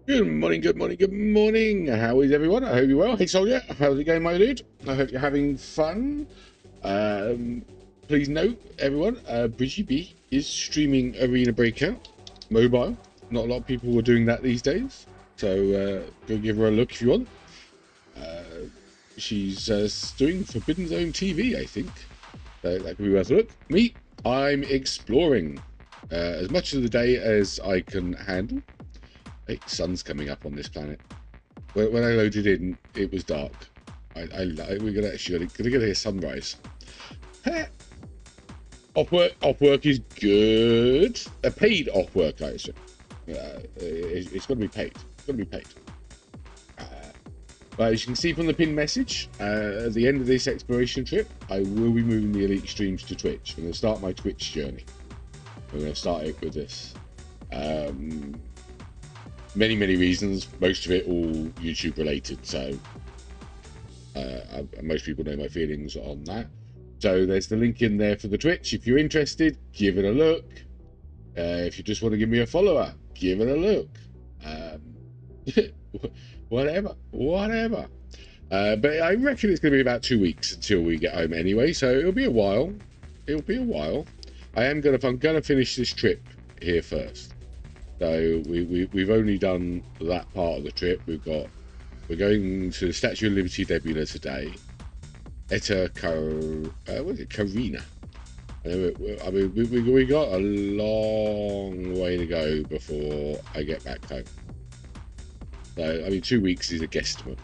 Good morning, good morning, good morning. How is everyone? I hope you're well. Hey, Soldier, how's it going, my dude? I hope you're having fun. Um, Please note, everyone, Bridgie B is streaming Arena Breakout mobile. Not a lot of people were doing that these days, so go give her a look if you want. She's doing Forbidden Zone TV, I think. So that could be worth a look. Me, I'm exploring as much of the day as I can handle. Hey, sun's coming up on this planet. When I loaded in, it was dark. We're gonna actually gonna get a sunrise. Off work is good. A paid off work, I assume. It's got to be paid. It's got to be paid. But as you can see from the pinned message, at the end of this exploration trip, I will be moving the Elite streams to Twitch. I'm going to start my Twitch journey. I'm going to start it with this. Many reasons, most of it all YouTube related, so most people know my feelings on that. So there's the link in there for the Twitch. If you're interested, give it a look. If you just want to give me a follower, give it a look. Whatever. But I reckon it's going to be about 2 weeks until we get home anyway, so it'll be a while. I'm going to finish this trip here first. So we've only done that part of the trip. We're going to the Statue of Liberty Nebula today. Carina. I mean, we got a long way to go before I get back home. So I mean, 2 weeks is a guesstimate.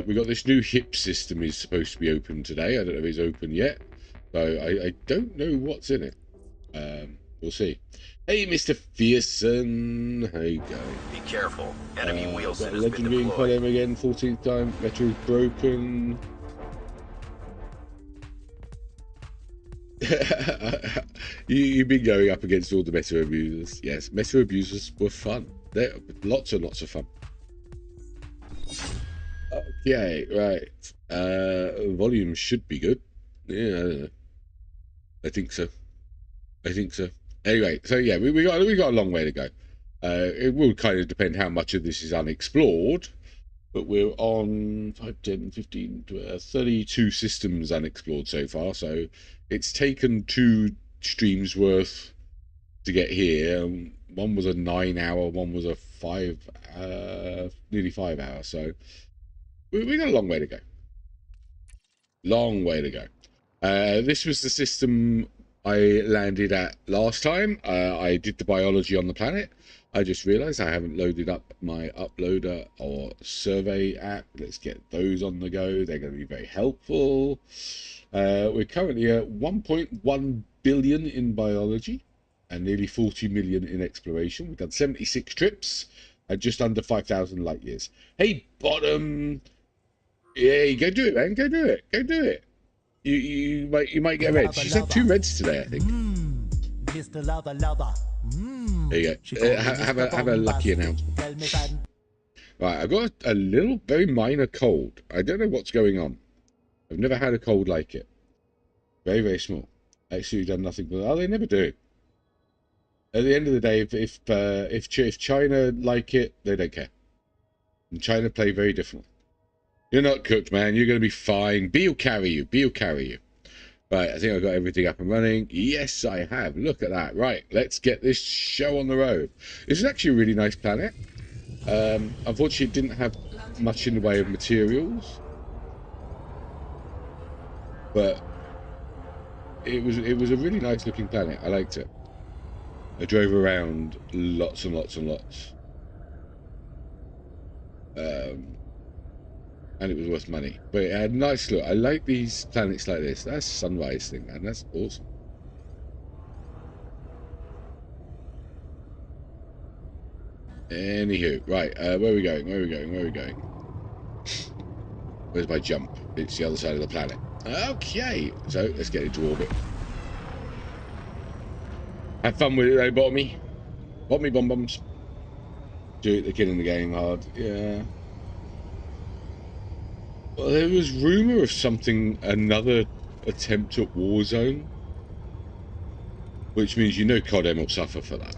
We got this new HIP system is supposed to be open today. I don't know if it's open yet, so I don't know what's in it. We'll see. Hey, Mr. Fearson, how you going? Be careful. Enemy Wheelson has Legend been being deployed. him again, 14th time. Metro is broken. You've been going up against all the meta abusers. Yes, meta abusers were fun. They're lots and lots of fun. Okay, right. Volume should be good. Yeah, I don't know. I think so. Anyway, so yeah, we got a long way to go. It will kind of depend how much of this is unexplored, but we're on 5, 10, 15, 32 systems unexplored so far. So it's taken 2 streams worth to get here. One was a 9-hour, one was a nearly 5 hour. So we got a long way to go. This was the system I landed at last time. I did the biology on the planet. I just realized I haven't loaded up my uploader or survey app. Let's get those on the go. They're going to be very helpful. We're currently at 1.1 billion in biology and nearly 40 million in exploration. We've done 76 trips at just under 5,000 light years. Hey, Bottom. Yeah, go do it, man. Go do it. You might get a red. She's had 2 reds today, I think. Mr. Lover. There you go. Have a lucky announcement. Right, I've got a little, very minor cold. I don't know what's going on. I've never had a cold like it. Very small. Actually, done nothing but. Oh, they never do. At the end of the day, if China like it, they don't care. And China play very differently. You're not cooked, man. You're going to be fine. B will carry you. Right, I think I've got everything up and running. Yes, I have. Look at that. Right, let's get this show on the road. This is actually a really nice planet. Unfortunately, it didn't have much in the way of materials. But it was a really nice looking planet. I liked it. I drove around lots and lots. And it was worth money, but it had a nice look. I like these planets like this. That's sunrise thing, man. That's awesome. Anywho, right, where are we going? Where's my jump? It's the other side of the planet. Okay, so let's get into orbit. Have fun with it, though, Bottomy. Bottomy bombs. Do it, they're killing the game hard. Yeah. Well, there was rumor of another attempt at Warzone, which means CODM will suffer for that.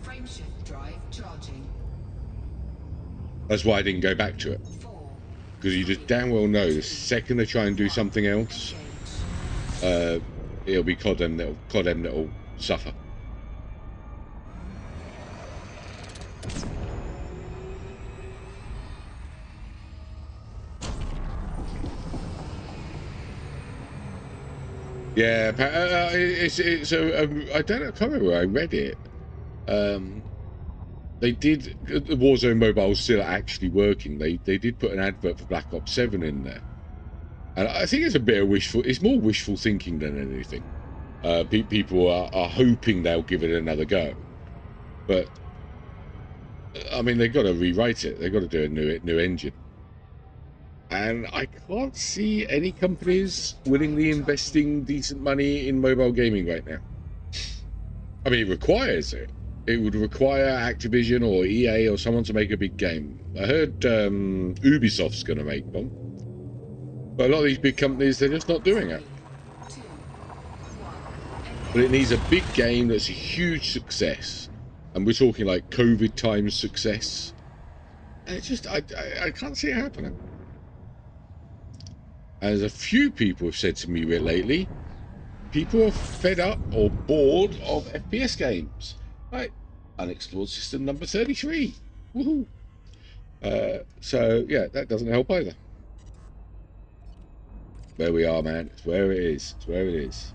Frameshift drive charging. That's why I didn't go back to it. Because you just damn well know the second they try and do something else, it'll be COD that'll suffer. Yeah, it's I don't know, I can't remember where I read it. They did, the Warzone mobile was still actually working. They did put an advert for Black Ops 7 in there. And I think it's a bit of it's more wishful thinking than anything. People are hoping they'll give it another go. But, I mean, they've got to rewrite it. They've got to do a new engine. And I can't see any companies willingly investing decent money in mobile gaming right now. I mean, it requires it. It would require Activision or EA or someone to make a big game. I heard Ubisoft's going to make one. But a lot of these big companies, they're just not doing it. But it needs a big game that's a huge success. And we're talking like COVID times success. And it's just, I can't see it happening. As a few people have said to me lately, people are fed up or bored of FPS games. Right, unexplored system number 33. Woohoo! So yeah, that doesn't help either. Where we are, man. It's where it is. It's where it is.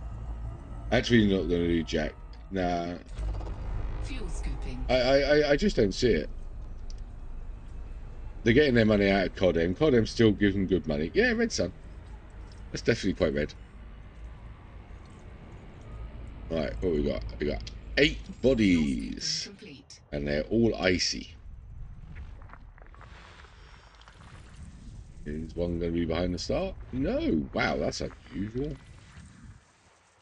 Actually, not going to do jack. Nah. Fuel scooping. I just don't see it. They're getting their money out of CODM. CODM still gives them good money. Yeah, Red Sun. That's definitely quite red. Right, what we got? We got 8 bodies. And they're all icy. Is one going to be behind the start? No. Wow, that's unusual.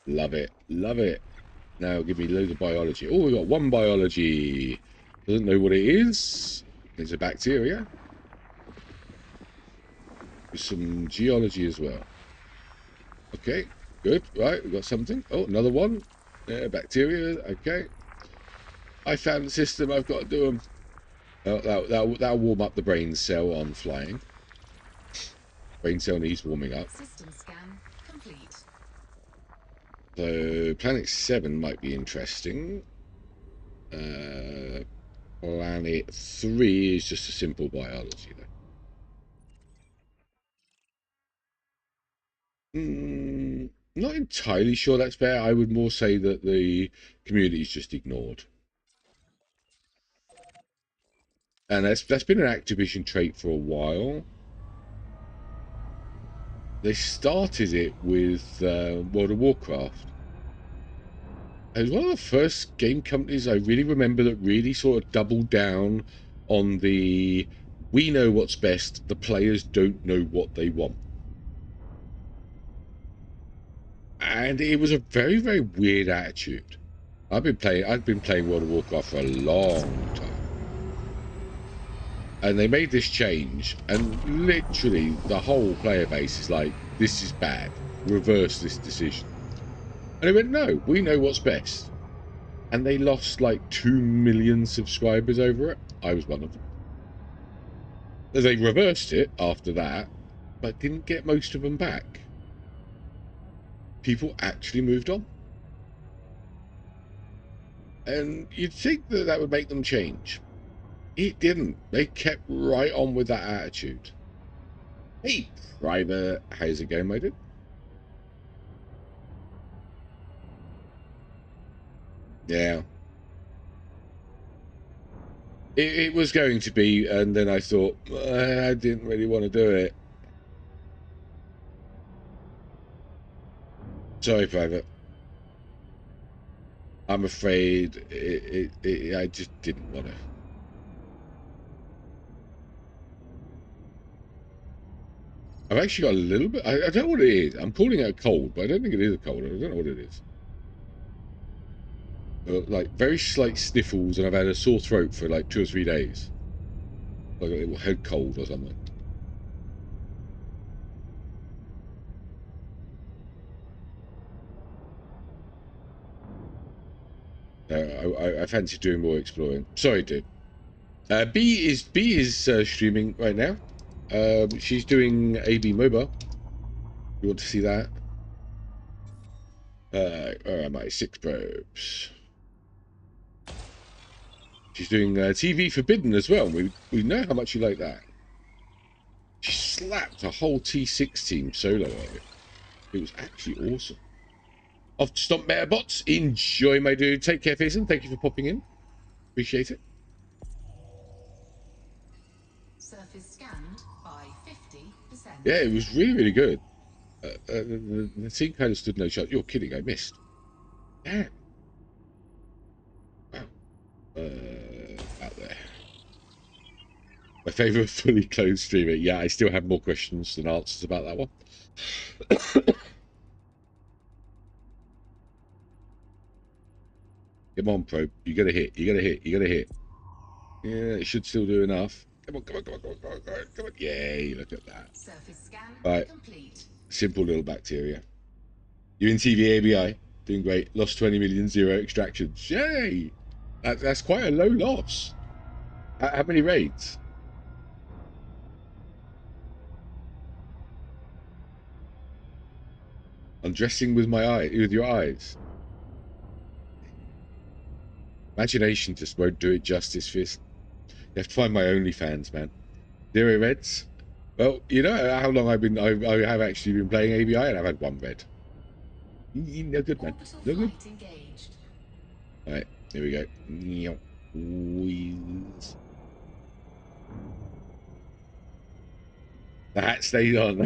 Love it. Love it. Now give me loads of biology. Oh, we got 1 biology. Doesn't know what it is. It's a bacteria. There's some geology as well. Okay, good. Right, we got something. Oh, another one. Bacteria. Okay. I found the system. I've got to do them. That'll warm up the brain cell on flying. Brain cell needs warming up. System scan complete. So Planet 7 might be interesting. Planet 3 is just a simple biology though. Not entirely sure that's fair. I would more say that the community is just ignored. And that's been an Activision trait for a while. They started it with World of Warcraft. It was one of the first game companies I really remember that really sort of doubled down on the we know what's best, the players don't know what they want. And it was a very, very weird attitude. I've been playing World of Warcraft for a long time. And they made this change, and literally the whole player base is like, this is bad. Reverse this decision. And they went, no, we know what's best. And they lost like 2 million subscribers over it. I was one of them. They reversed it after that, but didn't get most of them back. People actually moved on. And you'd think that that would make them change. It didn't. They kept right on with that attitude. Hey, Private, how's it going, my dude? Yeah. It was going to be, and then I thought, I didn't really want to do it. Sorry, Private. I'm afraid I just didn't want to. I've actually got a little bit, I don't know what it is. I'm calling it a cold, but I don't think it is a cold. I don't know what it is. Like very slight sniffles, and I've had a sore throat for like 2 or 3 days. Like a little head cold or something. I fancy doing more exploring. Sorry, dude. B is streaming right now. She's doing AB MOBA. You want to see that? Where am I? 6 probes. She's doing TV Forbidden as well. We know how much you like that. She slapped a whole T6 team solo at it. It was actually awesome. Off to Stomp Metabots. Enjoy, my dude. Take care, Faison. Thank you for popping in. Appreciate it. Surface scanned by 50%. Yeah, it was really, really good. The team kind of stood no chance. You're kidding. I missed. Damn. Wow. Out there. My favourite fully clothed streamer. Yeah, I still have more questions than answers about that one. Come on, Probe. You gotta hit. You gotta hit. You gotta hit. Yeah, it should still do enough. Come on, come on, come on, come on, come on, come on. Yay, look at that. Surface scan complete. Simple little bacteria. You're in TV ABI. Doing great. Lost 20 million, 0 extractions. Yay! That's quite a low loss. How many raids? Undressing with your eyes. Imagination just won't do it justice, Fizz. You have to find my OnlyFans, man. 0 reds. Well, you know how long I have actually been playing ABI, and I've had 1 red. No good, man. No good. All right, here we go. Wheeze. The hat stayed on.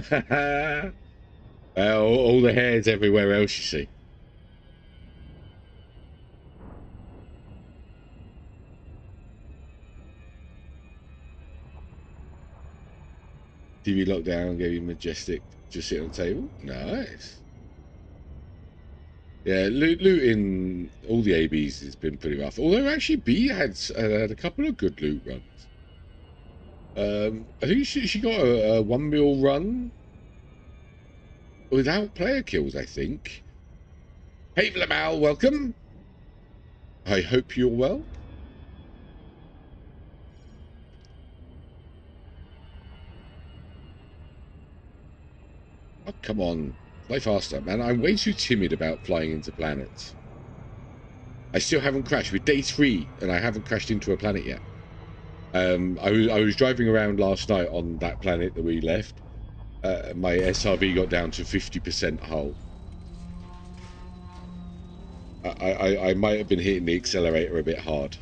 All the hairs everywhere else, you see. TV lockdown gave you majestic. Just sit on the table. Nice. Yeah, looting all the ABs has been pretty rough. Although actually B had a couple of good loot runs. I think she got a 1 mil run without player kills, I think. Hey Vlamal, welcome. I hope you're well. Oh, come on. Fly faster, man. I'm way too timid about flying into planets. I still haven't crashed. We're day 3, and I haven't crashed into a planet yet. I was driving around last night on that planet that we left. My SRV got down to 50% hull. I might have been hitting the accelerator a bit hard.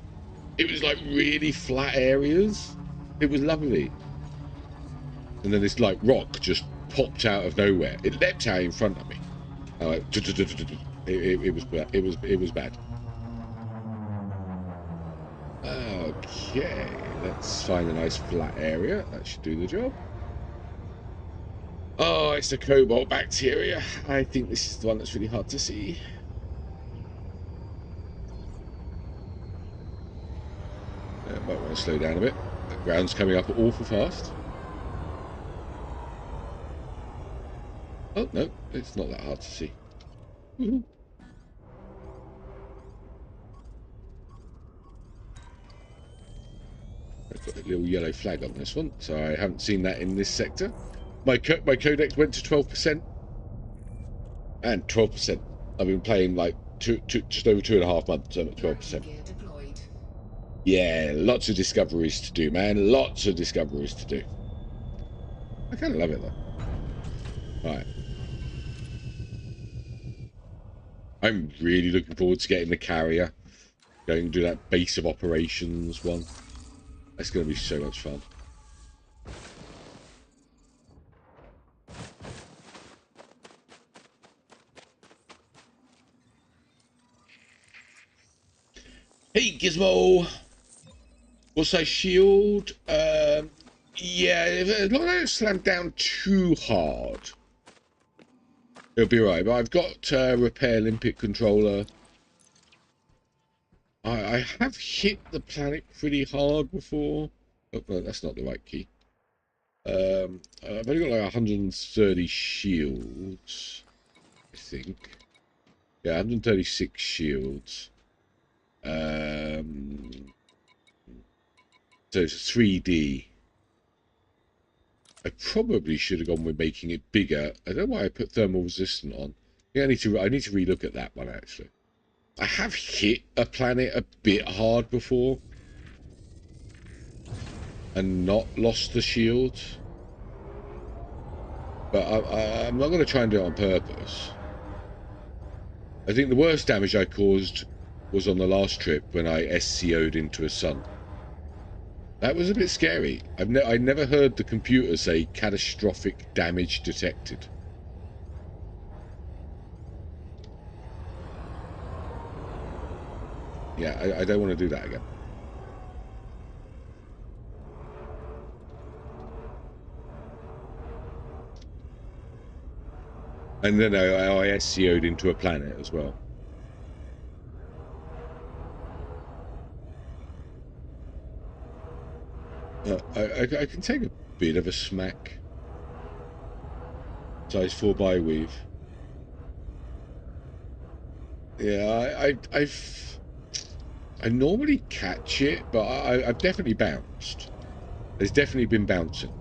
It was like really flat areas. It was lovely. And then this like rock just popped out of nowhere. It leapt out in front of me. It was bad. Okay, let's find a nice flat area. That should do the job. Oh, it's the cobalt bacteria. I think this is the one that's really hard to see. Might want to slow down a bit. The ground's coming up awful fast. Oh, no, it's not that hard to see. I've got a little yellow flag on this one, so I haven't seen that in this sector. My codex went to 12%. And 12%. I've been playing like just over 2.5 months, I'm at 12%. Yeah, lots of discoveries to do, man. Lots of discoveries to do. I kind of love it, though. All right. I'm really looking forward to getting the carrier. Going to do that base of operations one. That's going to be so much fun. Hey, Gizmo! What's that shield? Yeah, as long as I don't slam down too hard, it'll be right. But I've got repair Olympic controller. I have hit the planet pretty hard before. Oh, no, that's not the right key. I've only got like 130 shields, I think. Yeah, 136 shields. So it's 3D. I probably should have gone with making it bigger. I don't know why I put thermal resistant on. Yeah, I need to relook at that one actually. I have hit a planet a bit hard before and not lost the shield, but I'm not going to try and do it on purpose. I think the worst damage I caused was on the last trip when I SCO'd into a sun. That was a bit scary. I never heard the computer say catastrophic damage detected. Yeah, I don't want to do that again. And then I SCO'd into a planet as well. I can take a bit of a smack. Size 4 bi-weave. Yeah, I normally catch it, but I've definitely bounced. There's definitely been bouncing.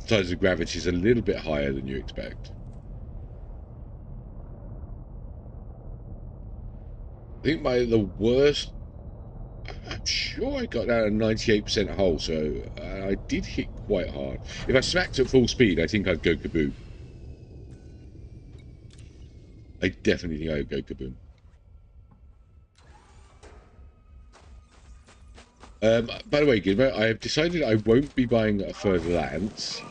Size of gravity is a little bit higher than you expect. I think the worst, I'm sure I got down a 98% hull, so I did hit quite hard. If I smacked at full speed, I think I'd go kaboom. I definitely think I would go kaboom. By the way, Gizmo, I have decided I won't be buying a Further Lance.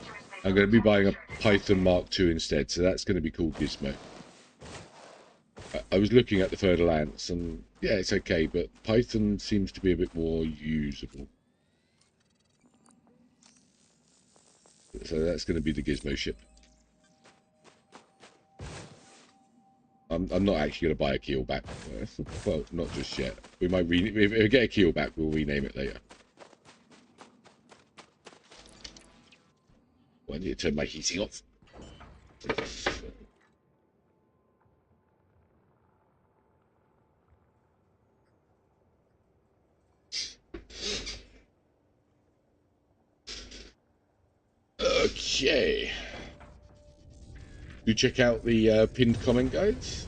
I'm going to be buying a Python Mark II instead, so that's going to be called Gizmo. I was looking at the Further Lance, and yeah, it's okay, but Python seems to be a bit more usable. So that's going to be the Gizmo ship. I'm not actually going to buy a keelback. Well, not just yet. We might if we get a keelback, we'll rename it later. Well, I need to turn my heating off. Okay. You check out the pinned comment, guys.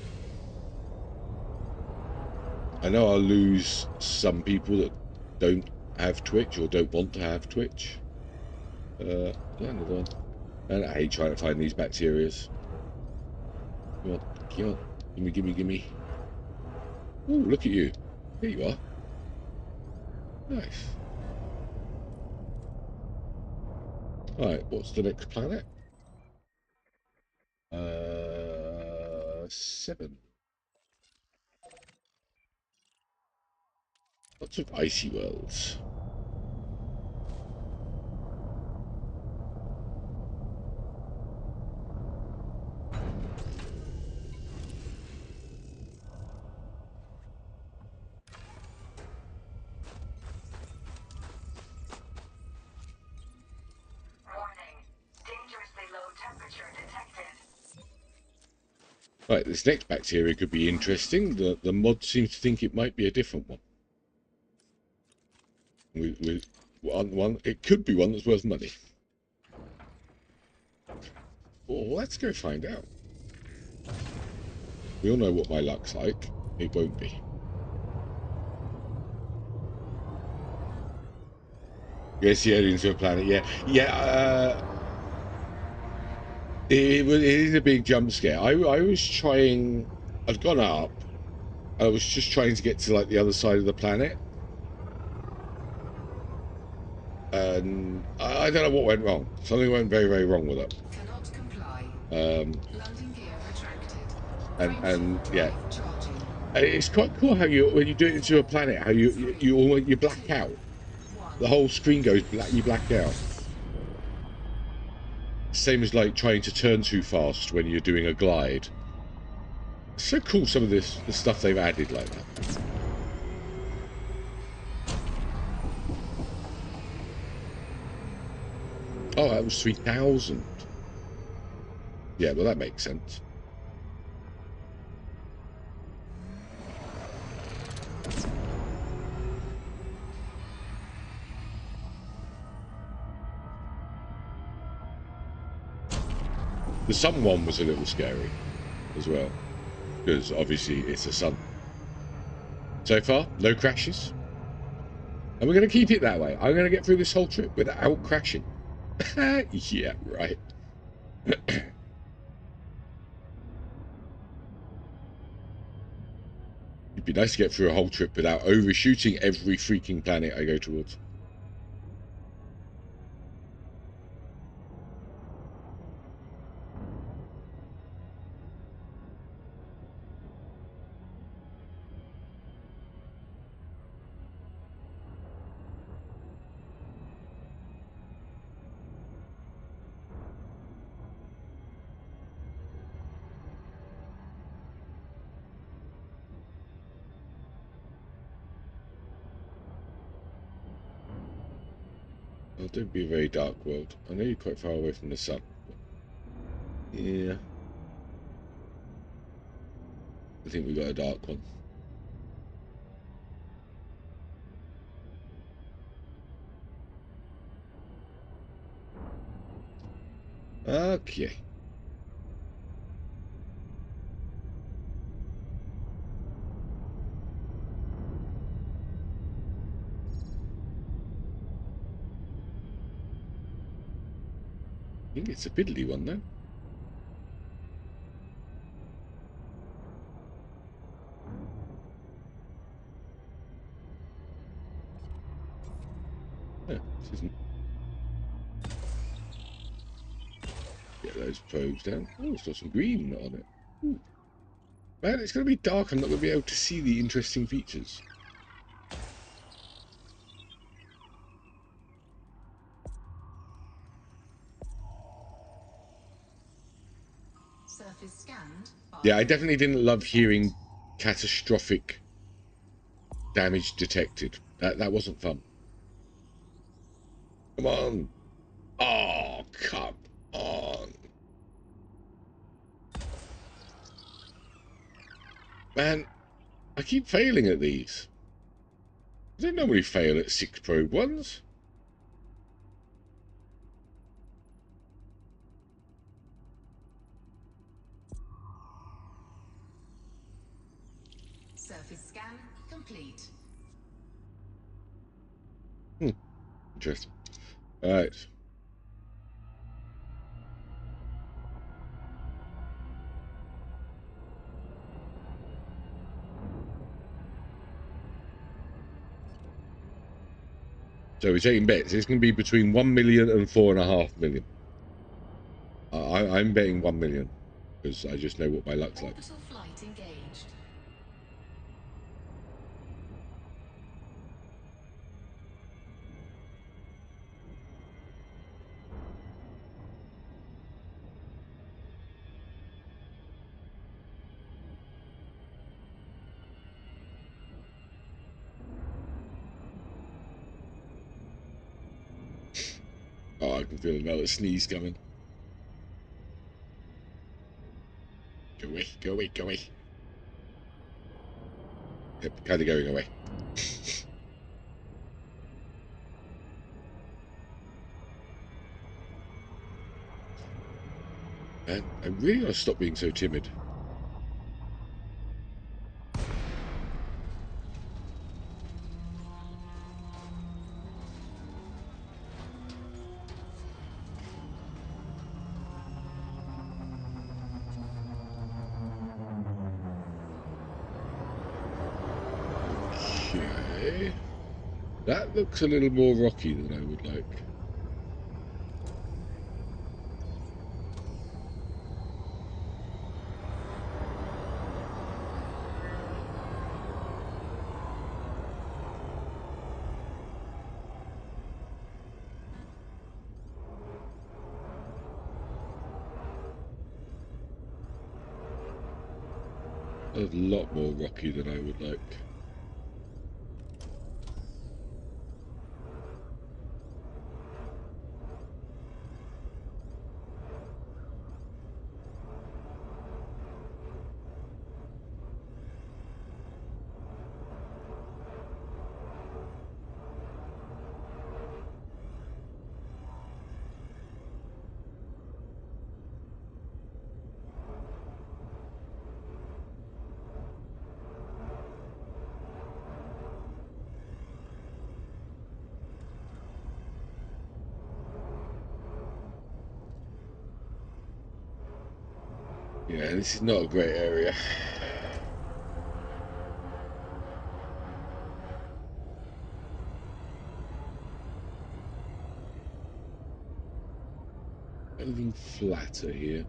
I know I'll lose some people that don't have Twitch or don't want to have Twitch. Another one. And I hate trying to find these bacterias. Come on, come on. Gimme. Ooh, look at you. There you are. Nice. Alright, what's the next planet? 7. Lots of icy worlds. Right, this next bacteria could be interesting. The mod seems to think it might be a different one. It could be one that's worth money. Well, let's go find out. We all know what my luck's like. It won't be. Yes, yeah, into a planet. Yeah. It is a big jump scare. I was trying. I've gone up. I was just trying to get to like the other side of the planet, and I don't know what went wrong. Something went very, very wrong with it. Cannot comply. Landing gear retracted. And yeah, it's quite cool how when you do it into a planet, how you black out. The whole screen goes black. You black out. Same as like trying to turn too fast when you're doing a glide. It's so cool, some of the stuff they've added like that. Oh, that was 3,000. Yeah, well, that makes sense. The sun one was a little scary as well, because obviously it's a sun. So far, no crashes. And we're going to keep it that way. I'm going to get through this whole trip without crashing. Yeah, right. It'd be nice to get through a whole trip without overshooting every freaking planet I go towards. Oh, don't be a very dark world. I know you're quite far away from the sun. Yeah. I think we got a dark one. Okay. I think it's a fiddly one, though. Yeah, this isn't. Get those probes down. Oh, it's got some green on it. Ooh. Man, it's going to be dark. I'm not going to be able to see the interesting features. Surface scanned. Yeah, I definitely didn't love hearing catastrophic damage detected. That wasn't fun. Come on. Oh, come on. Man, I keep failing at these. I don't normally fail at 6 probe ones. Surface scan complete. Interesting. All right. So we're taking bets. It's going to be between 1 million and 4.5 million. I'm betting 1 million because I just know what my luck's like. Orbital flight engaged. Oh, I can feel another sneeze coming. Go away, go away, go away. Yep, kind of going away. Man, I really got to stop being so timid. Okay. That looks a little more rocky than I would like. A lot more rocky than I would like. Yeah, this is not a great area. Anything flatter here?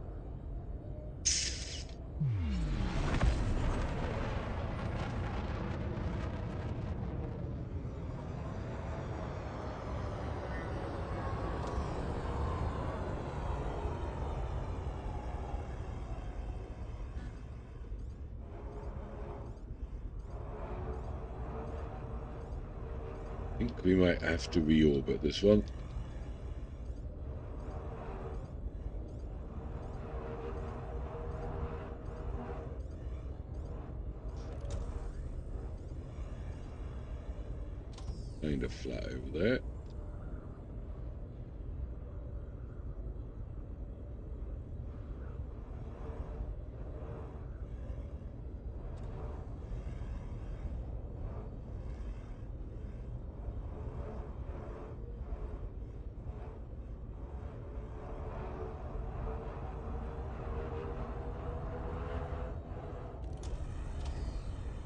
I think we might have to reorbit this one. Kind of flat over there.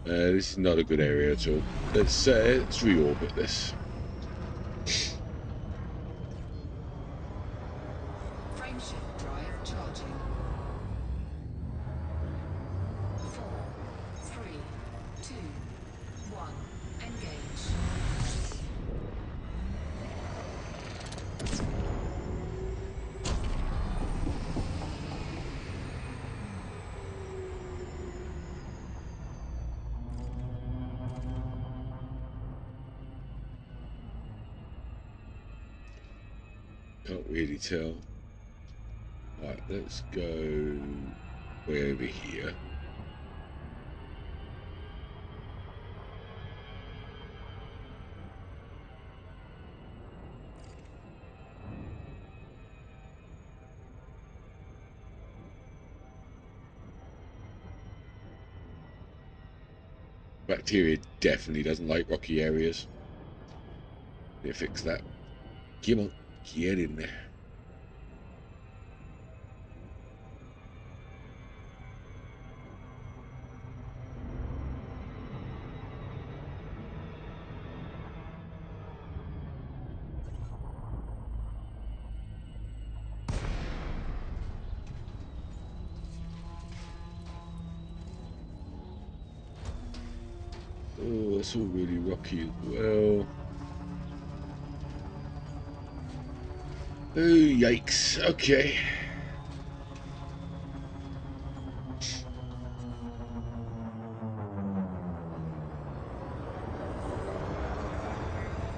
This is not a good area at all. Let's reorbit this. Frameshift drive charging. 4, 3, 2, 1. Engage. Can't really tell. Right, let's go way over here. Bacteria definitely doesn't like rocky areas. They fix that. Come on, get in there. Oh, it's all really rocky as well. Oh, yikes. Okay.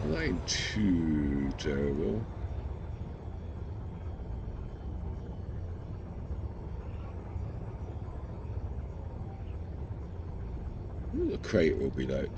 That ain't too terrible. What the crate will be like?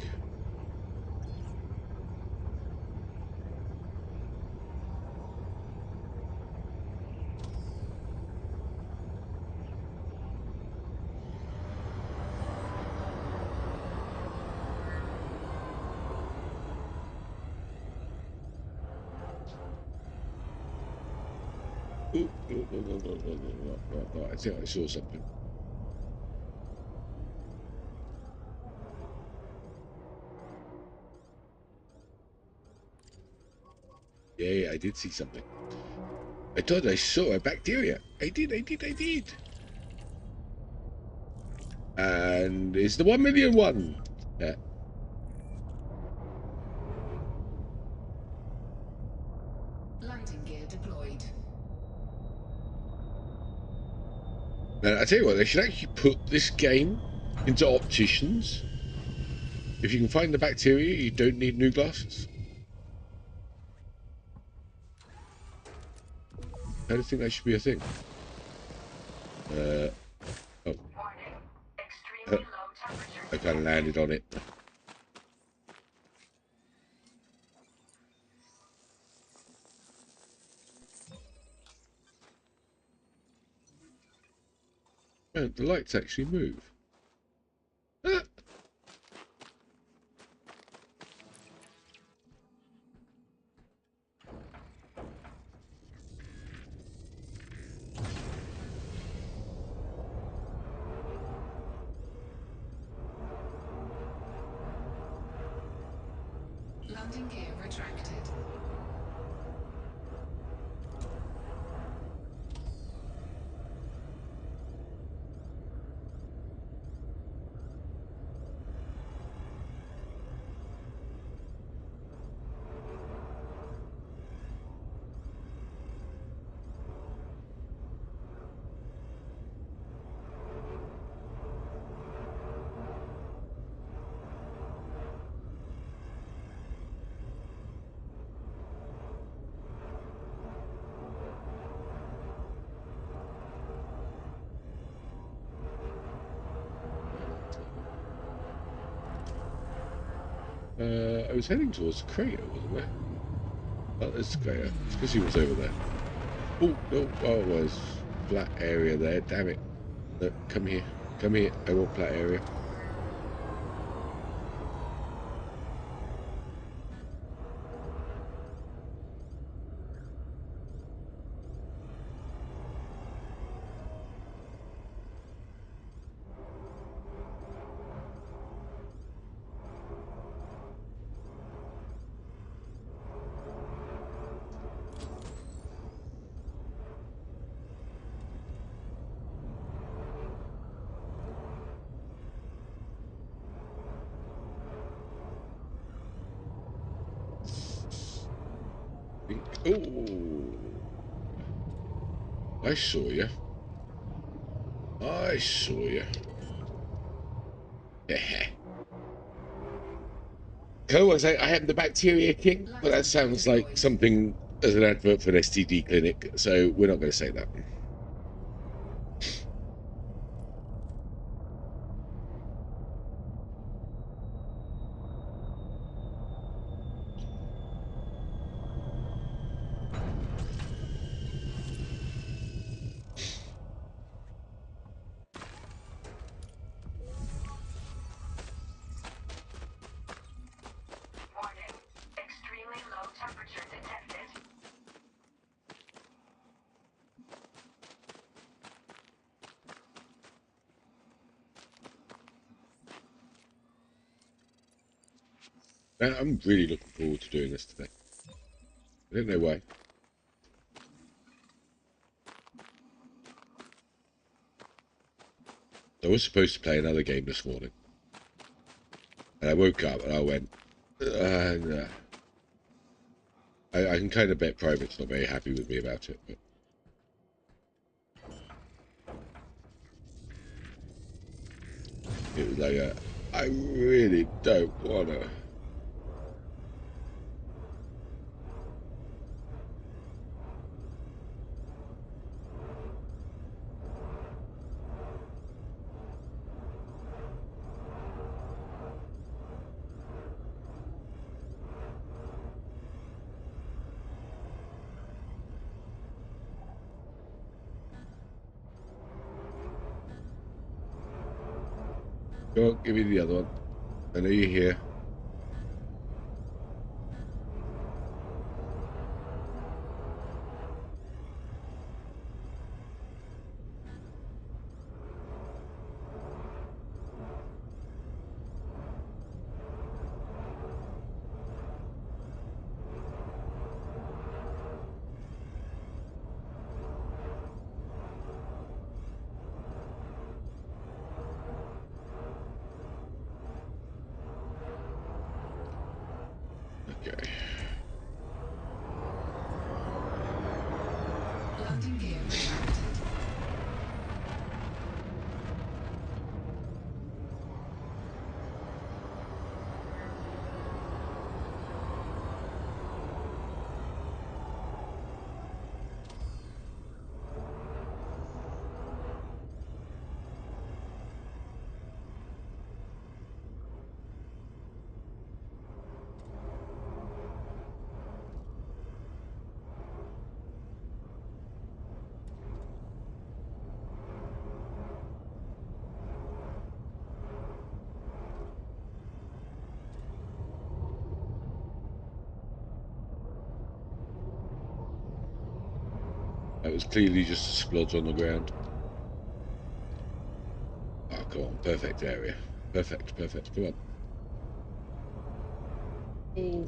I think I saw something. Yeah, I did see something. I thought I saw a bacteria. I did. And it's the 1,000,000 one. Yeah. Landing gear deployed. And I tell you what, they should actually put this game into opticians. If you can find the bacteria, you don't need new glasses. I don't think that should be a thing. Oh. I kind of landed on it. Man, the lights actually move. Ah. Landing gear retracted. I was heading towards the crater, wasn't I? Oh, there's the crater. It's because he was over there. Oh, no. Oh, it was flat area there. Damn it. No, come here. Come here. I want flat area. Oh, I saw you. I saw you. Cool, I am the Bacteria King, but that sounds like something as an advert for an STD clinic, so we're not going to say that. Warning. Extremely low temperature detected. Now, I'm really looking forward to doing this today. I don't know why. I was supposed to play another game this morning. And I woke up and I went, nah. I can kind of bet Private's not very happy with me about it. But it was like, I really don't want to. Go on, give me the other one. I know you're here. Okay. Landing gear retracted. That was clearly just a splodge on the ground. Oh, come on. Perfect area. Perfect, perfect. Come on. Oh.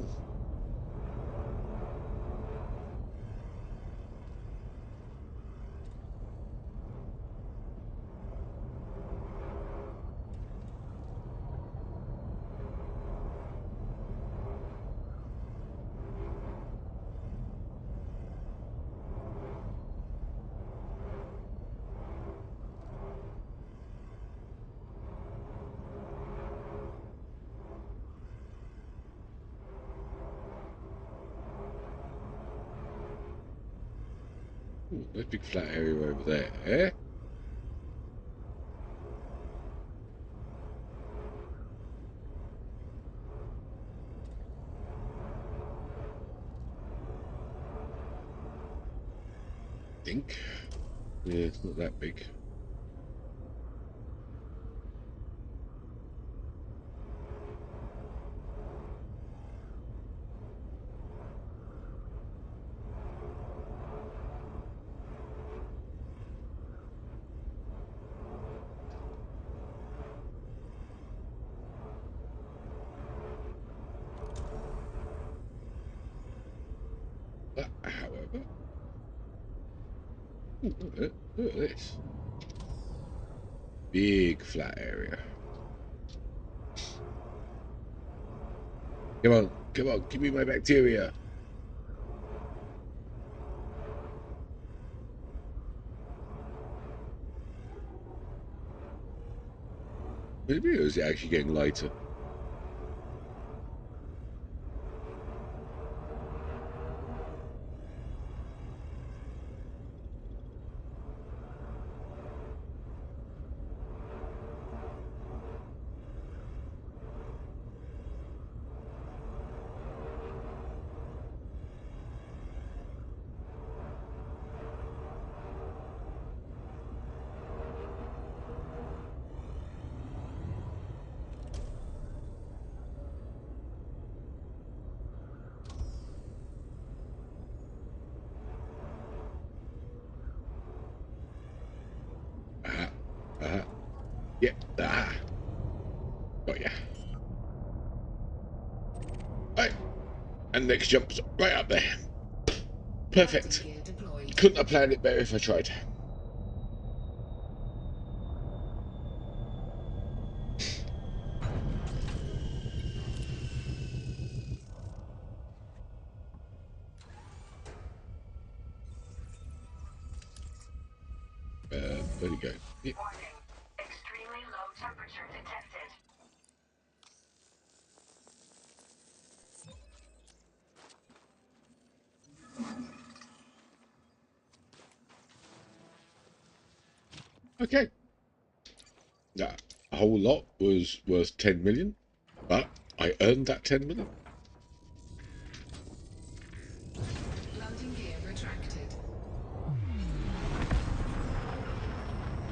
Ooh, nice big flat area over there. I think. Yeah, it's not that big. However, ooh, look at this big flat area. Come on, give me my bacteria. Maybe it was actually getting lighter. Yep. Got ya. Right. And next jump's right up there. Perfect. Couldn't have planned it better if I tried. There we go. Yep. Warning. Extremely low temperature detected. Okay. Now, a whole lot was worth 10 million, but I earned that 10 million. Landing gear retracted.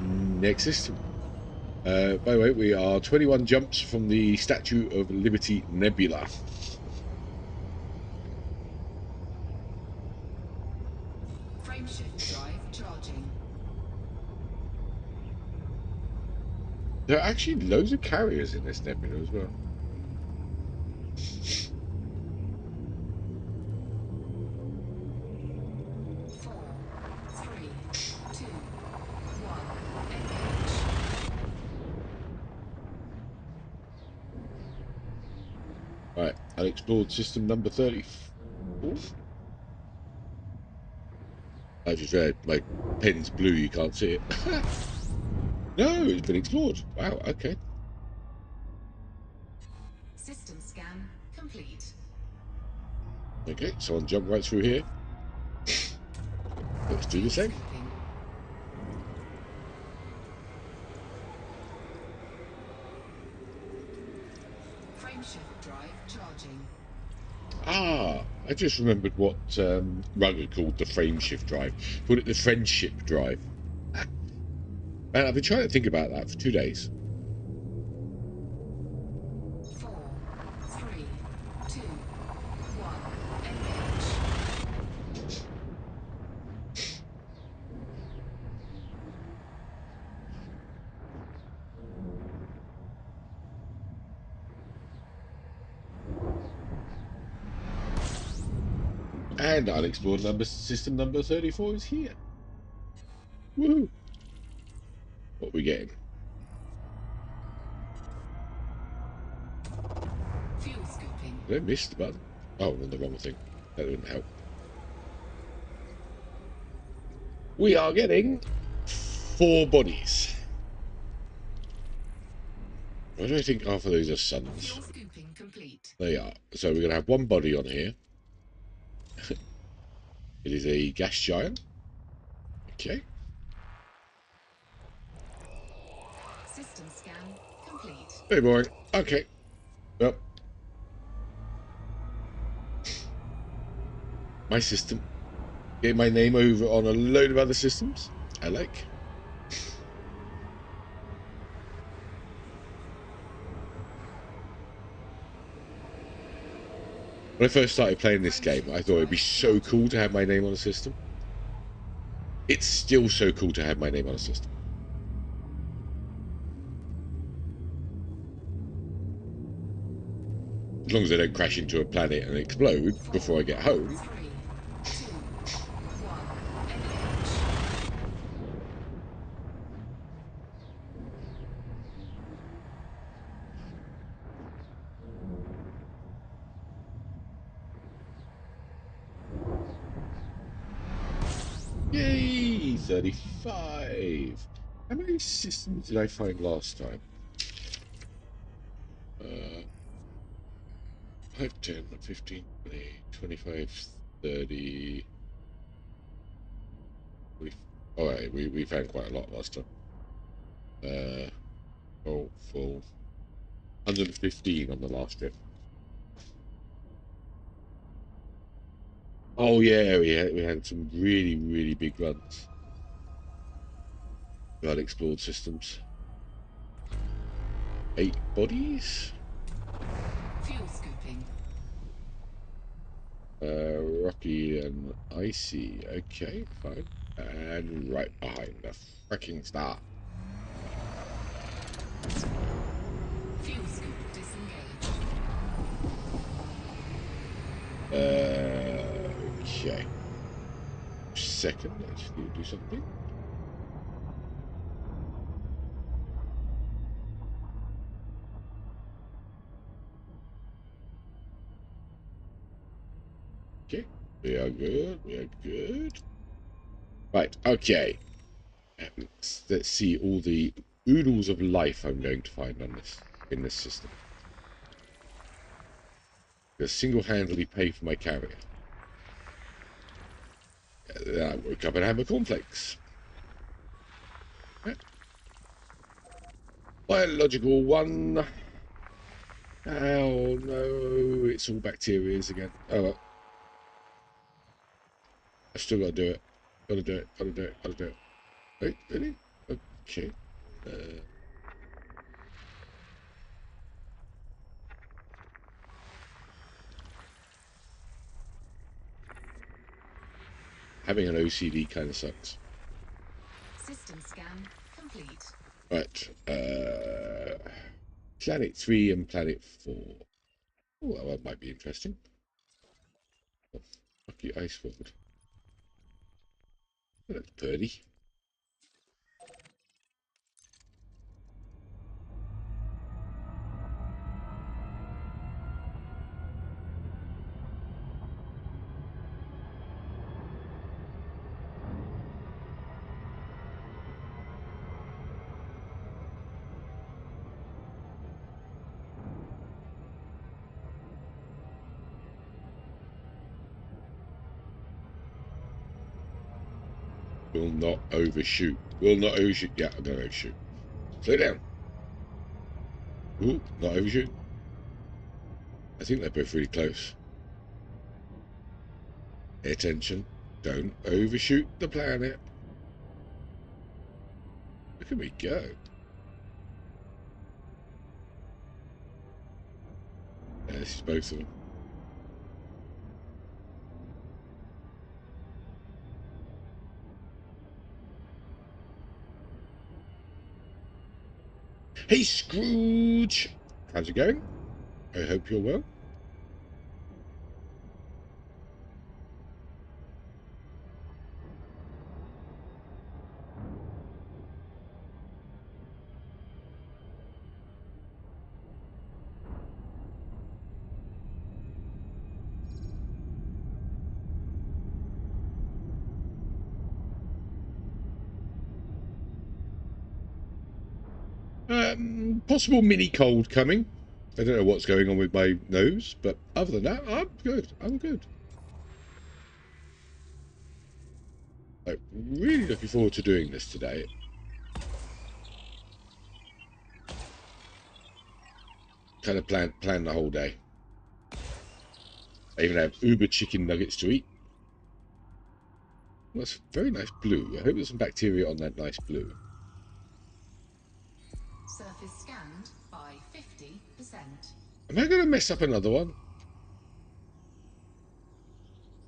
Next system. By the way, we are 21 jumps from the Statue of Liberty Nebula. Frameshift drive charging. There are actually loads of carriers in this nebula as well. Right, unexplored system number 34. I just read my pen's blue, you can't see it. No, it's been explored. Wow, okay. System scan complete. Okay, someone jump right through here. Let's do the same. Frameshift drive charging. Ah, I just remembered what Rugger called the frameshift drive. Called it the friendship drive. And I've been trying to think about that for 2 days. 4, 3, 2, 1, engage. And unexplored system number 34 is here. Woohoo! What are we getting? Fuel scooping. Did I miss the button? Oh, I'm on the wrong thing. That didn't help. We are getting 4 bodies. Why do I think half of these are suns? Fuel scooping complete. They are. So we're going to have 1 body on here. It is a gas giant. Okay. System scan complete. Very boring. Okay. Well, my system. Get my name over on a load of other systems. I like. When I first started playing this game, I thought it'd be so cool to have my name on a system. It's still so cool to have my name on a system. As long as I don't crash into a planet and explode before I get home. 3, 2, 1, Yay! 35. How many systems did I find last time? 5, 10, 15, 20, 25, 30. Oh, right, we found quite a lot last time. Oh, full. 115 on the last trip. Oh yeah, we had some really big runs. We had explored systems. 8 bodies. fuel scooping. Rocky and icy. Okay, fine. And right behind the freaking star. Fuel scoop disengaged. Okay. Second, let's do something. Okay, we are good. We are good. Right. Okay. Let's see all the oodles of life I'm going to find on this in this system. To single-handedly pay for my carrier. Then I woke up and had my cornflakes. Biological one. Oh no, it's all bacteria again. Oh well. I've still got to do it. Gotta do it. Gotta do it. Gotta do it. Wait, really? Okay. Having an OCD kind of sucks. System scan complete. Right. Planet 3 and Planet 4. Oh, well, that might be interesting. Oh, lucky ice world. Oh, that's pretty. Will not overshoot. Will not overshoot. Yeah, I'm going to overshoot. Slow down. Ooh, not overshoot. I think they're both really close. Pay attention. Don't overshoot the planet. Look at me go. Yeah, this is both of them. Hey, Scrooge! How's it going? I hope you're well. Possible mini cold coming. I don't know what's going on with my nose, but other than that, I'm good. I'm good. Like, really really looking forward to doing this today. Kind of plan the whole day. I even have Uber chicken nuggets to eat. Well, that's very nice blue. I hope there's some bacteria on that nice blue. Surface scanned by 50%. Am I going to mess up another one?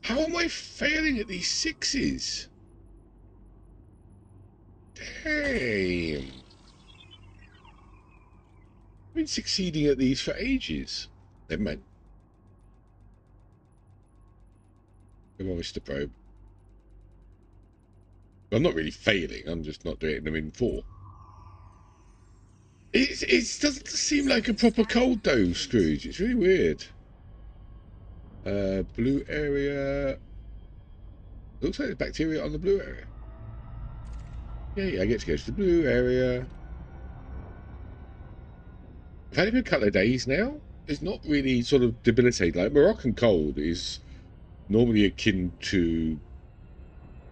How am I failing at these 6s? Damn. I've been succeeding at these for ages. Never mind. Come on, Mr. Probe. I'm not really failing. I'm just not doing them in 4. It doesn't seem like a proper cold though, Scrooge. It's really weird. Blue area. Looks like there's bacteria on the blue area. Yeah, I get to go to the blue area. I've had it for a couple of days now. It's not really sort of debilitating. Like Moroccan cold is normally akin to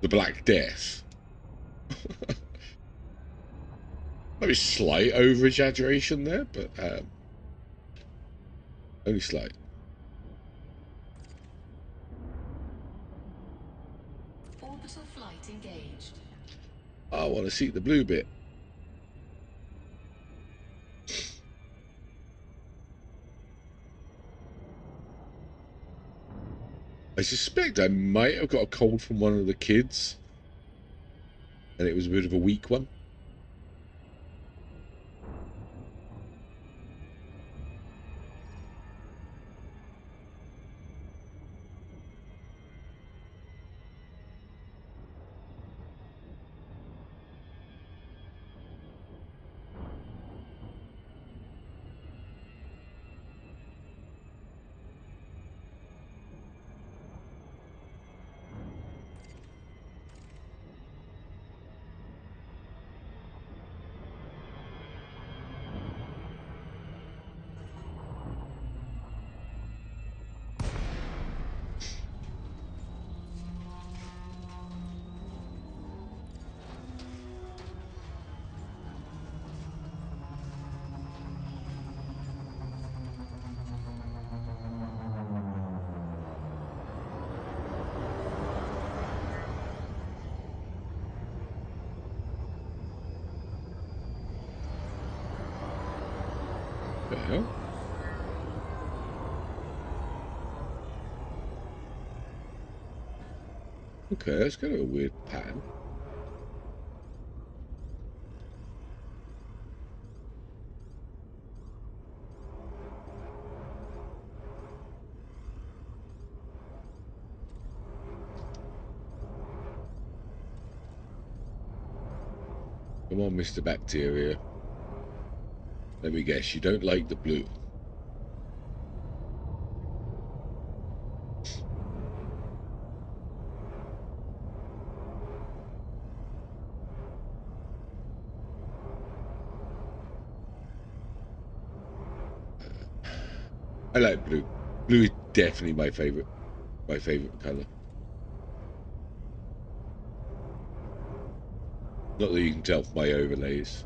the Black Death. Maybe slight over-exaggeration there, but only slight. Orbital flight engaged. I want to see the blue bit. I suspect I might have got a cold from one of the kids, and it was a bit of a weak one. Well. Okay, that's kind of a weird pattern. Come on, Mr. Bacteria. Let me guess, you don't like the blue. I like blue. Blue is definitely my favorite color. Not that you can tell from my overlays.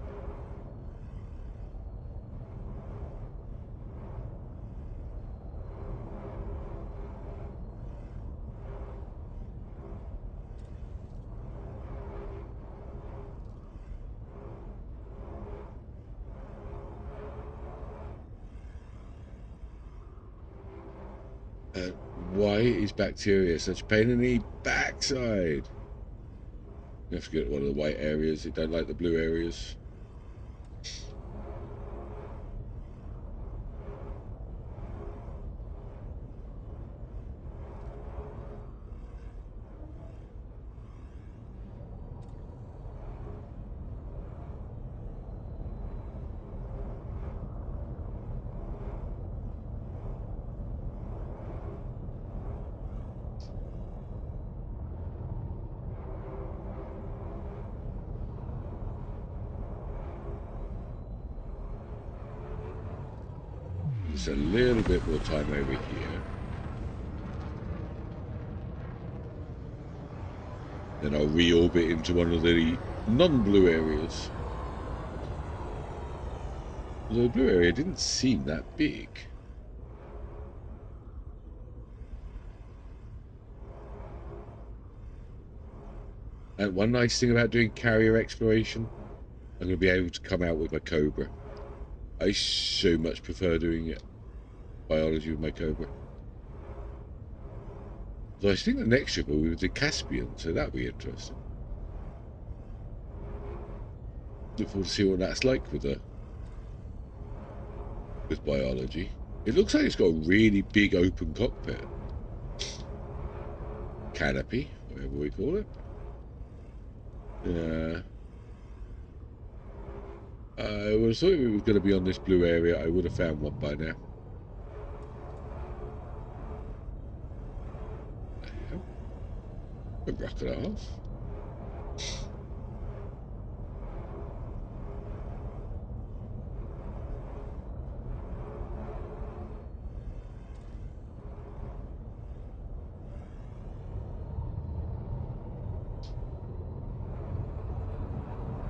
Why is bacteria such a pain in the backside? You have to get one of the white areas. You don't like the blue areas. Just a little bit more time over here. Then I'll reorbit into one of the non-blue areas. Although the blue area didn't seem that big. And one nice thing about doing carrier exploration, I'm going to be able to come out with my Cobra. I so much prefer doing it biology with my Cobra. So I think the next trip will be with the Caspian, so that'll be interesting. Look forward to see what that's like with biology. It looks like it's got a really big open cockpit. Canopy, whatever we call it. Yeah. I would have thought it was going to be on this blue area. I would have found one by now. A rocket and a half.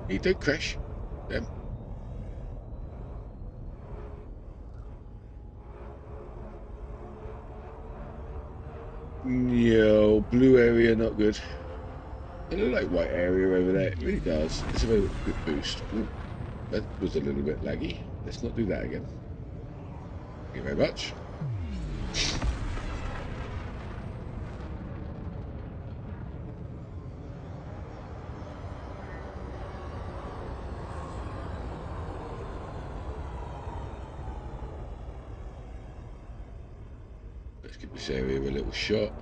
He don't crash. Them. No, blue area not good. It looks like white area over there. It really does. It's a very good boost. Ooh, that was a little bit laggy. Let's not do that again. Thank you very much. Let's give this area a little shot.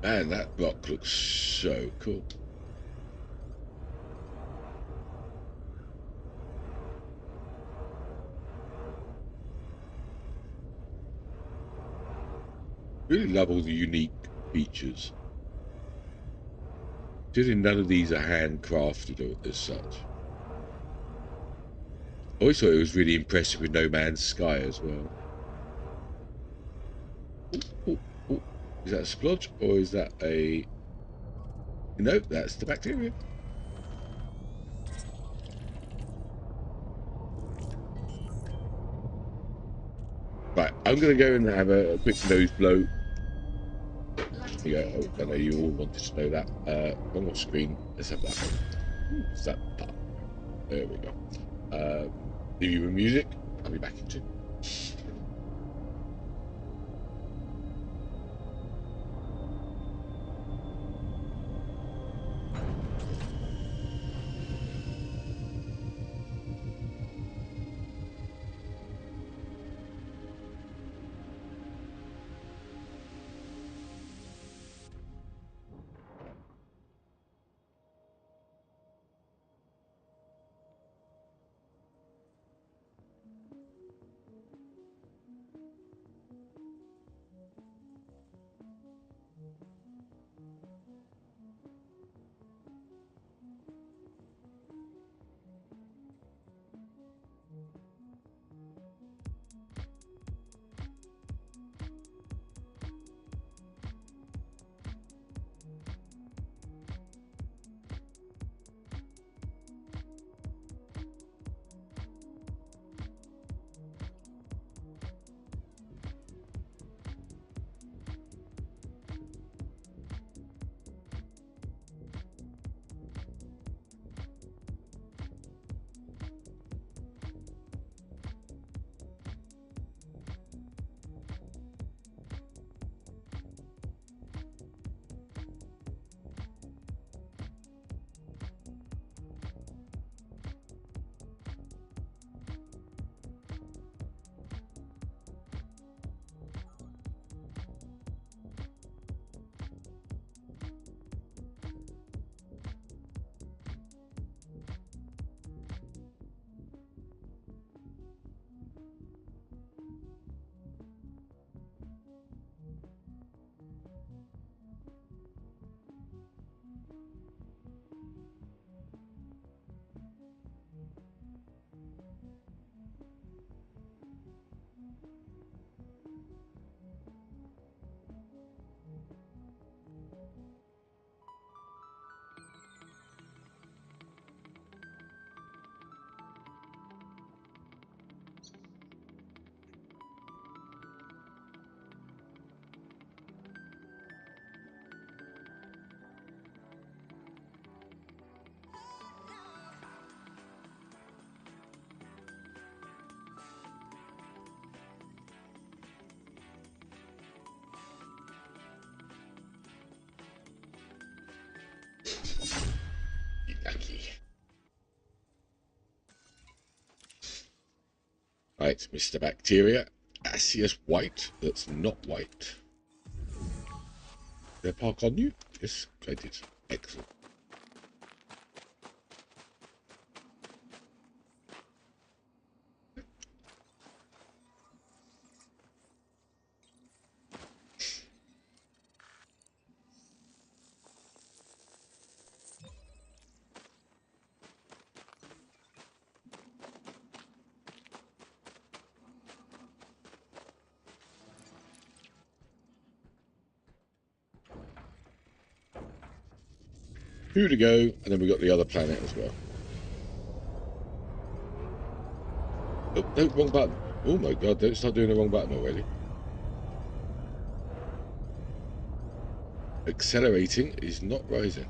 Man, that block looks so cool. Really love all the unique features. Considering none of these are handcrafted as such. I always thought it was really impressive with No Man's Sky as well. Ooh, ooh, ooh. Is that a splodge or is that a... Nope, that's the bacteria. Right, I'm going to go and have a quick nose blow. Here you go. Oh, I know you all wanted to know that. One more screen. Let's have that one. What's that? There we go. Leave you with music. I'll be back in 2. Right, Mr. Bacteria. Gaseous white that's not white. Did I park on you? Yes, I did. Excellent. Two to go, and then we got the other planet as well. Oh, no, wrong button. Oh my god, don't start doing the wrong button already. Accelerating is not rising.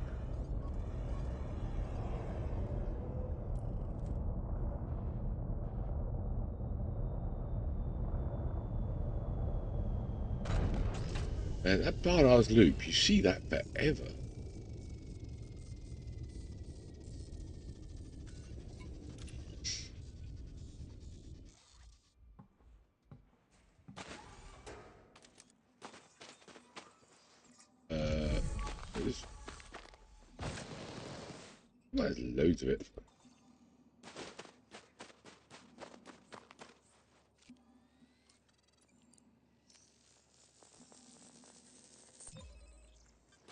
And that Barnard's loop, you see that forever. There's loads of it.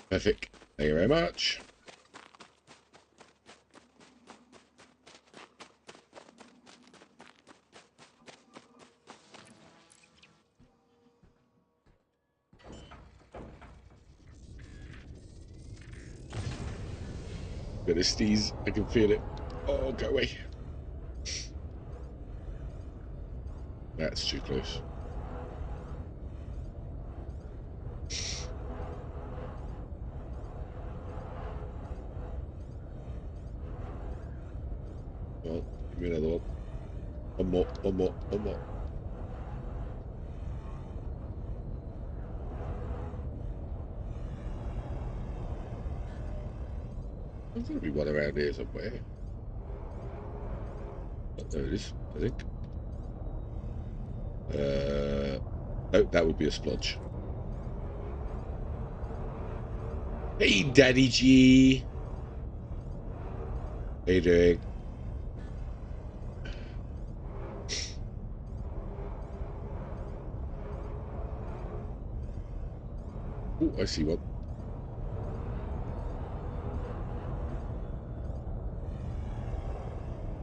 Perfect. Thank you very much. Got a sneeze. I can feel it. Oh, go away. That's too close. Well, give me another one. One more, one more, one more. There's got to be one around here somewhere. Oh, there it is, I think. Oh, that would be a splodge. Hey, Daddy G. How you doing? Oh, I see one.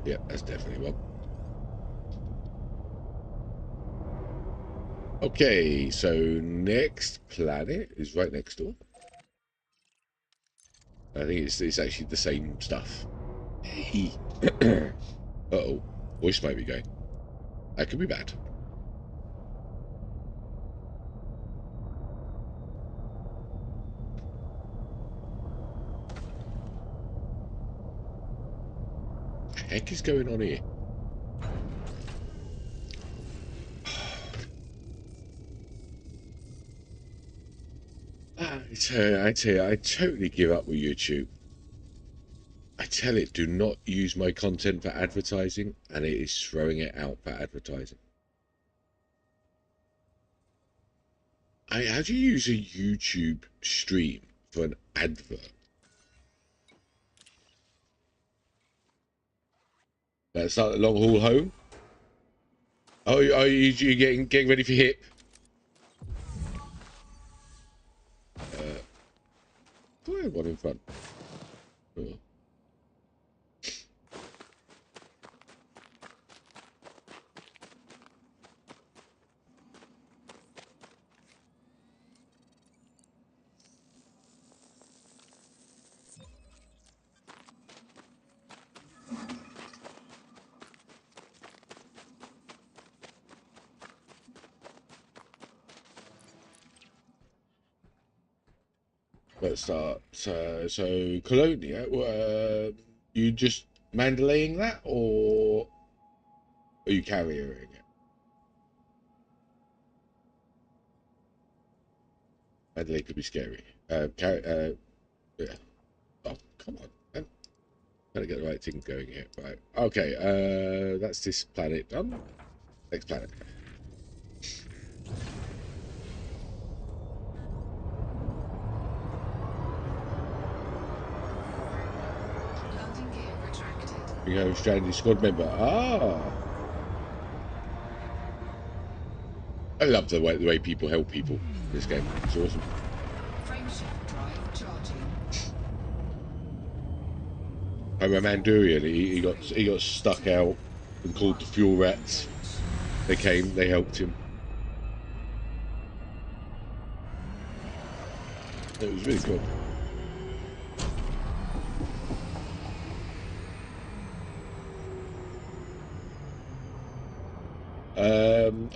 Yeah, that's definitely one. Okay, so next planet is right next door. I think it's actually the same stuff. Hey. Uh-oh. Voice might be going. That could be bad. What the heck is going on here? I tell you, I totally give up with YouTube. I tell it, do not use my content for advertising, and it is throwing it out for advertising. How do you use a YouTube stream for an advert? Let's start the long haul home. Oh, are you getting ready for HIP? Do I have one in front? Oh. Let's start. So Colonia, you just Mandalaying that, or are you carrying it? Mandalay could be scary. Yeah. Oh, come on. I'm gotta get the right thing going here. Right. Okay. That's this planet done. Next planet. Landing gear retracted. You know, stranded squad member. Ah. I love the way people help people in this game. It's awesome. Frameshift drive charging. I'm a Mandurian. He got stuck out and called the fuel rats. They came. They helped him. It was really cool.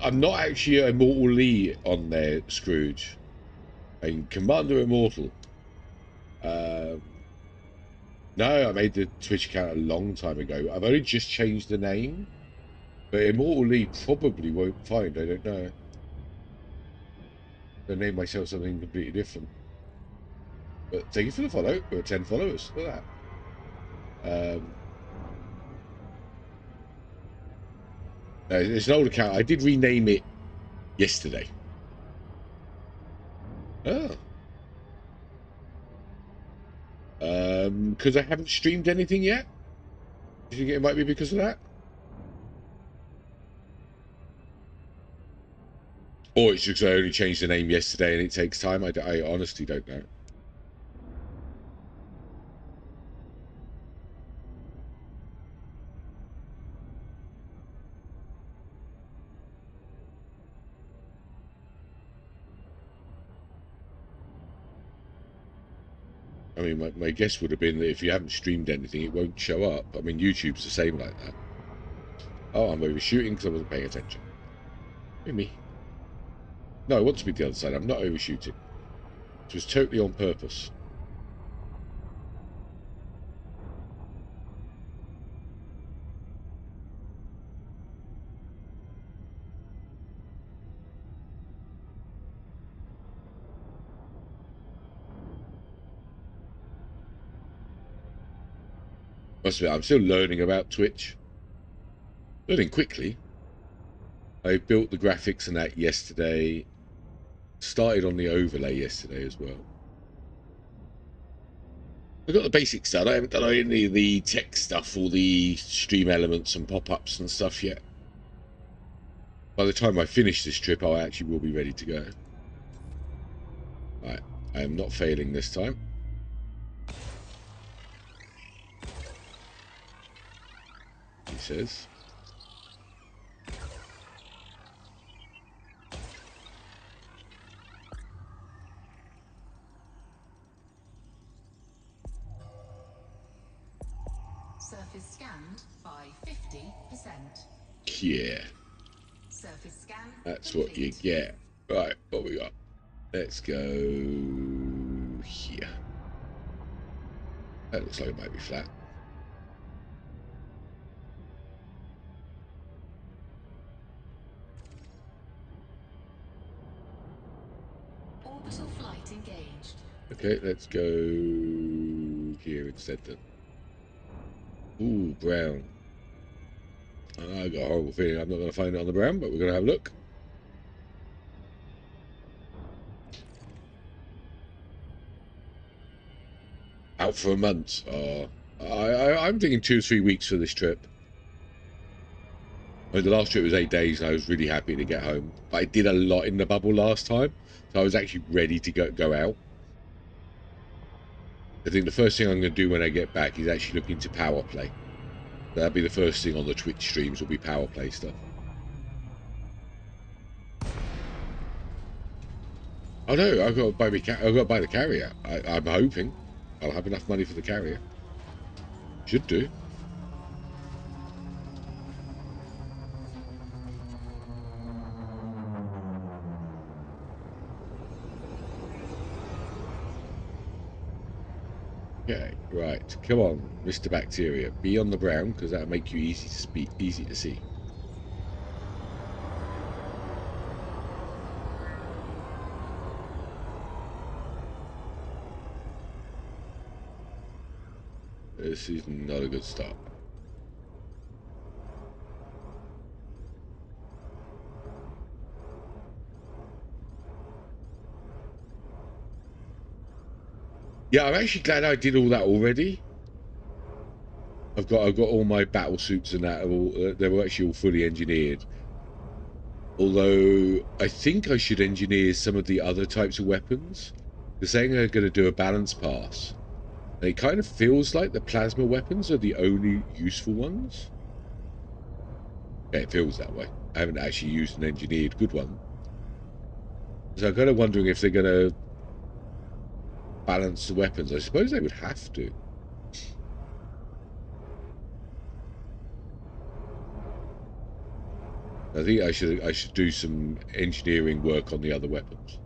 I'm not actually Immortal Lee on there, Scrooge. I'm Commander Immortal. No, I made the Twitch account a long time ago. I've only just changed the name. But Immortal Lee probably won't find, I don't know. I'll name myself something completely different. But thank you for the follow. We're 10 followers. Look at that. It's an old account. I did rename it yesterday. Oh. Because I haven't streamed anything yet? Do you think it might be because of that? Or it's just I only changed the name yesterday and it takes time? I honestly don't know. I mean, my guess would have been that if you haven't streamed anything, it won't show up. I mean, YouTube's the same like that. Oh, I'm overshooting because I wasn't paying attention. Me. No, I want to be the other side. I'm not overshooting. It was totally on purpose. Must admit, I'm still learning about Twitch. Learning quickly. I built the graphics and that yesterday. Started on the overlay yesterday as well. I got the basics done. I haven't done any of the tech stuff, all the stream elements and pop-ups and stuff yet. By the time I finish this trip, I actually will be ready to go. Right, I am not failing this time. He says. Surface scanned by 50%. Yeah. Surface scan. That's complete. what you get. Right, what we got? Let's go here. That looks like it might be flat. Orbital flight engaged. Okay, let's go here instead then. Ooh, brown. I got a horrible feeling I'm not going to find it on the brown, but we're going to have a look. Out for a month. I'm thinking 2 or 3 weeks for this trip. I mean, the last trip was 8 days, and I was really happy to get home. But I did a lot in the bubble last time, so I was actually ready to go out. I think the first thing I'm going to do when I get back is actually look into power play. That'll be the first thing on the Twitch streams. Will be power play stuff. Oh no, I've got to buy I've got to buy the carrier. I'm hoping I'll have enough money for the carrier. Should do. Okay, right. Come on, Mr. Bacteria. Be on the brown, because that'll make you easy to see. This is not a good start. Yeah, I'm actually glad I did all that already. I've got all my battle suits and that are all they were actually all fully engineered. Although I think I should engineer some of the other types of weapons. They're saying they're going to do a balance pass. And it kind of feels like the plasma weapons are the only useful ones. Yeah, it feels that way. I haven't actually used an engineered good one. So I'm kind of wondering if they're going to balance the weapons. I suppose they would have to. I think I should do some engineering work on the other weapons.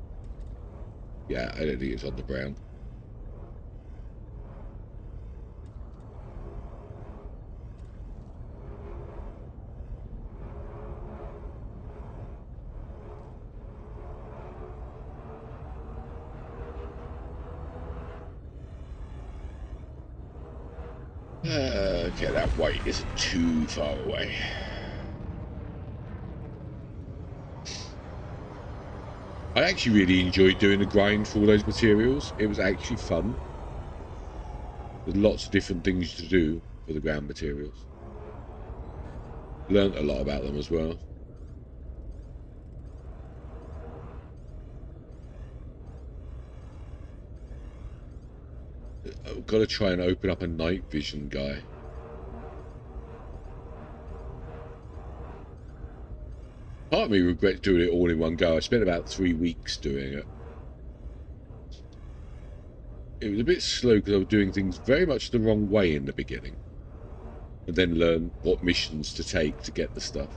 Yeah, I don't think it's on the brown. Okay, that white isn't too far away. I actually really enjoyed doing the grind for all those materials. It was actually fun. There's lots of different things to do for the ground materials. Learned a lot about them as well. I've got to try and open up a night vision guy. Part of me regrets doing it all in one go. I spent about 3 weeks doing it. It was a bit slow because I was doing things very much the wrong way in the beginning. And then learn what missions to take to get the stuff.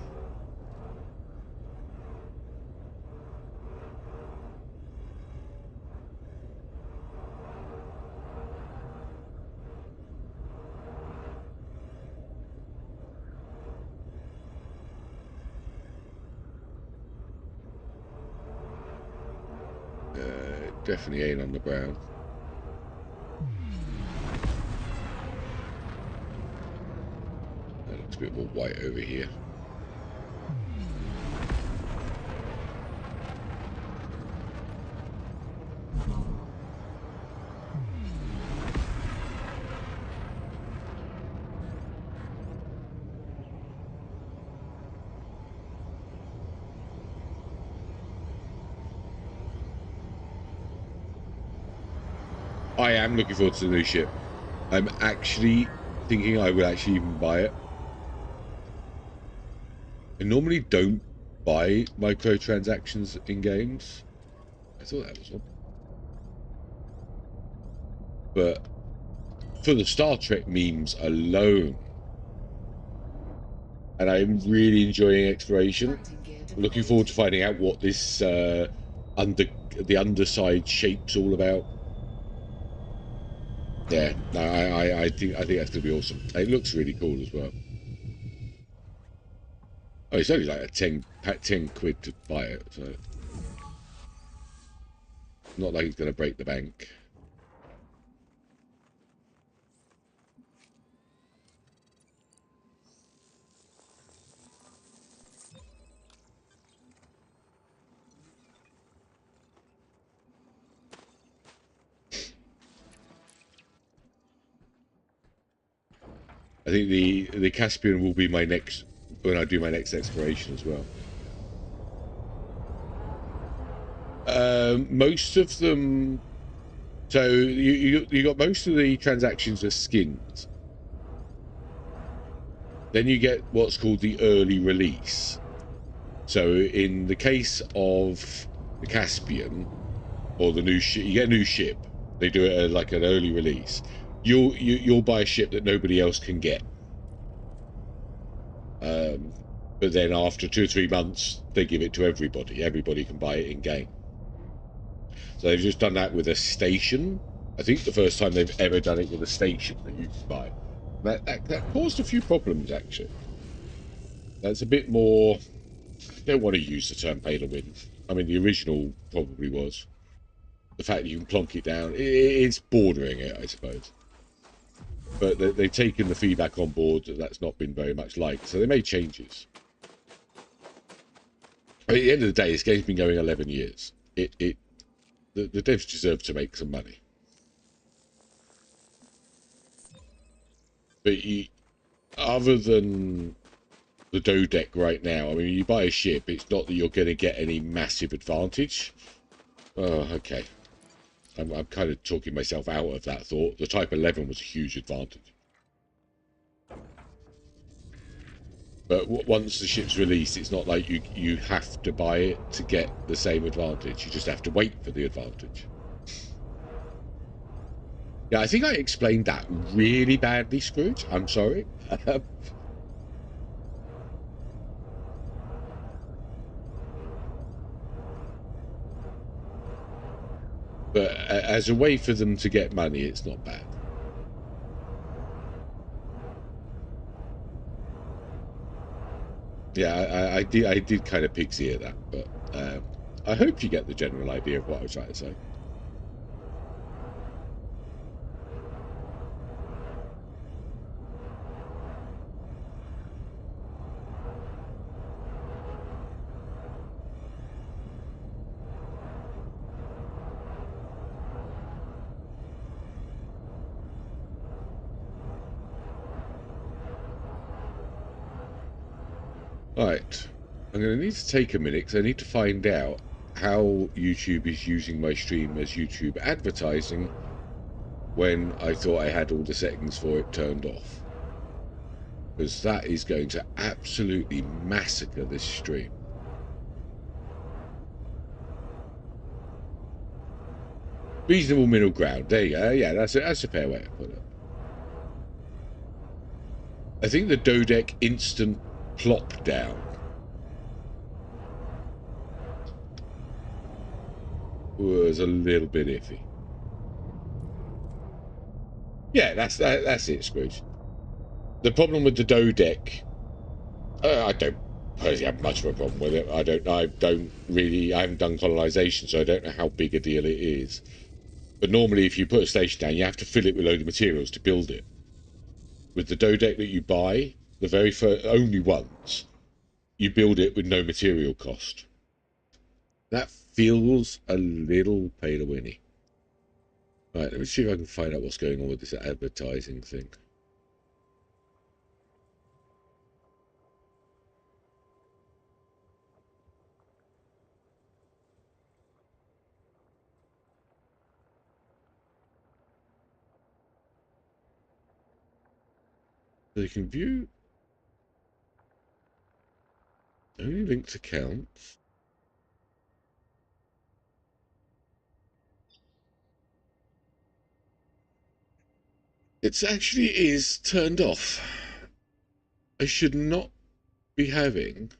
Definitely ain't on the brown. That looks a bit more white over here. I am looking forward to the new ship. I'm actually thinking I will actually even buy it. I normally don't buy microtransactions in games. I thought that was one. But for the Star Trek memes alone, and I'm really enjoying exploration. I'm looking forward to finding out what this the underside shape's all about. Yeah, no, I think that's gonna be awesome. It looks really cool as well. Oh, it's only like a 10 quid to buy it, so not like it's gonna break the bank. I think the Caspian will be my next when I do my next exploration as well. Most of them. So you got most of the transactions are skins. Then you get what's called the early release. So in the case of the Caspian or the new ship, you get a new ship. They do it like an early release. You'll buy a ship that nobody else can get. But then after 2 or 3 months, they give it to everybody. Everybody can buy it in game. So they've just done that with a station. I think the first time they've ever done it with a station that you can buy. That caused a few problems, actually. That's a bit more... I don't want to use the term pay to win. I mean, the original probably was. The fact that you can plonk it down, it's bordering it, I suppose. But they've taken the feedback on board that's not been very much liked, so they made changes. I mean, at the end of the day, this game's been going 11 years. The devs deserve to make some money. But other than the Dodeck right now, I mean, you buy a ship, it's not that you're going to get any massive advantage. Oh, okay. I'm kind of talking myself out of that thought. The Type 11 was a huge advantage. But once the ship's released, it's not like you have to buy it to get the same advantage. You just have to wait for the advantage. Yeah, I think I explained that really badly, Scrooge. I'm sorry. But as a way for them to get money, it's not bad. Yeah, I did kind of pixie at that, but I hope you get the general idea of what I was trying to say. Right, I'm going to need to take a minute because I need to find out how YouTube is using my stream as YouTube advertising when I thought I had all the settings for it turned off. Because that is going to absolutely massacre this stream. Reasonable middle ground. There you go. Yeah, that's a fair way to put it. I think the Dodeck instant plop down was a little bit iffy. Yeah, that's it, Scrooge. The problem with the Dodeck, I don't personally have much of a problem with it. I haven't done colonization, so I don't know how big a deal it is. But normally, if you put a station down, you have to fill it with a load of materials to build it. With the Dodeck that you buy, the very first, only once, you build it with no material cost. That feels a little pay to winny. Right, let me see if I can find out what's going on with this advertising thing. So you can view only linked accounts. It actually is turned off. I should not be having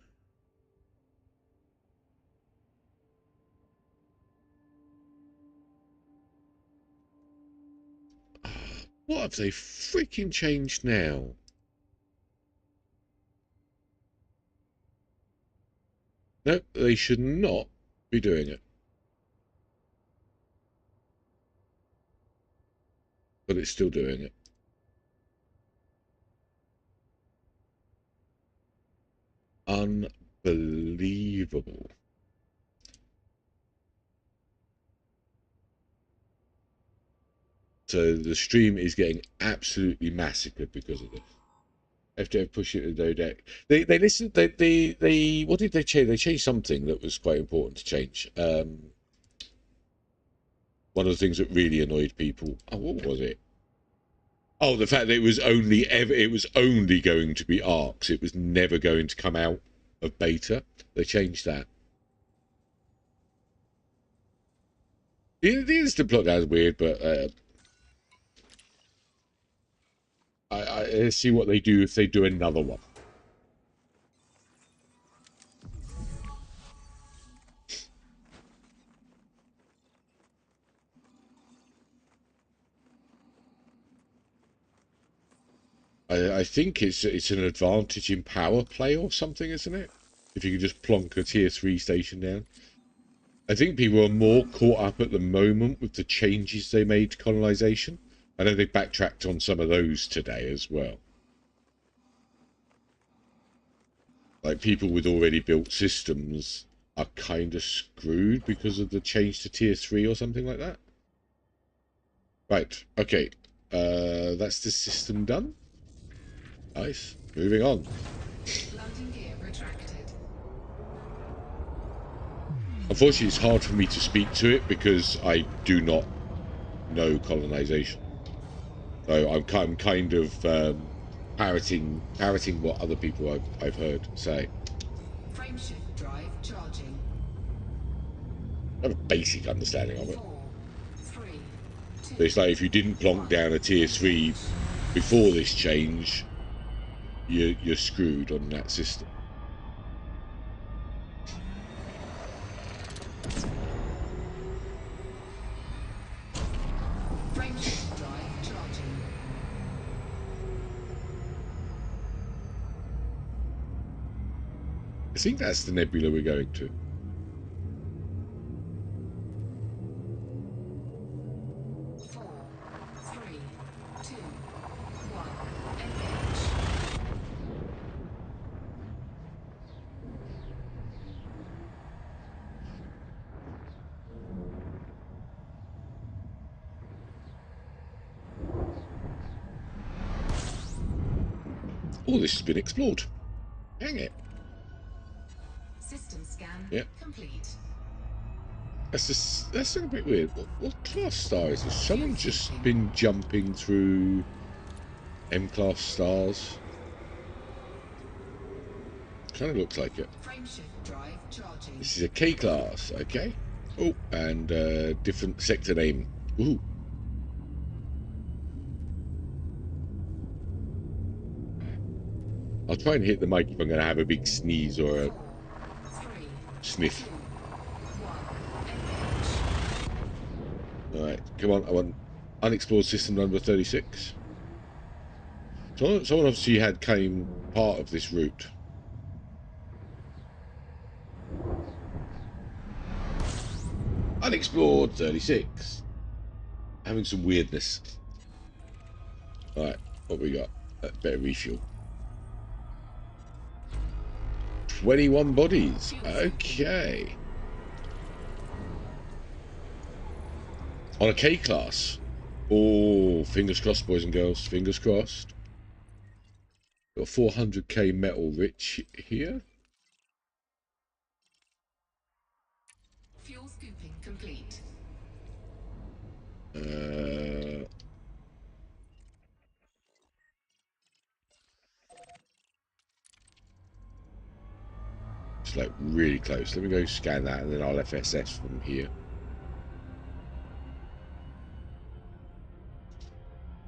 what have they freaking changed now? No, they should not be doing it. But it's still doing it. Unbelievable. So the stream is getting absolutely massacred because of this. FTF push it to the Dodeck. They listened. They what did they change? They changed something that was quite important to change. One of the things that really annoyed people. Oh, what was it? Oh, the fact that it was only going to be ARX. It was never going to come out of beta. They changed that. The instant plot is weird, but let's see what they do if they do another one. I think it's an advantage in power play or something, isn't it? If you can just plonk a tier 3 station down. I think people are more caught up at the moment with the changes they made to colonization. I know they backtracked on some of those today as well. Like, people with already built systems are kind of screwed because of the change to tier 3 or something like that. Right, okay. That's the system done. Nice. Moving on. Landing gear retracted. Unfortunately, it's hard for me to speak to it because I do not know colonization. So I'm kind of parroting what other people I've heard say. Frameshift drive charging. I have a basic understanding of it. 4, 3, 2. But it's like if you didn't plonk down a tier 3 before this change, you're screwed on that system. Frameshift drive charging. I think that's the nebula we're going to. 4, 3, 2, 1. Engage. All this has been explored. Hang it. System scan Yep. complete. That's a bit weird. What class star is this? Someone just been jumping through M-class stars. Kind of looks like it. Frameshift drive charging. This is a K class, okay. Oh, and different sector name. Ooh. I'll try and hit the mic if I'm going to have a big sneeze or a 4, 3, sniff. 2, 1. Engage. Alright, come on, I want unexplored system number 36. Someone obviously came part of this route. Unexplored 36. Having some weirdness. Alright, what we got? Better refuel. 21 bodies. Okay. On a K class. Oh, fingers crossed, boys and girls. Fingers crossed. Got 400k metal rich here. Fuel scooping complete. It's like really close. Let me go scan that and then I'll FSS from here.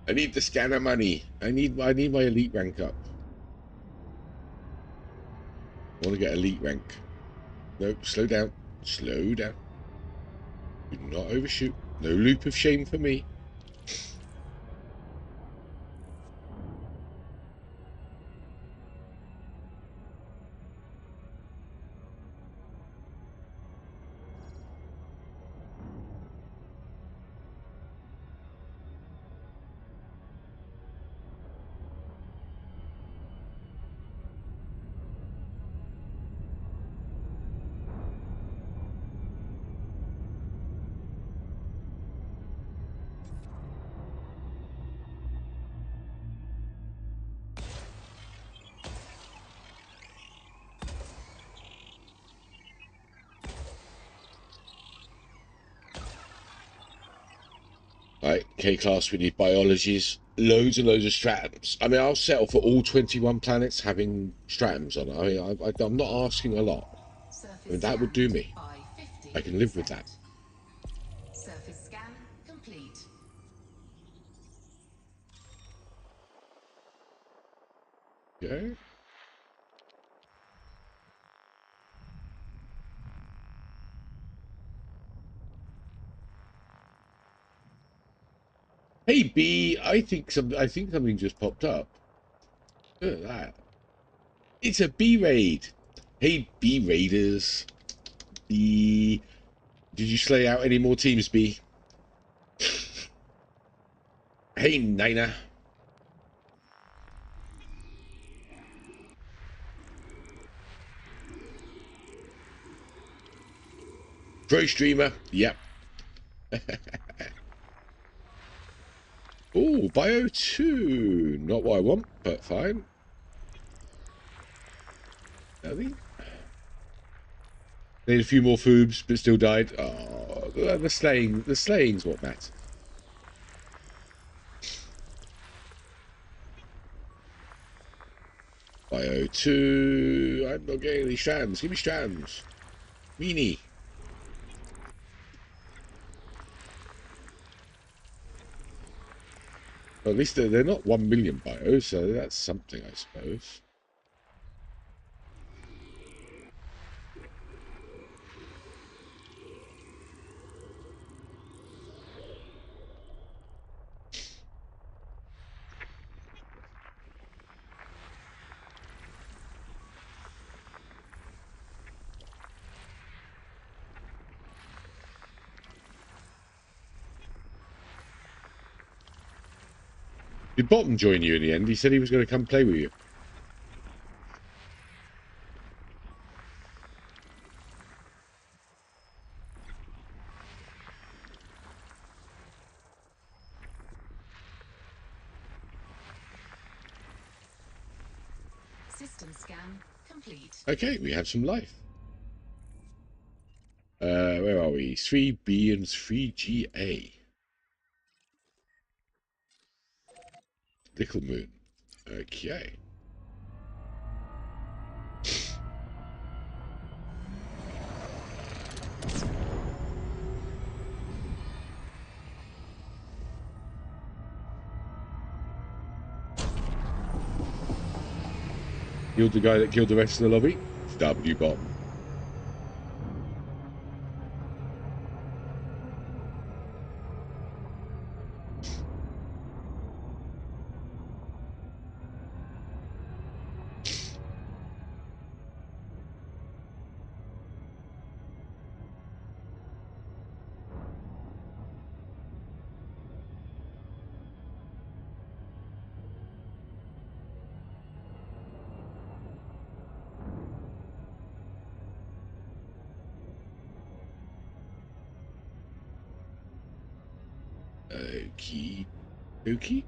I need the scanner money. I need my elite rank up. I want to get elite rank. Nope, slow down. Slow down. Do not overshoot. No loop of shame for me. Right, K-class, we need biologies. Loads and loads of stratums. I mean, I'll settle for all 21 planets having stratums on it. I mean, I'm not asking a lot. I mean, that would do me. I can live with that. Surface scan complete. Okay. Hey B, I think something just popped up. Look at that. It's a B raid. Hey B raiders. B. Did you slay out any more teams, B? Hey Nina. Pro streamer. Yep. Oh, Bio 2. Not what I want, but fine. Nothing. Need a few more foobs, but still died. Oh, the slaying's what matters. Bio2. I'm not getting any strands. Give me strands. Meanie. Well, at least they're not 1 million bios, so that's something, I suppose. Did Bottom join you in the end? He said he was going to come play with you. System scan complete. Okay, we have some life. Where are we? 3B and 3GA. Little Moon. Okay. Killed the guy that killed the rest of the lobby. Stabbed you, Bottom. Okie dokie.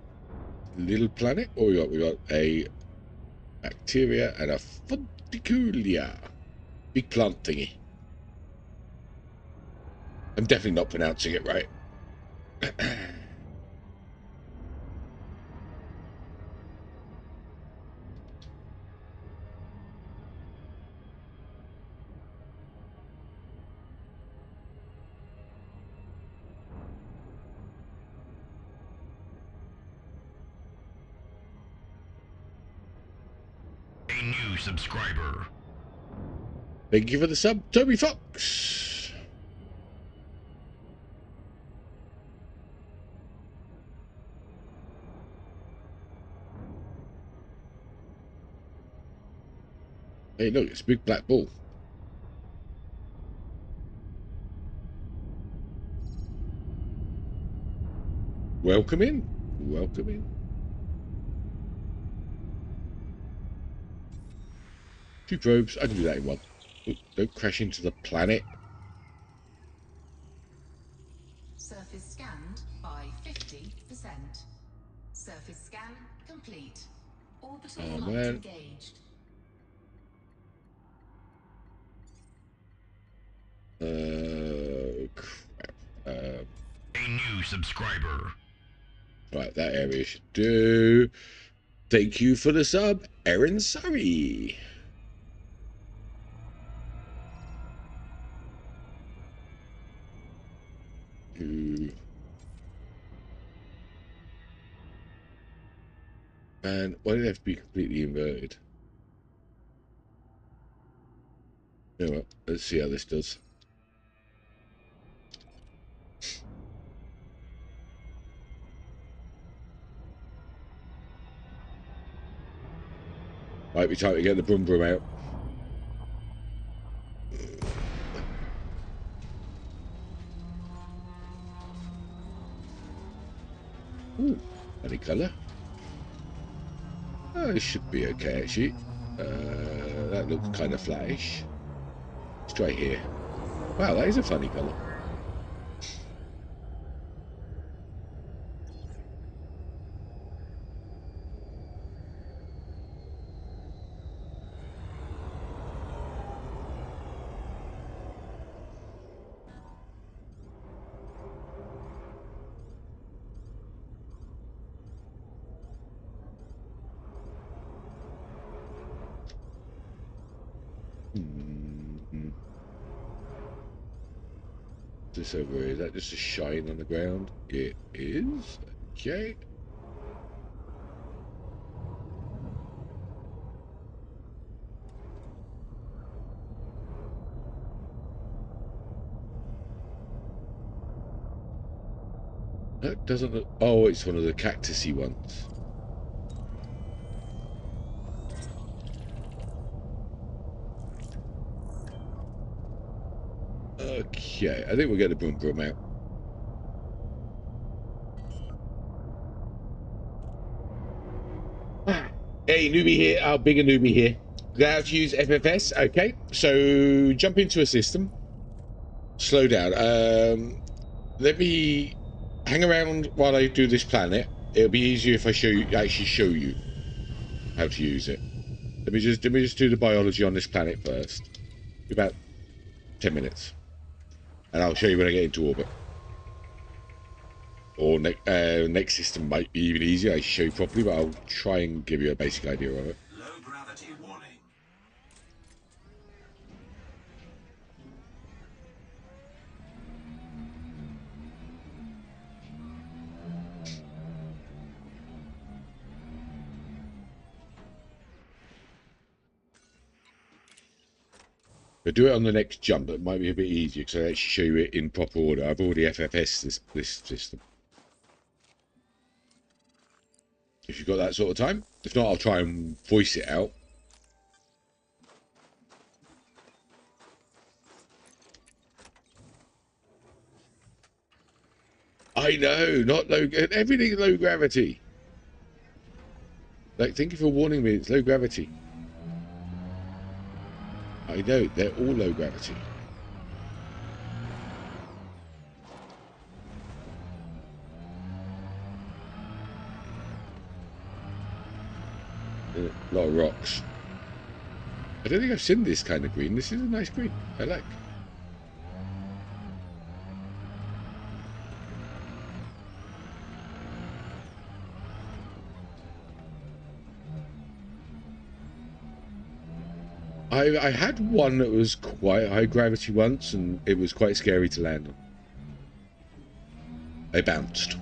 Little planet. Oh, we got a bacteria and a fonticulia. Big plant thingy. I'm definitely not pronouncing it right. A new subscriber. Thank you for the sub, Toby Fox. Hey, look, it's a big black ball. Welcome in. Welcome in. Two probes. I can do that in one. Ooh, don't crash into the planet. Surface scanned by 50%. Surface scan complete. Orbital Oh, flight man. engaged. Crap. A new subscriber. Right, that area should do. Thank you for the sub, Aaron Surrey. Ooh. Man, why did it have to be completely inverted? You know what? Let's see how this does. Might be time to get the Brum Brum out. Ooh, funny colour. Oh, it should be okay, actually. That looks kind of flattish. Let's try here. Wow, that is a funny colour. this over here? Is that just a shine on the ground? It is. Okay. That doesn't look... Oh, it's one of the cactusy ones. Okay, I think we'll get the boom boom out. Hey, newbie here. Our bigger newbie here. Glad to use FFS. Okay, so jump into a system. Slow down. Let me hang around while I do this planet. It'll be easier if I actually show you how to use it. Let me just do the biology on this planet first. About 10 minutes. And I'll show you when I get into orbit. Or next system might be even easier. I show you properly, but I'll try and give you a basic idea of it. Low gravity warning. But do it on the next jump. That might be a bit easier because I actually show you it in proper order. I've already FFS this system. If you've got that sort of time. If not, I'll try and voice it out. I know, not low... Everything's low gravity. Like, thank you for warning me. It's low gravity. I know, they're all low gravity. A lot of rocks. I don't think I've seen this kind of green. This is a nice green. I like. I had one that was quite high gravity once, and it was quite scary to land on. I bounced.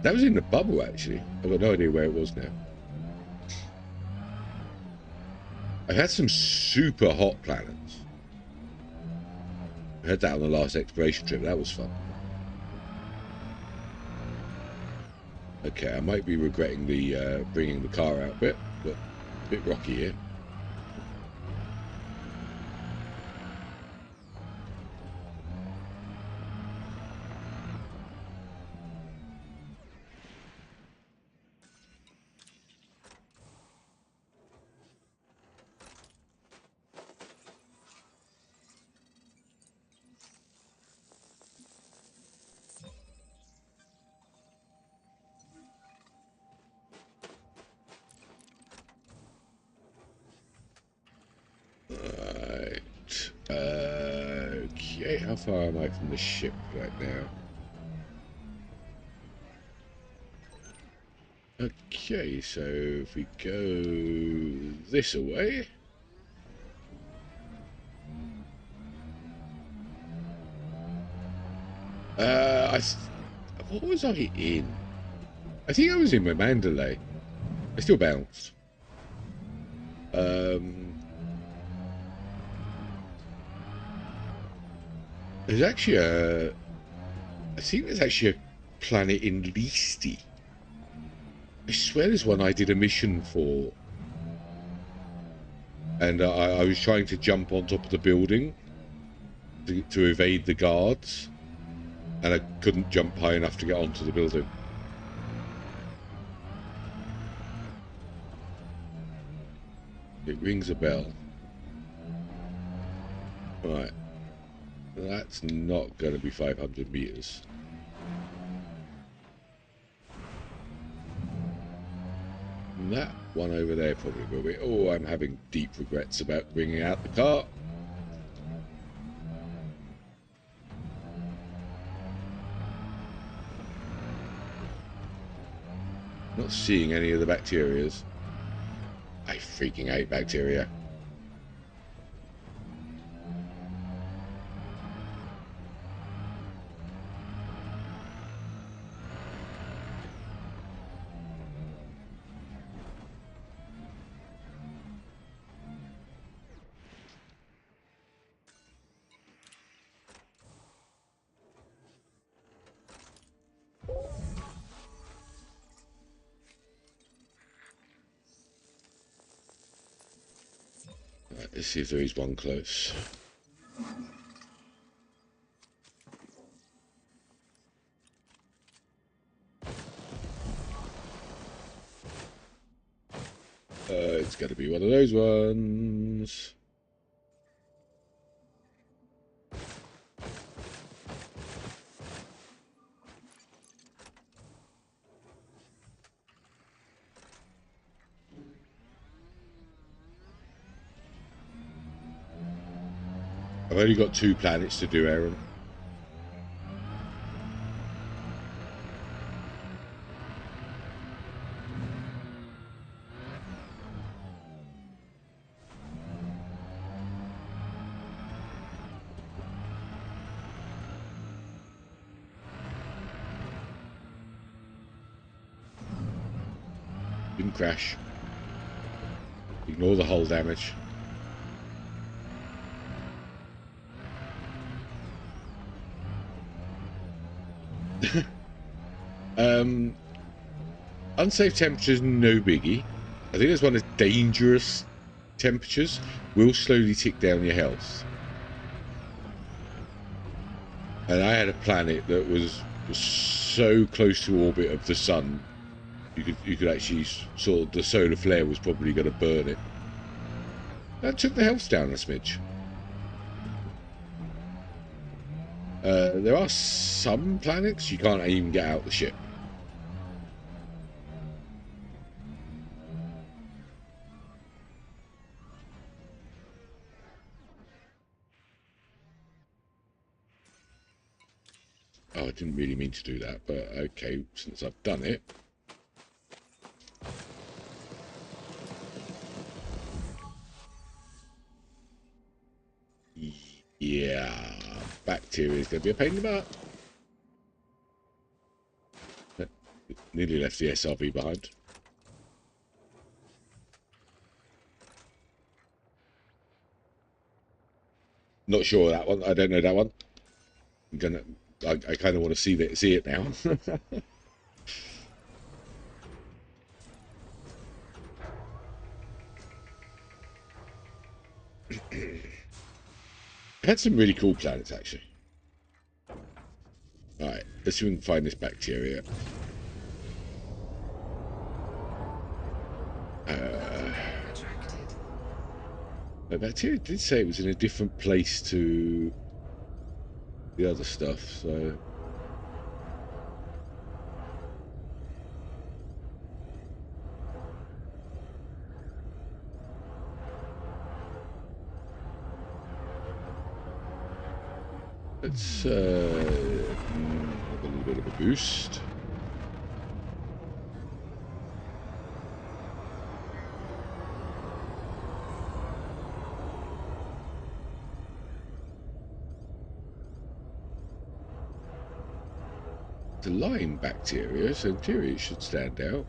That was in the bubble, actually. I've got no idea where it was now. I had some super hot planets. I had that on the last exploration trip. That was fun. Okay, I might be regretting the bringing the car out a bit, but a bit rocky here. Okay, how far am I from the ship right now? Okay, so if we go this away. What was I in? I think I was in my Mandalay. I still bounced. There's actually I think there's actually a planet in Listi. I swear there's one I did a mission for. And I was trying to jump on top of the building to evade the guards. And I couldn't jump high enough to get onto the building. It rings a bell. Right. That's not going to be 500 meters. And that one over there probably will be. Oh, I'm having deep regrets about bringing out the car. Not seeing any of the bacterias. I freaking hate bacteria. Let's see if there is one close. It's got to be one of those ones. I've only got 2 planets to do, Aaron. Didn't crash. Ignore the hull damage. Unsafe temperatures, no biggie. I think there's one of dangerous temperatures. Will slowly tick down your health. And I had a planet that was so close to orbit of the sun, you could actually sort of, the solar flare was probably going to burn it. That took the health down a smidge. There are some planets you can't even get out the ship. Oh, I didn't really mean to do that, but okay, since I've done it. Yeah, bacteria is going to be a pain in the butt. Nearly left the SRV behind. Not sure that one. I don't know that one. I kind of want to see it now. Had some really cool planets actually. Alright, let's see if we can find this bacteria. The bacteria did say it was in a different place to the other stuff, so let's have a little bit of a boost. The Lyme bacteria, so in theory it should stand out.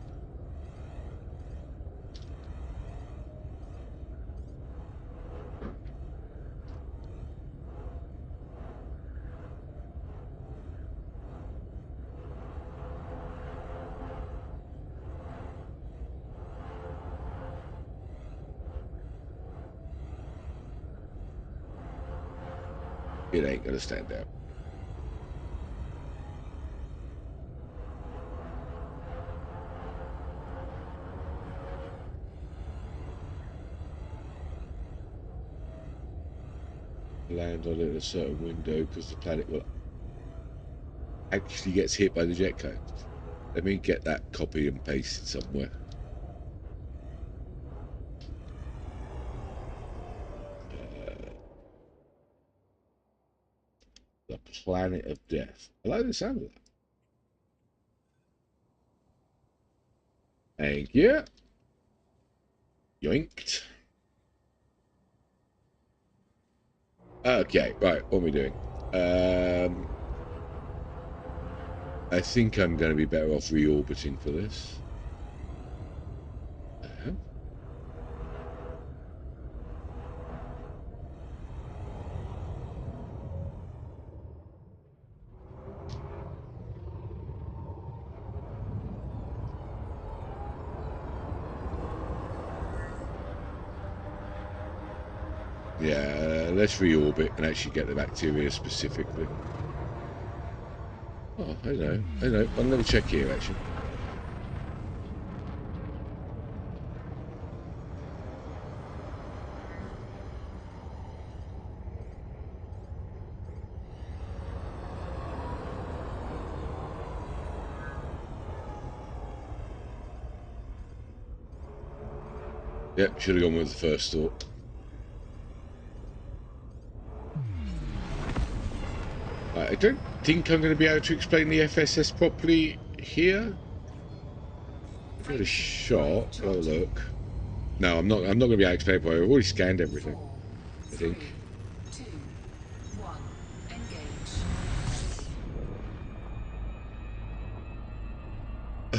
It ain't gonna stand out. Land on it in a certain window because the planet will actually gets hit by the jet cone. Let me get that copy and pasted somewhere. The planet of death. I like the sound of that. Thank you. Yoinked. Okay, right, what are we doing? I think I'm going to be better off reorbiting for this. Yeah, let's reorbit and actually get the bacteria specifically. Oh, I know. I'll never check here, actually. Yep, should have gone with the first thought. I don't think I'm going to be able to explain the FSS properly here. Give it a shot. Have a look. No, I'm not going to be able to explain it. I've already scanned everything, I think. 3, 2, 1, engage.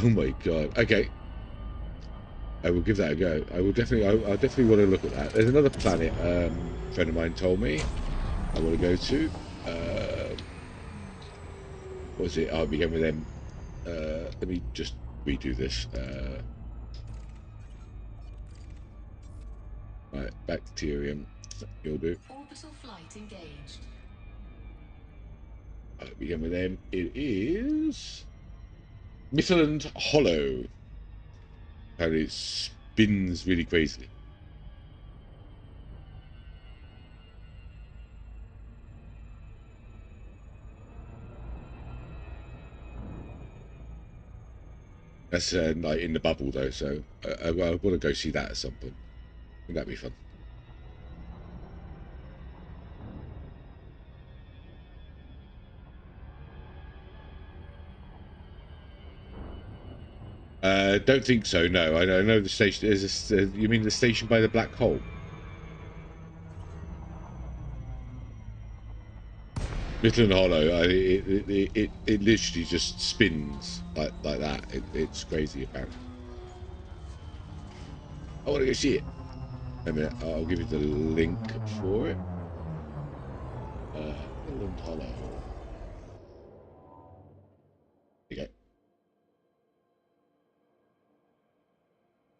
Oh my god. Okay. I will give that a go. I'll definitely want to look at that. There's another planet a friend of mine told me I want to go to. What was it? I'll begin with them. Let me just redo this. Right, bacterium. You'll do. Orbital flight engaged. I'll begin with them. It is Midland Hollow. And it spins really crazily. That's like in the bubble though, so I want to go see that at some point. Wouldn't that be fun? Don't think so. No, I know the station is. You mean the station by the black hole? Midland Hollow. It literally just spins like that. It's crazy apparently. I want to go see it. A minute. I'll give you the link for it. Midland Hollow. There you go.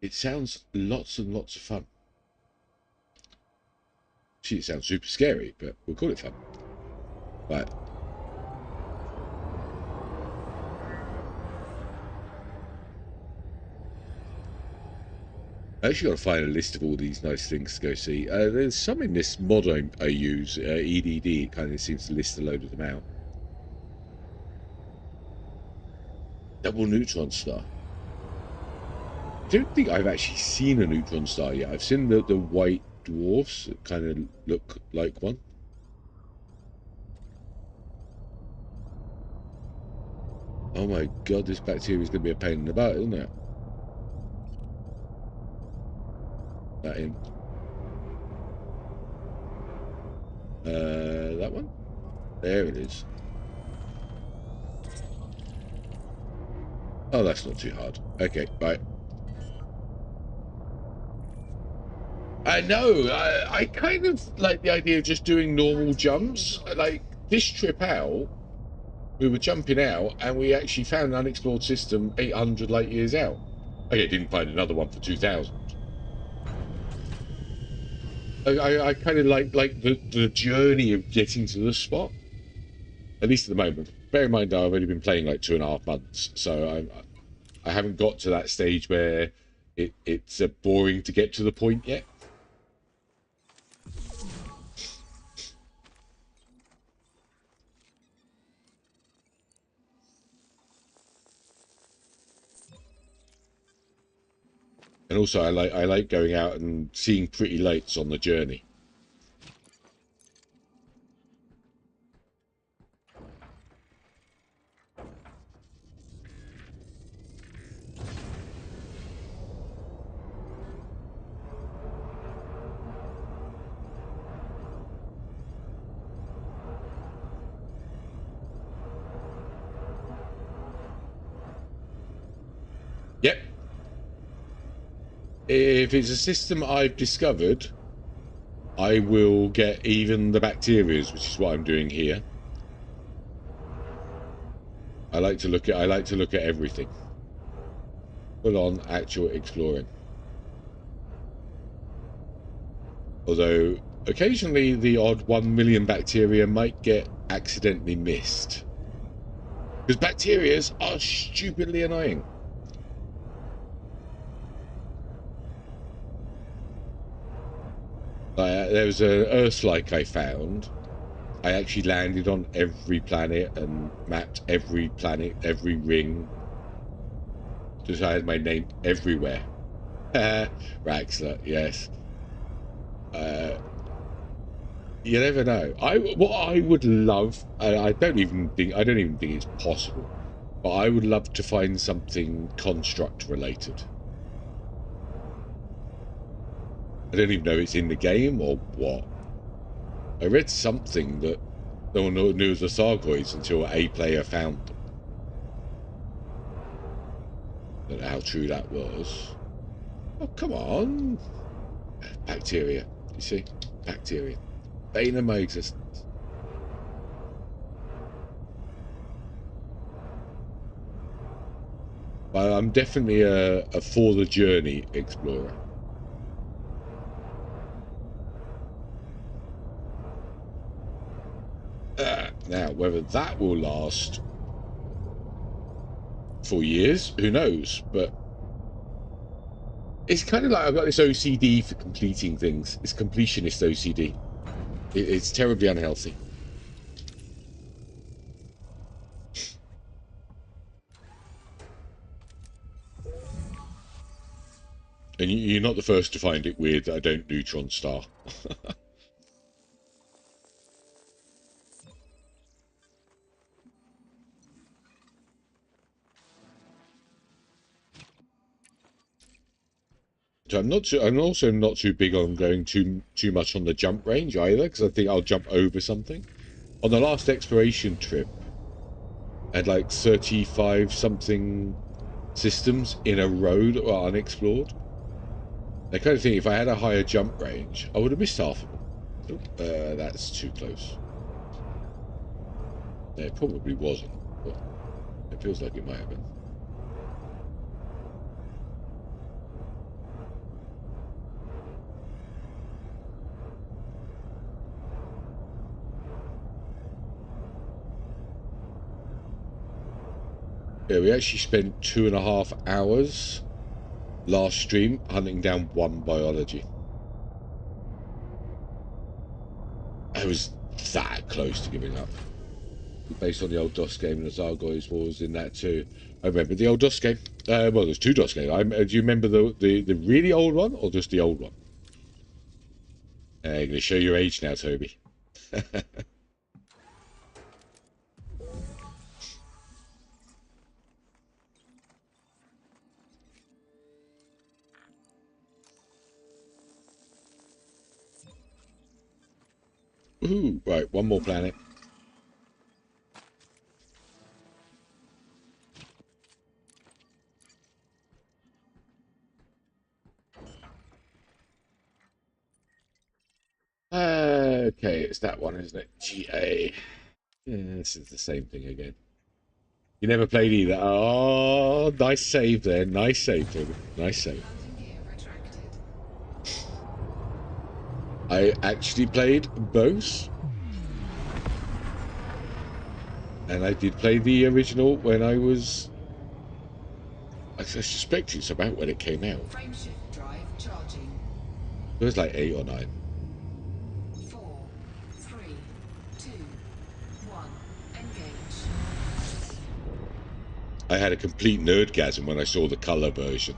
It sounds lots and lots of fun. Gee, it sounds super scary, but we'll call it fun. Right. I actually got to find a list of all these nice things to go see. There's some in this mod I use, EDD. It kind of seems to list a load of them out. Double neutron star. I don't think I've actually seen a neutron star yet. I've seen the white dwarfs that kind of look like one. Oh my god, this bacteria is going to be a pain in the butt, isn't it? That in. That one? There it is. Oh, that's not too hard. Okay, right. I know. I kind of like the idea of just doing normal jumps. Like this trip out, we were jumping out and we actually found an unexplored system 800 light years out. Okay, didn't find another one for 2000. I kind of like the journey of getting to the spot, at least at the moment. Bear in mind, I've only been playing like 2.5 months, so I haven't got to that stage where it's boring to get to the point yet. And also, I like going out and seeing pretty lights on the journey. Yep. If it's a system I've discovered, I will get even the bacterias, which is what I'm doing here. I like to look at everything. Full on actual exploring. Although occasionally the odd 1 million bacteria might get accidentally missed. Because bacterias are stupidly annoying. There was an Earth-like I found. I actually landed on every planet and mapped every planet, every ring. Just I had my name everywhere. Raxler, yes. You never know. What I would love, I don't even think it's possible, but I would love to find something construct related. I don't even know if it's in the game or what. I read something that no one knew it was the Thargoids until a player found them. Don't know how true that was. Oh, come on. Bacteria. You see? Bacteria. Bane of my existence. But I'm definitely a for the journey explorer. Now, whether that will last for years, who knows? But it's kind of like I've got this OCD for completing things. It's completionist OCD. It's terribly unhealthy. And you're not the first to find it weird that I don't neutron star. So I'm also not too big on going too much on the jump range either, because I think I'll jump over something. On the last exploration trip, I had like 35 something systems in a row that were unexplored. I kind of think if I had a higher jump range, I would have missed half of them. That's too close. Yeah, it probably wasn't, but it feels like it might have been. Yeah, we actually spent 2.5 hours last stream hunting down one biology. I was that close to giving up. Based on the old DOS game, and the Thargoids was in that too. I remember the old DOS game. Well, there's two DOS games. Do you remember the really old one or just the old one? I'm going to show your age now, Toby. Woohoo! Right, one more planet. Okay, it's that one, isn't it? GA. Yeah, this is the same thing again. You never played either. Oh, nice save there. Nice save, Toby. Nice save. I actually played both. And I did play the original when I was... I suspect it's about when it came out. Frameshift drive charging. It was like 8 or 9. 4, 3, 2, 1. Engage. I had a complete nerdgasm when I saw the colour version.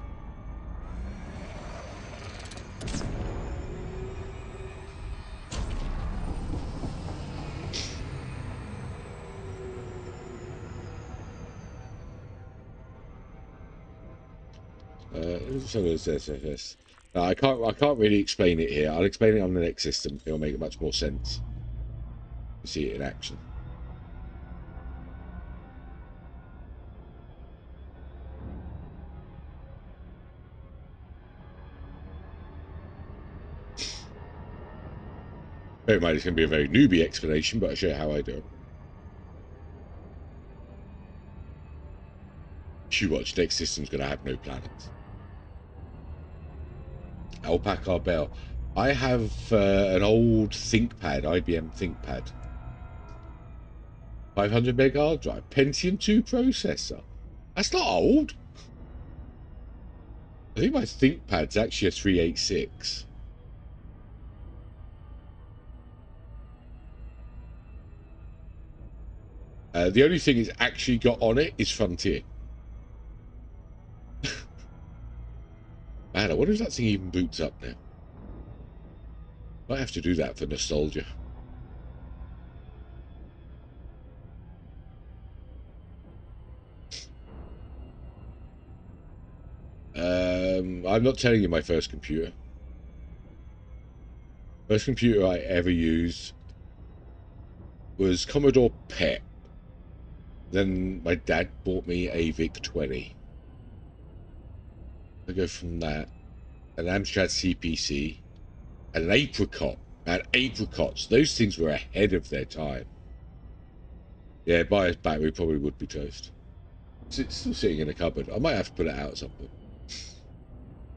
No, I can't really explain it here. I'll explain it on the next system. It'll make much more sense to see it in action. Bear in mind, it's going to be a very newbie explanation, but I'll show you how I do it. You watch, next system's going to have no planets. Alpaca Bell. I have an old ThinkPad, IBM ThinkPad. 500 meg hard drive, Pentium 2 processor. That's not old. I think my ThinkPad's actually a 386. The only thing it's actually got on it is Frontier. Man, I wonder if that thing even boots up now. Might have to do that for nostalgia. I'm not telling you my first computer. First computer I ever used was Commodore PET. Then my dad bought me a VIC-20. I go from that, an Amstrad CPC, and an Apricot. And apricots, those things were ahead of their time. Yeah, buy a battery probably would be toast. It's still sitting in a cupboard. I might have to put it out at some point.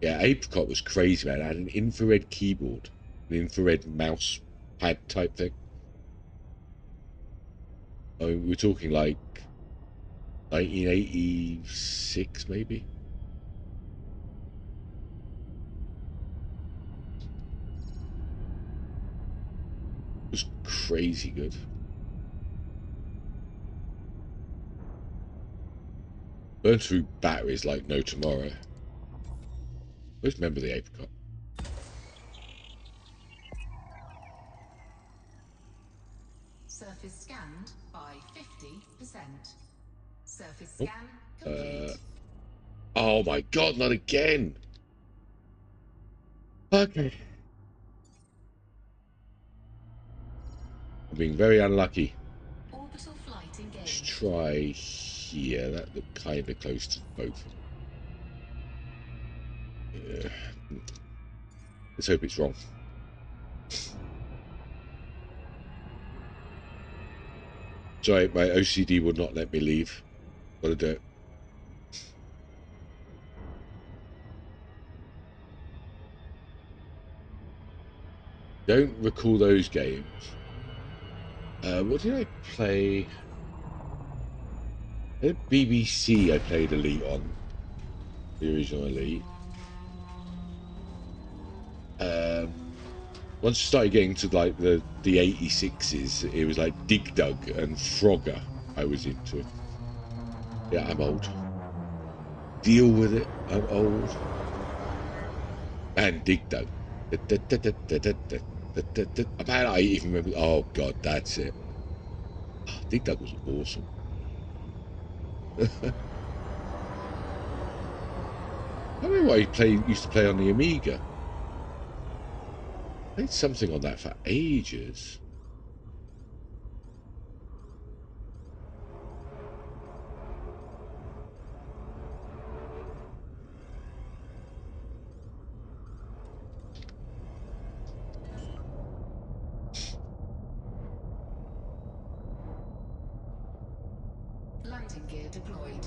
Yeah, Apricot was crazy, man. It had an infrared keyboard, an infrared mouse pad type thing. I mean, we're talking like 1986, maybe. It was crazy good. Burn through batteries like no tomorrow. I always remember the Apricot. Surface scanned by 50%. Surface scan complete. Oh my god, not again! Okay. I'm being very unlucky. Orbital flight engaged. Let's try here. That looked kind of close to both. Yeah. Let's hope it's wrong. Sorry, my OCD would not let me leave. Gotta do it. Don't recall those games. What did I play? At BBC I played Elite on. The original Elite. Once I started getting to like the 86s, it was like Dig Dug and Frogger I was into. Yeah, I'm old. Deal with it, I'm old. And Dig Dug. I even remember. Oh god, that's it. Dig Dug was awesome. I remember what I used to play on the Amiga. I played something on that for ages. Landing gear deployed.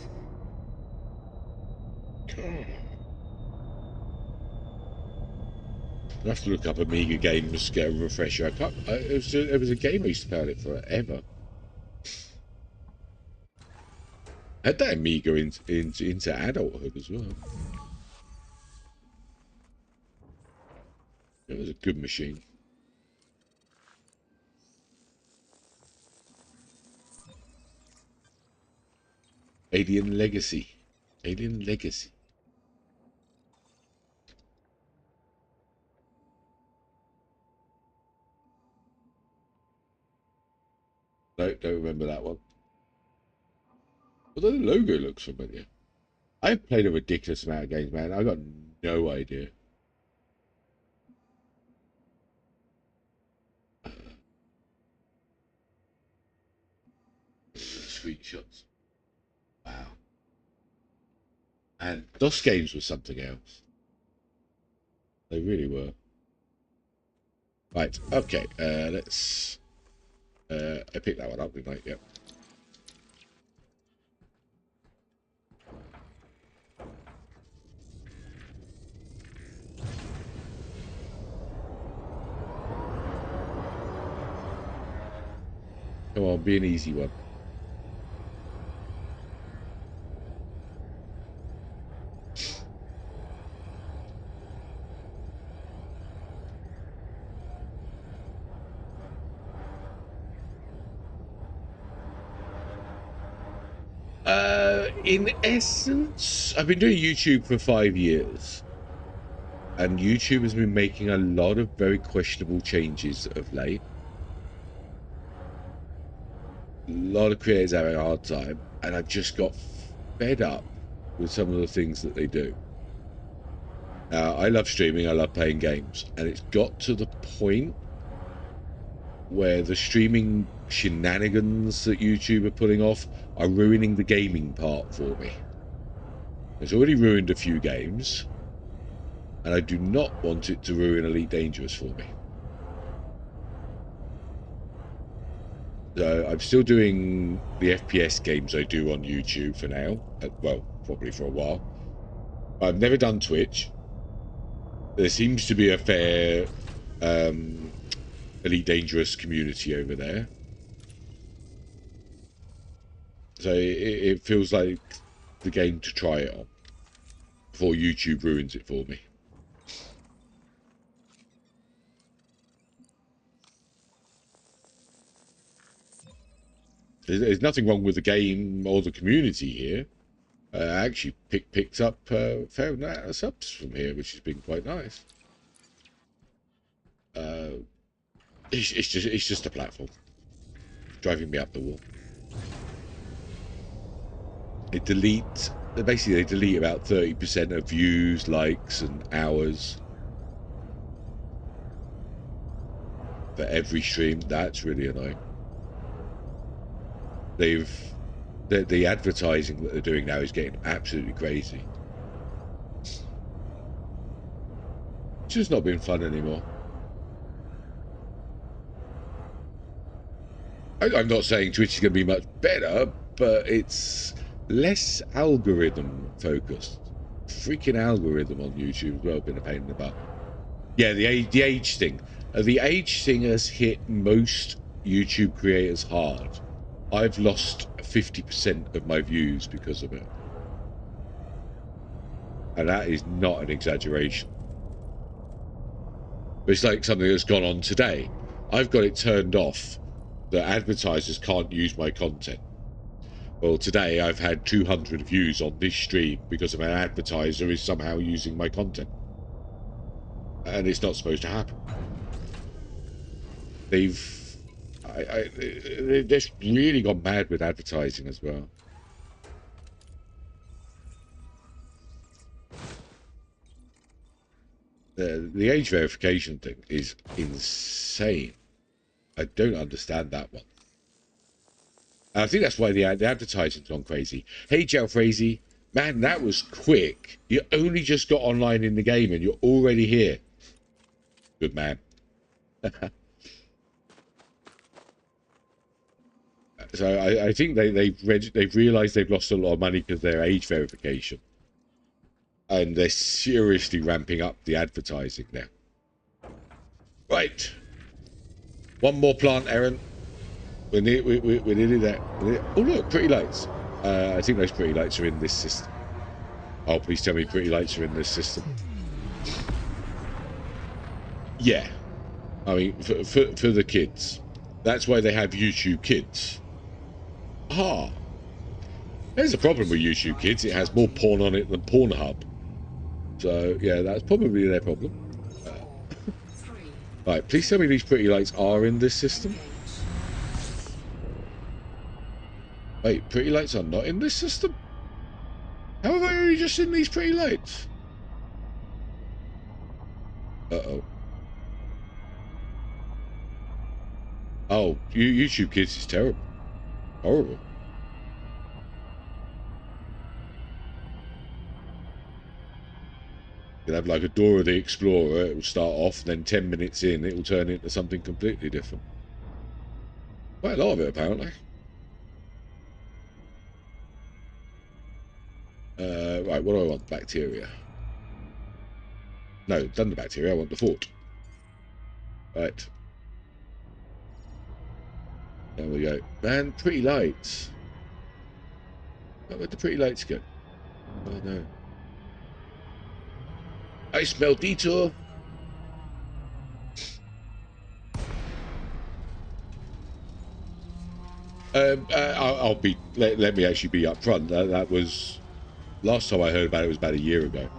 I have to look up Amiga games, get a refresher. I can't. It was a game I used to play on it forever. I had that Amiga into adulthood as well. It was a good machine. Alien Legacy. Alien Legacy. No, don't remember that one. Although the logo looks familiar. I've played a ridiculous amount of games, man. I got no idea. Screenshots. Wow. And DOS games were something else. They really were. Right, okay, let's... I picked that one up, didn't I? Yep. Come on, be an easy one. In essence, I've been doing YouTube for 5 years, and YouTube has been making a lot of very questionable changes of late. A lot of creators having a hard time, and I've just got fed up with some of the things that they do. I love streaming, I love playing games, and it's got to the point where the streaming shenanigans that YouTube are putting off are ruining the gaming part for me. It's already ruined a few games, and I do not want it to ruin Elite Dangerous for me. So I'm still doing the FPS games I do on YouTube for now. Well, probably for a while. I've never done Twitch. There seems to be a fair Elite Dangerous community over there. So it feels like the game to try it on before YouTube ruins it for me. There's nothing wrong with the game or the community here. I actually picked up a fair amount of subs from here, which has been quite nice. It's just a platform driving me up the wall. It deletes, basically they delete about 30% of views, likes and hours for every stream. That's really annoying. The advertising that they're doing now is getting absolutely crazy. It's just not been fun anymore. I'm not saying Twitch is going to be much better, but it's less algorithm focused. Freaking algorithm on YouTube as well, been a pain in the butt. Yeah, the age thing. The age thing has hit most YouTube creators hard. I've lost 50% of my views because of it. And that is not an exaggeration. But it's like something that's gone on today. I've got it turned off that advertisers can't use my content. Well, today I've had 200 views on this stream because of an advertiser is somehow using my content. And it's not supposed to happen. They've just really gone mad with advertising as well. The age verification thing is insane. I don't understand that one. And I think that's why the advertising's gone crazy. Hey, Jalfrazy, man, that was quick. You only just got online in the game and you're already here. Good man. So I think they've realised they've lost a lot of money because of their age verification, and they're seriously ramping up the advertising now. Right, one more plant, Aaron. We're nearly there. Oh look, pretty lights. I think those pretty lights are in this system. Oh, please tell me pretty lights are in this system. Yeah, I mean for the kids. That's why they have YouTube Kids. Ah, there's a problem with YouTube Kids. It has more porn on it than Pornhub. So yeah, that's probably their problem. Right, please tell me these pretty lights are in this system. Wait, pretty lights are not in this system? How have I only just seen these pretty lights? Uh-oh. Oh, YouTube Kids is terrible. Horrible. You'll have like a Dora the Explorer. It will start off, then 10 minutes in, it will turn into something completely different. Quite a lot of it, apparently. Right, what do I want? Bacteria. No, done the bacteria. I want the fort. Right. There we go. Man, pretty lights. Where'd the pretty lights go? Oh no. I smell detour. I'll be. Let me actually be upfront. That was last time I heard about it was about a year ago.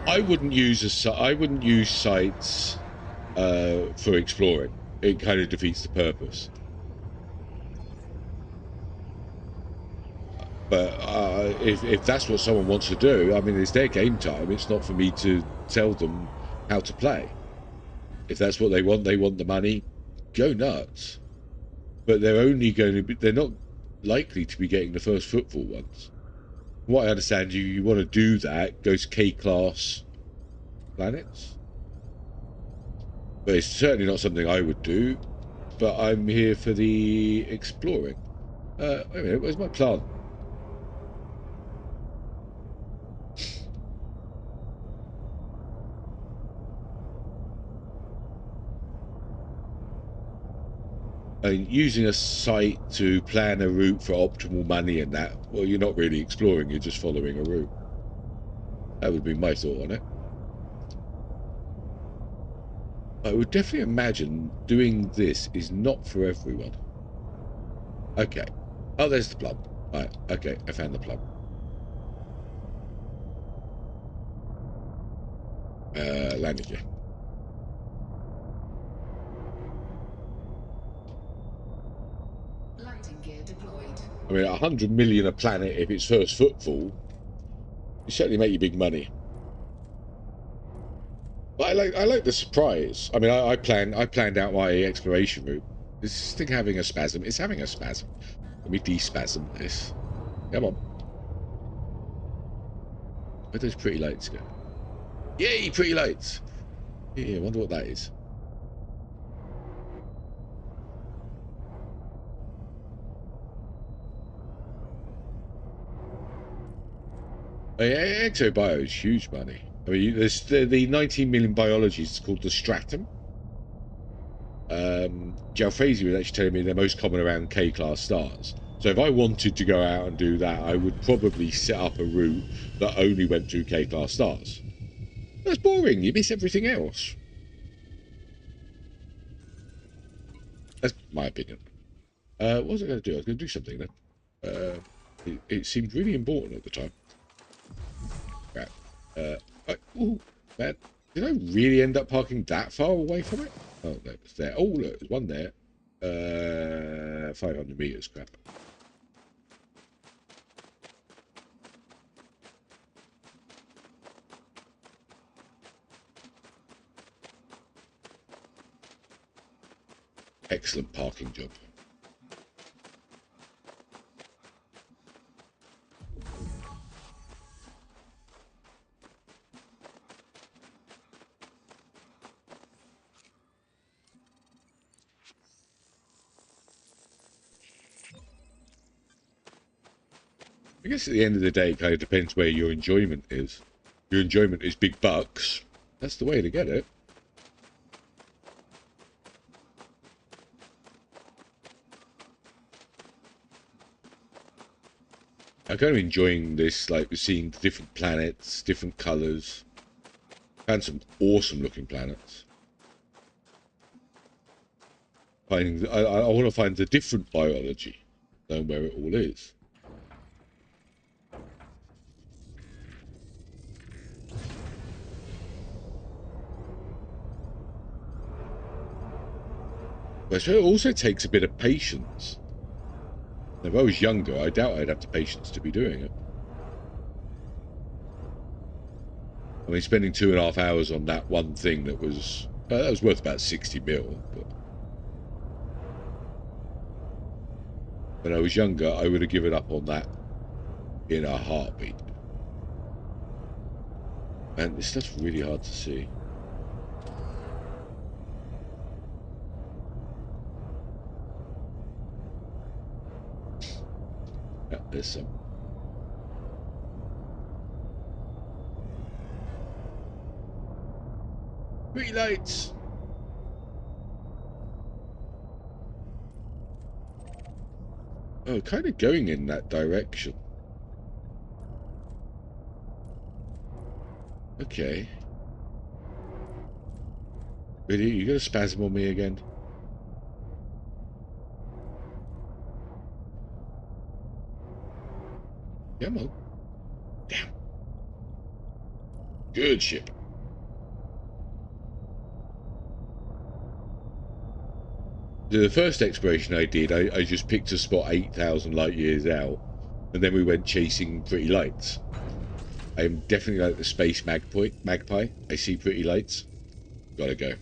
I wouldn't use sites for exploring. It kind of defeats the purpose. But if that's what someone wants to do, I mean, it's their game time. It's not for me to tell them how to play. If that's what they want the money, go nuts. But they're only going to be, they're not likely to be getting the first footfall ones. From what I understand, you want to do that, go to K-class planets. But it's certainly not something I would do. But I'm here for the exploring. Wait a minute, where's my plant? Using a site to plan a route for optimal money and that, well, you're not really exploring, you're just following a route. That would be my thought on it. I would definitely imagine doing this is not for everyone. Okay. Oh, there's the plum. Right, okay, I found the plum. Landing gear. I mean, 100 million a planet, if it's first footfall, you certainly make you big money. But I like the surprise. I mean, I planned out my exploration route. This thing having a spasm. It's having a spasm. Let me despasm this. Come on. Where'd those pretty lights go? Yay, pretty lights! Yeah, I wonder what that is. Exobio is huge money. I mean, there's the 19 million biology is called the stratum. Jalfrezi was actually telling me they're most common around K-class stars. So if I wanted to go out and do that, I would probably set up a route that only went through K-class stars. That's boring. You miss everything else. That's my opinion. What was I going to do? I was going to do something then. It seemed really important at the time. Right. Ooh, man. Did I really end up parking that far away from it? Oh, no, it's there. Oh, look, there's one there. 500 meters, crap. Excellent parking job. I guess at the end of the day, it kind of depends where your enjoyment is. If your enjoyment is big bucks, that's the way to get it. I'm kind of enjoying this, like we're seeing different planets, different colours. Found some awesome looking planets. I want to find the different biology, know where it all is. But it also takes a bit of patience. If I was younger, I doubt I'd have the patience to be doing it. I mean, spending 2.5 hours on that one thing that was worth about 60 mil. But when I was younger, I would have given up on that in a heartbeat. And this stuff's really hard to see. Yeah, there's some. Pretty lights. Oh, kind of going in that direction. Okay. Really? You gonna spasm on me again? Come on. Damn. Good ship. The first exploration I did, I just picked a spot 8,000 light years out, and then we went chasing pretty lights. I'm definitely like the space magpie. I see pretty lights. Gotta go.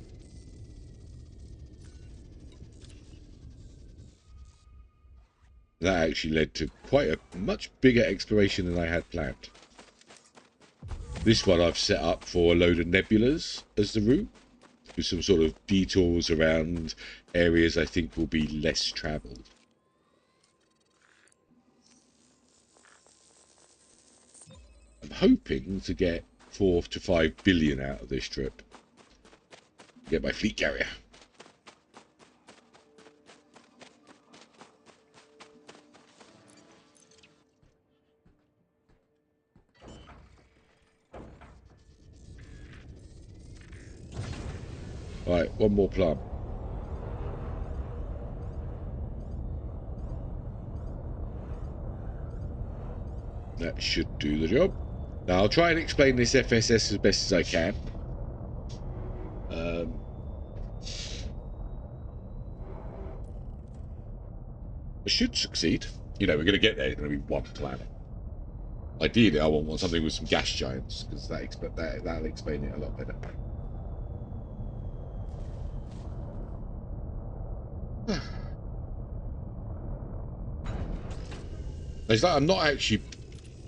That actually led to quite a much bigger exploration than I had planned. This one I've set up for a load of nebulas as the route, with some sort of detours around areas I think will be less travelled. I'm hoping to get 4 to 5 billion out of this trip. Get my fleet carrier. Right, one more plum. That should do the job. Now, I'll try and explain this FSS as best as I can. I should succeed. You know, we're going to get there. It's going to be one planet. Ideally, I want something with some gas giants, because that'll explain it a lot better. It's like I'm not actually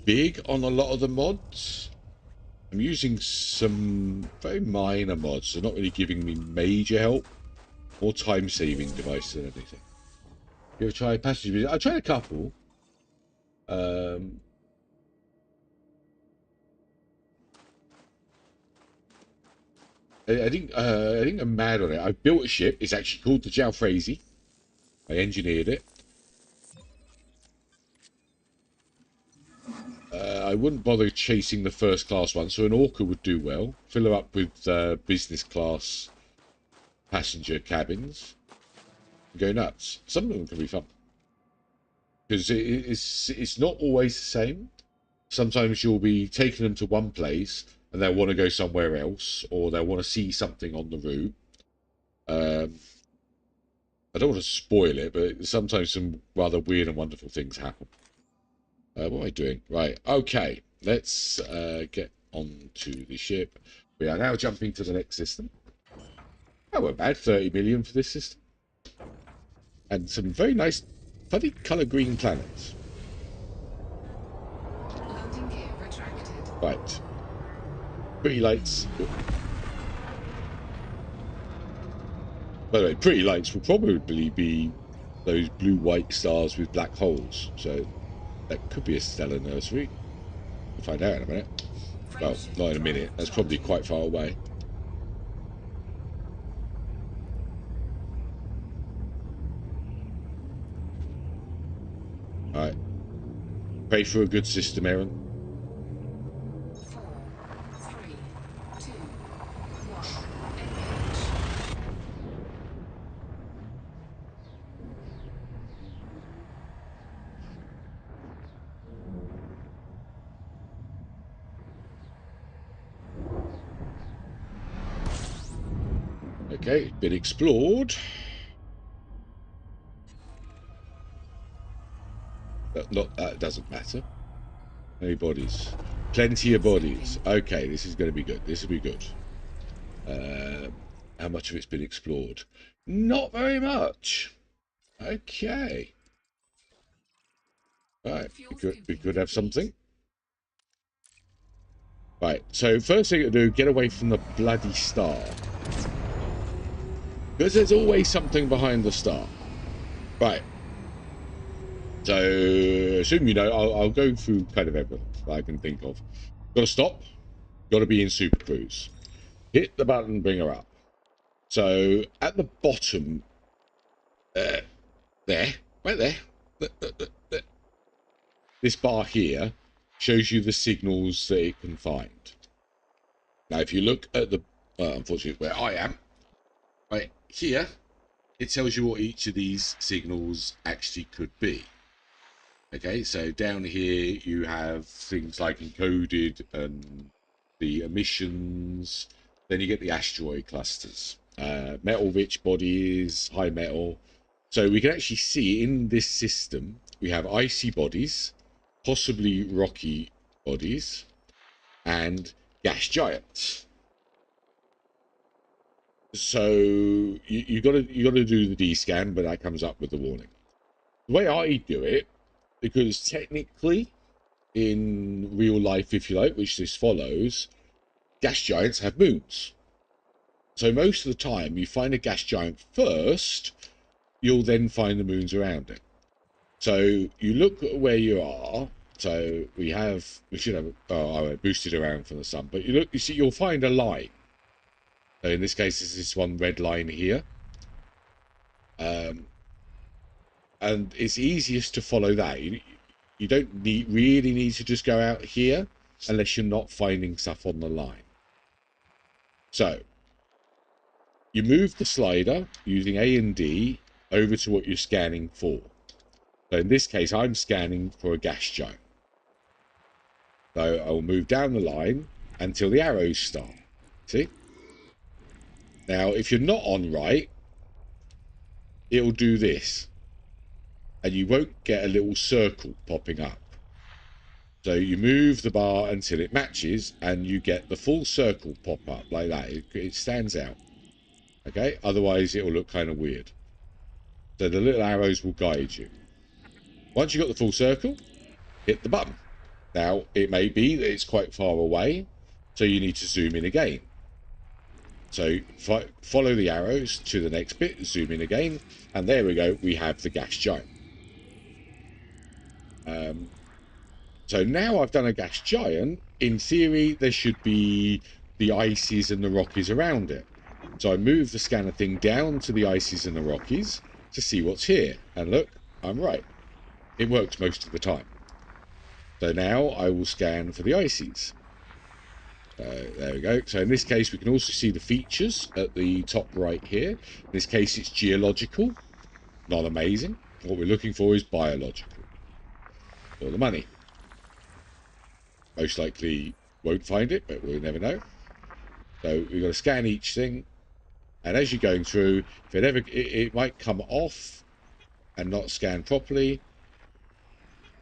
big on a lot of the mods. I'm using some very minor mods. They're not really giving me major help. More time-saving device than anything. You ever try passenger video? I tried a couple. I think I'm mad on it. I built a ship. It's actually called the Jalfrezi. I engineered it. I wouldn't bother chasing the first class one, so an Orca would do well. Fill her up with business class passenger cabins. Go nuts. Some of them can be fun. Because it's not always the same. Sometimes you'll be taking them to one place and they'll want to go somewhere else, or they'll want to see something on the route. I don't want to spoil it, but sometimes some rather weird and wonderful things happen. What am I doing? Right, okay. Let's get onto the ship. We are now jumping to the next system. Oh, we're bad. 30 million for this system. And some very nice, funny colour green planets. Landing gear retracted. Right. Pretty lights. By the way, pretty lights will probably be those blue-white stars with black holes. So that could be a stellar nursery. We'll find out in a minute. Well, not in a minute. That's probably quite far away. Alright. Pray for a good system, Aaron. 4, 3, 2, 1. Okay, been explored. That doesn't matter. Any bodies? Plenty of bodies. Okay, this is going to be good. This will be good. How much of it's been explored? Not very much. Okay. Right, we could have something. Right, so first thing to do, get away from the bloody star. Because there's always something behind the star. Right. So, assume you know, I'll go through kind of everything that I can think of. Got to stop. Got to be in Super Cruise. hit the button, bring her up. So at the bottom, there, right there, there, this bar here shows you the signals that it can find. Now, if you look at the, unfortunately, where I am, right here, it tells you what each of these signals actually could be. Okay, so down here you have things like encoded and the emissions. Then you get the asteroid clusters, metal-rich bodies, high metal. So we can actually see in this system we have icy bodies, possibly rocky bodies, and gas giants. So you got to do the D scan, but that comes up with the warning. The way I do it, because technically in real life, if you like, which this follows, gas giants have moons. So most of the time you find a gas giant first, you'll then find the moons around it. So you look at where you are. So we should have, I boosted around from the sun, but you see, you'll find a line. So in this case, it's this one red line here. And it's easiest to follow that. You don't really need to just go out here unless you're not finding stuff on the line. So you move the slider using A and D over to what you're scanning for. So in this case, I'm scanning for a gas giant. So I'll move down the line until the arrows start. See? Now, if you're not on right, it'll do this. And you won't get a little circle popping up. So you move the bar until it matches and you get the full circle pop up like that. It stands out. Okay? Otherwise, it will look kind of weird. So the little arrows will guide you. Once you've got the full circle, hit the button. Now, it may be that it's quite far away, so you need to zoom in again. So follow the arrows to the next bit, zoom in again, and there we go, we have the gas giant. So now I've done a gas giant, in theory there should be the ices and the rockies around it. So I move the scanner thing down to the ices and the rockies to see what's here. And look, I'm right. It works most of the time. So now I will scan for the ices. There we go. So in this case, we can also see the features at the top right here. In this case, it's geological. Not amazing. What we're looking for is biological. For the money. Most likely won't find it, but we'll never know. So we've got to scan each thing. And as you're going through, if it might come off and not scan properly.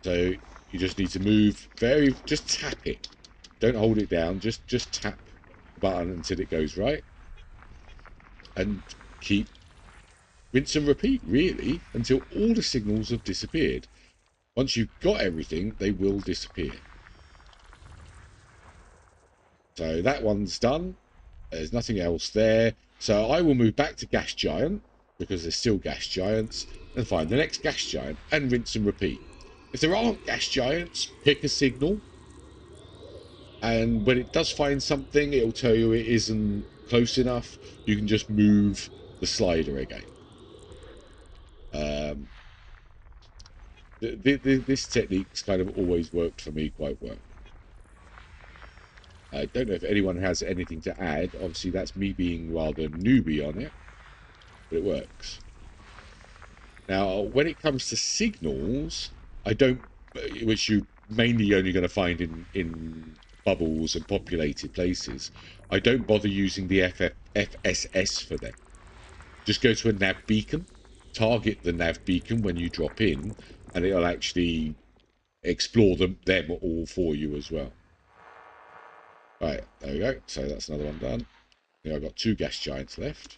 So you just need to move just tap it. Don't hold it down, just tap the button until it goes right. And keep rinse and repeat, really, until all the signals have disappeared. Once you've got everything, they will disappear. So that one's done. There's nothing else there. So I will move back to gas giant, because there's still gas giants, and find the next gas giant, and rinse and repeat. If there aren't gas giants, pick a signal. And when it does find something, it'll tell you it isn't close enough. You can just move the slider again. This technique's kind of always worked for me quite well. I don't know if anyone has anything to add. Obviously, that's me being rather newbie on it, but it works. Now, when it comes to signals, which you mainly only going to find in bubbles and populated places, I don't bother using the FSS for them. Just go to a nav beacon, target the nav beacon when you drop in, and it'll actually explore them all for you as well. Right, there we go. So that's another one done. Now I've got 2 gas giants left.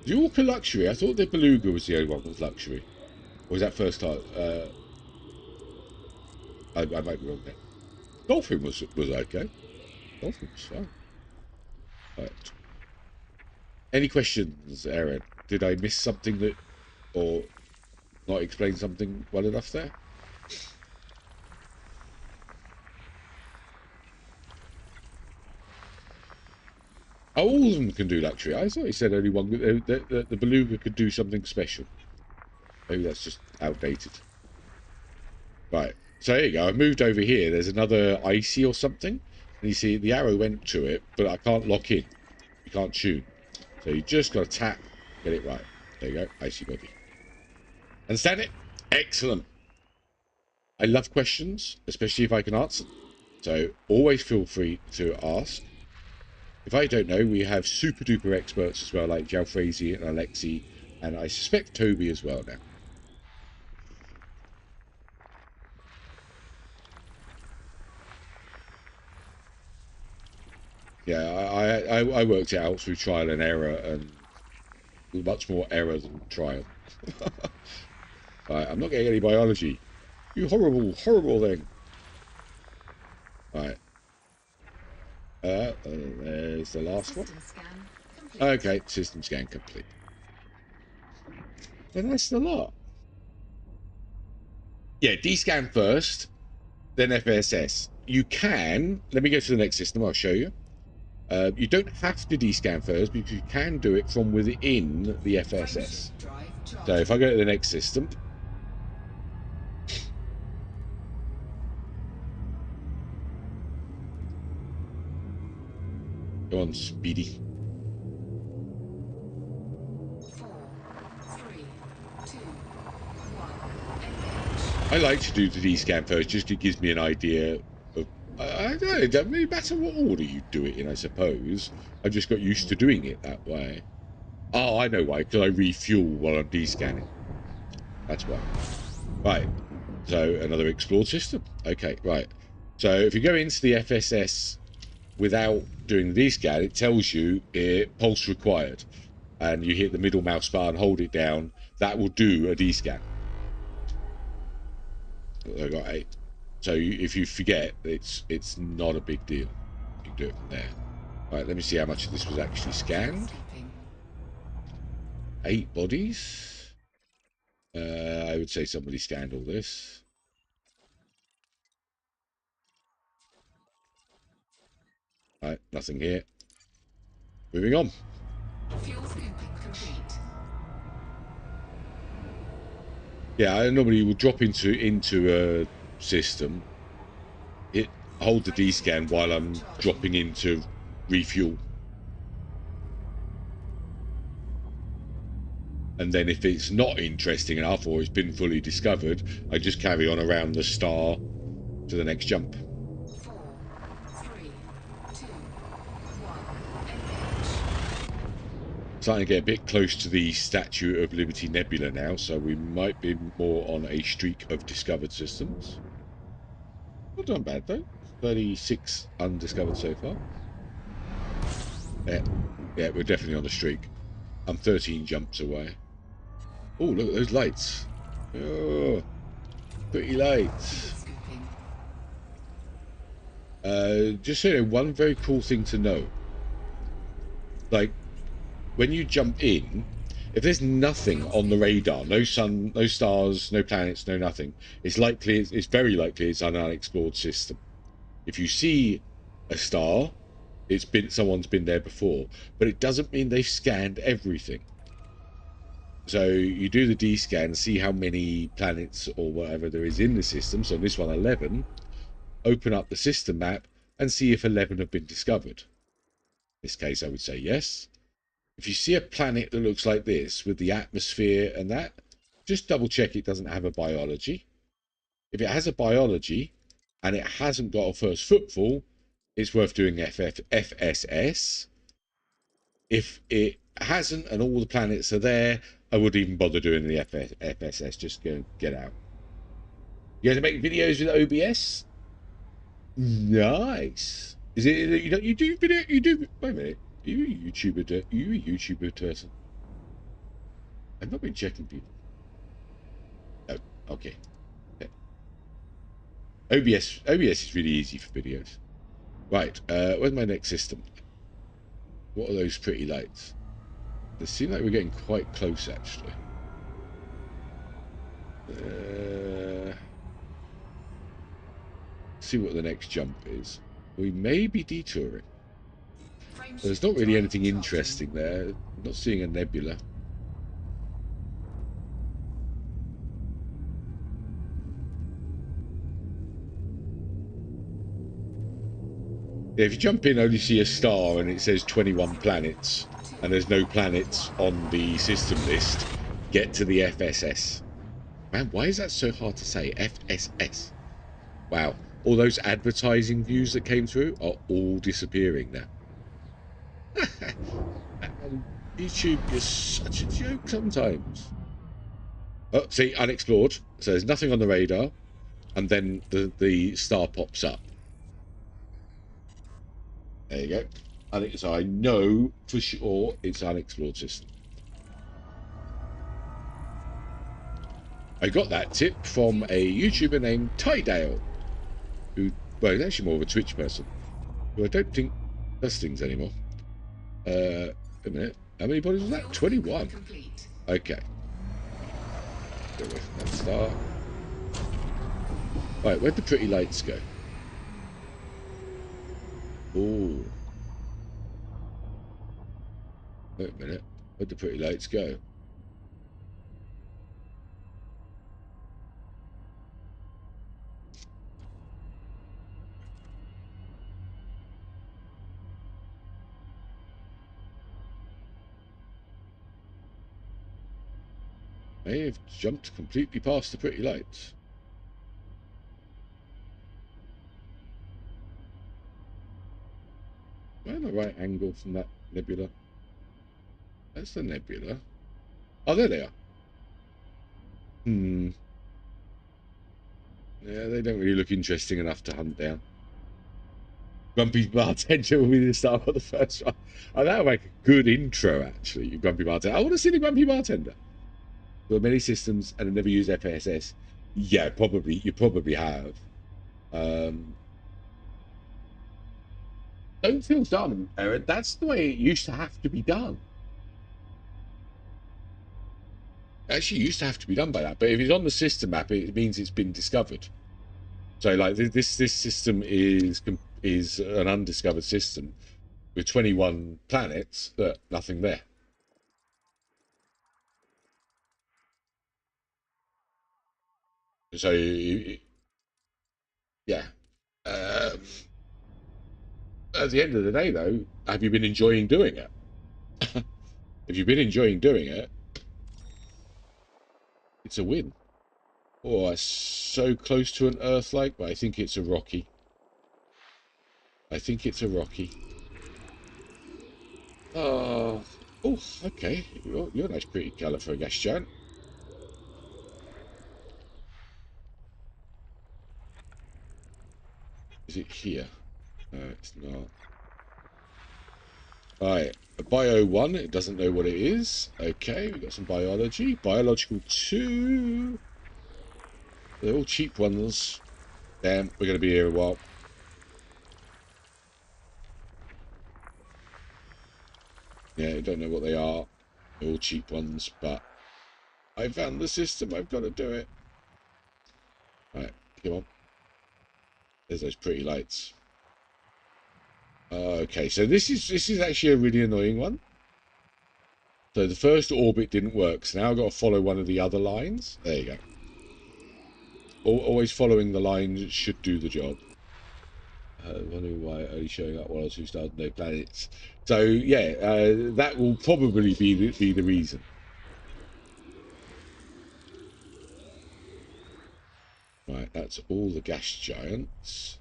Did you walk a luxury? I thought the beluga was the only one that was luxury. Or was that first time? I might be wrong there. Dolphin was okay. Dolphin was fine. Right. Any questions, Aaron? Did I miss something that, or not explain something well enough there? Oh, all of them can do luxury. I thought he said only one. The beluga could do something special. Maybe that's just outdated. Right. So there you go. I moved over here. There's another icy or something. And you see the arrow went to it, but I can't lock in. You can't tune. So you just got to tap, get it right. There you go. Icy body. Understand it? Excellent. I love questions, especially if I can answer them. So always feel free to ask. If I don't know, we have super duper experts as well, like Jalfrezi and Alexi, and I suspect Toby as well now. Yeah, I worked it out through trial and error, and much more error than trial. Right, I'm not getting any biology. You horrible, horrible thing. Right. There's the last one. Okay, system scan complete. And that's the lot. Yeah, D-scan first, then FSS. You can, let me go to the next system, I'll show you. You don't have to D-scan first, because you can do it from within the FSS. So if I go to the next system, go on, Speedy. 4, 3, 2, 1. I like to do the D-scan first, just it gives me an idea of... I don't know, it doesn't really matter what order you do it in, I suppose. I just got used to doing it that way. Oh, I know why, because I refuel while I'm D-scanning. That's why. Right, so another explored system. Okay, right. So if you go into the FSS without doing the D-scan, it tells you pulse required. And you hit the middle mouse bar and hold it down. That will do a D-scan. I got 8. So if you forget, it's not a big deal. You can do it from there. Right, let me see how much of this was actually scanned. 8 bodies. I would say somebody scanned all this. Right, nothing here. Moving on. Fuel scooping complete. Yeah, I normally would drop into a system, hold the D-scan while I'm dropping into refuel. And then if it's not interesting enough or it's been fully discovered, I just carry on around the star to the next jump. 4, 3, 2, 1. Starting to get a bit close to the Statue of Liberty Nebula now, so we might be more on a streak of discovered systems. Not done bad though. 36 undiscovered so far. Yeah, we're definitely on a streak. I'm 13 jumps away. Oh, look at those lights. Oh, pretty lights. Just so you know, one very cool thing to know. Like, when you jump in, if there's nothing on the radar, no sun, no stars, no planets, no nothing, it's very likely it's an unexplored system. If you see a star, someone's been there before, but it doesn't mean they've scanned everything. So you do the D-scan, see how many planets or whatever there is in the system. So this one, 11. Open up the system map and see if 11 have been discovered. In this case, I would say yes. If you see a planet that looks like this with the atmosphere and that, just double check it doesn't have a biology. If it has a biology and it hasn't got a first footfall, it's worth doing FSS. If it hasn't and all the planets are there, I wouldn't even bother doing the FSS. Just go get out. You guys make videos with OBS? Nice. Is it you do video? You do. Wait a minute. You a YouTuber person? I've not been checking people. Oh, okay. OBS is really easy for videos. Right. Where's my next system? What are those pretty lights? It seems like we're getting quite close, actually. See what the next jump is. We may be detouring. There's not really anything interesting there. I'm not seeing a nebula. Yeah, if you jump in, only see a star and it says 21 planets, and there's no planets on the system list, get to the FSS. Man, why is that so hard to say? FSS. Wow. All those advertising views that came through are all disappearing now. YouTube is such a joke sometimes. Oh, see, unexplored. So there's nothing on the radar, and then the star pops up. There you go. So I know for sure it's unexplored system. I got that tip from a YouTuber named Tydale, who, well, he's actually more of a Twitch person, who I don't think does things anymore. A minute. How many bodies was that? 21. Okay. Go away from that star. Right, where'd the pretty lights go? Oh. Wait a minute. Where'd the pretty lights go? May have jumped completely past the pretty lights. Am I at the right angle from that nebula? That's the nebula. Oh, there they are. Yeah, they don't really look interesting enough to hunt down. Grumpy Bartender will be the start of the first one. Oh, that would make a good intro, actually. Grumpy Bartender. I want to see the Grumpy Bartender. There are many systems and I've never used FSS. Yeah, probably. You probably have. Don't feel dumb, Aaron. That's the way it used to have to be done. Actually, used to have to be done by that. But if it's on the system map, it means it's been discovered. So, like, this system is an undiscovered system with 21 planets, but nothing there. So, yeah. At the end of the day, though, have you been enjoying doing it? If you've been enjoying doing it, it's a win. Oh, it's so close to an Earth-like, but I think it's a Rocky. I think it's a Rocky. Oh, okay. You're a nice, pretty colour for a gas giant. Is it here? No, it's not. Alright, Bio 1, it doesn't know what it is. Okay, we've got some biology. Biological 2. They're all cheap ones. Damn, we're going to be here a while. Yeah, I don't know what they are. They're all cheap ones, but I found the system. I've got to do it. Alright, come on. There's those pretty lights. Okay, so this is actually a really annoying one. So the first orbit didn't work, so now I've got to follow one of the other lines. There you go. Always following the lines should do the job. Wondering why only showing up 1 or 2 stars and no planets. So yeah, that will probably be the reason. Right, that's all the gas giants.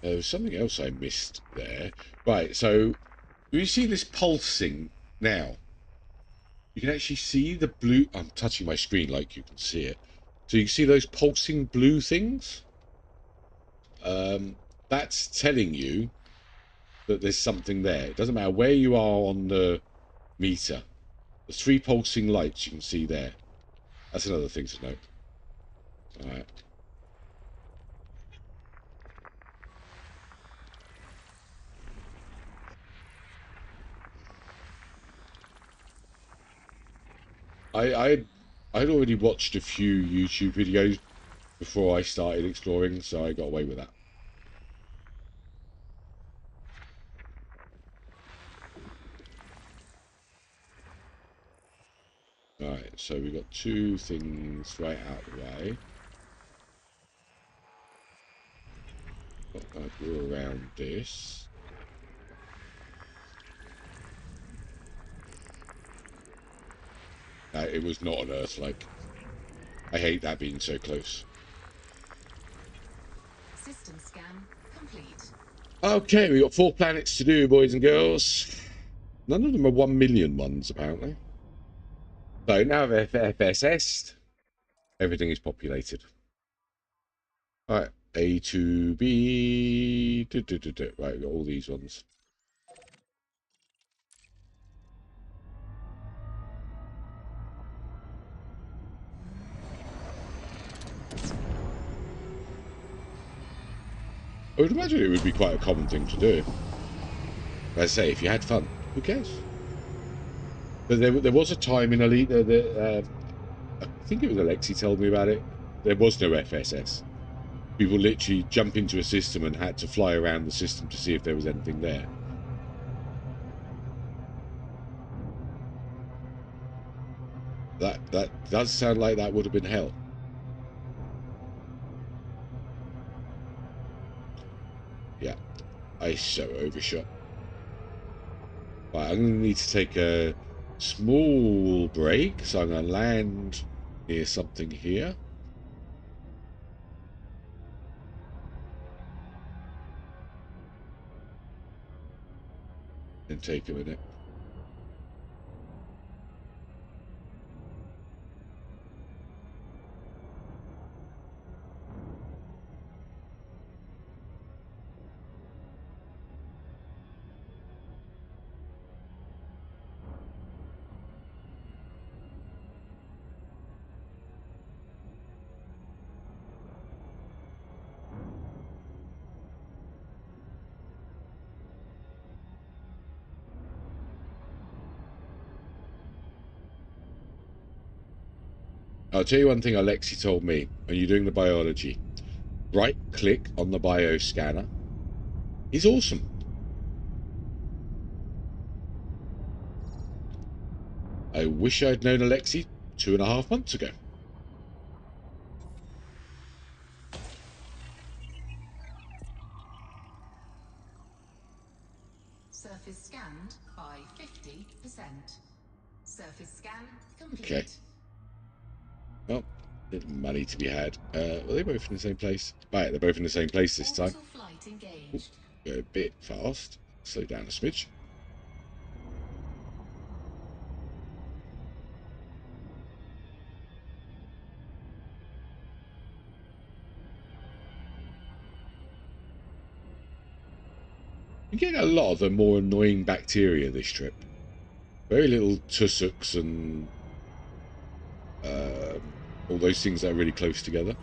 There was something else I missed there. Right, so you see this pulsing now? You can actually see the blue. I'm touching my screen like you can see it. So you can see those pulsing blue things? That's telling you that there's something there. It doesn't matter where you are on the meter. The 3 pulsing lights you can see there. That's another thing to note. Alright. I'd already watched a few YouTube videos before I started exploring, so I got away with that. Alright, so we got 2 things right out of the way. I'll go around this. It was not on Earth, like. I hate that being so close. System scan complete. Okay, we got 4 planets to do, boys and girls. None of them are 1 million ones, apparently. So now with FSS, everything is populated. Alright, A to B. Right, we got all these ones. I would imagine it would be quite a common thing to do. As I say, if you had fun, who cares? But there was a time in Elite that I think it was Alexi told me about it. There was no FSS. People literally jump into a system and had to fly around the system to see if there was anything there. That does sound like that would have been hell. Yeah, I so overshot. Right, I'm going to need to take a small break, so I'm going to land near something here. And take a minute. I'll tell you one thing Alexi told me when you're doing the biology. Right click on the bioscanner. He's awesome. I wish I'd known Alexi 2.5 months ago. Surface scanned by 50%. Surface scan complete. Okay. Well, little money to be had. Were they both in the same place? Right, they're both in the same place this time. Orbital flight engaged. Go a bit fast. Slow down a smidge. You're getting a lot of the more annoying bacteria this trip. Very little tussoks and all those things that are really close together.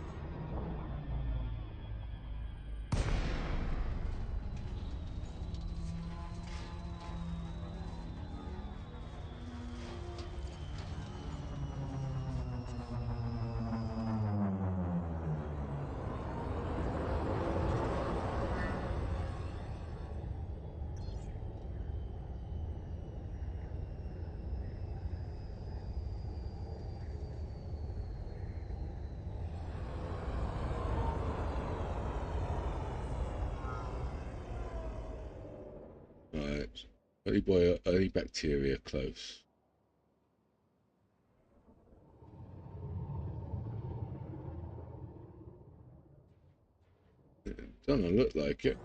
Right. Early bacteria close. It doesn't look like it.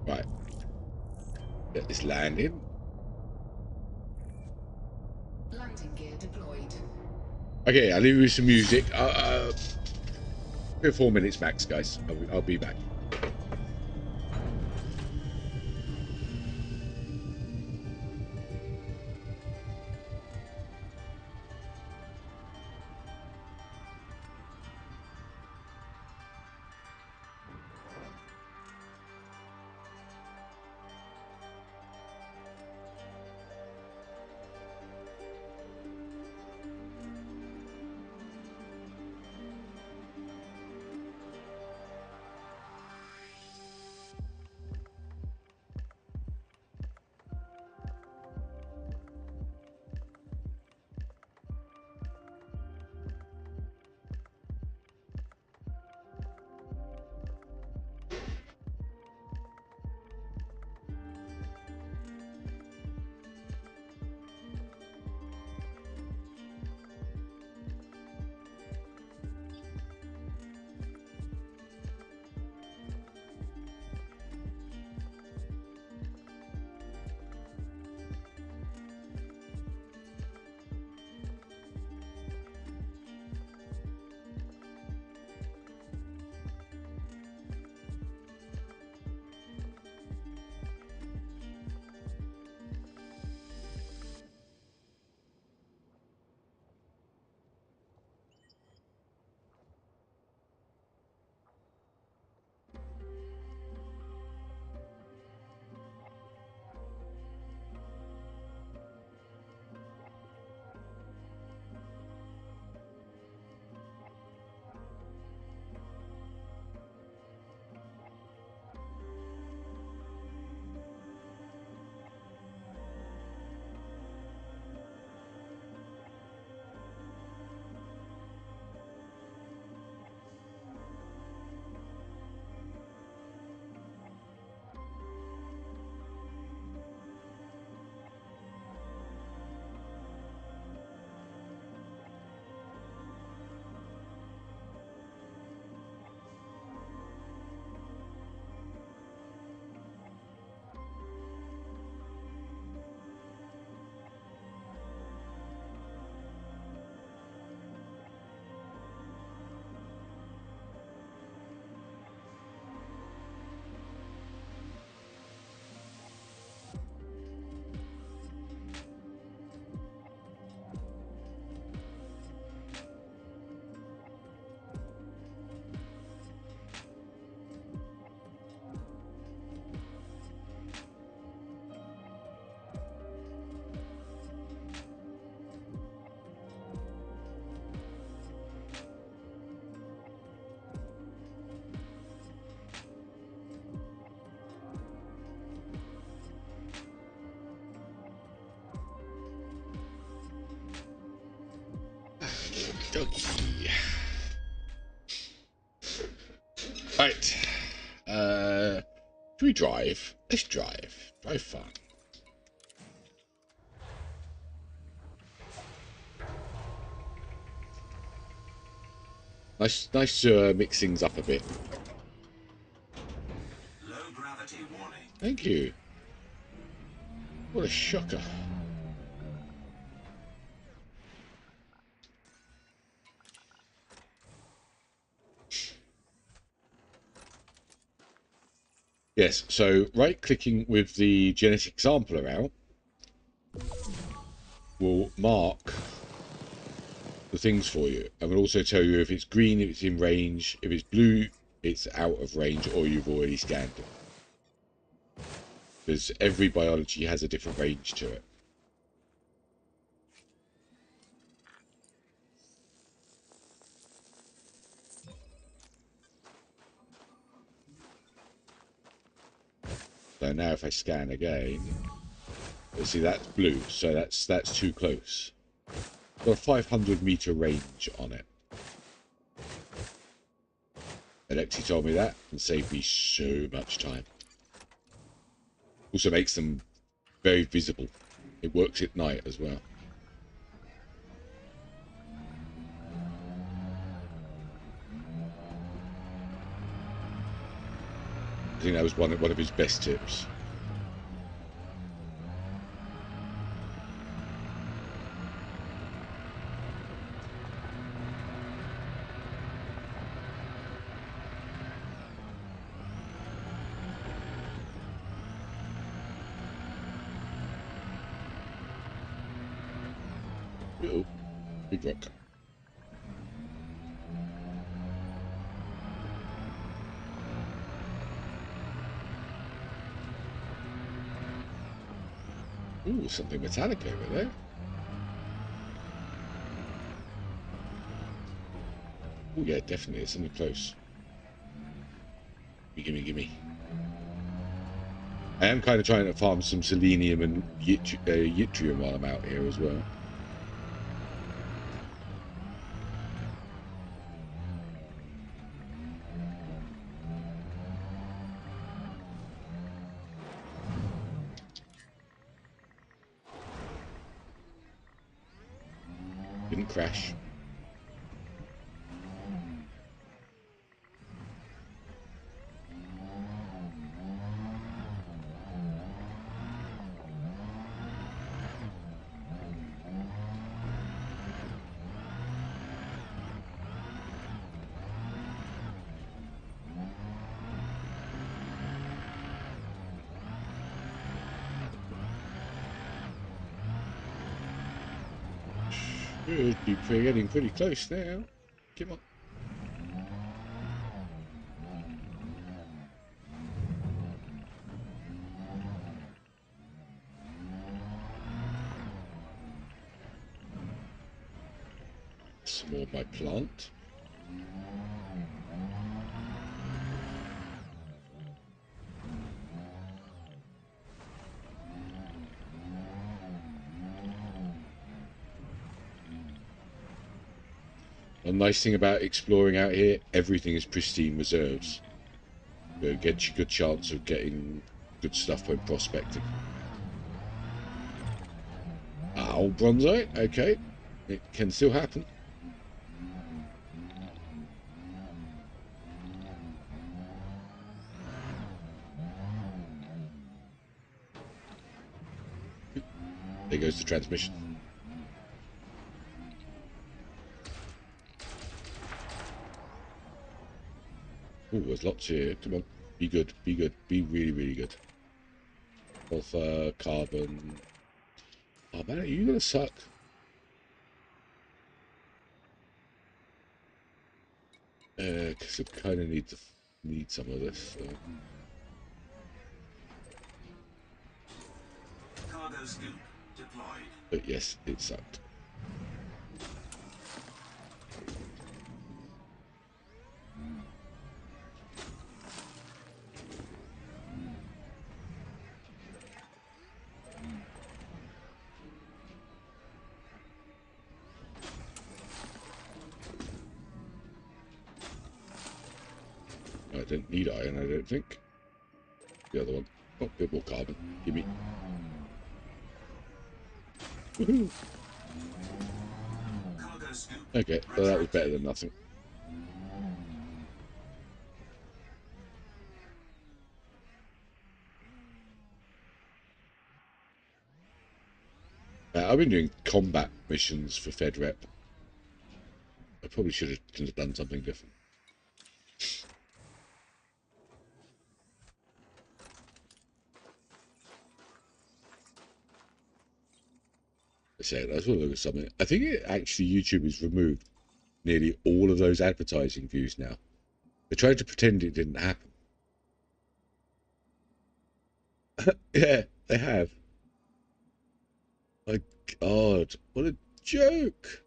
Right. Get this landing. Landing gear deployed. Okay, I'll leave you with some music. 3 or 4 minutes max, guys. I'll be back. Okay. Right. Do we drive? Let's drive. Drive fun. Nice to mix things up a bit. Low gravity warning. Thank you. What a shocker. Yes, so right-clicking with the genetic sampler out will mark the things for you, and will also tell you if it's green, if it's in range, if it's blue, it's out of range, or you've already scanned it. Because every biology has a different range to it. So now if I scan again, you'll see that's blue, so that's too close. Got a 500-meter range on it. Alexi told me that and saved me so much time. Also makes them very visible. It works at night as well. I think that was one of his best tips. Uh-oh, big rock. Ooh, something metallic over there. Oh yeah, definitely, it's something close. Gimme. I am kind of trying to farm some selenium and yttrium while I'm out here as well. Didn't crash. Should be getting pretty close now. Come on. Some more of my plant. The nice thing about exploring out here, everything is pristine reserves. It gets you a good chance of getting good stuff when prospecting. Oh, bronzite, okay. It can still happen. There goes the transmission. Oh, there's lots here. Come on. Be good. Be good. Be really, really good. Sulfur, carbon. Oh, man, are you going to suck? Because I kind of need some of this. So. Cargo scoop deployed. But yes, it sucked. I don't need iron, I don't think. The other one. Oh, a bit more carbon. Give me. Woohoo! Cargo scoop. Okay, well that was better than nothing. I've been doing combat missions for FedRep. I probably should have done something different. I say I was going to look at something. I think actually YouTube has removed nearly all of those advertising views now. They tried to pretend it didn't happen. Yeah, they have. My God, what a joke!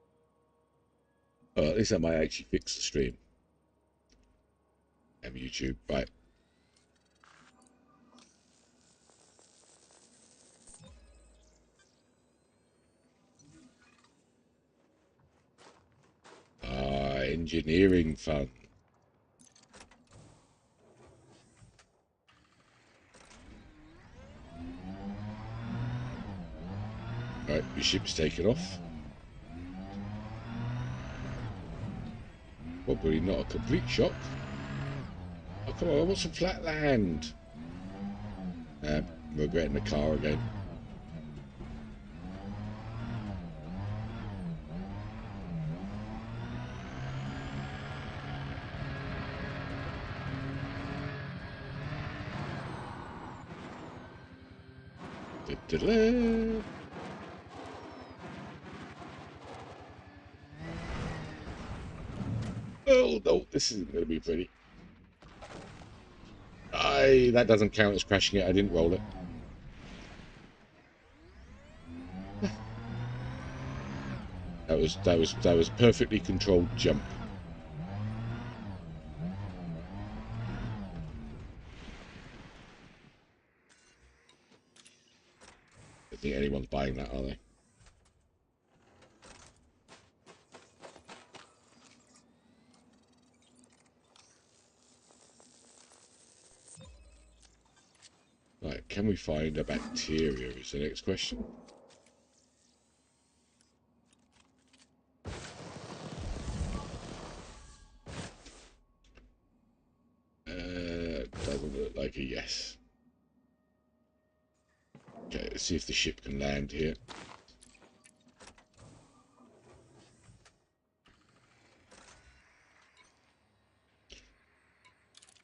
Oh, at least that might actually fix the stream. Damn YouTube, right. Engineering fun. Right, your ship's taken off. Probably not a complete shock. Oh, come on, I want some flat land. Regretting the car again. Da-da-da. Oh no, this isn't going to be pretty. That doesn't count as crashing it. I didn't roll it. That was perfectly controlled jump. I don't think anyone's buying that, are they? Right, can we find a bacteria is the next question. Doesn't look like a yes. Okay, let's see if the ship can land here.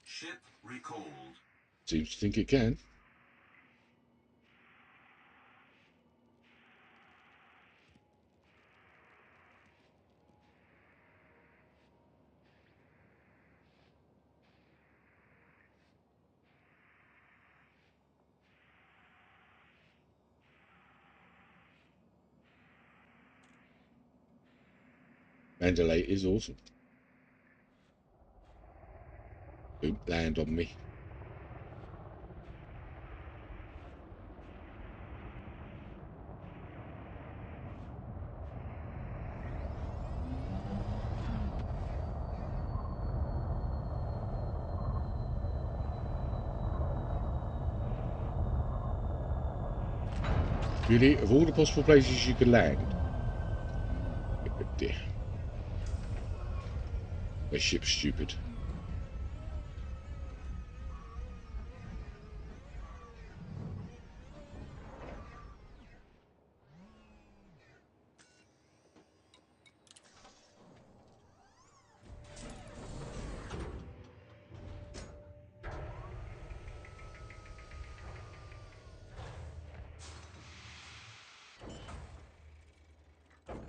Ship recalled. Seems to think it can. Mandalay is awesome. Don't land on me. Really, of all the possible places you could land, oh dear. My ship's stupid.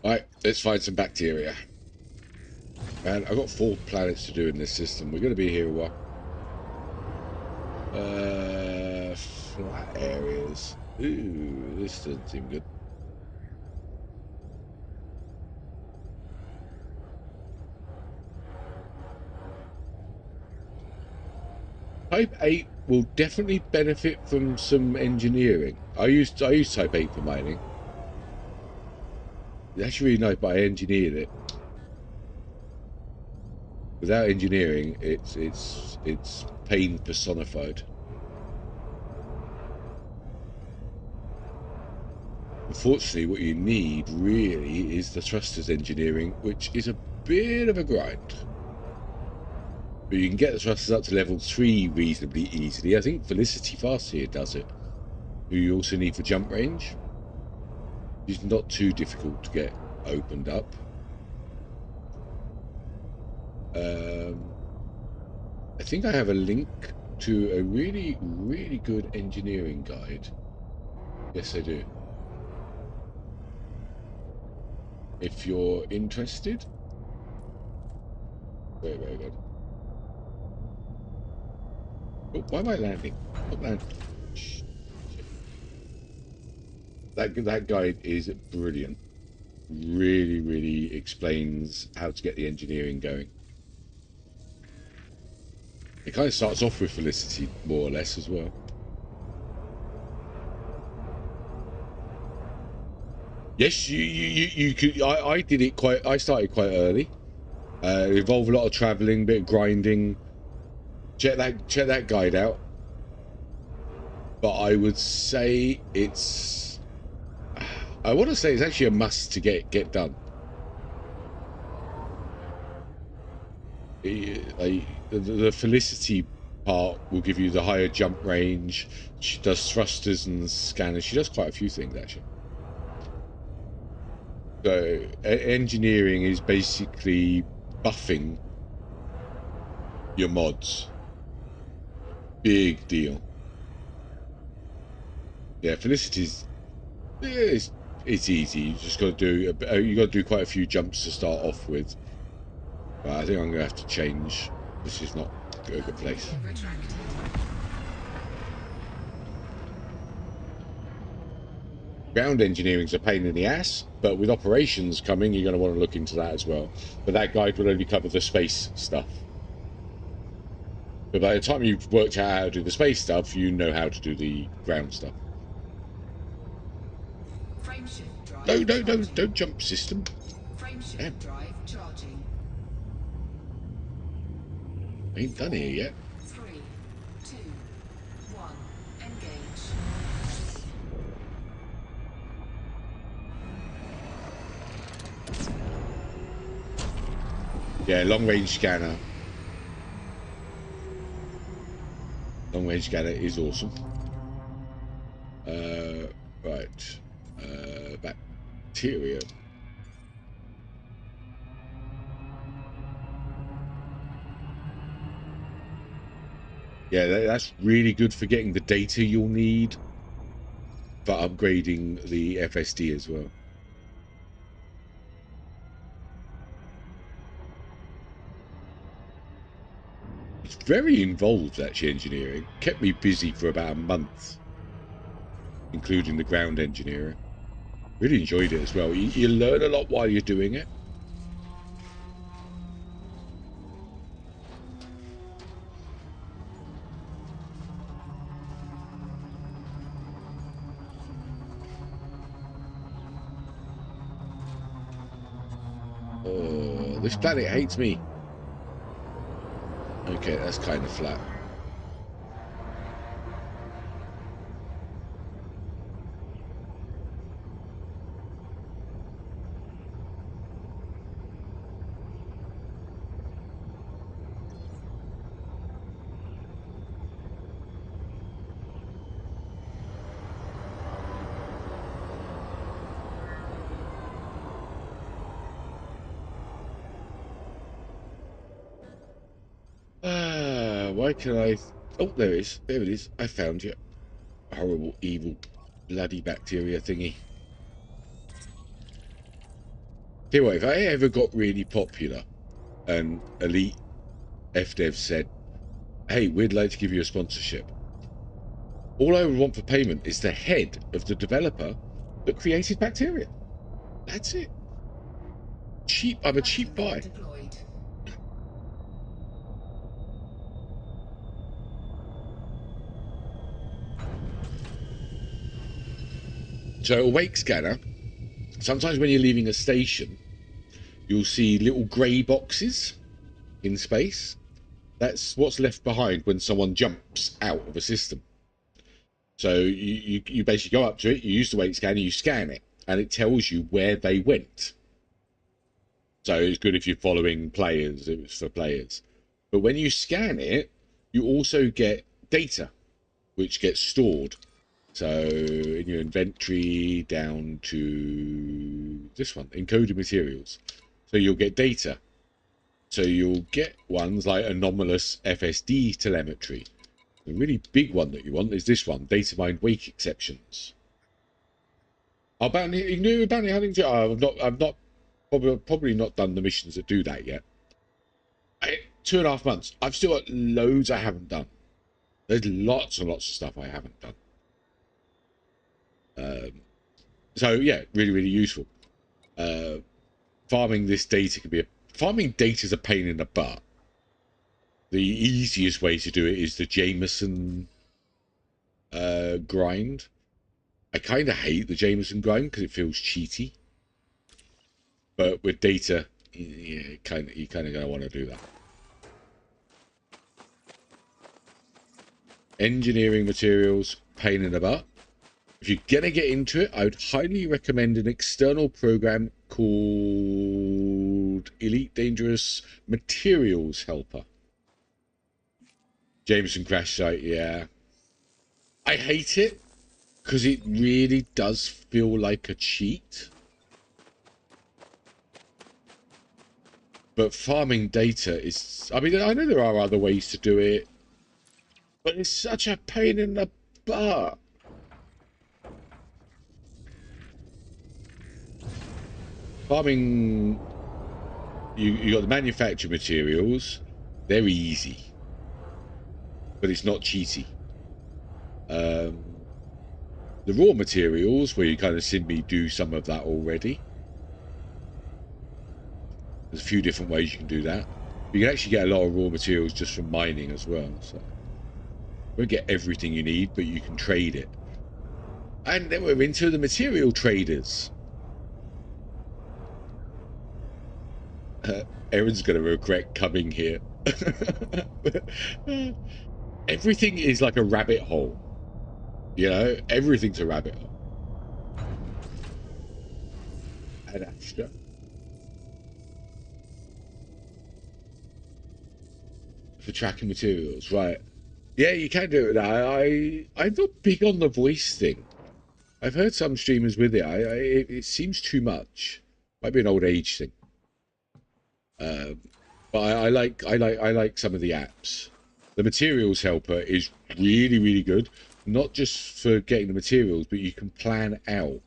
Right, let's find some bacteria. And I've got 4 planets to do in this system. We're going to be here a while. Flat areas. Ooh, this doesn't seem good. Type 8 will definitely benefit from some engineering. I use Type 8 for mining. It's actually really nice, but I engineered it. Without engineering, it's pain personified. Unfortunately, what you need really is the thrusters engineering, which is a bit of a grind. But you can get the thrusters up to level 3 reasonably easily. I think Felicity Fast here does it. Who you also need for jump range. It's not too difficult to get opened up. I think I have a link to a really, really good engineering guide. Yes, I do. If you're interested. Very, very good. Oh, why am I landing? Stop landing. That guide is brilliant. Really, really explains how to get the engineering going. It kind of starts off with Felicity, more or less, as well. Yes, you could. I did it quite. I started quite early. It involved a lot of traveling, bit of grinding. Check that guide out. But I would say it's. I want to say it's actually a must to get done. The Felicity part will give you the higher jump range. She does thrusters and scanners. She does quite a few things actually. So engineering is basically buffing your mods. Big deal. Yeah, Felicity's it's easy. You just got to do quite a few jumps to start off with. But I think I'm gonna have to change. This is not a good place. Ground engineering's a pain in the ass, but with operations coming, you're going to want to look into that as well. But that guide will only cover the space stuff. But by the time you've worked out how to do the space stuff, you know how to do the ground stuff. No, don't jump, system. Damn. Drive charging. I ain't done here yet. 3, 2, 1, engage. Yeah, long range scanner. Long range scanner is awesome. Right. Bacteria. Yeah, that's really good for getting the data you'll need for upgrading the FSD as well. It's very involved, actually, engineering. Kept me busy for about a month, including the ground engineering. Really enjoyed it as well. You learn a lot while you're doing it. Oh, this planet hates me. Okay, that's kind of flat. Why can I... Oh, there it is. There it is. I found you. Horrible, evil, bloody bacteria thingy. Tell you what, if I ever got really popular and Elite FDev said, hey, we'd like to give you a sponsorship, all I would want for payment is the head of the developer that created bacteria. That's it. Cheap. I'm a cheap buy. So awake scanner, sometimes when you're leaving a station, you'll see little grey boxes. in space. That's what's left behind when someone jumps out of a system. So you basically go up to it, you use the weight scanner, you scan it, and it tells you where they went. So it's good if you're following players, it was for players. But when you scan it, you also get data, which gets stored. So in your inventory down to this one, encoded materials. So you'll get data. So you'll get ones like anomalous FSD telemetry. The really big one that you want is this one, data mined wake exceptions. Oh, bounty, new bounty hunting. Oh, I've not probably not done the missions that do that yet. 2.5 months. I've still got loads I haven't done. There's lots and lots of stuff I haven't done. So yeah, really, really useful. Farming this data can be farming data is a pain in the butt. The easiest way to do it is the Jameson grind. I kind of hate the Jameson grind because it feels cheaty. But with data, you kind of gonna want to do that. Engineering materials, pain in the butt. If you're gonna get into it, I would highly recommend an external program called Elite Dangerous Materials Helper. Jameson crash site, yeah. I hate it because it really does feel like a cheat. But farming data is, I mean, I know there are other ways to do it, but it's such a pain in the butt. Farming, you got the manufactured materials, they're easy, but it's not cheaty. The raw materials, where you kind of seen me do some of that already. There's a few different ways you can do that. You can actually get a lot of raw materials just from mining as well. So you won't get everything you need, but you can trade it. And then we're into the material traders. Aaron's going to regret coming here. Everything is like a rabbit hole. You know, everything's a rabbit hole. And Astra. For tracking materials, right? Yeah, you can do it. I'm not big on the voice thing. I've heard some streamers with it. It seems too much. Might be an old age thing. But I like some of the apps. The materials helper is really, really good. Not just for getting the materials, but you can plan out.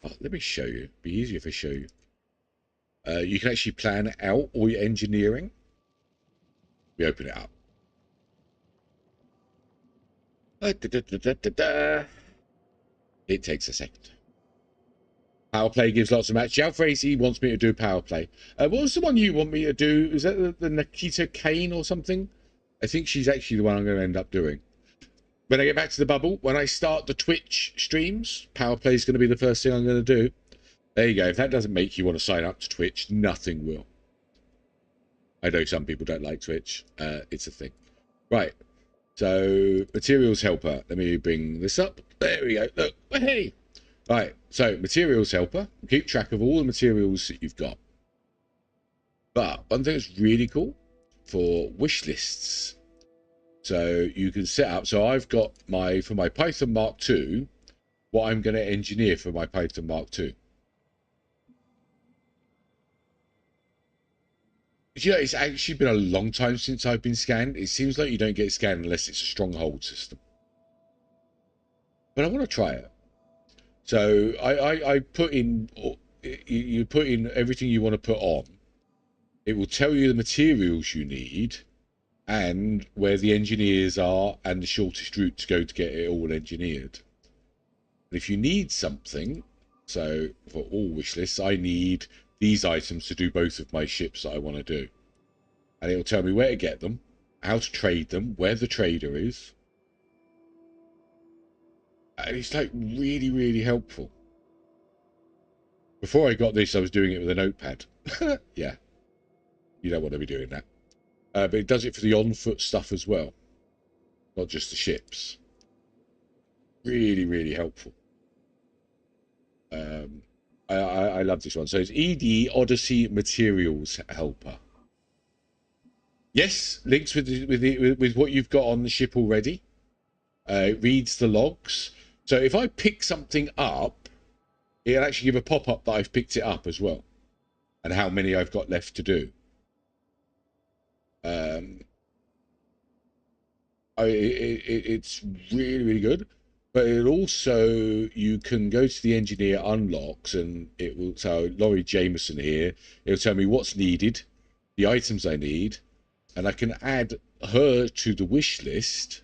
Oh, let me show you. It'd be easier if I show you. You can actually plan out all your engineering. We open it up. It takes a second. Power play gives lots of match. Jalfrazy wants me to do power play. What was the one you want me to do? Is that the Nikita Kane or something? I think she's actually the one I'm going to end up doing. When I get back to the bubble, when I start the Twitch streams, power play is going to be the first thing I'm going to do. There you go. If that doesn't make you want to sign up to Twitch, nothing will. I know some people don't like Twitch. It's a thing. Right. So, materials helper. Let me bring this up. There we go. Look. Hey. Right. So, materials helper. Keep track of all the materials that you've got. But one thing that's really cool for wish lists. So, you can set up. So, I've got for my Python Mark II, what I'm going to engineer for my Python Mark II. You know, it's actually been a long time since I've been scanned. It seems like you don't get scanned unless it's a stronghold system. But I want to try it. So I put in, you put in everything you want to put on. It will tell you the materials you need and where the engineers are and the shortest route to go to get it all engineered. And if you need something, so for all wish lists, I need these items to do both of my ships that I want to do. And it will tell me where to get them, how to trade them, where the trader is. And it's like really, really helpful. Before I got this, I was doing it with a notepad. Yeah. You don't want to be doing that. But it does it for the on-foot stuff as well, not just the ships. Really, really helpful. I love this one. So it's ED Odyssey Materials Helper. Yes, links with what you've got on the ship already. It reads the logs. So if I pick something up, it'll actually give a pop-up that I've picked it up as well, and how many I've got left to do. It's really, really good. But it also, you can go to the engineer unlocks, and it will, so Laurie Jameson here, it'll tell me what's needed, the items I need, and I can add her to the wish list.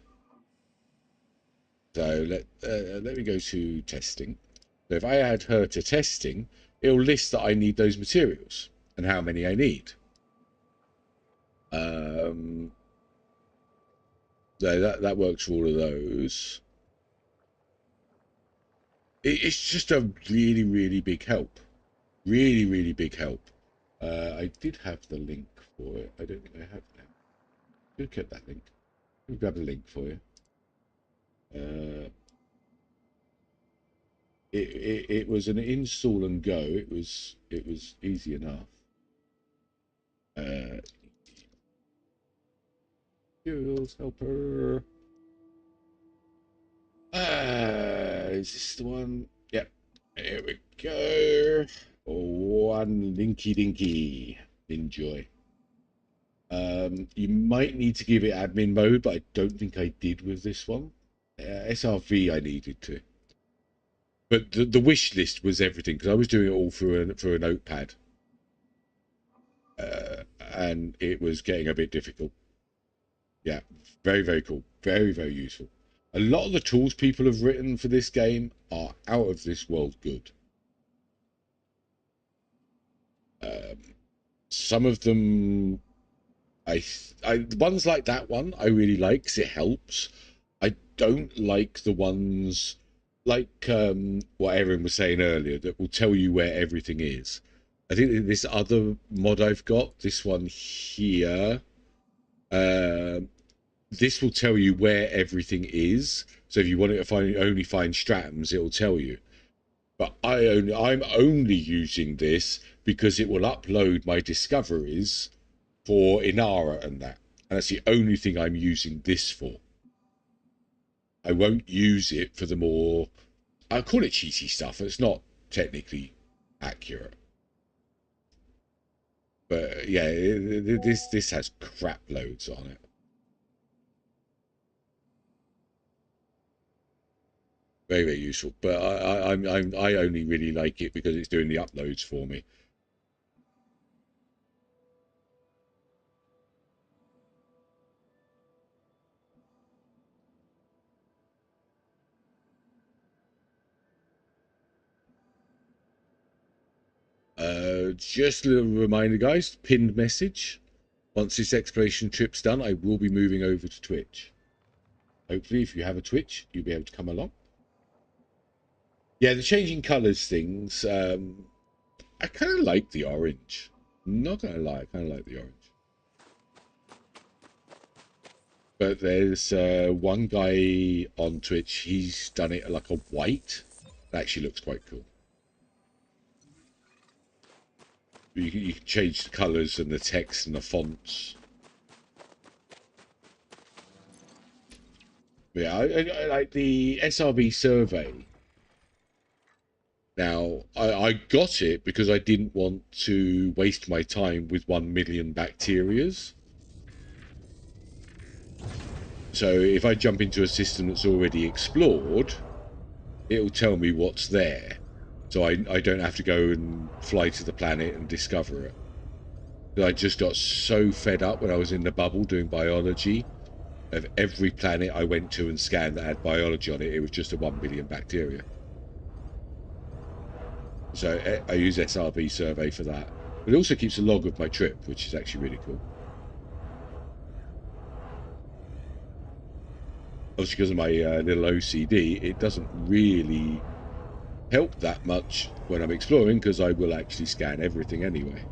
So let me go to testing. So if I add her to testing, it'll list that I need those materials and how many I need. So that works for all of those. It's just a really, really big help. Really, really big help. I did have the link for it. I don't think I have now. Should have kept that link. Let me grab the link for you. It was an install and go. It was easy enough. Materials helper. Is this the one? Yep. Here we go. One linky dinky. Enjoy. You might need to give it admin mode, but I don't think I did with this one. SRV I needed to. But the wish list was everything, because I was doing it all through a notepad. And it was getting a bit difficult. Yeah, very, very cool. Very, very useful. A lot of the tools people have written for this game are out of this world good. Some of them, ones like that one, I really like because it helps. I don't like the ones like what Erin was saying earlier that will tell you where everything is. I think this other mod I've got, this one here, this will tell you where everything is. So if you want it to only find Stratums, it will tell you. But I'm only using this because it will upload my discoveries for Inara and that. And that's the only thing I'm using this for. I won't use it for the more, I'll call it cheaty stuff. It's not technically accurate. But yeah, this has crap loads on it. Very, very useful. But I only really like it because it's doing the uploads for me. Just a little reminder, guys, pinned message. Once this exploration trip's done, I will be moving over to Twitch. Hopefully, if you have a Twitch, you'll be able to come along. Yeah, the changing colours things, I kind of like the orange. Not gonna lie, I kind of like the orange. But there's one guy on Twitch, he's done it like a white. It actually looks quite cool. You can change the colours and the text and the fonts. Yeah, I like the SRB survey. Now, I got it because I didn't want to waste my time with 1 million bacterias. So if I jump into a system that's already explored, it'll tell me what's there. So I don't have to go and fly to the planet and discover it. But I just got so fed up when I was in the bubble doing biology. Of every planet I went to and scanned that had biology on it, it was just a 1 million bacteria. So I use SRB survey for that. But it also keeps a log of my trip, which is actually really cool. Obviously, because of my little OCD, it doesn't really help that much when I'm exploring, because I will actually scan everything anyway.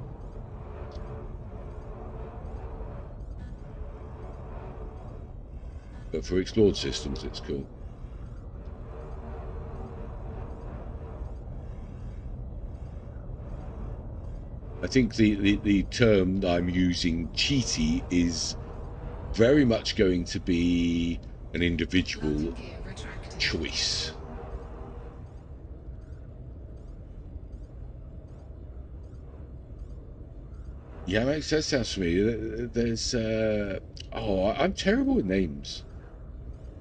but for explored systems, it's cool. I think the term that I'm using, cheaty, is very much going to be an individual choice. Yeah, makes that sounds familiar. There's oh, I'm terrible with names.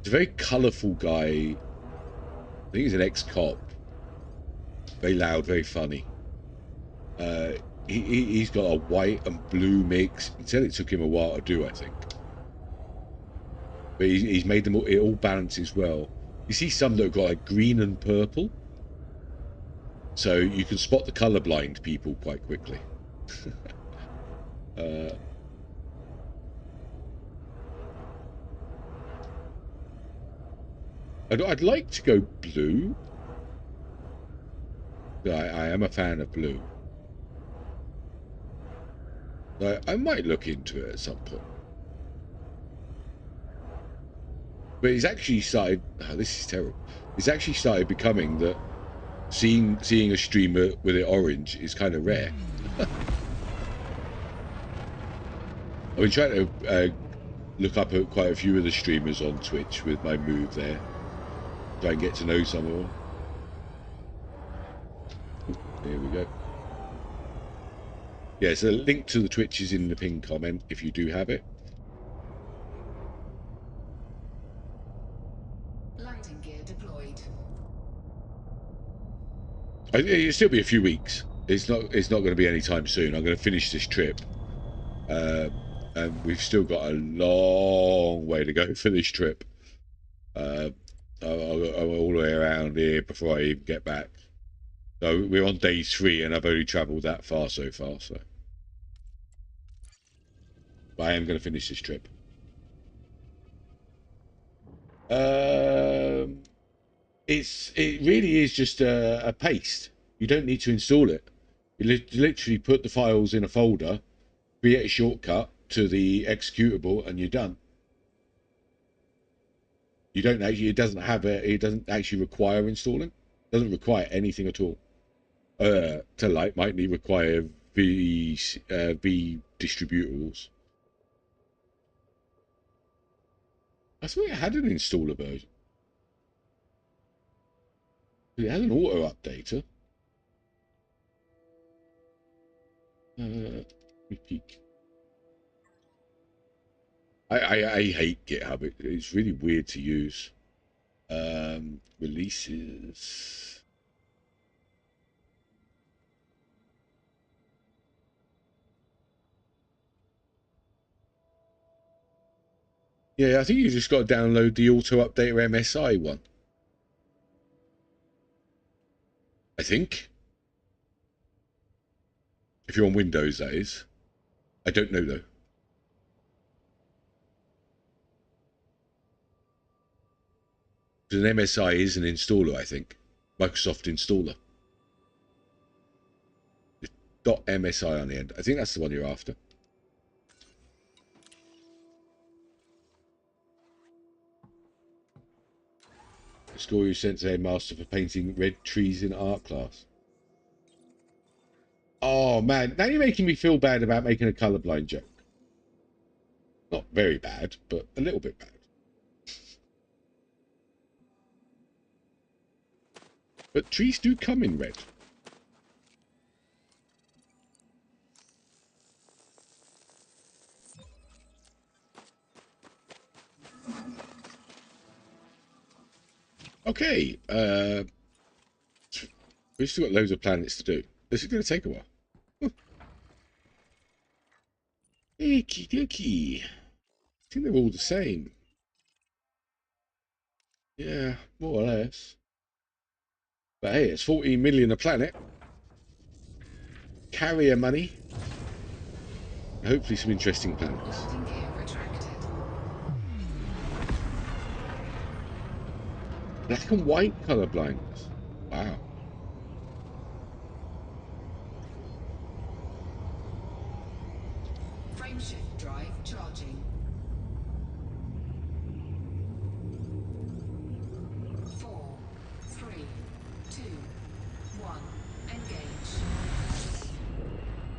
It's a very colourful guy. I think he's an ex-cop. Very loud, very funny. He's got a white and blue mix. He said it took him a while to do, I think. But he's made them all, it all balances well. You see some that have got like green and purple. So you can spot the colourblind people quite quickly. I'd like to go blue. I am a fan of blue. I might look into it at some point. But it's actually started. Oh, this is terrible. It's actually started becoming that seeing a streamer with it orange is kind of rare. I've been trying to look up at quite a few of the streamers on Twitch with my move there. Try and get to know some of them. There we go. Yeah, so the link to the Twitch is in the pinned comment if you do have it. Landing gear deployed. It'll still be a few weeks. It's not going to be any time soon. I'm going to finish this trip. And we've still got a long way to go for this trip. I'm all the way around here before I even get back. So we're on day 3 and I've only travelled that far so far. So, but I am going to finish this trip. It really is just a paste. You don't need to install it. You literally put the files in a folder, create a shortcut to the executable, and you're done. You don't actually. It doesn't actually require installing. It doesn't require anything at all. To like might need require V distributables. I thought it had an installer version. It has an auto updater. Let me peek. I hate GitHub. It's really weird to use. Releases. Yeah, I think you just got to download the auto updater MSI one. I think. If you're on Windows, that is. I don't know though. An MSI is an installer, I think. Microsoft installer. .msi on the end. I think that's the one you're after. The score you sent to a master for painting red trees in art class. Oh man, now you're making me feel bad about making a colourblind joke. Not very bad, but a little bit bad. But trees do come in red. Okay, we've still got loads of planets to do. This is going to take a while. Okie dokie. I think they're all the same. Yeah, more or less. But hey, it's 14 million a planet. Carrier money. Hopefully some interesting planets. Landing gear retracted. Black and white colour blindness. Wow. Frameshift drive charging.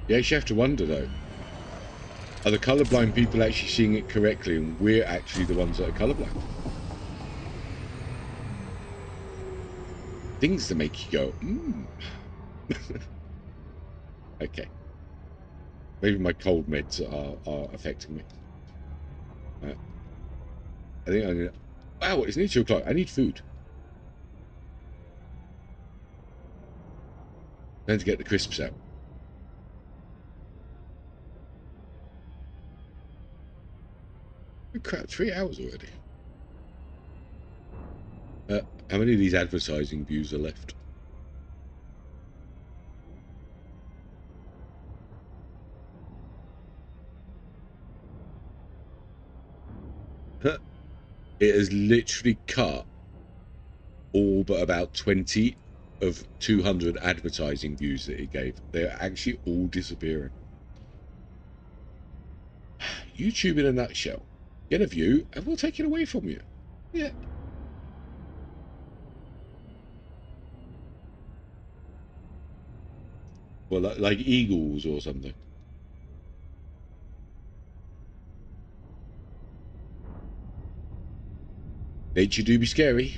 Yeah, you have to wonder though. Are the colourblind people actually seeing it correctly, and we're actually the ones that are colourblind? Things to make you go, Okay. Maybe my cold meds are affecting me. I think I'm gonna... Wow, it's nearly 2 o'clock. I need food. Time to get the crisps out. Oh, crap, 3 hours already. How many of these advertising views are left? It has literally cut all but about 20 of 200 advertising views that it gave. They're actually all disappearing. YouTube in a nutshell. Get a view and we'll take it away from you. Yeah. Well, like eagles or something. Nature do be scary.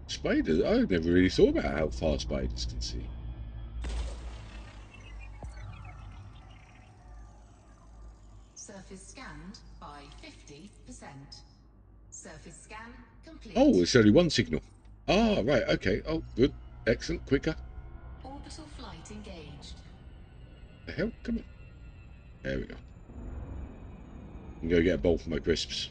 Spiders? I've never really thought about how far spiders can see. Surface scanned by 50%. Surface scan complete. Oh, it's only one signal. Ah, right, okay. Oh, good. Excellent. Quicker. Orbital flight engaged. The hell? Come on. There we go. I can go get a bowl for my crisps.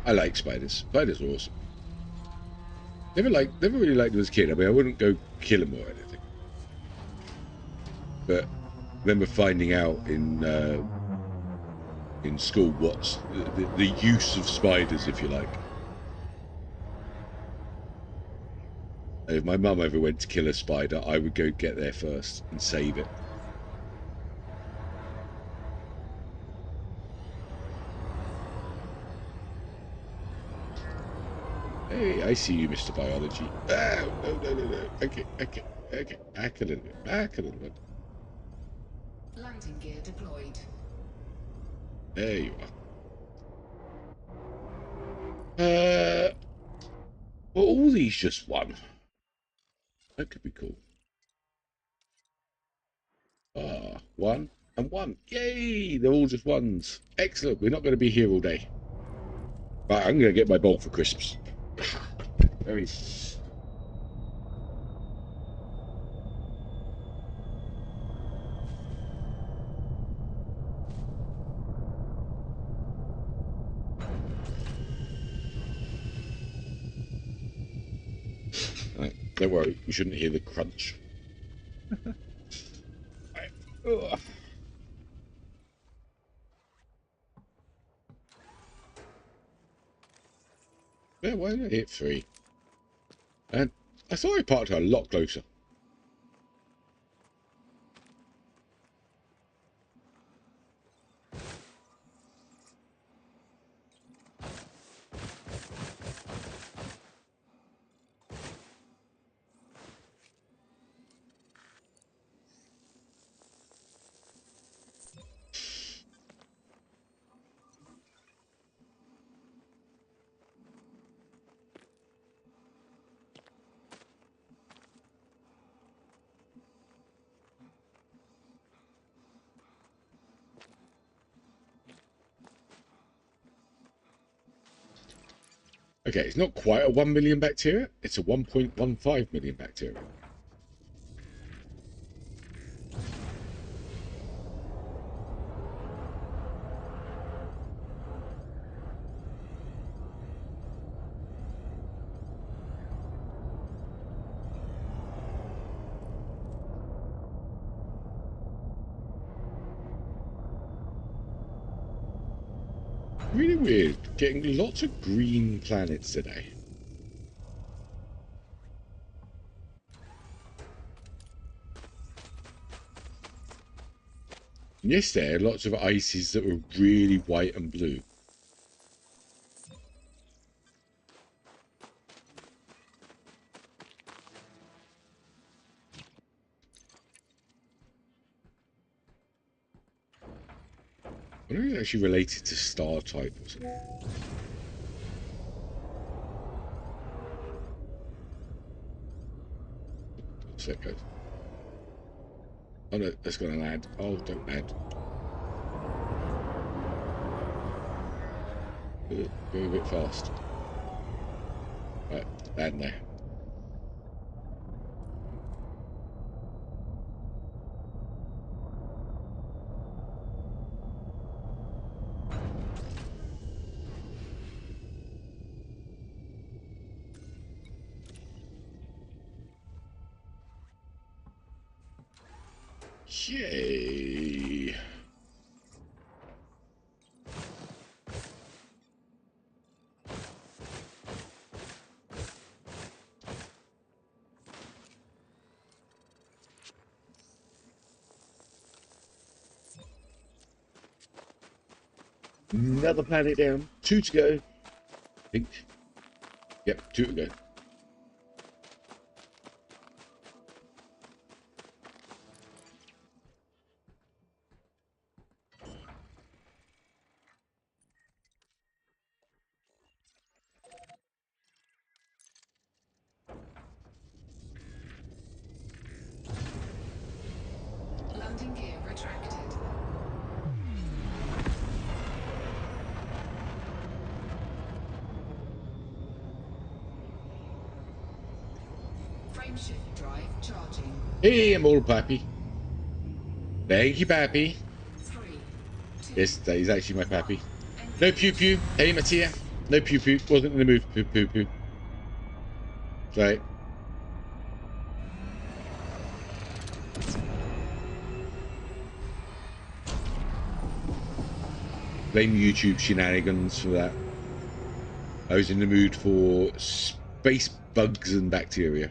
I like spiders. Spiders are awesome. Never really liked them as a kid. I mean, I wouldn't go kill them or anything. But I remember finding out in school what's the use of spiders, if you like. If my mum ever went to kill a spider, I would go get there first and save it. Hey, I see you, Mr. Biology. Ah, no. Okay. Back a little bit. Landing gear deployed. There you are. Well, all these just one. That could be cool. Ah, 1 and 1. Yay! They're all just ones. Excellent. We're not going to be here all day. Right, I'm going to get my bowl for crisps. Very. Right, don't worry, you shouldn't hear the crunch. Right. Yeah, why did I hit 3? And I thought I parked a lot closer. Okay, it's not quite a 1 million bacteria, it's a 1.15 million bacteria. Really weird. Getting lots of green planets today. And yesterday, lots of ices that were really white and blue. I wonder if it's actually related to star type or something. So it goes. Oh no, that's gonna land. Oh, don't land. Go a bit fast. Right, land there. Yay! Another planet down. 2 to go. I think. Yep, 2 to go. Landing gear retracted. Frameshift drive charging. Hey, I'm all Pappy. Thank you, Pappy. 3, 2, Yes, that is actually my Pappy. No pew pew. Hey, Mattia. No pew pew. Wasn't in the mood for pew pew. Right. Blame YouTube shenanigans for that. I was in the mood for space bugs and bacteria.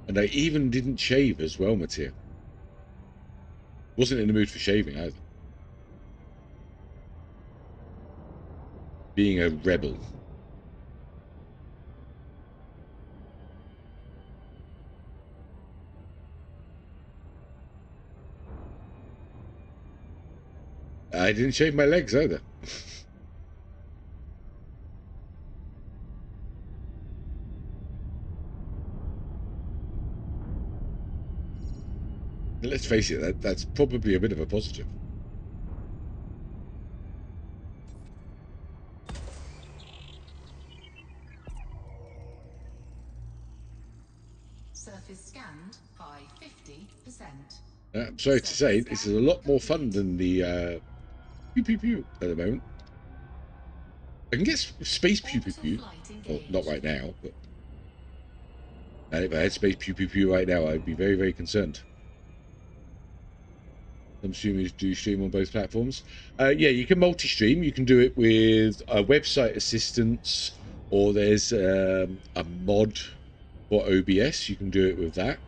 And I even didn't shave as well, Mattia. Wasn't in the mood for shaving either. Being a rebel. I didn't shave my legs either. Let's face it, that's probably a bit of a positive. Surface scanned by 50%. I'm sorry to say, this is a lot more fun than the pew pew pew at the moment. I can get space pew pew pew. Well, not right now, but if I had space pew pew pew right now, I'd be very, very concerned. I'm assuming you do stream on both platforms. Yeah, you can multi-stream. You can do it with website assistance, or there's a mod for OBS. You can do it with that.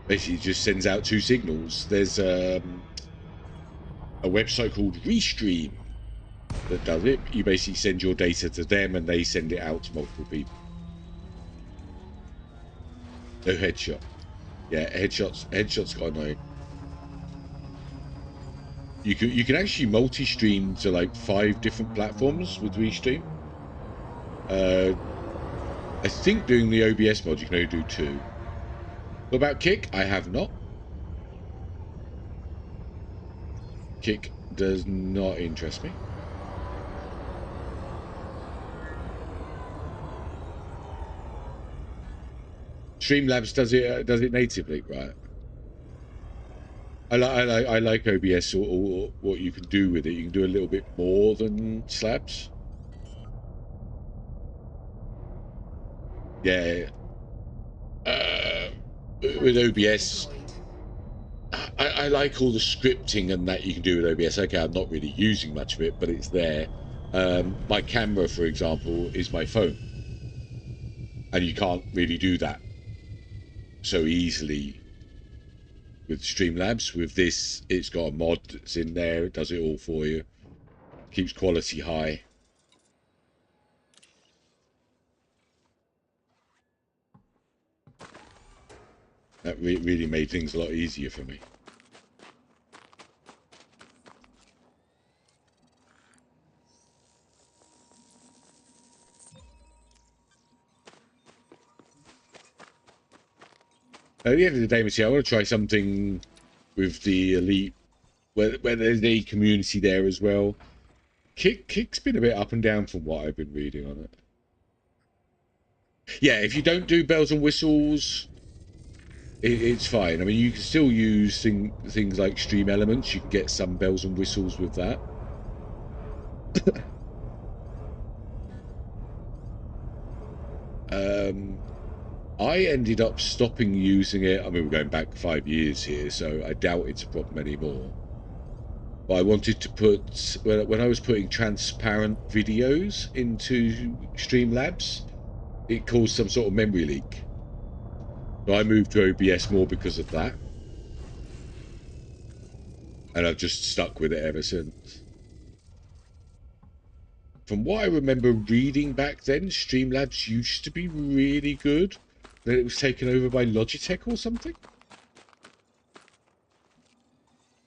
Basically, it just sends out 2 signals. There's a website called Restream that does it. You basically send your data to them and they send it out to multiple people. No headshot. Yeah, headshots got annoying. You can actually multi-stream to like 5 different platforms with Restream. I think doing the OBS mod, you can only do 2. What about Kick? I have not. Kick does not interest me. Streamlabs does it natively, right? I like OBS or what you can do with it. You can do a little bit more than Slabs. Yeah. With OBS, I like all the scripting and that you can do with OBS. Okay, I'm not really using much of it, but it's there. My camera, for example, is my phone, and you can't really do that so easily with Streamlabs. With this, it's got a mod that's in there. It does it all for you. Keeps quality high. That really made things a lot easier for me. At the end of the day, Matthew, I want to try something with the Elite, where there's a community there as well. Kick's been a bit up and down from what I've been reading on it. Yeah, if you don't do bells and whistles, it's fine. I mean, you can still use things like Stream Elements. You can get some bells and whistles with that. I ended up stopping using it. I mean, we're going back 5 years here, so I doubt it's a problem anymore. But I wanted to put, when I was putting transparent videos into Streamlabs, it caused some sort of memory leak. So I moved to OBS more because of that. And I've just stuck with it ever since. From what I remember reading back then, Streamlabs used to be really good. Then it was taken over by Logitech or something.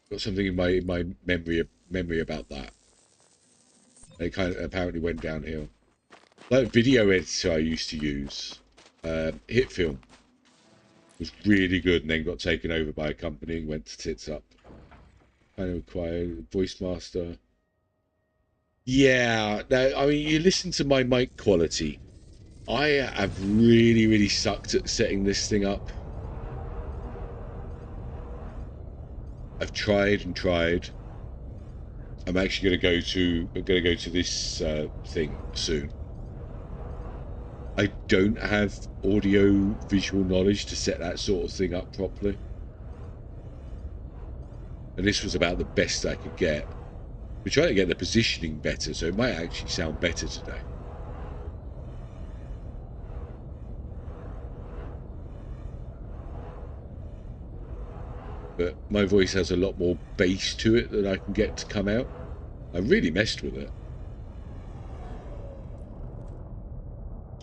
Got something in my memory about that. It kind of apparently went downhill. Like video editor I used to use, HitFilm, was really good, and then got taken over by a company and went to tits up. Kind of required Voice Master. Yeah, now, I mean, you listen to my mic quality. I have really sucked at setting this thing up. I've tried and tried. I'm actually going to go to this thing soon. I don't have audio visual knowledge to set that sort of thing up properly. And this was about the best I could get. We're trying to get the positioning better, so it might actually sound better today. But my voice has a lot more bass to it that I can get to come out. I really messed with it.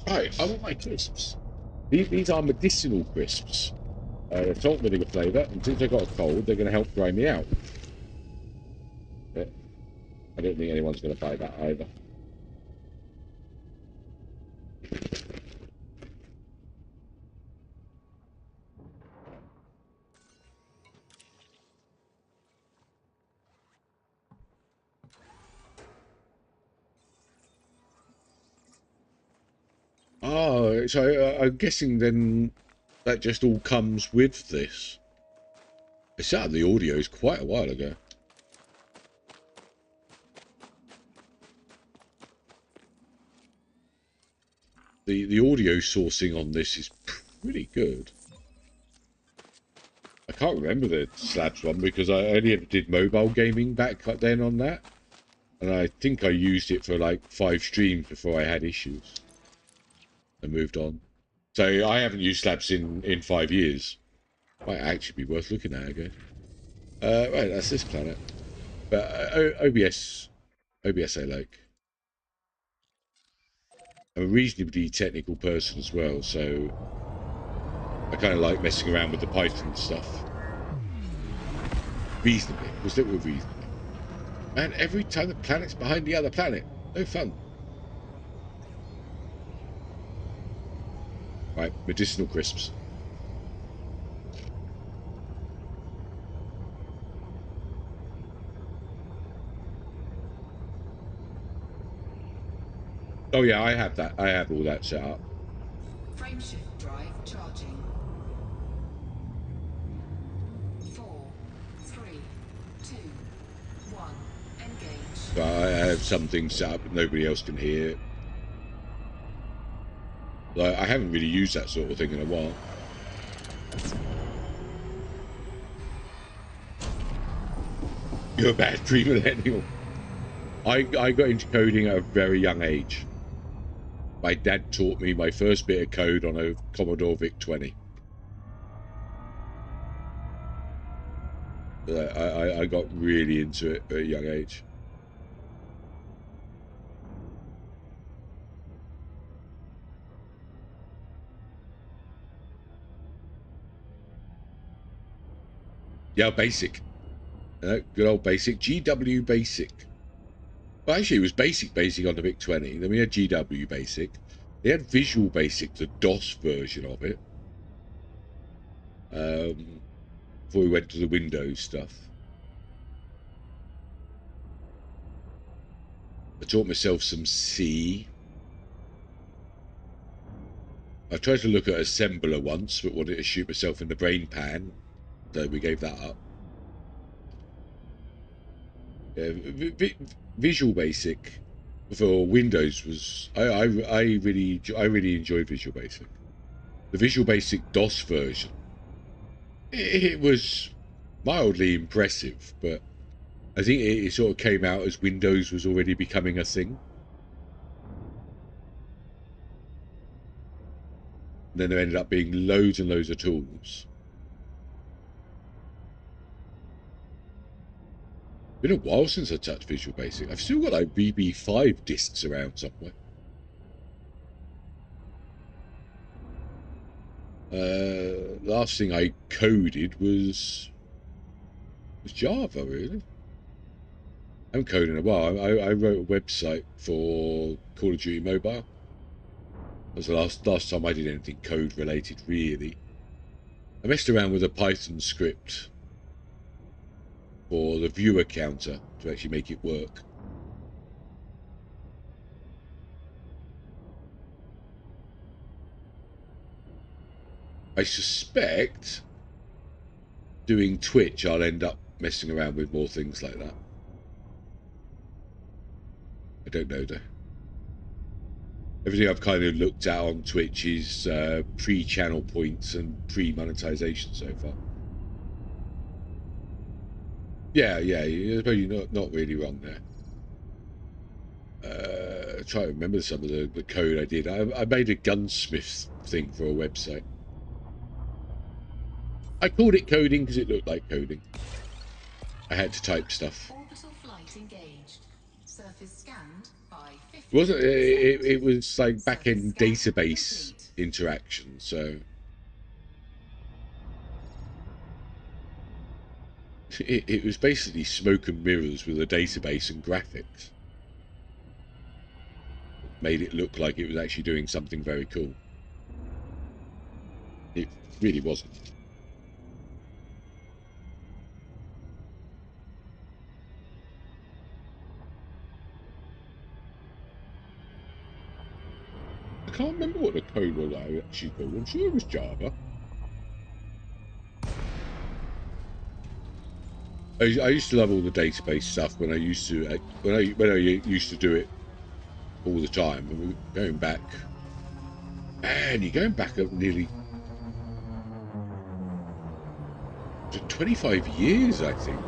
Right, I want my crisps. These are medicinal crisps. They're salt vinegar flavour, and since I got a cold, they're going to help dry me out. But I don't think anyone's going to buy that either. Oh, so I'm guessing then that just all comes with this. I set up the audios quite a while ago. The audio sourcing on this is pretty good. I can't remember the Slabs one because I only ever did mobile gaming back then on that. And I think I used it for like 5 streams before I had issues. I moved on. So I haven't used Slabs in 5 years. Might actually be worth looking at again. Right, that's this planet. But OBS I like. I'm a reasonably technical person as well, so I kind of like messing around with the Python stuff. Reasonably. We'll stick with reasonably. Man, every time the planet's behind the other planet. No fun. Right, medicinal crisps. Oh yeah, I have that. I have all that set up. Frameshift drive charging. 4, 3, 2, 1. Engage. So I have some things set up that nobody else can hear. Like, I haven't really used that sort of thing in a while. You're a bad pre-millennial. I got into coding at a very young age. My dad taught me my first bit of code on a Commodore VIC-20. I got really into it at a young age. Yeah, BASIC. Good old BASIC. GW BASIC. Well, actually, it was BASIC on the VIC-20. Then we had GW BASIC. They had Visual BASIC, the DOS version of it. Before we went to the Windows stuff. I taught myself some C. I tried to look at assembler once, but wanted to shoot myself in the brain pan, so we gave that up. Yeah, Visual Basic for Windows was I really enjoyed Visual Basic. The Visual Basic DOS version, it was mildly impressive, but I think it sort of came out as Windows was already becoming a thing. And then there ended up being loads and loads of tools. Been a while since I touched Visual Basic. I've still got like VB5 discs around somewhere. Last thing I coded was Java, really. I haven't coded in a while. I wrote a website for Call of Duty Mobile. That was the last time I did anything code related, really. I messed around with a Python script for the viewer counter to actually make it work. I suspect doing Twitch, I'll end up messing around with more things like that. I don't know though. Everything I've kind of looked at on Twitch is pre-channel points and pre-monetization so far. Yeah, you're not really wrong there. Try to remember some of the code I did. I made a gunsmith thing for a website. I called it coding because it looked like coding. I had to type stuff. Orbital flight engaged. Surface scanned by 50%. It was like back-end database interaction, so it was basically smoke and mirrors with a database and graphics. Made it look like it was actually doing something very cool. It really wasn't. I can't remember what the code was I actually called. I'm sure it was Java. I used to love all the database stuff when I used to when I used to do it all the time. And we're going back, man, you're going back up nearly to 25 years, I think,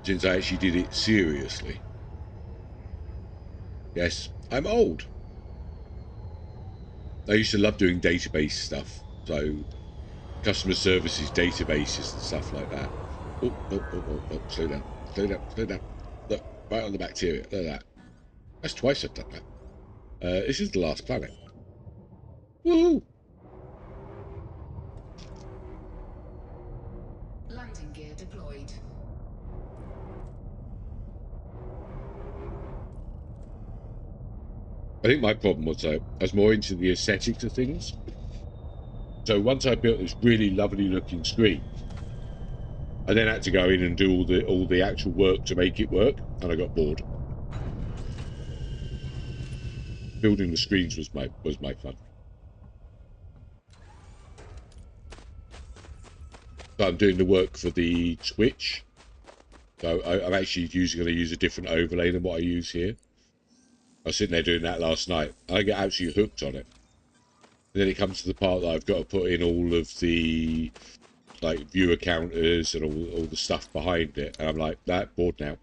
since I actually did it seriously. Yes, I'm old. I used to love doing database stuff, so customer services databases and stuff like that. Oh, slow down. Look, right on the bacteria. Look at that. That's twice I've done that. This is the last planet. Woohoo! Landing gear deployed. think my problem was I was more into the aesthetics of things. So once I built this really lovely looking screen, I then had to go in and do all the actual work to make it work, and I got bored. Building the screens was my fun. So I'm doing the work for the Twitch. So I'm actually going to use a different overlay than what I use here. I was sitting there doing that last night. I get absolutely hooked on it. And then it comes to the part that I've got to put in all of the like viewer counters and all the stuff behind it. And I'm like, that bored now.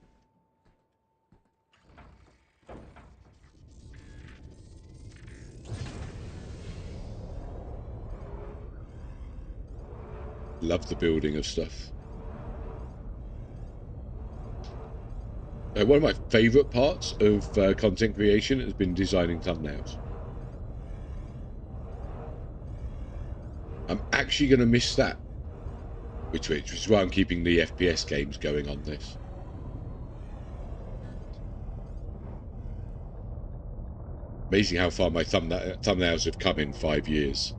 Love the building of stuff. One of my favourite parts of content creation has been designing thumbnails. I'm actually going to miss that with Twitch, which is why I'm keeping the FPS games going on this. Amazing how far my thumbnails have come in 5 years.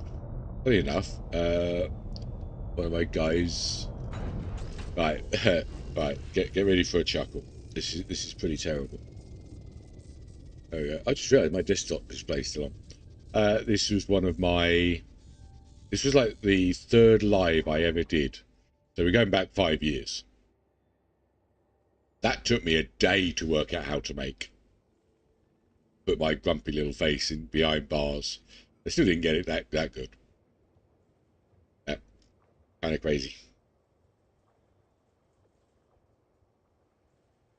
Funny enough, one of my guys... Right, right, get ready for a chuckle. This is pretty terrible. There we go. I just realised my desktop display is still on. This was one of my... This was like the 3rd live I ever did. So we're going back 5 years. That took me a day to work out how to make. Put my grumpy little face in behind bars. I still didn't get it that good. Yeah, kind of crazy.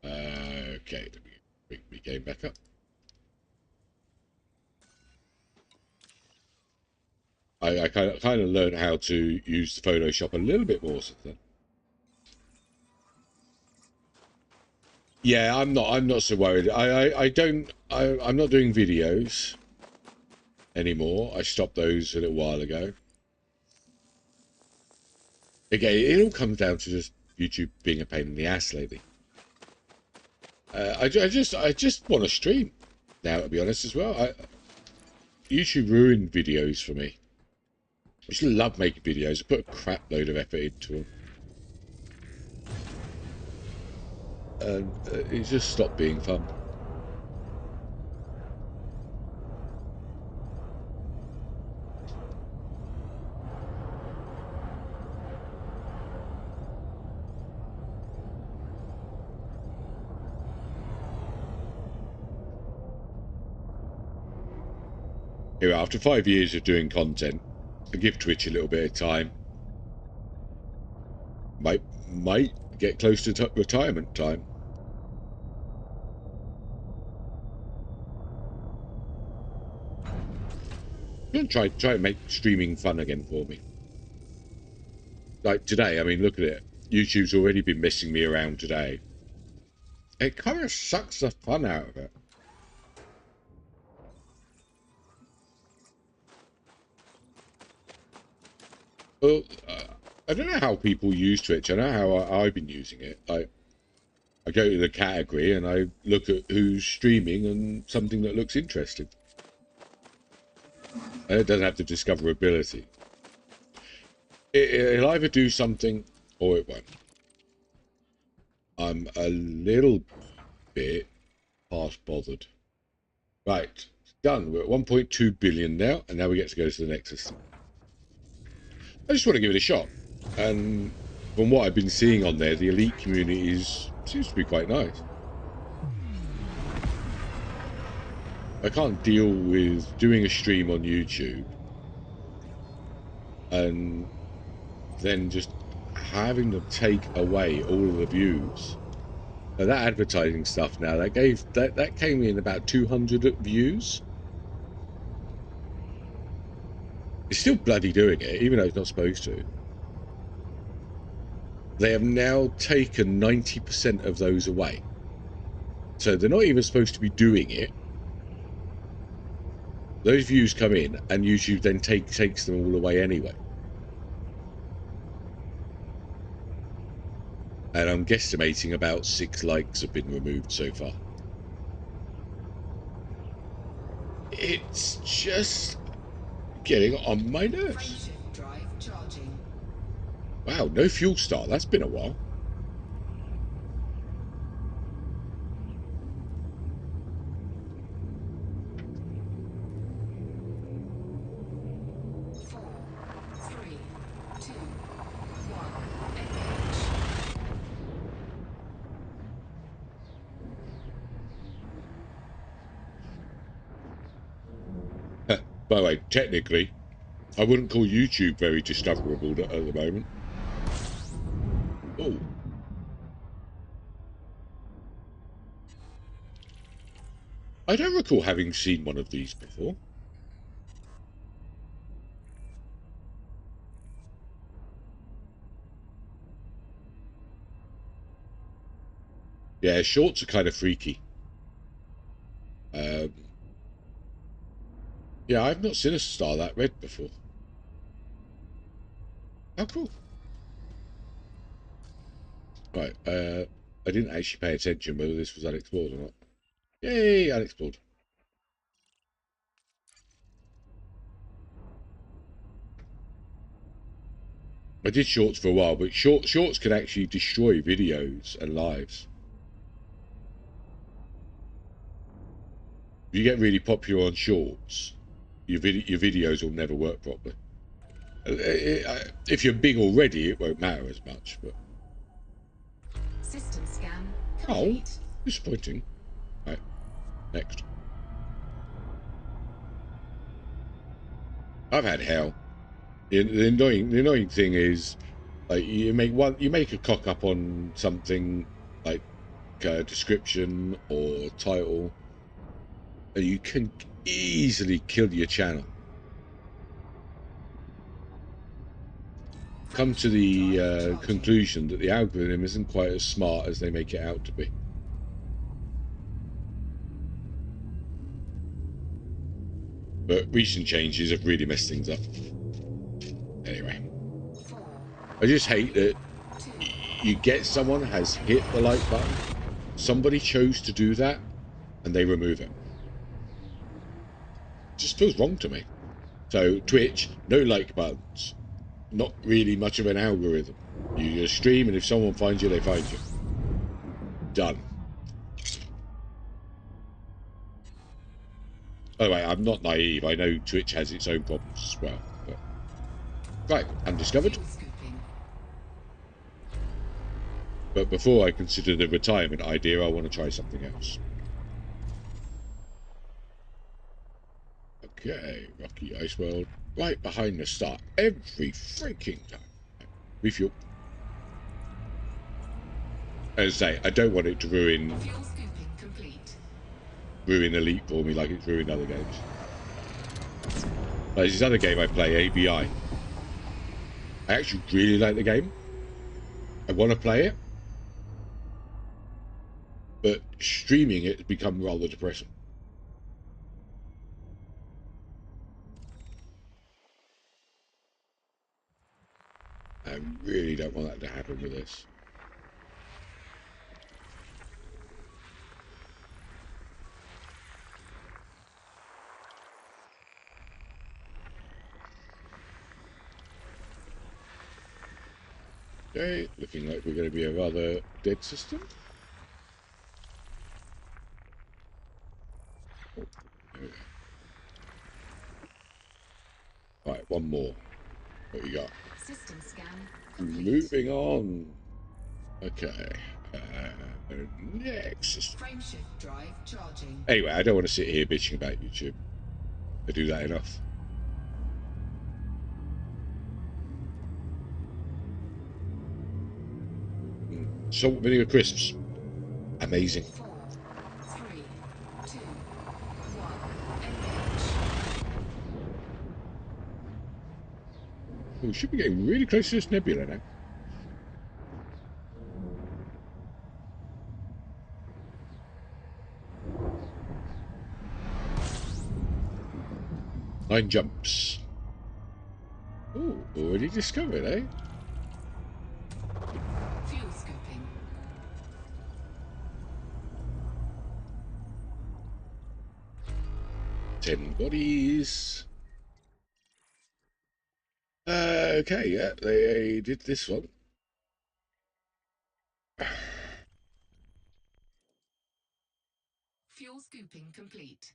Okay, let me bring my game back up. I kind of learned how to use the Photoshop a little bit more since then. Yeah, I'm not so worried. I'm not doing videos anymore. I stopped those a little while ago. Again, it all comes down to just YouTube being a pain in the ass lately. I just want to stream now, to be honest, as well. YouTube ruined videos for me. I just love making videos. I put a crap load of effort into them. And it just stopped being fun. Here, after 5 years of doing content, I give Twitch a little bit of time. Might get close to retirement time. I'm gonna try and make streaming fun again for me. Like today, I mean, look at it. YouTube's already been messing me around today. It kind of sucks the fun out of it. Well, I don't know how people use Twitch. I know how I've been using it. I go to the category and I look at who's streaming and something that looks interesting. And it doesn't have the discoverability. It'll either do something or it won't. I'm a little bit past bothered. Right, done. We're at 1.2 billion now, and now we get to go to the next system. I just want to give it a shot, and from what I've been seeing on there, the elite community seems to be quite nice. I can't deal with doing a stream on YouTube and then just having to take away all of the views. Now that advertising stuff now, that came in about 200 views. It's still bloody doing it, even though it's not supposed to. They have now taken 90% of those away. So they're not even supposed to be doing it. Those views come in, and YouTube then takes them all away anyway. And I'm guesstimating about 6 likes have been removed so far. It's just getting on my nerves. Frameshift drive charging. Wow, no fuel start. That's been a while. By the way, technically, I wouldn't call YouTube very discoverable at the moment. Oh. I don't recall having seen one of these before. Yeah, shorts are kind of freaky. Yeah, I've not seen a star that red before. How cool. Right, I didn't actually pay attention whether this was unexplored or not. Yay, unexplored. I did shorts for a while, but shorts can actually destroy videos and lives. If you get really popular on shorts, your videos will never work properly. If you're big already, it won't matter as much. But System scan complete. oh, disappointing. Right, next. I've had hell. The annoying thing is, like, you make a cock up on something like a description or title, and you can easily kill your channel. Come to the conclusion that the algorithm isn't quite as smart as they make it out to be. But recent changes have really messed things up. Anyway, I just hate that you get someone has hit the like button, somebody chose to do that, and they remove it. It just feels wrong to me. So Twitch, no like buttons. Not really much of an algorithm. You just stream, and if someone finds you, they find you. Done. Oh wait, I'm not naive. I know Twitch has its own problems as well. But... right, undiscovered. But before I consider the retirement idea, I want to try something else. Okay, Rocky Ice World. Right behind the start. Every freaking time. Refuel. As I say, I don't want it to ruin Elite for me like it's ruined other games. Like this other game I play, ABI. I actually really like the game. I want to play it. But streaming it has become rather depressing. I really don't want that to happen with this. Okay, looking like we're going to be a rather dead system. Oh, there we go. Right, one more. What you got? System scan complete. Moving on. Okay. Next. Frameshift drive charging. Anyway, I don't want to sit here bitching about YouTube. I do that enough. Salt vinegar crisps. Amazing. 4, 3, 2, 1, engage. We should be getting really close to this nebula now. Nine jumps. Oh, already discovered, eh? Fuel scooping. 10 bodies. Okay, yeah, they did this one. Fuel scooping complete.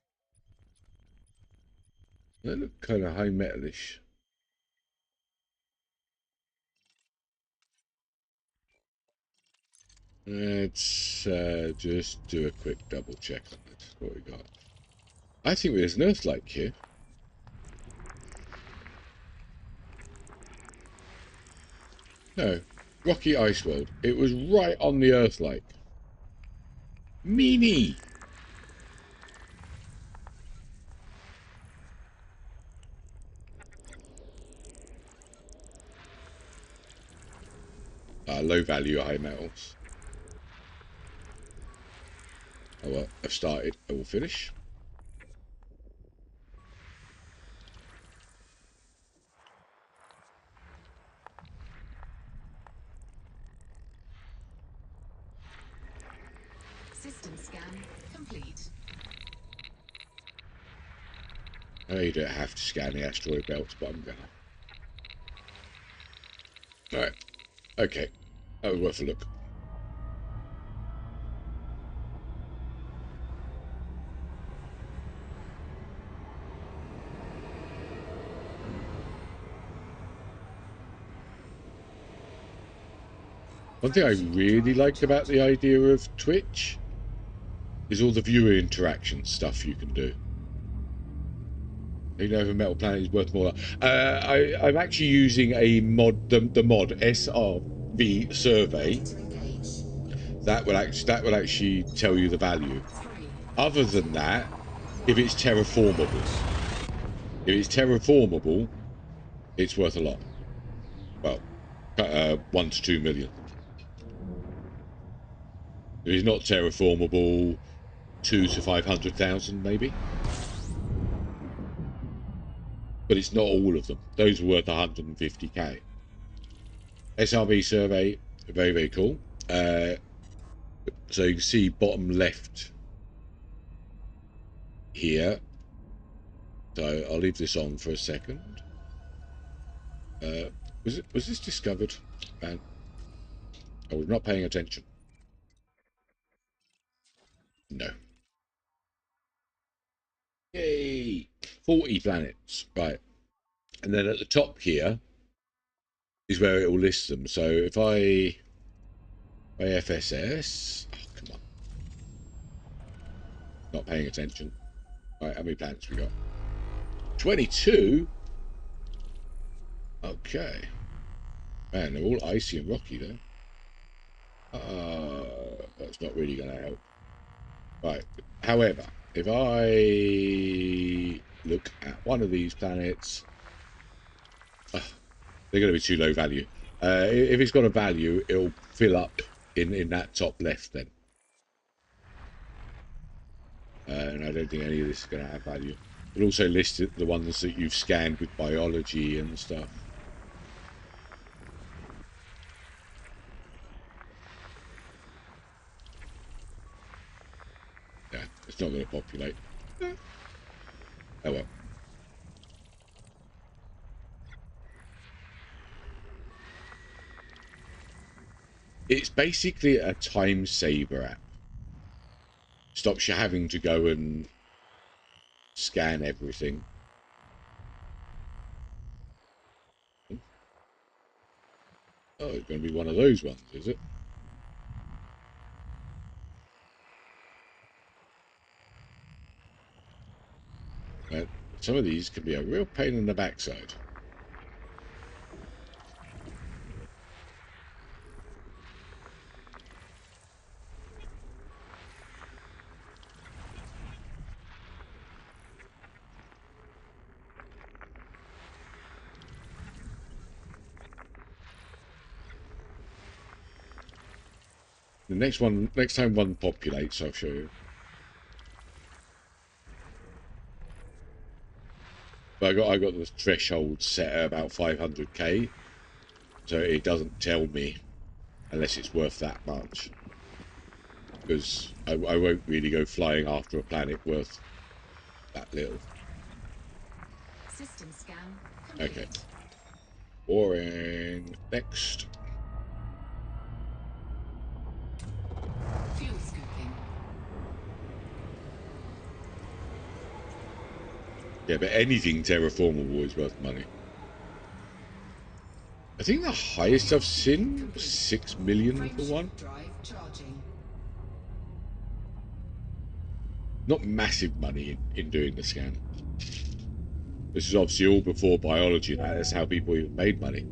They look kind of high metalish. Let's just do a quick double check on this. What we got? I think there's an Earth-like here. No, Rocky Ice World. It was right on the Earth-like. Meanie. Low value high metals. Oh well, I've started. I will finish. System scan complete. I know you don't have to scan the asteroid belt, but I'm gonna. Alright. Okay. That was worth a look. One thing I really liked about the idea of Twitch is all the viewer interaction stuff you can do. You know, if a metal planet is worth more. I'm actually using a mod, the mod SRV survey. That will actually tell you the value. Other than that, if it's terraformable, it's worth a lot. Well, 1 to 2 million. If it's not terraformable, 2 to 500,000 maybe. But it's not all of them. Those are worth 150k. SRV survey, very, very cool. So you can see bottom left here. So I'll leave this on for a second. Was this discovered? Man, I was not paying attention. No. Yay! 40 planets. Right. And then at the top here is where it will list them. So if I FSS, oh, come on. Not paying attention. Right, how many planets we got? 22? Okay. Man, they're all icy and rocky though. That's not really going to help. Right. However, if I look at one of these planets, they're going to be too low value. If it's got a value, it'll fill up in that top left then. And I don't think any of this is going to have value. It also listed the ones that you've scanned with biology and stuff. Yeah, it's not going to populate. Oh well. It's basically a time saver app. Stops you having to go and scan everything. Oh, it's going to be one of those ones, is it? But some of these can be a real pain in the backside. The next time one populates, I'll show you. But I got the threshold set at about 500k, so it doesn't tell me unless it's worth that much. Because I won't really go flying after a planet worth that little. System scan Okay. complete. Boring. Next. Fuel scooping. Yeah, but anything terraformable is worth money. I think the highest I've seen was 6 million for one. Drive charging. Not massive money in doing the scan. This is obviously all before biology now. That's how people even made money.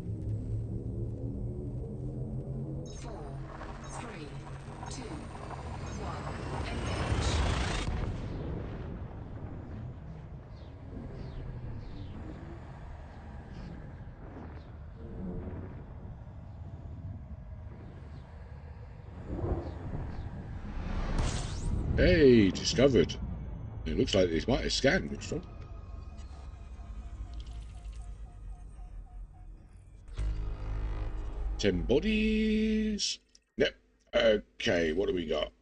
4, 3, 2, 1. Engage. Hey, discovered. It looks like this might have scanned, looks from. Ten bodies. Yep. Okay, what do we got?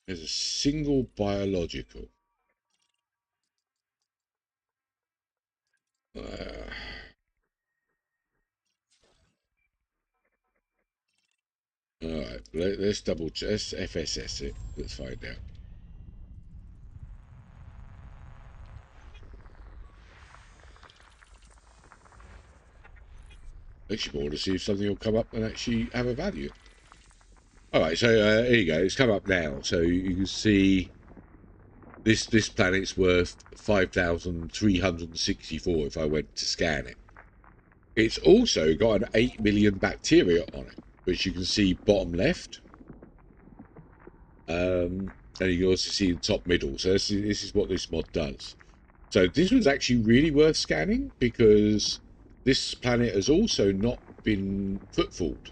There's a single biological. Alright, let's double check. Let's FSS it. Let's find out. Actually, more to see if something will come up and actually have a value. Alright, so here you go. It's come up now. So you can see this planet's worth 5,364 if I went to scan it. It's also got an 8 million bacteria on it, which you can see bottom left. And you can also see the top middle. So this is what this mod does. So this one's actually really worth scanning because this planet has also not been footfalled,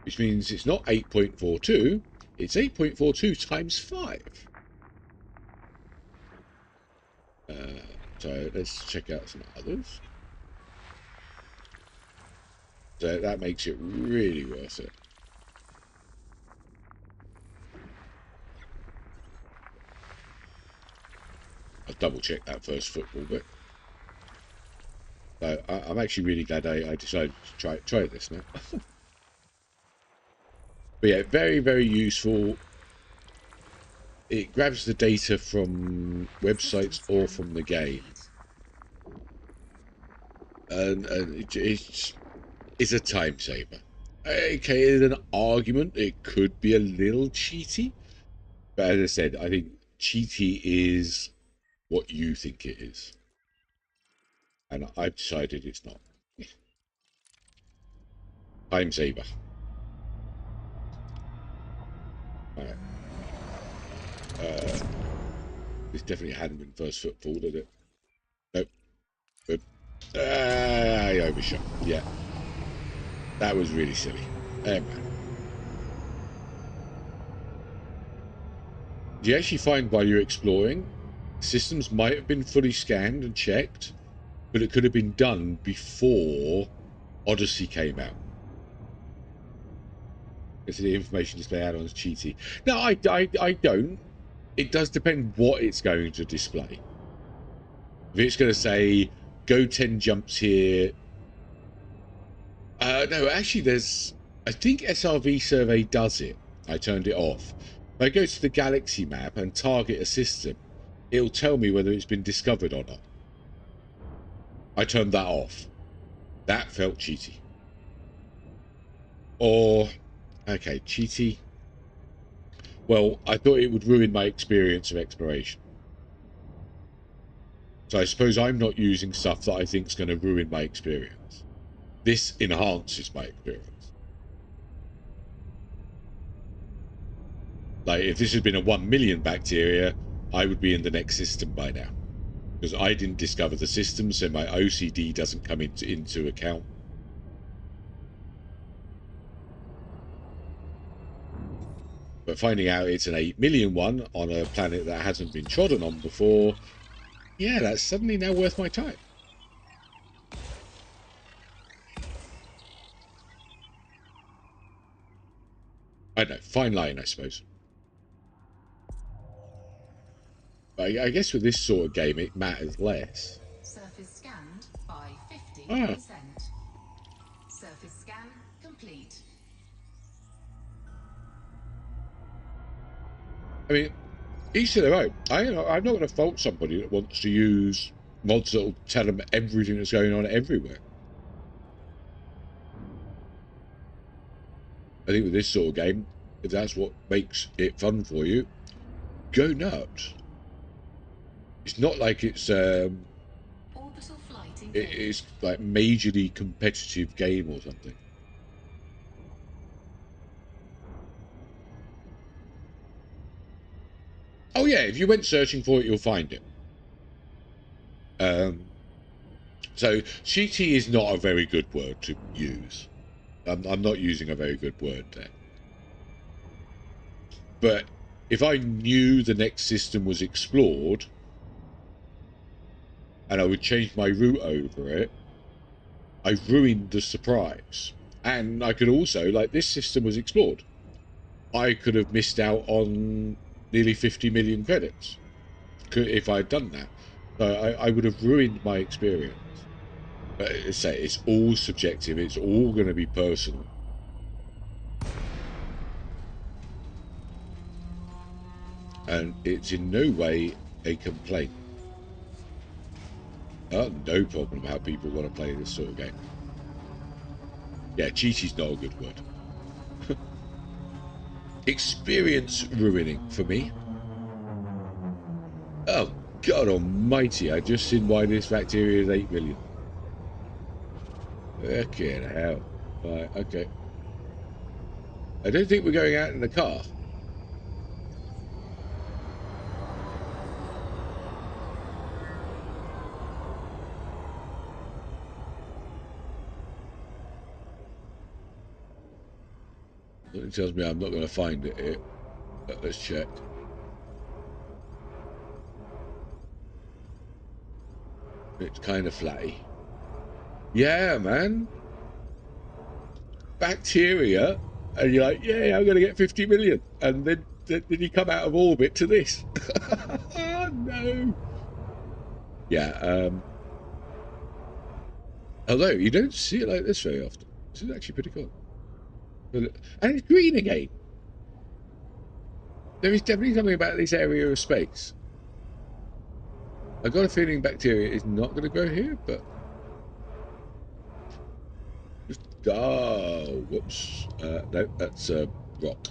which means it's not 8.42, it's 8.42 times 5. So let's check out some others. So that makes it really worth it. I'll double check that first football bit. So I'm actually really glad I decided to try this now. But yeah, very, very useful. It grabs the data from websites or from the game. And it's a time saver. Okay, in an argument, it could be a little cheaty. But as I said, I think cheaty is what you think it is. And I've decided it's not. Time saver. Alright. This definitely hadn't been first footfall, did it? Nope. Good. I overshot. Yeah. That was really silly. Man. You actually find while you're exploring, systems might have been fully scanned and checked, but it could have been done before Odyssey came out. It's the information display add-ons cheaty. No, I don't. It does depend what it's going to display. If it's going to say, go 10 jumps here. No, actually, I think SRV Survey does it. I turned it off. If I go to the galaxy map and target a system, it'll tell me whether it's been discovered or not. I turned that off. That felt cheaty. Or, okay, cheaty. Well, I thought it would ruin my experience of exploration. So I suppose I'm not using stuff that I think is going to ruin my experience. This enhances my experience. Like, if this had been a 1 million bacteria, I would be in the next system by now. Because I didn't discover the system, so my OCD doesn't come into account. But finding out it's an 8 million one on a planet that hasn't been trodden on before, yeah, that's suddenly now worth my time. I don't know, fine line, I suppose. I guess with this sort of game, it matters less. Surface scanned by 50%. Ah. Surface scan complete. I mean, each to their own. I'm not going to fault somebody that wants to use mods that will tell them everything that's going on everywhere. I think with this sort of game, if that's what makes it fun for you, go nuts. It's not like it's Orbital flight engaged. it's like majorly competitive game or something. Oh yeah, if you went searching for it, you'll find it. So cheaty is not a very good word to use. I'm not using a very good word there. But if I knew the next system was explored and I would change my route over it, I ruined the surprise. And I could also, like, this system was explored. I could have missed out on nearly 50 million credits if I'd done that. So I would have ruined my experience. But it's all subjective. It's all going to be personal. And it's in no way a complaint. No problem how people want to play this sort of game. Yeah, cheaty's not a good word. Experience ruining for me. Oh, God almighty, I just seen why this bacteria is 8 million. Fucking hell. Right, okay. I don't think we're going out in the car. It tells me I'm not going to find it here. But let's check. It's kind of flatty. Yeah, man. Bacteria. And you're like, yeah, I'm going to get 50 million. And then you come out of orbit to this. Oh, no. Yeah. Although you don't see it like this very often. This is actually pretty cool. And it's green again. There is definitely something about this area of space. I've got a feeling bacteria is not going to grow here, but... Oh, whoops. No, that's rock.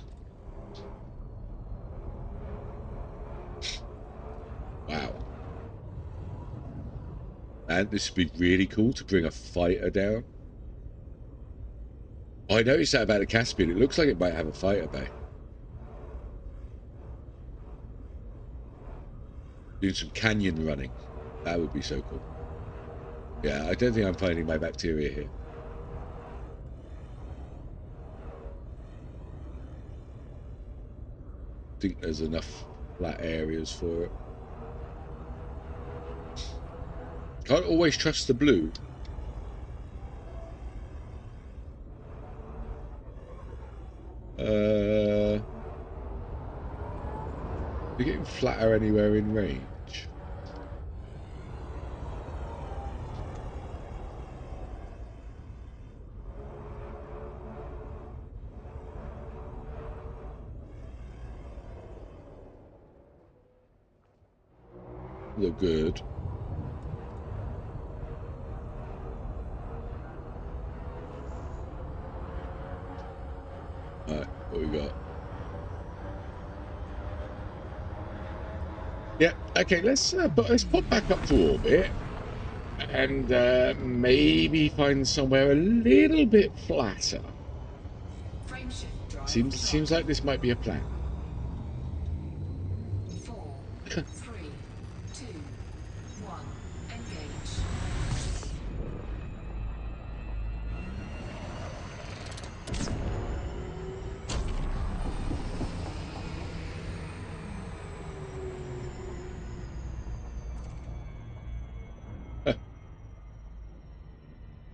Wow. And this would be really cool to bring a fighter down. Oh, I noticed that about the Caspian. It looks like it might have a fighter bay. Doing some canyon running. That would be so cool. Yeah, I don't think I'm finding my bacteria here. I think there's enough flat areas for it. Can't always trust the blue. You're getting flatter anywhere in range. Look good. Alright, what we got? Yeah, okay, let's pop back up to orbit and maybe find somewhere a little bit flatter. Seems like this might be a plan. 4, 3, 2, 1, engage.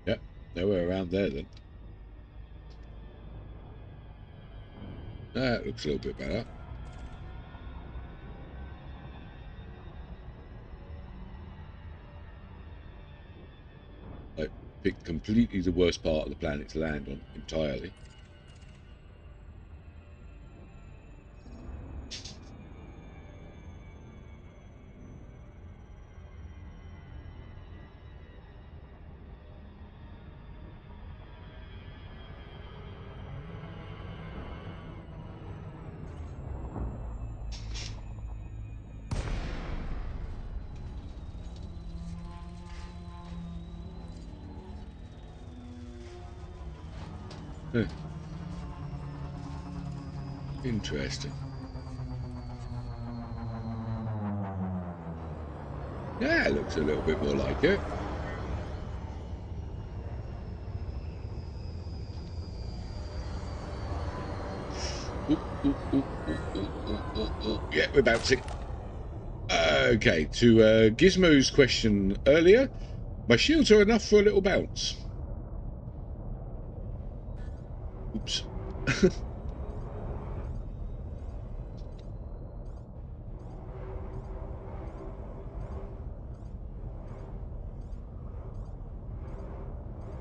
Yep, nowhere around there then. That looks a little bit better. Like, picked completely the worst part of the planet to land on entirely. Interesting. Yeah, it looks a little bit more like it. Yeah, we're bouncing. Okay, to Gizmo's question earlier, my shields are enough for a little bounce. Oops.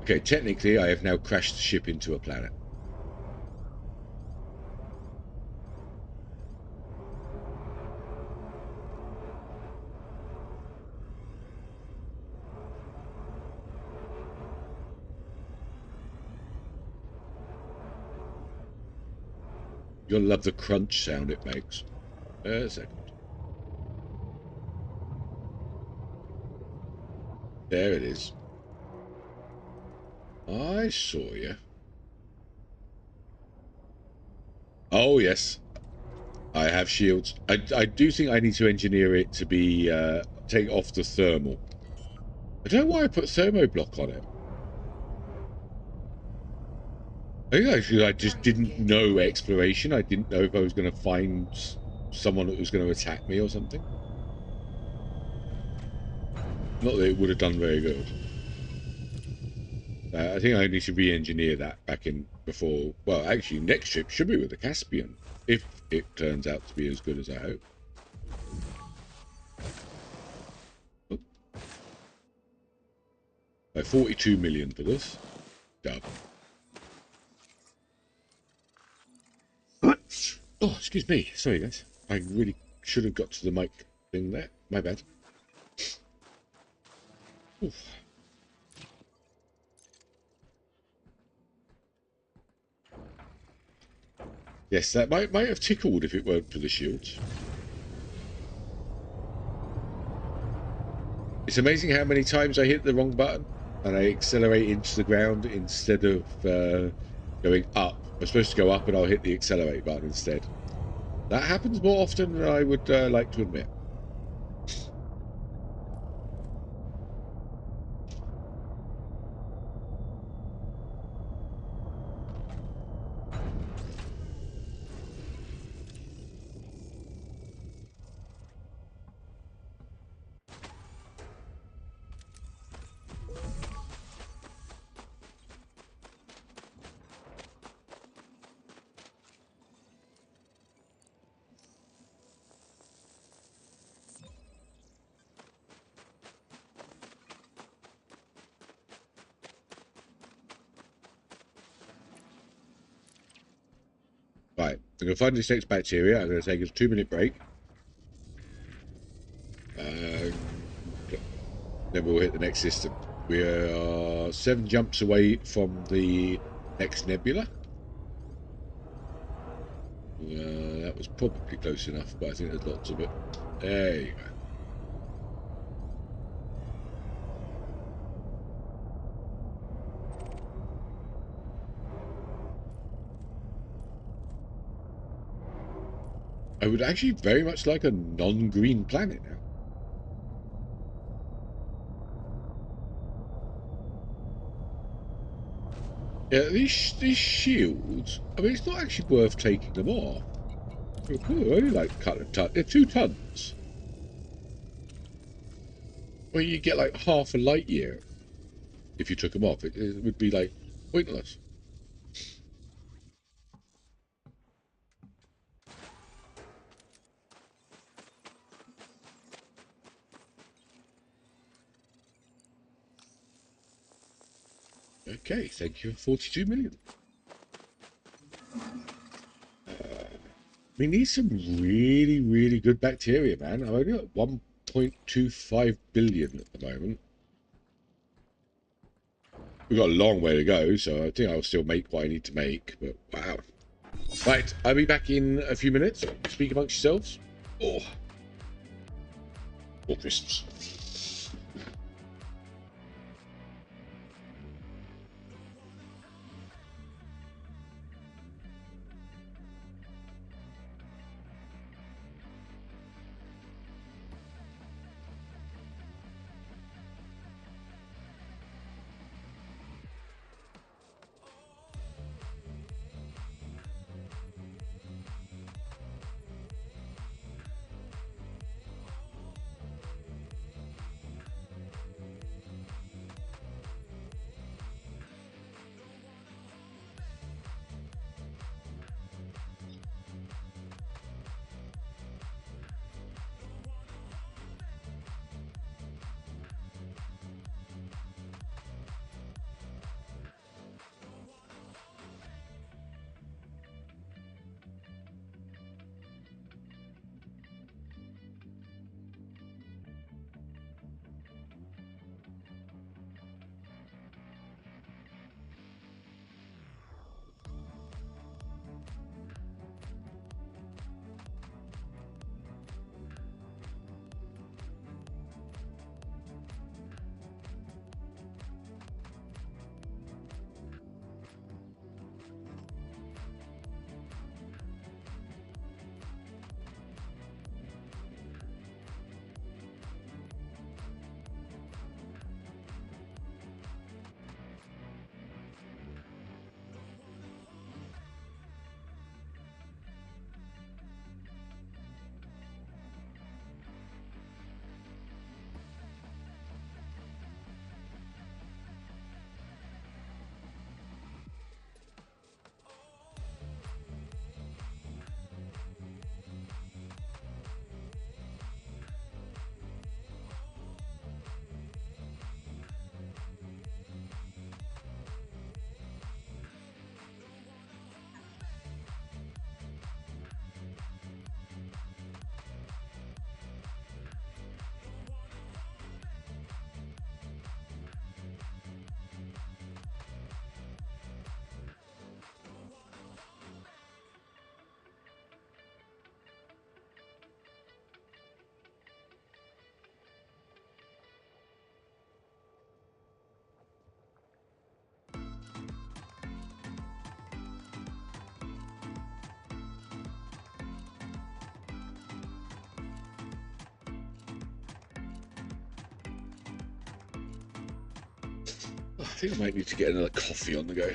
Okay, technically I have now crashed the ship into a planet. You'll love the crunch sound it makes. A second. There it is. I saw you. Oh, yes. I have shields. I do think I need to engineer it to be, take off the thermal. I don't know why I put thermoblock on it. I think actually I just didn't know exploration. I didn't know if I was going to find someone that was going to attack me or something. Not that it would have done very good. I think I need to re-engineer that back in before... Well, actually, next trip should be with the Caspian, if it turns out to be as good as I hope. Oh. Like 42 million for this. Dub. Oh, excuse me. Sorry, guys. I really should have got to the mic thing there. My bad. Oof. Yes, that might have tickled if it weren't for the shields. It's amazing how many times I hit the wrong button and I accelerate into the ground instead of going up. I'm supposed to go up and I'll hit the accelerate button instead. That happens more often than I would like to admit. Right, I'm going to find this next bacteria. I'm going to take a 2-minute break. Then we'll hit the next system. We are 7 jumps away from the next nebula. That was probably close enough, but I think there's lots of it. There you go. I would actually very much like a non-green planet now. Yeah, these shields, I mean, it's not actually worth taking them off. They're only like a couple of tons. They're 2 tons. Well, you get like half a light year if you took them off. It would be like pointless. Okay, thank you for 42 million. We need some really, really good bacteria, man. I'm only at 1.25 billion at the moment. We've got a long way to go, so I think I'll still make what I need to make, but wow. Right, I'll be back in a few minutes. Speak amongst yourselves. Oh. More crisps. I think I might need to get another coffee on the go.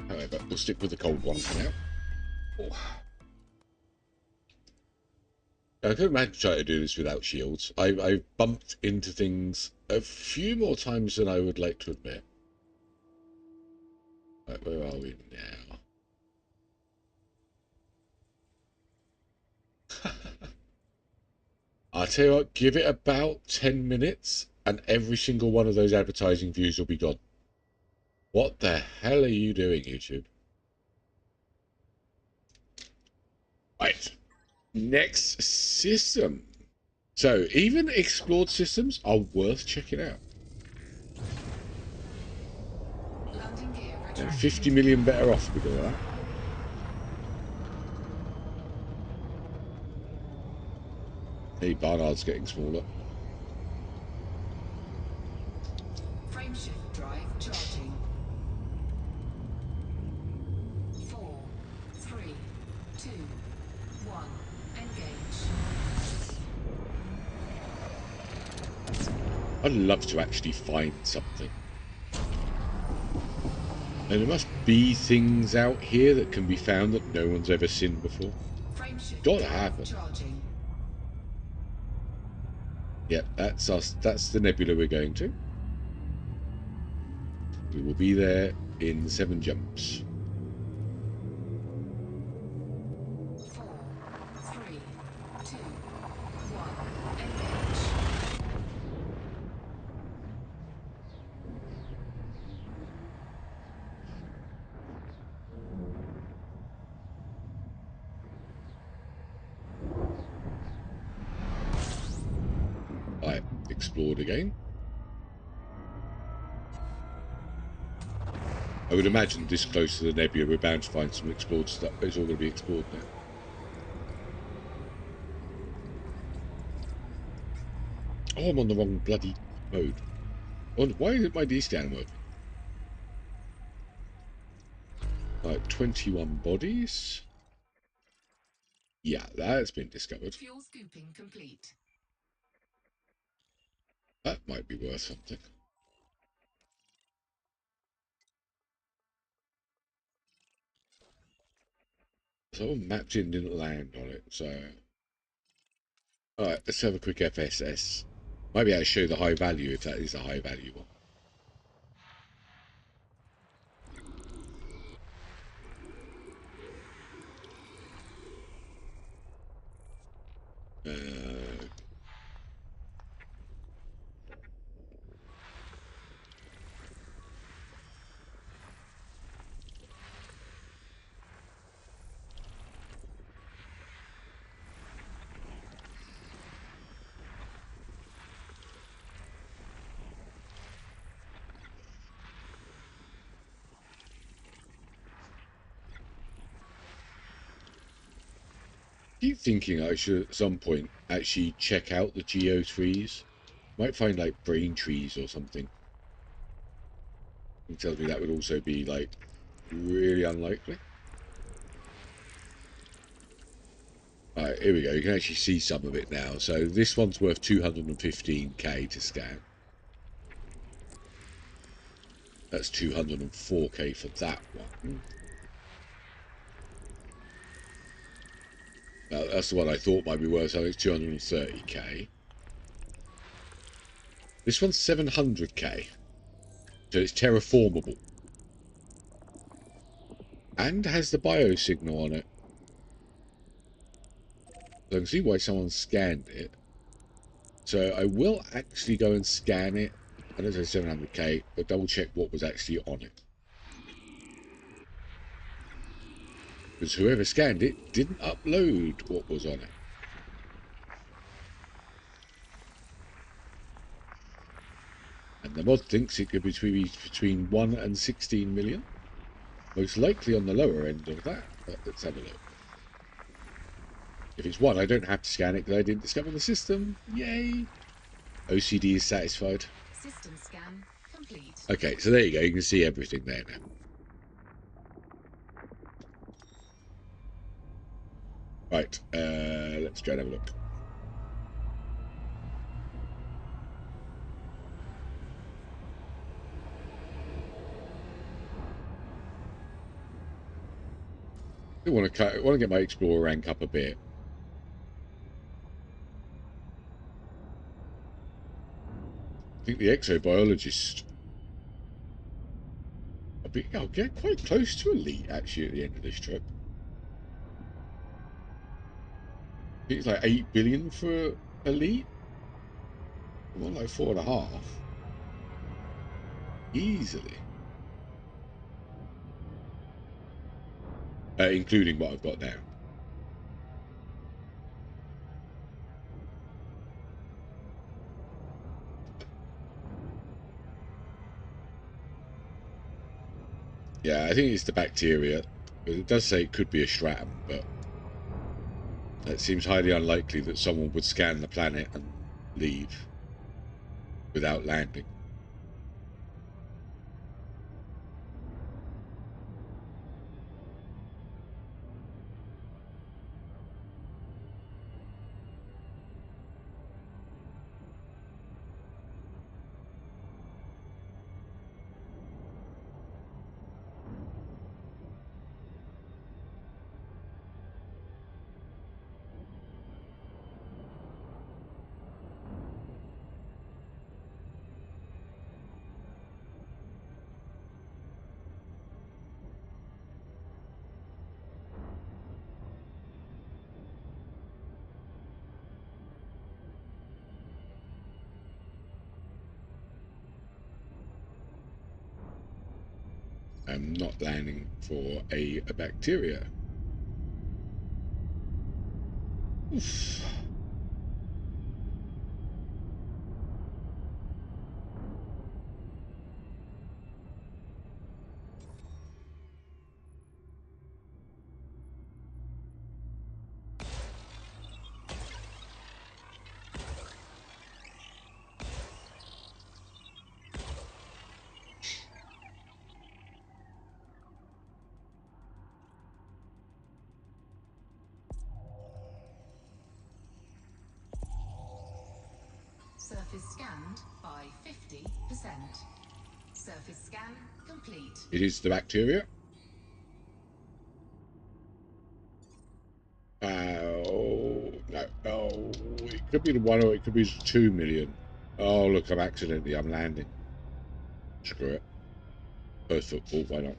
However, we'll stick with the cold one for now. Oh. I can imagine trying to do this without shields. I've bumped into things a few more times than I would like to admit. Right, where are we now? I'll tell you what, give it about 10 minutes and every single one of those advertising views will be gone. What the hell are you doing, YouTube? Right. Next system. So, even explored systems are worth checking out. And 50 million better off because of that. Hey, Barnard's getting smaller. Frameshift drive charging. 4, 3, 2, 1. Engage. I'd love to actually find something. And there must be things out here that can be found that no one's ever seen before. Gotta happen. Yep, that's us. That's the nebula we're going to. We will be there in 7 jumps. 4, 3, 2, 1. Engage. explored again. I would imagine this close to the nebula we're bound to find some explored stuff. It's all going to be explored now. Oh, I'm on the wrong bloody mode. Why isn't my D-scan working? Right, 21 bodies. Yeah, that's been discovered. Fuel scooping complete. That might be worth something. Someone mapped in, didn't land on it, so... Alright, let's have a quick FSS. Might be able to show the high value if that is a high value one. Keep thinking I should at some point actually check out the geo trees. Might find like brain trees or something. It tells me that would also be like really unlikely. Alright, here we go. You can actually see some of it now. So this one's worth 215k to scan. That's 204k for that one. That's the one I thought might be worth, so it's 230k. This one's 700k. So it's terraformable. And has the biosignal on it. So I can see why someone scanned it. So I will actually go and scan it. I don't say 700k, but double check what was actually on it. Because whoever scanned it didn't upload what was on it. And the mod thinks it could be between 1 and 16 million. Most likely on the lower end of that, but let's have a look. If it's 1, I don't have to scan it because I didn't discover the system. Yay! OCD is satisfied. System scan complete. Okay, so there you go. You can see everything there now. Right, let's try and have a look. I want to get my explorer rank up a bit. I think the exobiologist. I'll get quite close to elite actually at the end of this trip. I think it's like 8 billion for elite. More like 4.5. Easily. Including what I've got now. Yeah, I think it's the bacteria. It does say it could be a stratum, but it seems highly unlikely that someone would scan the planet and leave without landing. I'm not landing for a bacteria. Oof. Surface scanned by 50%. Surface scan complete. It is the bacteria. Oh, no. Oh, it could be the 1 or it could be the 2 million. Oh, look, I'm landing. Screw it. First football, why not?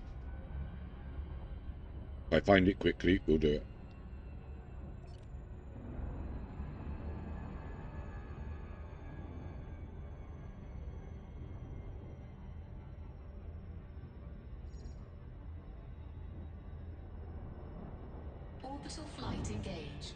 If I find it quickly, we'll do it. Orbital flight engaged.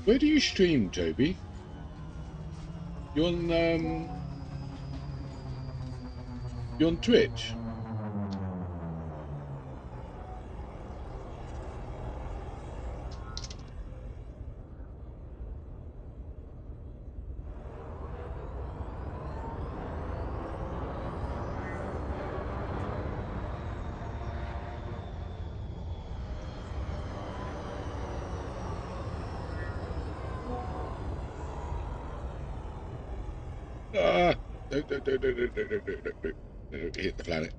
Where do you stream, Toby? You on Twitch? Ah! No, no, no, no, no, no, no, no, no, no. No, hit the planet.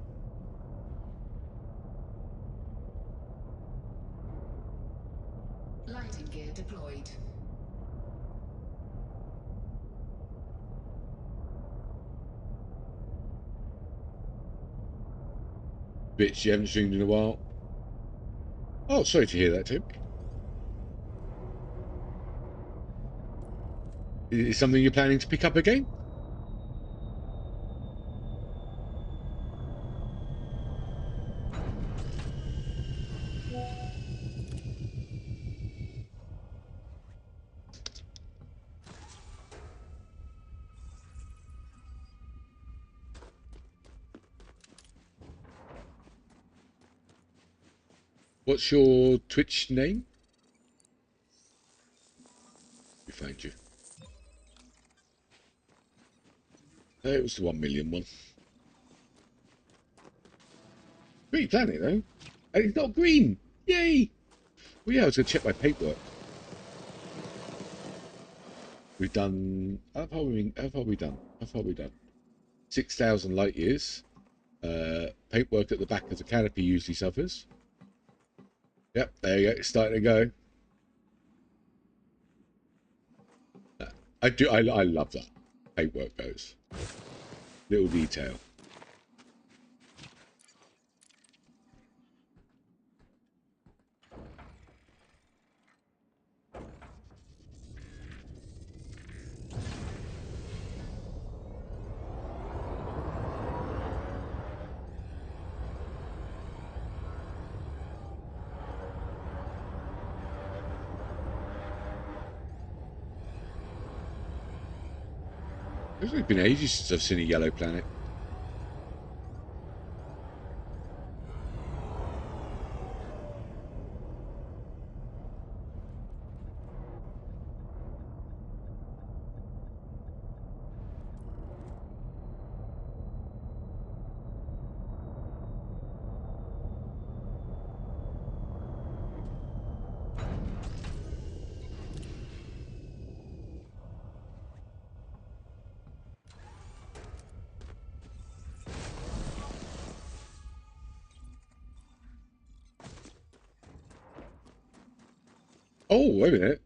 Lighting gear deployed. Bitch, you haven't streamed in a while. Oh, sorry to hear that, Tim. Is it something you're planning to pick up again? What's your Twitch name? We find you. It was the 1 million one. Green planet, though. And it's not green. Yay! Well, yeah, I was going to check my paintwork. We've done... How far have we done? 6,000 light years. Paintwork at the back of the canopy usually suffers. Yep, there you go. It's starting to go. I love that. Paintwork goes. Little detail. It's been ages since I've seen a yellow planet. Oh, wait a minute.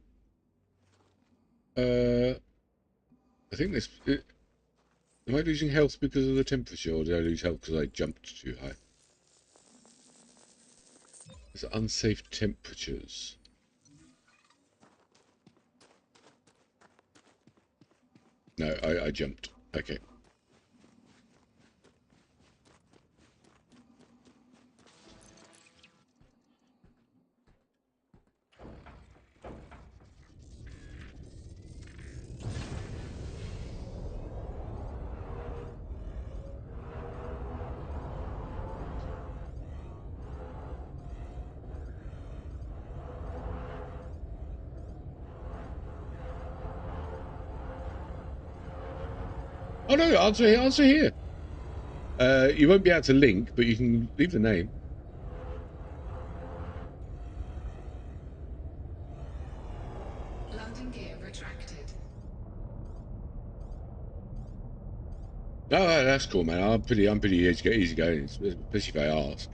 I think this... Am I losing health because of the temperature, or did I lose health because I jumped too high? It's unsafe temperatures. No, I jumped. Okay. Oh no, answer here. Answer here. You won't be able to link, but you can leave the name. Landing gear retracted. Oh, that's cool, man. I'm pretty easy going, especially if I ask.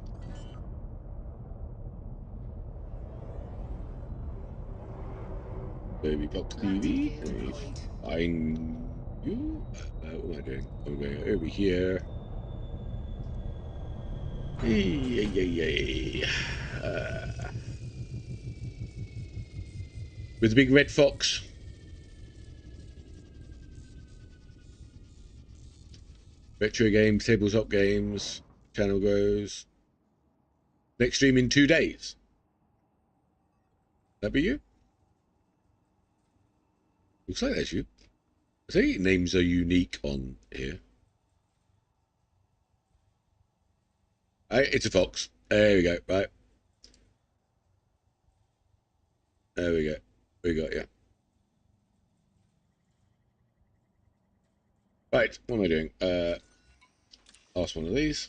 Baby Box TV. Buying you. What am I doing? I'm going over here. With the big red fox. Retro games, tabletop games, channel grows. Next stream in 2 days. That be you? Looks like that's you. I think names are unique on here. It's a fox. There we go. Right. There we go. We got you. Right. What am I doing? Last one of these.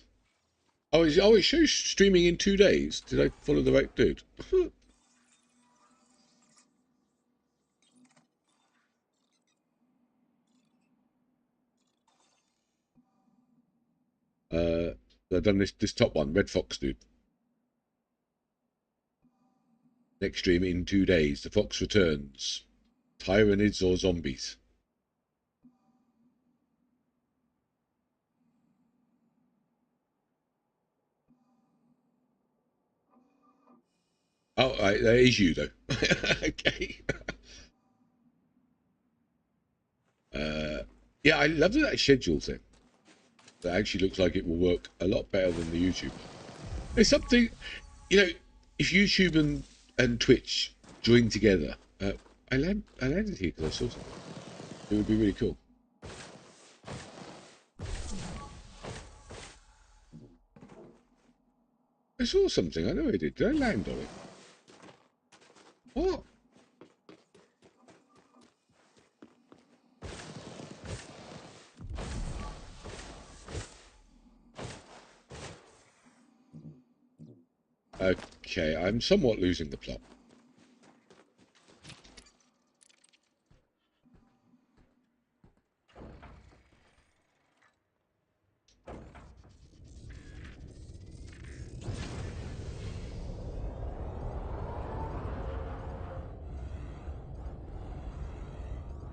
Oh, it shows streaming in 2 days. Did I follow the right dude? I've done this top one, Red Fox dude. Next stream in 2 days. The Fox returns. Tyranids or zombies? Oh, right, that is you though. Okay. Yeah, I love that schedule thing. That actually looks like it will work a lot better than the YouTube. There's something, you know, if YouTube and Twitch join together, I landed here because I saw something. It would be really cool. I saw something. I know I did. Did I land on it? What? Okay, I'm somewhat losing the plot.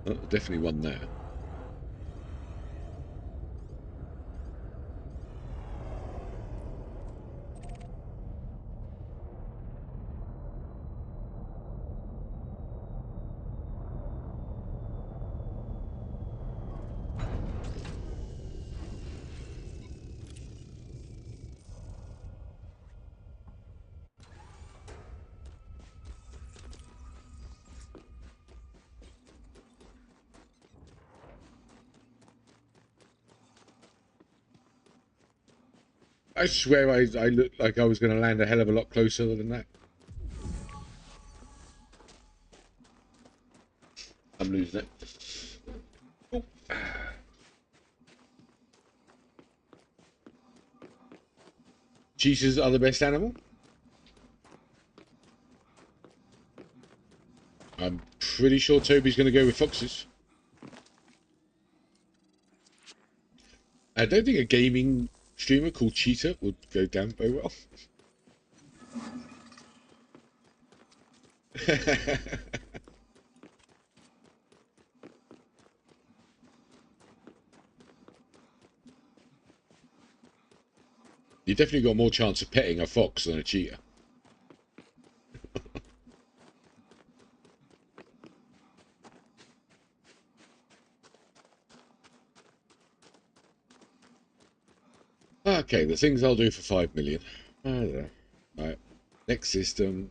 Oh, definitely one there. I swear I looked like I was going to land a hell of a lot closer than that. I'm losing it. Oh. Cheetahs are the best animal? I'm pretty sure Toby's going to go with foxes. I don't think a gaming streamer called Cheetah would go down very well. You definitely got more chance of petting a fox than a cheetah. Okay, the things I'll do for 5 million. Right, next system.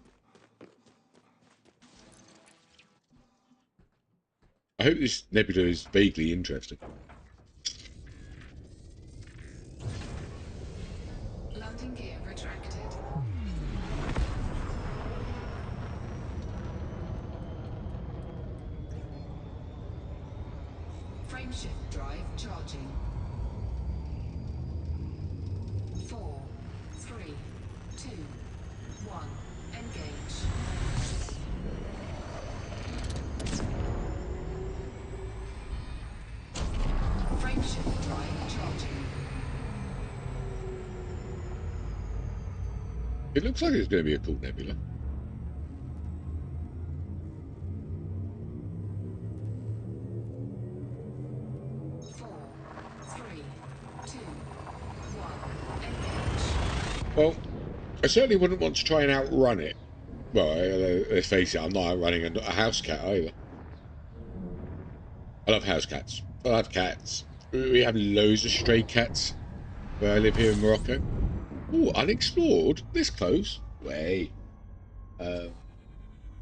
I hope this nebula is vaguely interesting. Landing gear retracted. Frame Frameshift drive charging. 4, 3, 2, 1. Engage. Frameshift drive charging. It looks like it's going to be a cool nebula. Well, I certainly wouldn't want to try and outrun it. Well, let's face it, I'm not outrunning a house cat either. I love house cats. I love cats. We have loads of stray cats where I live here in Morocco. Oh, unexplored. This close. Way. And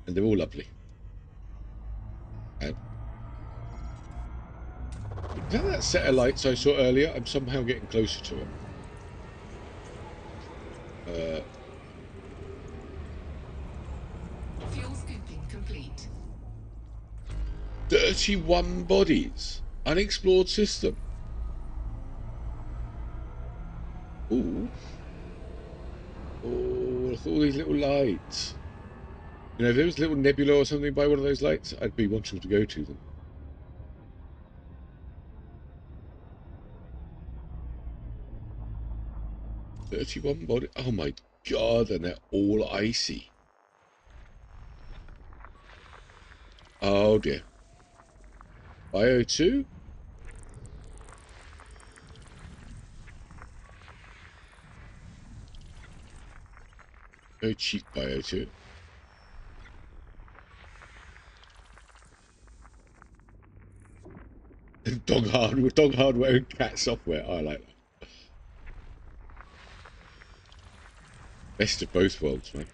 they're all lovely. Is that set of lights I saw earlier? I'm somehow getting closer to it. Fuel scooping complete. 31 bodies. Unexplored system. Ooh. Oh, look at all these little lights. You know, if there was a little nebula or something by one of those lights, I'd be wanting to go to them. "31 body." Oh my god, and they're all icy. Oh dear. Bio 2? Very cheap Bio 2. Dog hardware and cat software. I like that. Best of both worlds, man.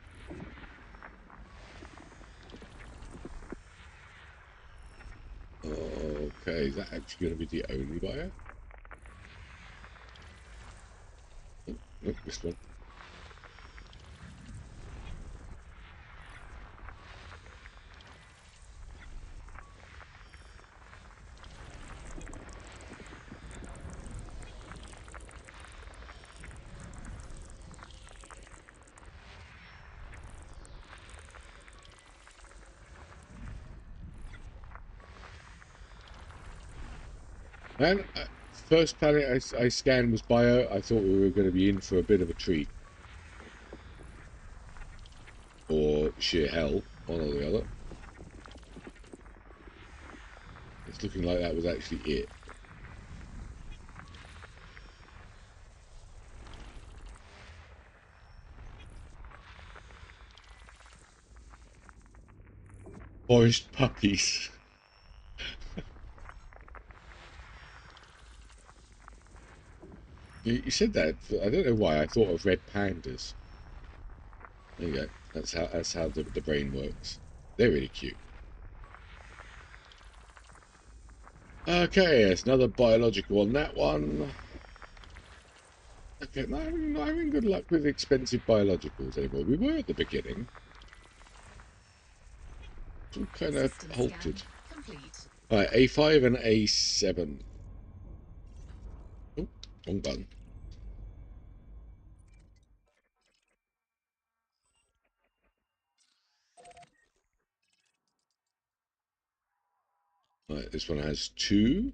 Okay, is that actually going to be the only bio? Oh, nope, this one. And first planet I scanned was bio. I thought we were going to be in for a bit of a treat. Or sheer hell, one or the other. It's looking like that was actually it. Forest puppies. You said that. I don't know why. I thought of red pandas. There you go. That's how the brain works. They're really cute. Okay, it's another biological on that one. Okay, not having good luck with expensive biologicals anymore. We were at the beginning. It's all kind of halted. Alright, A5 and A7. Oh, wrong button. Right, this one has 2.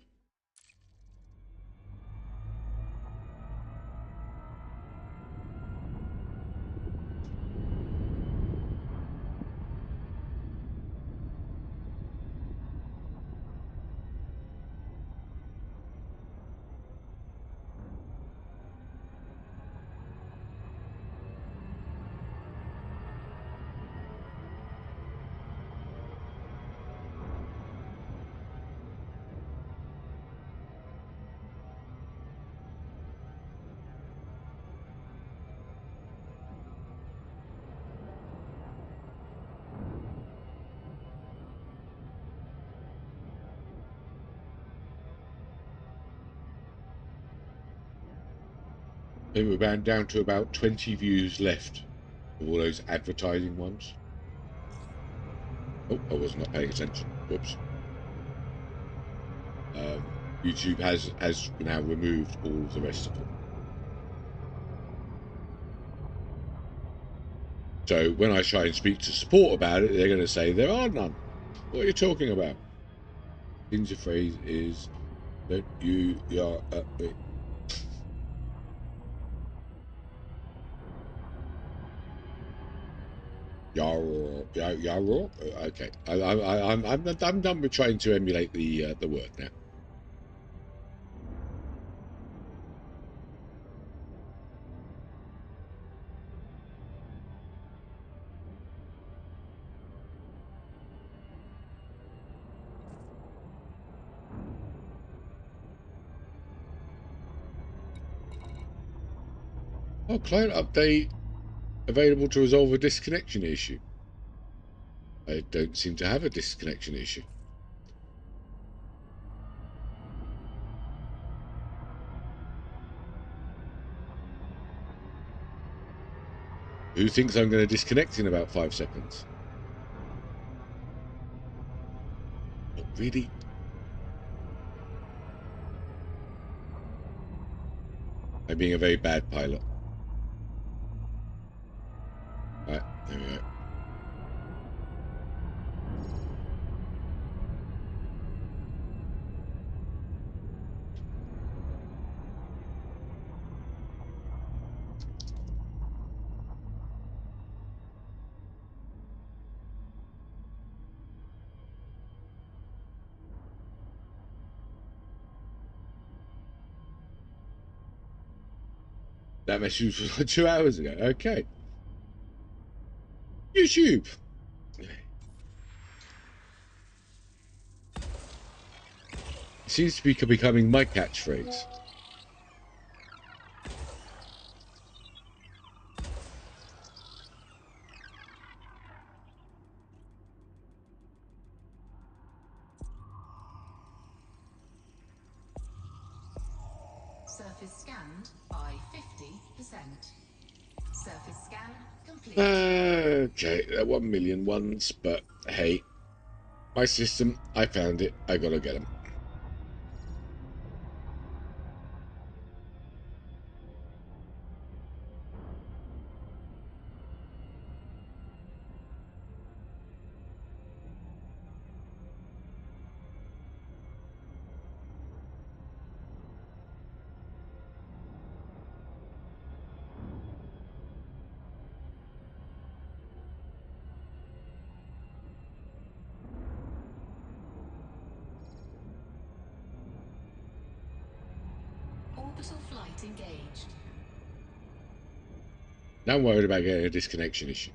I think we're down to about 20 views left of all those advertising ones. Oh, I was not paying attention. Whoops. YouTube has now removed all of the rest of them. So when I try and speak to support about it, they're going to say there are none. What are you talking about? Ginger phrase is that you are Yarrow. Okay, I'm done with trying to emulate the word now. Oh, client update available to resolve a disconnection issue. I don't seem to have a disconnection issue. Who thinks I'm going to disconnect in about 5 seconds? Not really. I'm being a very bad pilot. Right, there we go. That message was like 2 hours ago. Okay. YouTube. It seems to be becoming my catchphrase. Surface scanned by 50%. Surface scan complete. Okay, there are 1 million ones, but hey, my system, I found it. I gotta get them. Orbital flight engaged. Now I'm worried about getting a disconnection issue.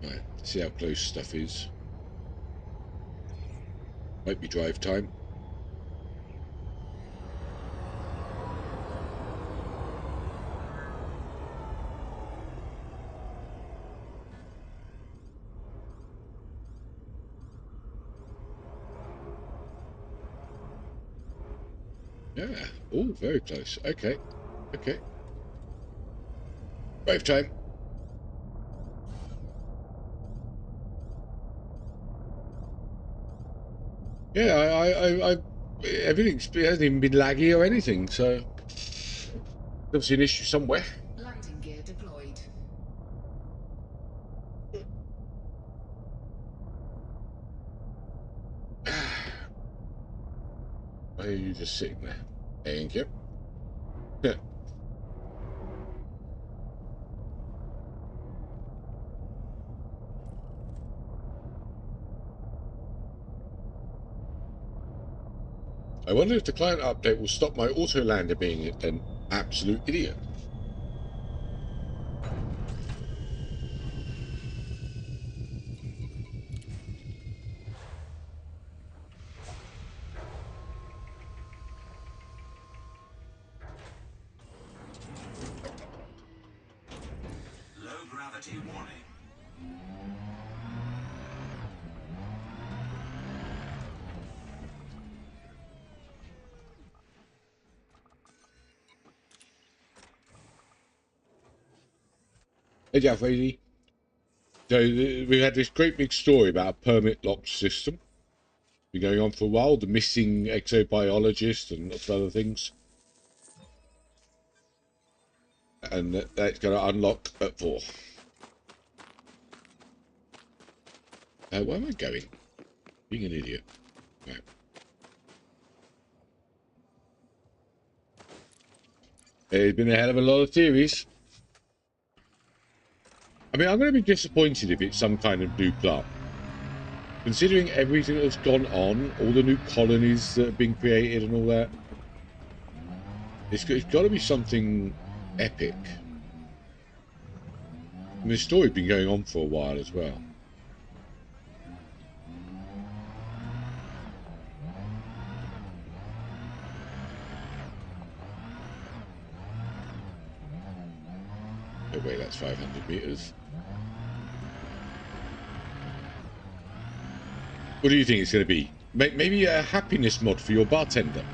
Right, see how close stuff is. Might be drive time. Yeah. Oh, very close. Okay. Okay. Drive time. Yeah, I everything's it hasn't even been laggy or anything, so obviously an issue somewhere. Landing gear deployed. Why are you just sitting there? Thank you. Yeah. I wonder if the client update will stop my auto-lander being an absolute idiot. Low gravity warning. Hey, Jeff, Easy. So we've had this great big story about a permit lock system. Been going on for a while. The missing exobiologist and lots of other things. And that's going to unlock at 4. Where am I going? Being an idiot. Right. There's been a hell of a lot of theories. I mean, I'm going to be disappointed if it's some kind of new plant. Considering everything that's gone on, all the new colonies that have been created and all that, it's got to be something epic. And the story's been going on for a while as well. Oh wait, that's 500 meters. What do you think it's going to be? Maybe a happiness mod for your bartender.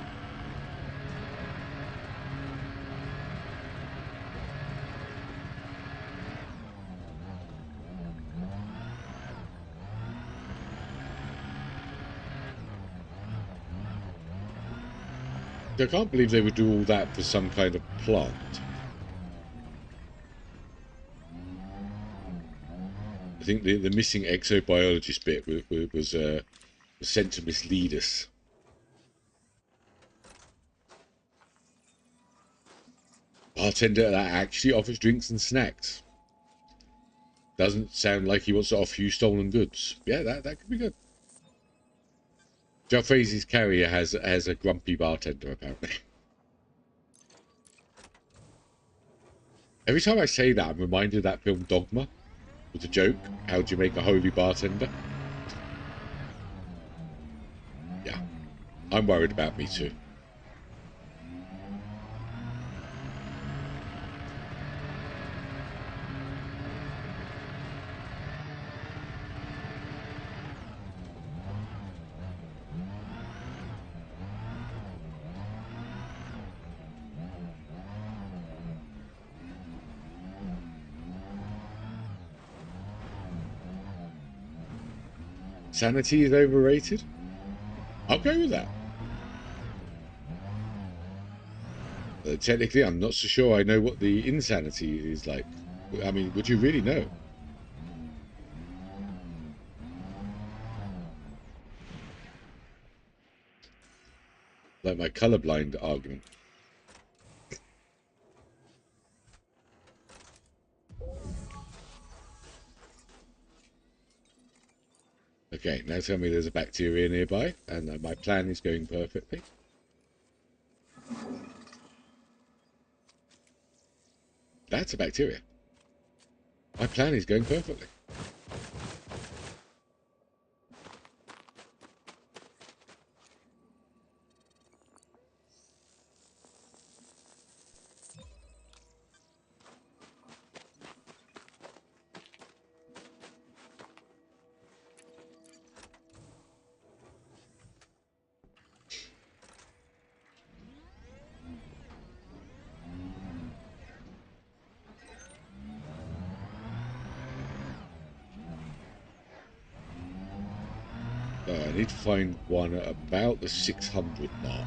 I can't believe they would do all that for some kind of plant. I think the missing exobiologist bit was sent to mislead us. Bartender that actually offers drinks and snacks. Doesn't sound like he wants to offer you stolen goods. Yeah, that could be good. Jalfrezi's carrier has a grumpy bartender, apparently. Every time I say that, I'm reminded of that film Dogma, with the joke, how do you make a holy bartender? Yeah, I'm worried about me too. Sanity is overrated? I'll go with that. Technically, I'm not so sure I know what the insanity is like. I mean, would you really know? Like my colorblind argument. Okay, now tell me there's a bacteria nearby, and my plan is going perfectly. That's a bacteria. My plan is going perfectly. I need to find one at about the 600 mark.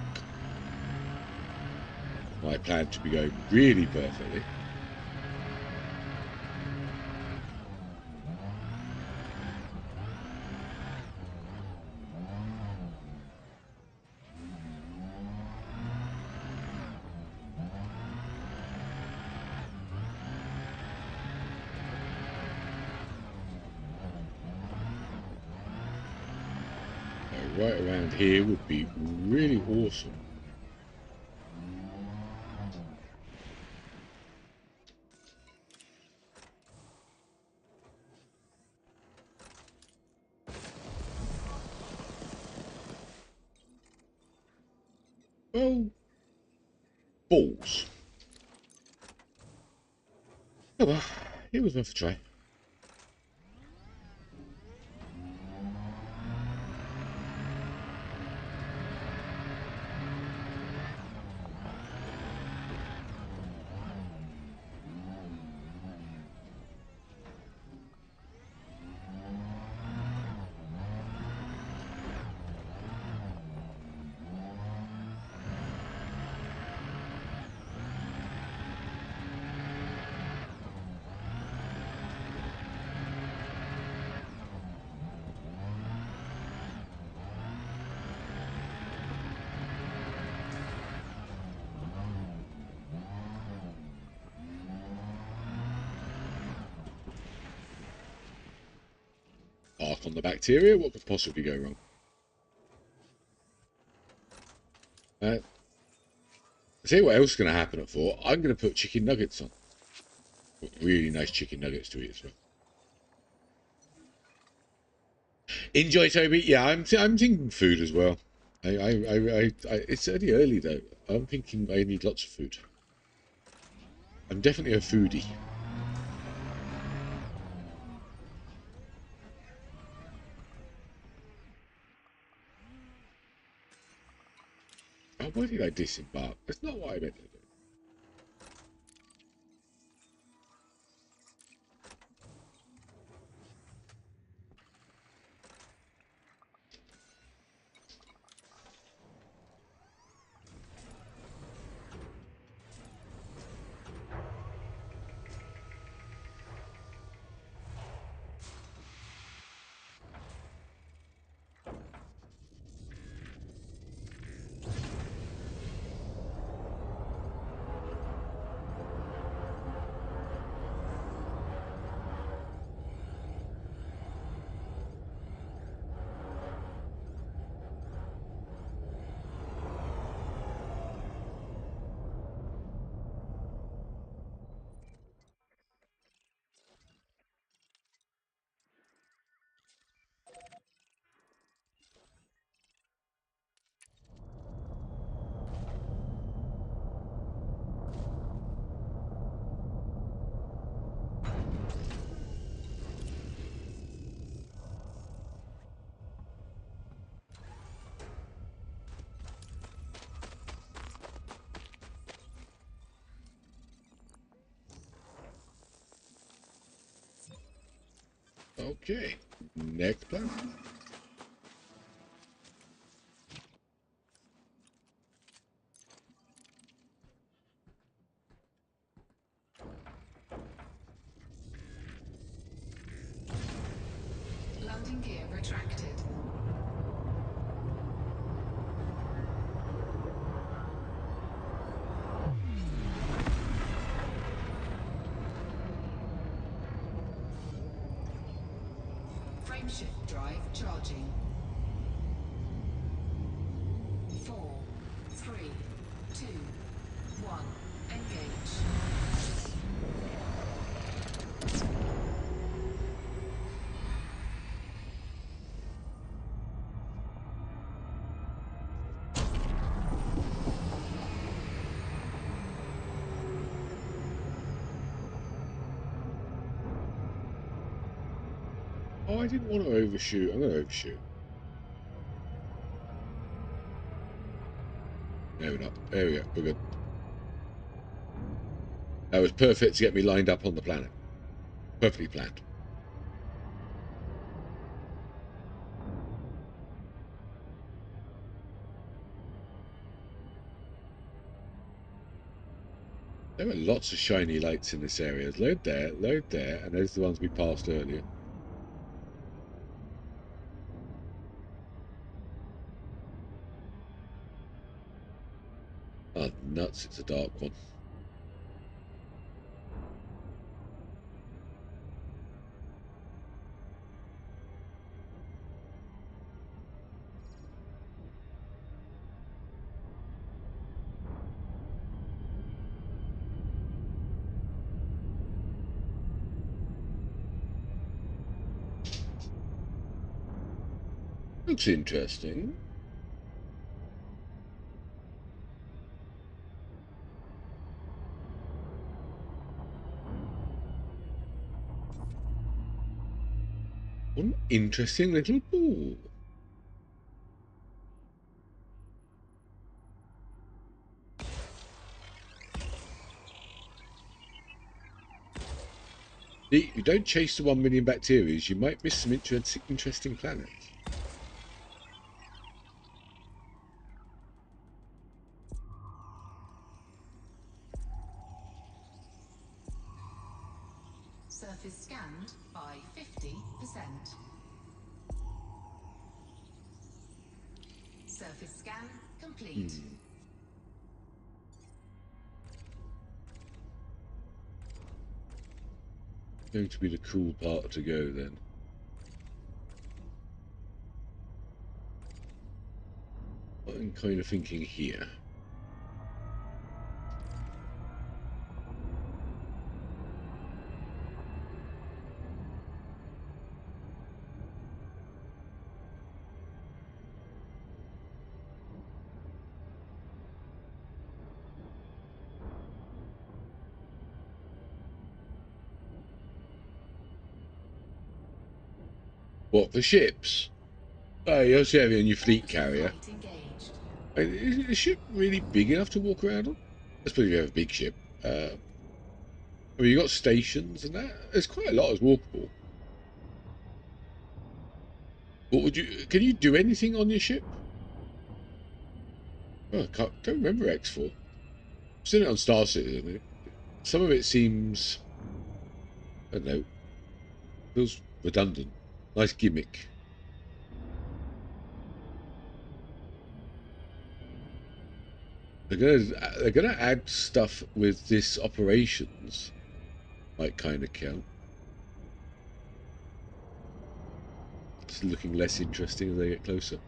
My plan to be going really perfectly. right around here would be really awesome. Well, balls. Oh well, it was worth a try. Arc on the bacteria, what could possibly go wrong? See what else is going to happen at 4? I'm going to put chicken nuggets on. Really nice chicken nuggets to eat as well. Enjoy, Toby. Yeah, I'm thinking food as well. It's only early though. I'm thinking I need lots of food. I'm definitely a foodie. Oh, why did I disembark? That's not what I meant to do. Okay, next plan. Landing gear retracted. Frameshift drive charging. 4, 3, 2, 1. Engage. Oh, I didn't want to overshoot. I'm going to overshoot. No, we're not. There we go. We're good. That was perfect to get me lined up on the planet. Perfectly planned. There are lots of shiny lights in this area. Load there, and those are the ones we passed earlier. Oh, nuts, it's a dark one. Looks interesting. What an interesting little ball. If you don't chase the 1 million bacteria, you might miss some interesting planets. Surface scanned by 50%. Surface scan complete. Going to be the cool part to go then. What I'm kind of thinking here. What, for ships? Oh, you also have it on your fleet carrier. Is the ship really big enough to walk around on? I suppose you have a big ship. I mean, you got stations and that. There's quite a lot that's walkable. What would you? Can you do anything on your ship? Oh, I don't remember X4. I've seen it on Star Citizen. Some of it seems, I don't know, feels redundant. Nice gimmick. They're gonna add stuff with this operations. Might kind of count. It's looking less interesting as they get closer.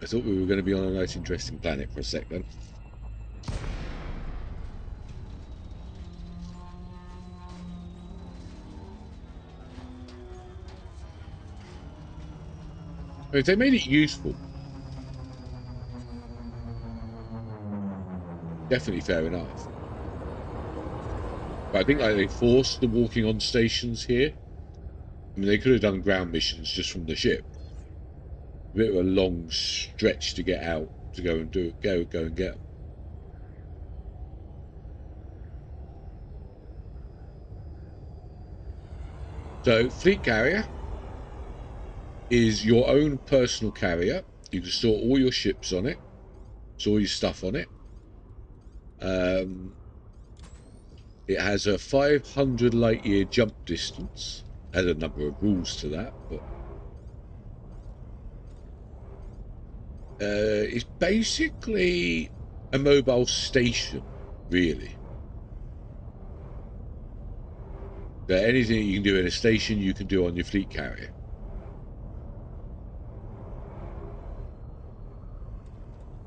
I thought we were going to be on a nice interesting planet for a sec then. I mean, if they made it useful, definitely fair enough. But I think like they forced the walking on stations here. I mean, they could have done ground missions just from the ship. A bit of a long stretch to get out to go and do it, go and get them. So, fleet carrier is your own personal carrier. You can store all your ships on it, store your stuff on it. It has a 500 light year jump distance. Has a number of rules to that, but it's basically a mobile station, really. So anything you can do in a station, you can do on your fleet carrier.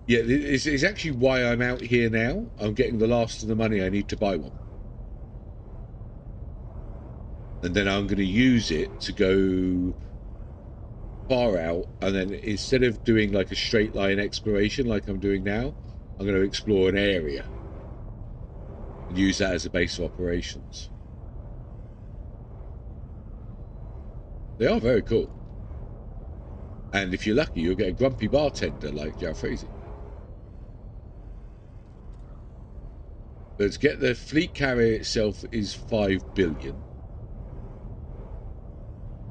Yeah, it's actually why I'm out here now. I'm getting the last of the money I need to buy one. And then I'm going to use it to go far out. And then instead of doing like a straight line exploration like I'm doing now, I'm going to explore an area and use that as a base of operations. They are very cool. And if you're lucky, you'll get a grumpy bartender like Jalfrezi. But to get the fleet carrier itself is 5 billion.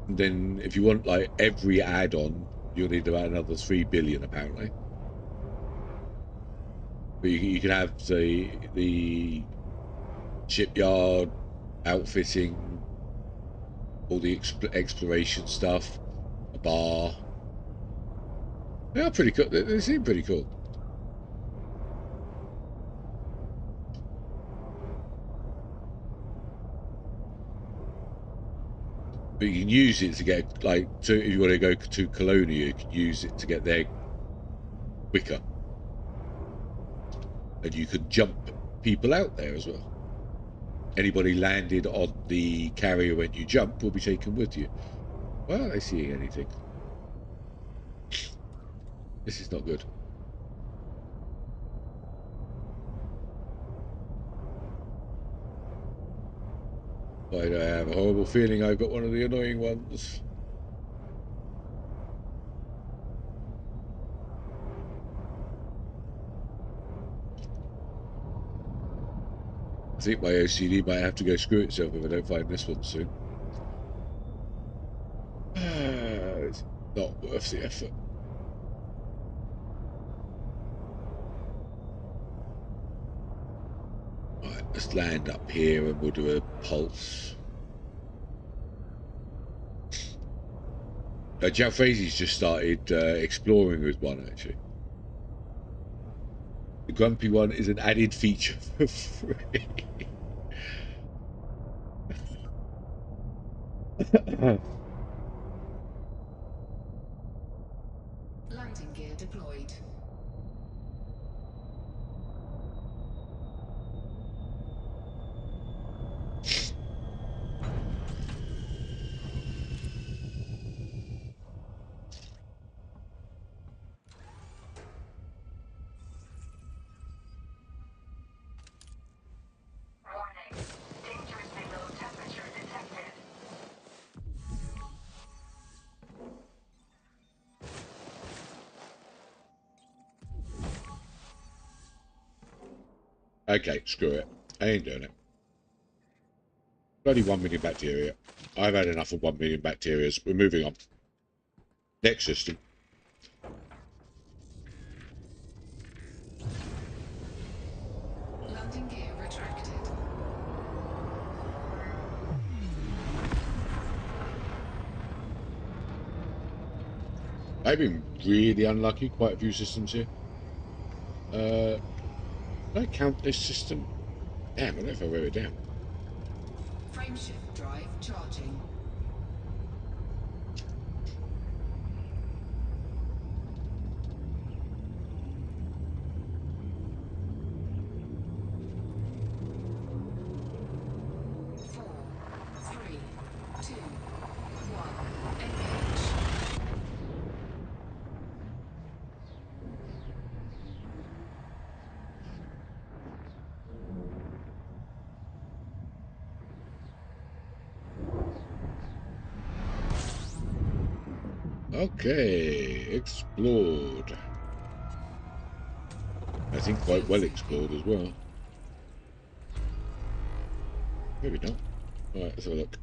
And then if you want like every add-on, you'll need about another 3 billion apparently. But you can have the shipyard, outfitting, all the exploration stuff, a bar. They are pretty cool. They seem pretty cool. But you can use it to get, like, if you want to go to Colonia, you can use it to get there quicker. And you can jump people out there as well. Anybody landed on the carrier when you jump will be taken with you. Well, aren't they seeing anything? This is not good. Why do I have a horrible feeling I've got one of the annoying ones? I think my OCD might have to go screw itself if I don't find this one soon. It's not worth the effort. Right, let's land up here and we'll do a pulse. Jalfrezi's just started exploring with one, actually. The grumpy one is an added feature for free. Landing gear deployed. Warning. Dangerously low temperature detected. Okay, screw it. I ain't doing it. Bloody 1 million bacteria. I've had enough of 1 million bacterias. We're moving on. Next system. Landing gear retracted. I've been really unlucky. Quite a few systems here. Did I count this system? Damn, I don't know if I wrote it down. Frameshift drive charging. Okay, explored. I think quite well explored as well. Maybe not. Alright, let's have a look.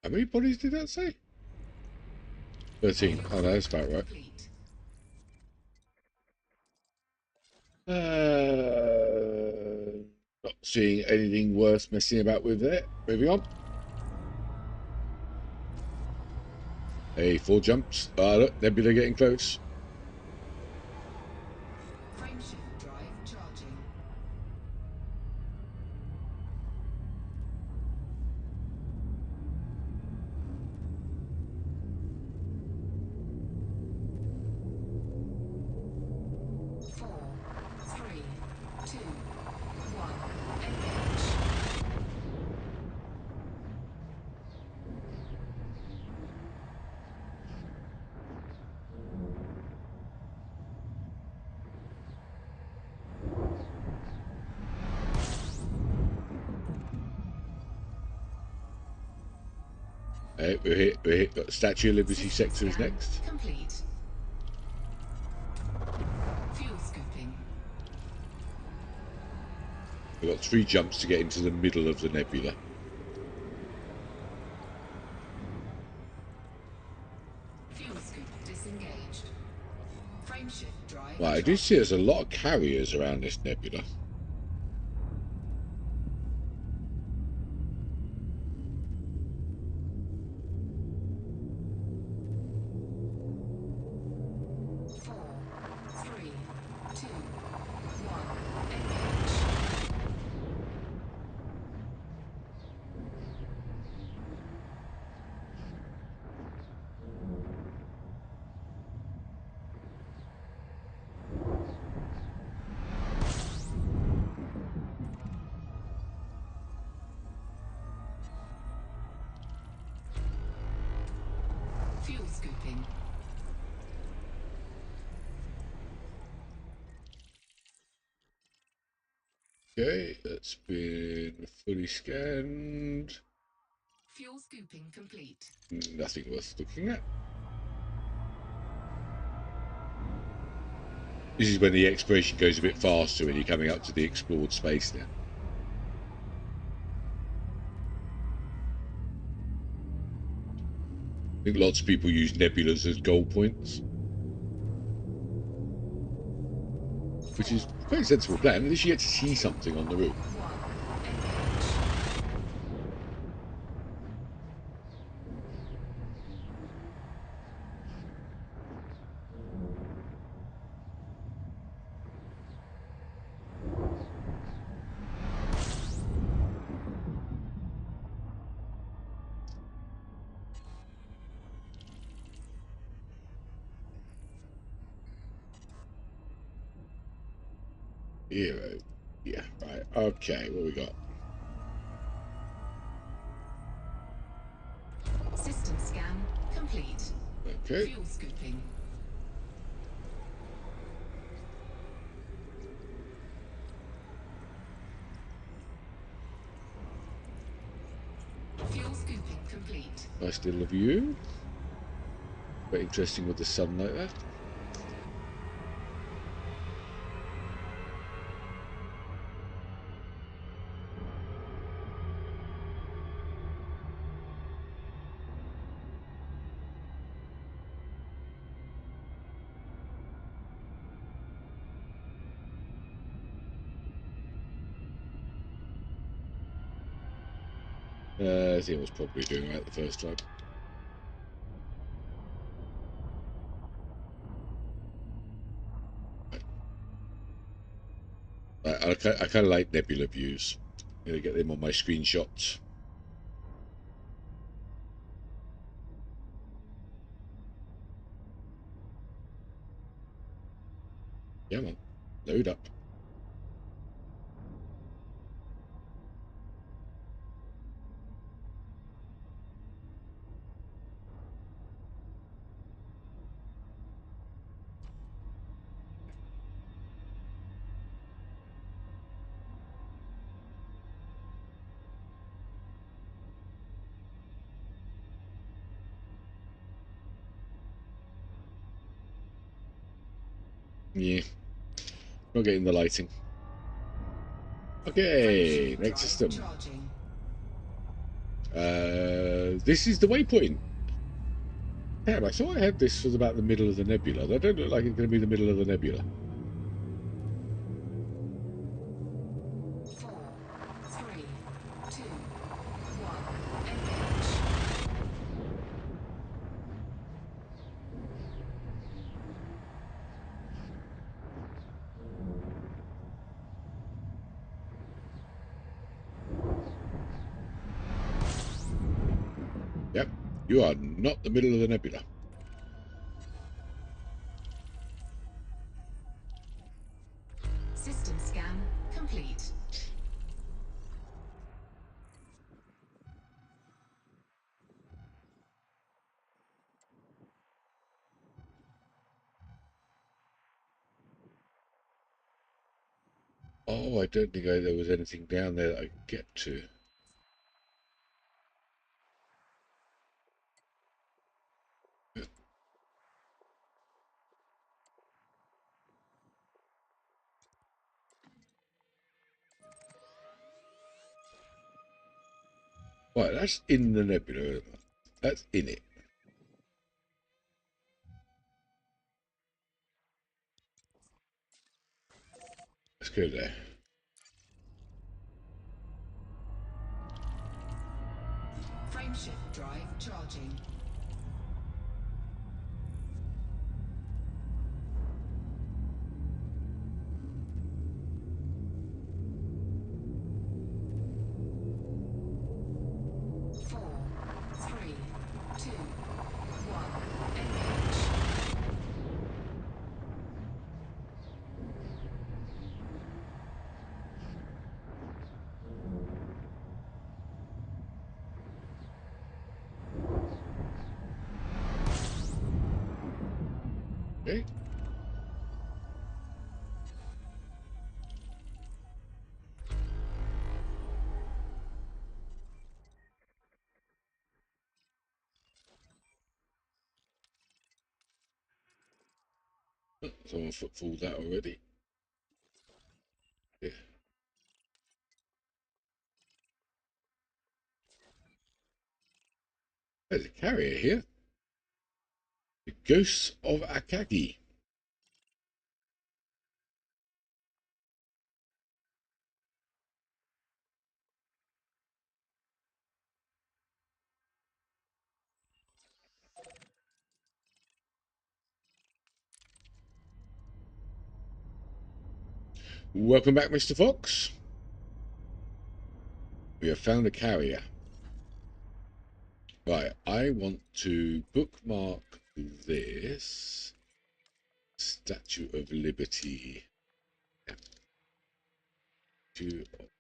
How many bodies did that say? 13. Oh, no, that's about right. Not seeing anything worth messing about with there. Moving on. Hey, 4 jumps. Ah, look, Nebula getting close. Frameshift drive charging. Hey, we're hit. Statue of Liberty sector is next. Complete. Fuel scooping. We've got 3 jumps to get into the middle of the nebula. Fuel scoop disengaged. Frameshift drive. Right, I do see there's a lot of carriers around this nebula. Okay, that's been fully scanned. Fuel scooping complete. Nothing worth looking at. This is when the exploration goes a bit faster when you're coming up to the explored space now. I think lots of people use nebulas as goal points, which is quite a sensible plan. At least you get to see something on the route. Hero. Yeah, right. Okay, what we got? System scan complete. Okay. Fuel scooping. Fuel scooping complete. Nice little view. Quite interesting with the sun like that. I think I was probably doing right the first time. I kind of like nebula views. I'm going to get them on my screenshots. Yeah, man. Load up. Yeah. Not getting the lighting. Okay, next system. This is the waypoint. Damn, I thought I had this was about the middle of the nebula. That don't look like it's going to be the middle of the nebula. 4, 3, 2, 1, engage. Yep, you are not the middle of the nebula. System scan complete. Oh, I don't think there was anything down there that I could get to. Right, that's in the nebula, isn't it? That's in it. Let's go there. Frameshift drive charging. Okay. Someone footfalled that already. Yeah. There's a carrier here. The Ghosts of Akagi. Welcome back, Mr. Fox. We have found a carrier. Right, I want to bookmark this. Statue of Liberty. Statue of Liberty.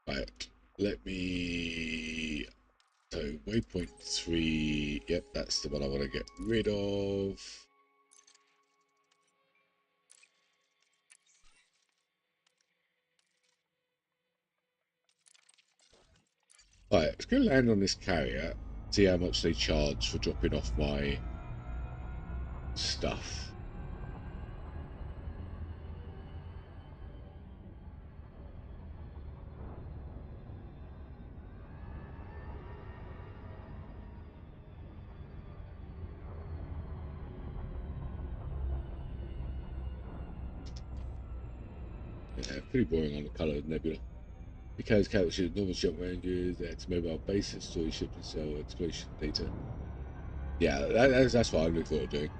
Right, let me... So, waypoint 3, yep, that's the one I want to get rid of. Right, let's go land on this carrier, see how much they charge for dropping off my stuff. Yeah, pretty boring on the colour of the nebula. The carrier's captured normal jump ranges, ex-mobile base, story ship and sell exploration data. Yeah, that's what I looked thought of doing.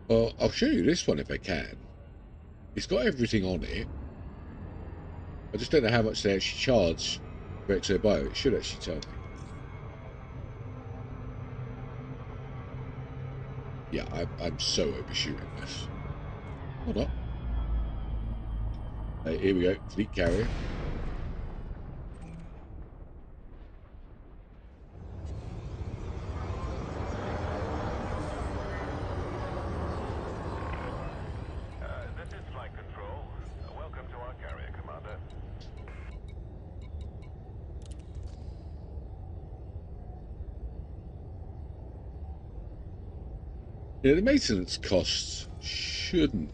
Well, I'll show you this one if I can. It's got everything on it. I just don't know how much they actually charge for ExoBio. It should actually tell me. Yeah, I'm so overshooting this. Hold on. Here we go. Fleet carrier. This is Flight Control. Welcome to our carrier, Commander. Yeah, the maintenance costs shouldn't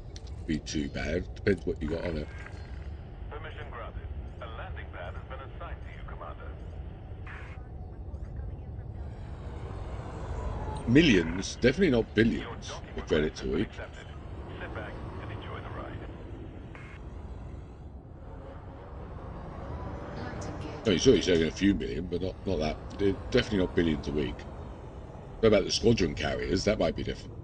be too bad. Depends what you got on it. Permission granted. A landing pad has been assigned to you, Commander. Millions, definitely not billions, for credits a week. Accepted. Sit back and enjoy the ride. Oh, you're sure saying a few million, but not that. They're definitely not billions a week. What about the squadron carriers? That might be different.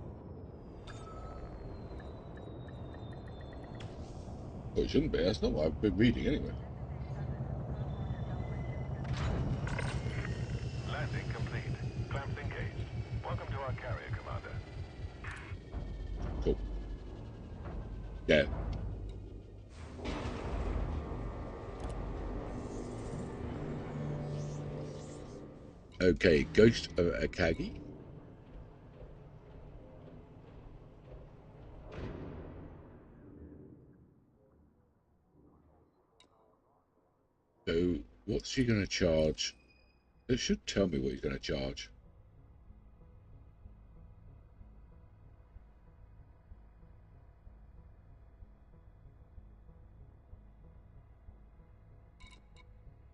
Well, it shouldn't be. That's not what I've been reading anyway. Landing complete. Clamps engaged. Welcome to our carrier, Commander. Cool. Yeah. Okay, Ghost of Akagi. So, what's he going to charge? It should tell me what he's going to charge.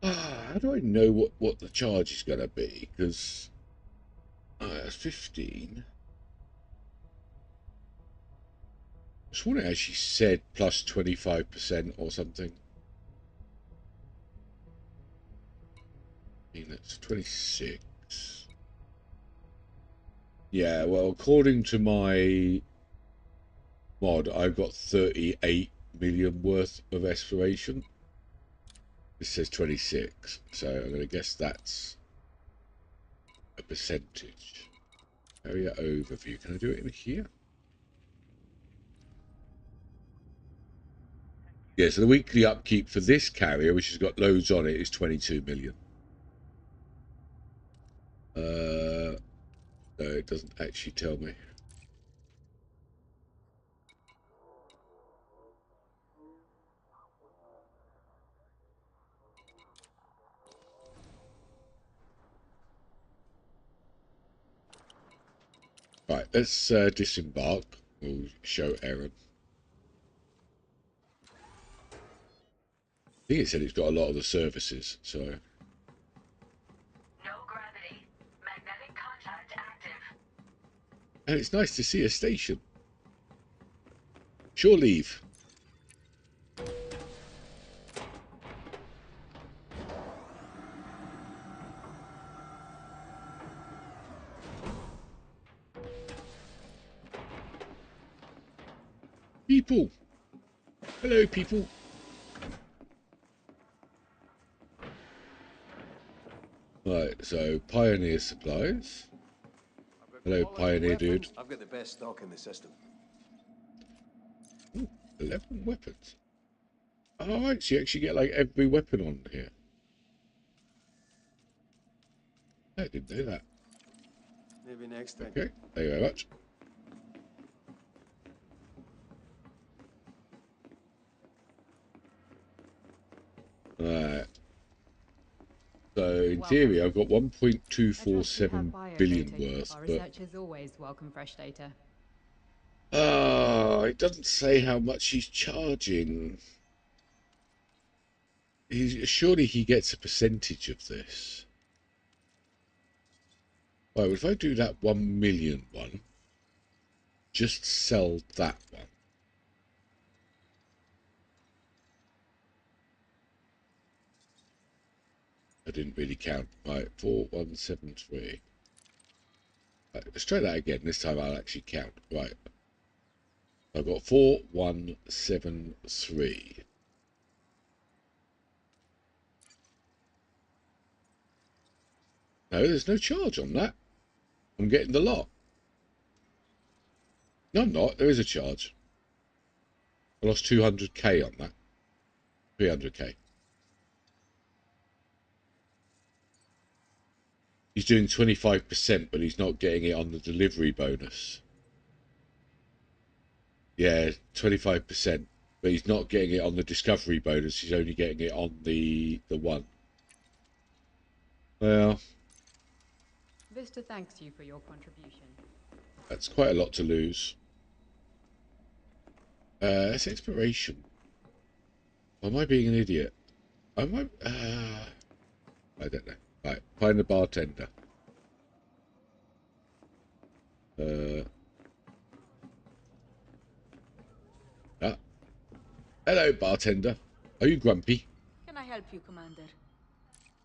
How do I know what the charge is going to be? Because it's 15. I sworn it actually said plus 25% or something. I mean, that's 26. Yeah, well, according to my mod, I've got 38 million worth of exploration. This says 26, so I'm going to guess that's a percentage. Area overview. Can I do it in here? Yeah, so the weekly upkeep for this carrier, which has got loads on it, is 22 million. No, it doesn't actually tell me. Right, let's disembark. We'll show Aaron. I think it said it's got a lot of the services, so... No gravity. Magnetic contact active. And it's nice to see a station. Sure leave. People. Hello, people. Right, so Pioneer Supplies. Hello, Pioneer dude. I've got the best stock in the system. Ooh, 11 weapons. Oh, right, so you actually get like every weapon on here. I didn't know that. Maybe next time. Okay, thank you very much. Right. So in theory, I've got 1.247 billion worth, Our but researchers always welcome fresh data. it doesn't say how much he's charging. Surely he gets a percentage of this. Right, if I do that 1 million one, just sell that one. I didn't really count. Right, 4173. Right, let's try that again. This time I'll actually count. Right. I've got 4173. No, there's no charge on that. I'm getting the lot. No, I'm not. There is a charge. I lost 200k on that. 300k. He's doing 25%, but he's not getting it on the delivery bonus. Yeah, 25%, but he's not getting it on the discovery bonus. He's only getting it on the one. Well, Vista thanks you for your contribution. that's quite a lot to lose. That's exploration. Am I being an idiot? Am I don't know. Right, find the bartender. Hello, bartender. Are you grumpy? Can I help you, Commander?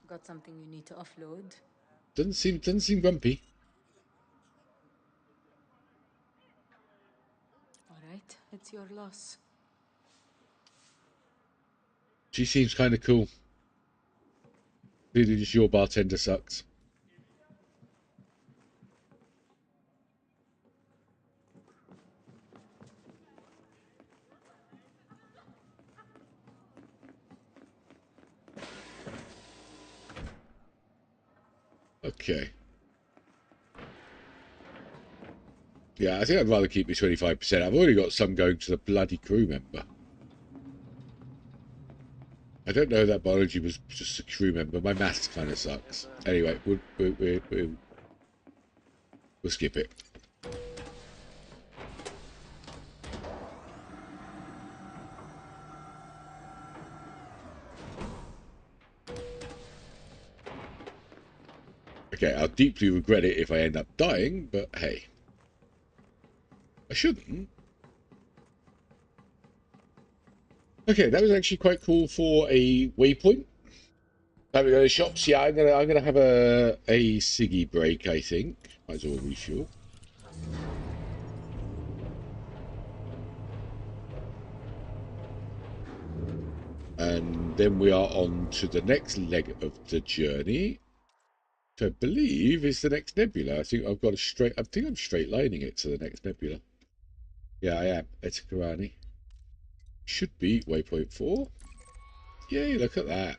Got something you need to offload? Doesn't seem grumpy. All right, it's your loss. She seems kind of cool. Clearly, just your bartender sucks. Okay. Yeah, I think I'd rather keep my 25%. I've already got some going to the bloody crew member. I don't know that biology was just a crew member. My maths kind of sucks. Anyway, we'll skip it. Okay, I'll deeply regret it if I end up dying, but hey. I shouldn't. Okay, that was actually quite cool for a waypoint. Time to go to the shops. Yeah, I'm gonna have a ciggy break, I think. Might as well refuel. And then we are on to the next leg of the journey, which I believe is the next nebula. I think I've got a straight. I think I'm straight lining it to the next nebula. Yeah, I am. Etikarani. Should be waypoint 4. Yay! Look at that.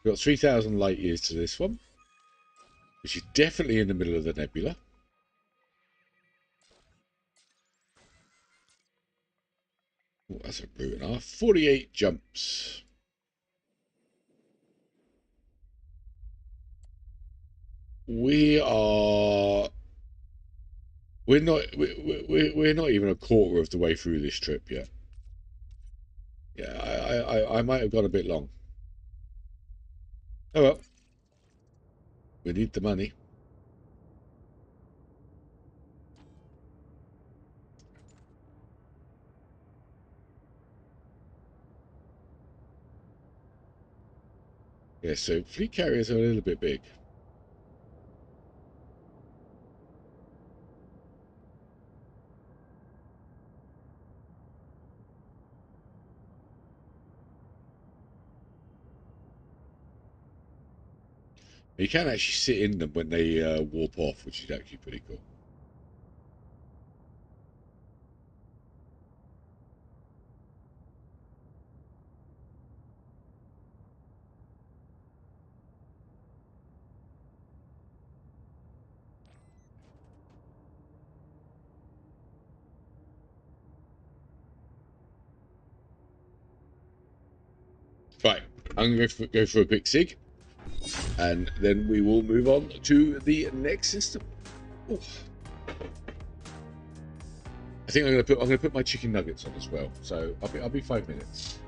We've got 3,000 light years to this one, which is definitely in the middle of the nebula. Oh, that's a route and a half. 48 jumps. We are We're not even a quarter of the way through this trip yet. Yeah, I might have gone a bit long. Oh well. We need the money. Yeah, so fleet carriers are a little bit big. You can actually sit in them when they warp off, which is actually pretty cool. Right, I'm going to go for a quick sig, and then we will move on to the next system. Ooh. I think I'm going to put my chicken nuggets on as well. So I'll be 5 minutes.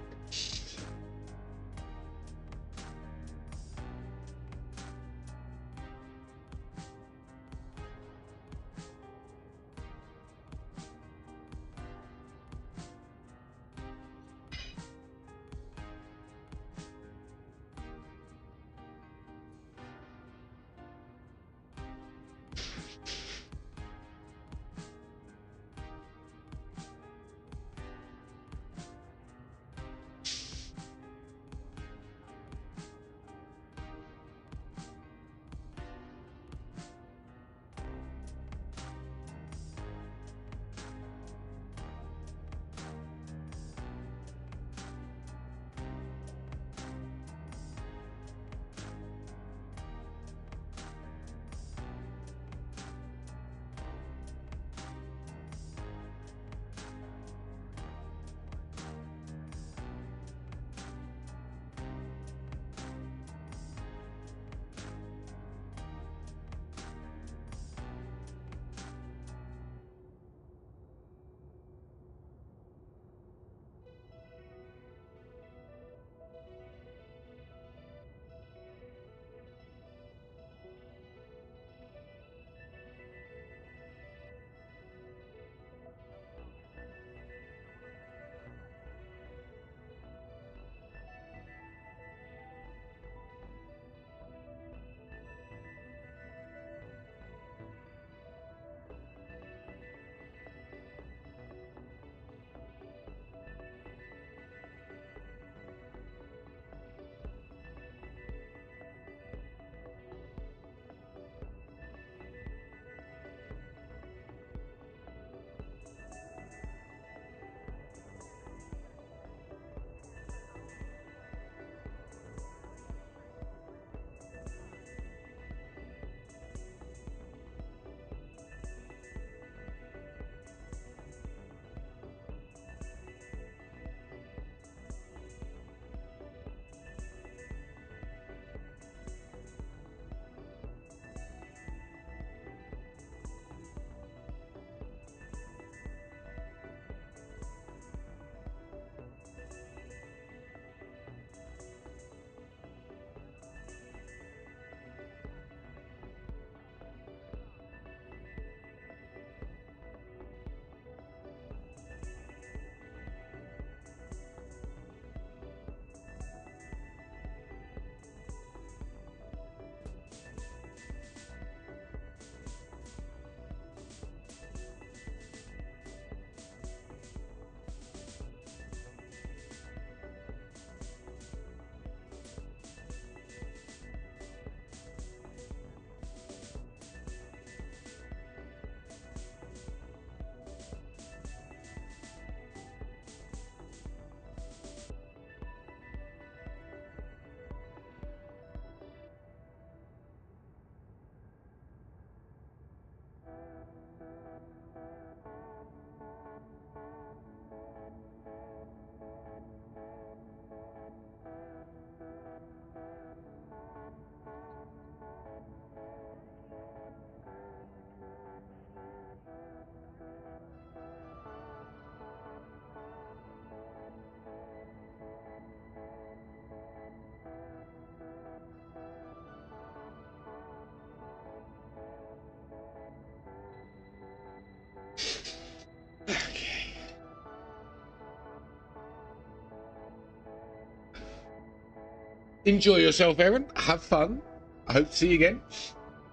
enjoy yourself, Aaron. Have fun. I hope to see you again.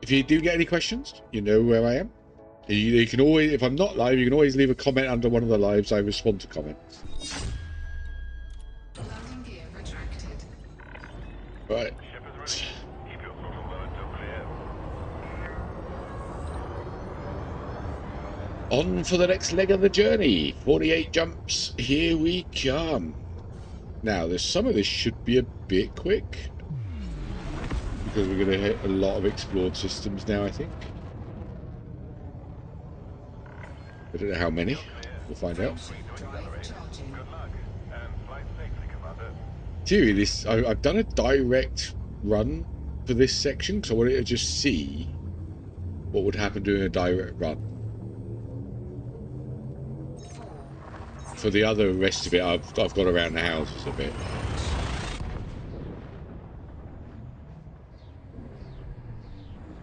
If you do get any questions, you know where I am. You can always, if I'm not live, you can always leave a comment under one of the lives. I respond to comments. Landing gear retracted. Right. Ship is ready. Keep your throttle low until clear. On for the next leg of the journey. 48 jumps. Here we come. Now, there's some of this should be a bit quick, because we're going to hit a lot of explored systems now, I think. I don't know how many. We'll find out. Drive charging. Good luck, and fly safely, Commander. Seriously, I've done a direct run for this section, because I wanted to just see what would happen doing a direct run. For the other rest of it, I've got around the houses a bit.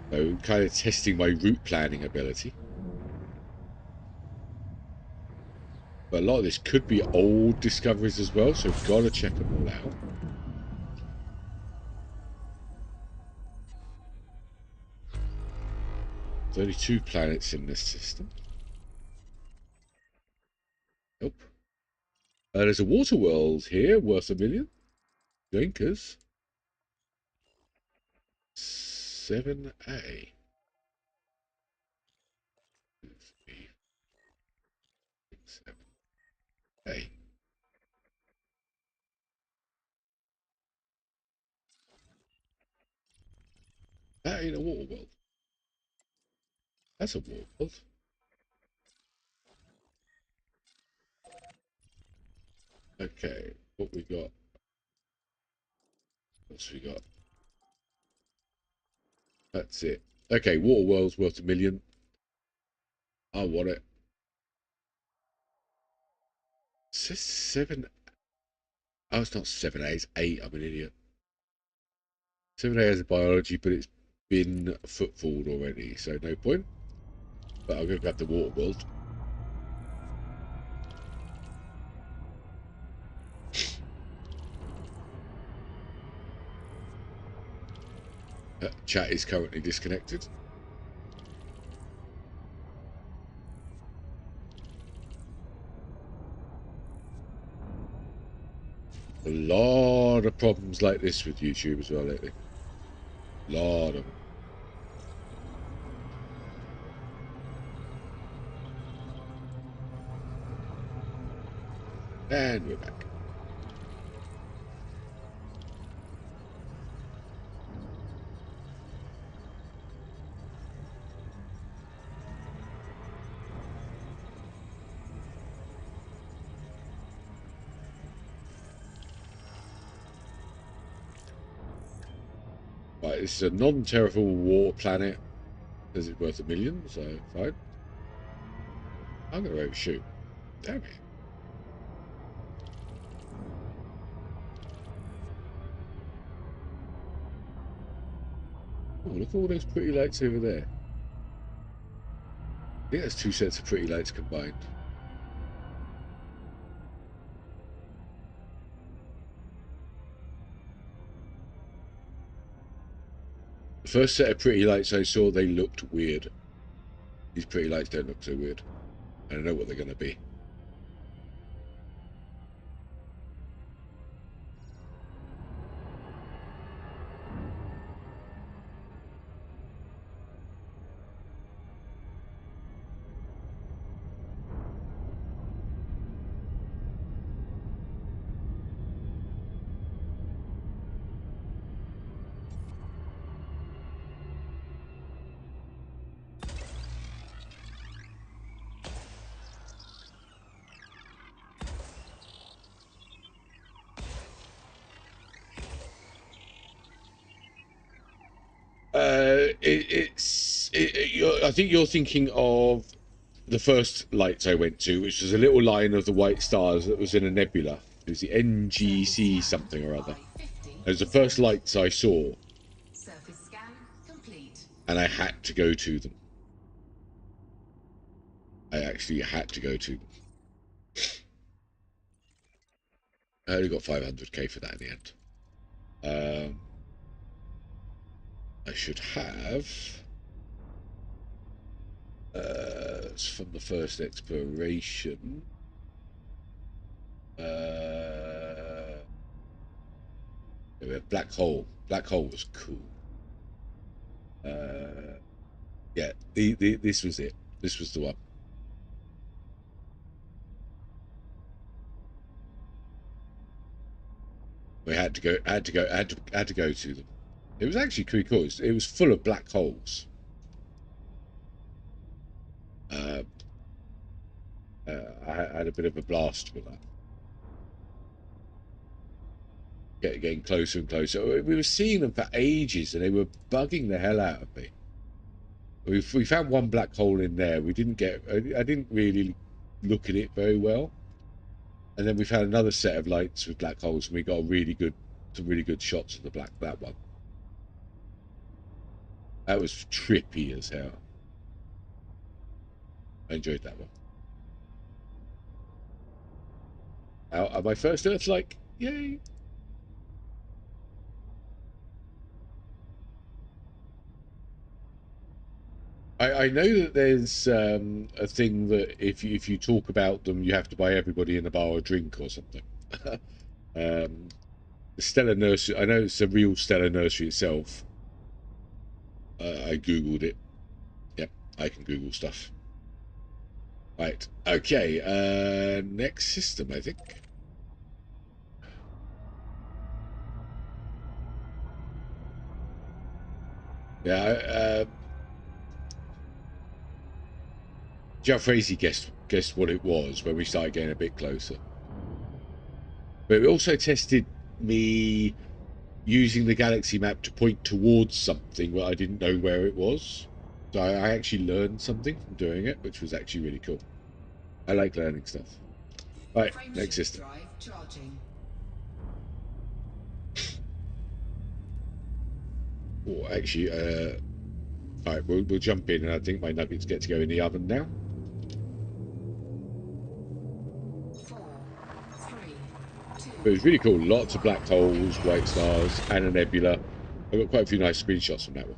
So, kind of testing my route planning ability. But a lot of this could be old discoveries as well, so we've got to check them all out. There's only 2 planets in this system. Nope. There's a water world here, worth $1 million. Drinkers. 7A. 7A. That ain't a water world. That's a water world. Okay, what we got? What's we got? That's it. Okay, water world's worth $1 million. I want it. It says 7. Oh, it's not 7A, it's 8. I'm an idiot. 7A has a biology, but it's been footfalled already, so no point. But I'm going to grab the water world. Chat is currently disconnected. A lot of problems like this with YouTube as well lately. A lot of them. And we're back. Right, this is a non-terraformable water planet. Is it worth $1 million? So fine. I'm going to overshoot. Damn it. Oh, look at all those pretty lights over there. I think that's 2 sets of pretty lights combined. The first set of pretty lights I saw, they looked weird. These pretty lights don't look so weird. I don't know what they're going to be. I think you're thinking of the first lights I went to, which was a little line of the white stars that was in a nebula. It was the NGC something or other. It was the first lights I saw. Surface scan complete. And I had to go to them. I actually had to go to them. I only got 500k for that in the end. I should have. It's from the first exploration. Black hole. Black hole was cool. Yeah, this was it. This was the one. We had to go to them. It was actually pretty cool. It was full of black holes. I had a bit of a blast with that. Getting closer and closer. We were seeing them for ages, and they were bugging the hell out of me. We found one black hole in there. We didn't get. I didn't really look at it very well, and then we found another set of lights with black holes, and we got some really good shots of that one. That was trippy as hell. I enjoyed that one. Out of my first Earth-like, yay! I know that there's a thing that if you talk about them, you have to buy everybody in the bar a drink or something. The Stellar Nursery, I know it's a real Stellar Nursery itself. I googled it. Yep, I can Google stuff. Right, okay, next system, I think. Yeah, Jeff Frazee guessed what it was when we started getting a bit closer. But it also tested me using the galaxy map to point towards something where I didn't know where it was. So I actually learned something from doing it, which was actually really cool. I like learning stuff. Right, next system. Oh, actually, all right, we'll jump in, and I think my nuggets get to go in the oven now. 4, 3, 2. But it was really cool. Lots of black holes, white stars, and a nebula. I got quite a few nice screenshots from that one.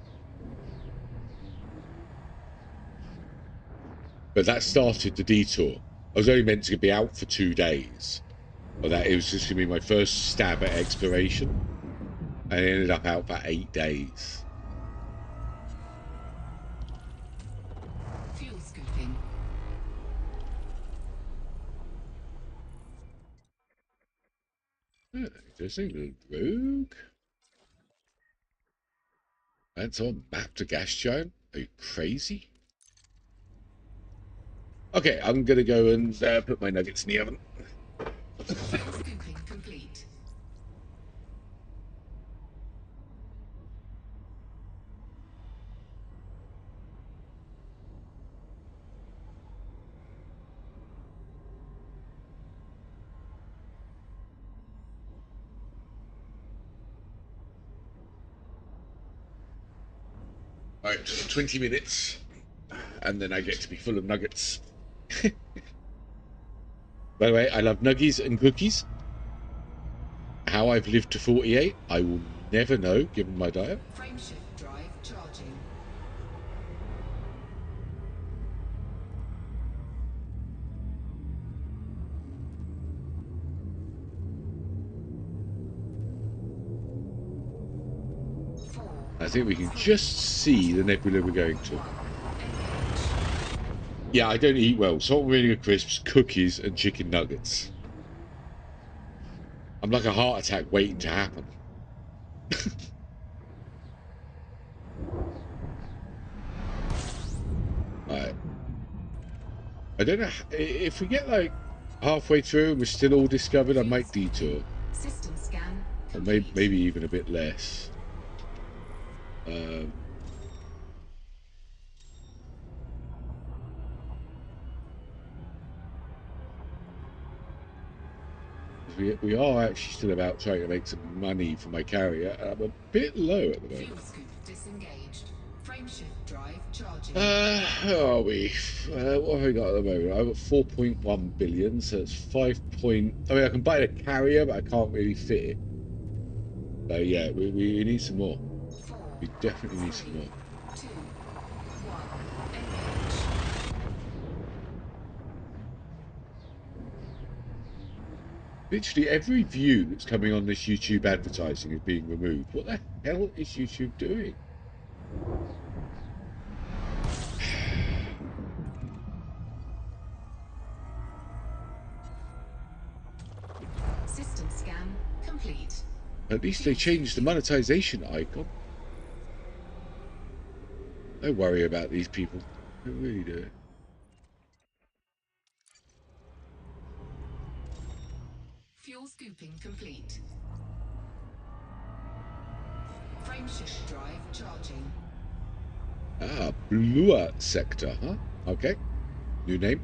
But that started the detour. I was only meant to be out for 2 days. But that it was just going to be my first stab at exploration. And I ended up out for 8 days. Fuel scooping. Interesting. Rogue. That's on map to gas giant. Are you crazy? Okay, I'm gonna go and put my nuggets in the oven. Scooping complete. Alright, 20 minutes, and then I get to be full of nuggets. By the way, I love nuggies and cookies. How I've lived to 48, I will never know, given my diet. Frameshift drive charging. I think we can just see the nebula we're going to. Yeah, I don't eat well. Salt and vinegar crisps, cookies, and chicken nuggets. I'm like a heart attack waiting to happen. Right. I don't know if we get like halfway through and we're still all discovered. I might detour, System scan. or maybe even a bit less. We are actually still about trying to make some money for my carrier. I'm a bit low at the moment. Fuel scoop disengaged. Frameshift drive charging. How are we? What have I got at the moment? I've got 4.1 billion, so it's 5 point... I mean, I can buy a carrier, but I can't really fit it. So yeah, we need some more. We definitely need some more. 2, 1, engage. Literally every view that's coming on this YouTube advertising is being removed. What the hell is YouTube doing? System scan complete. At least they changed the monetization icon. Don't worry about these people. They really do. Fuel scooping complete. Frameshift drive charging. Ah, Blua sector, huh? Okay. New name.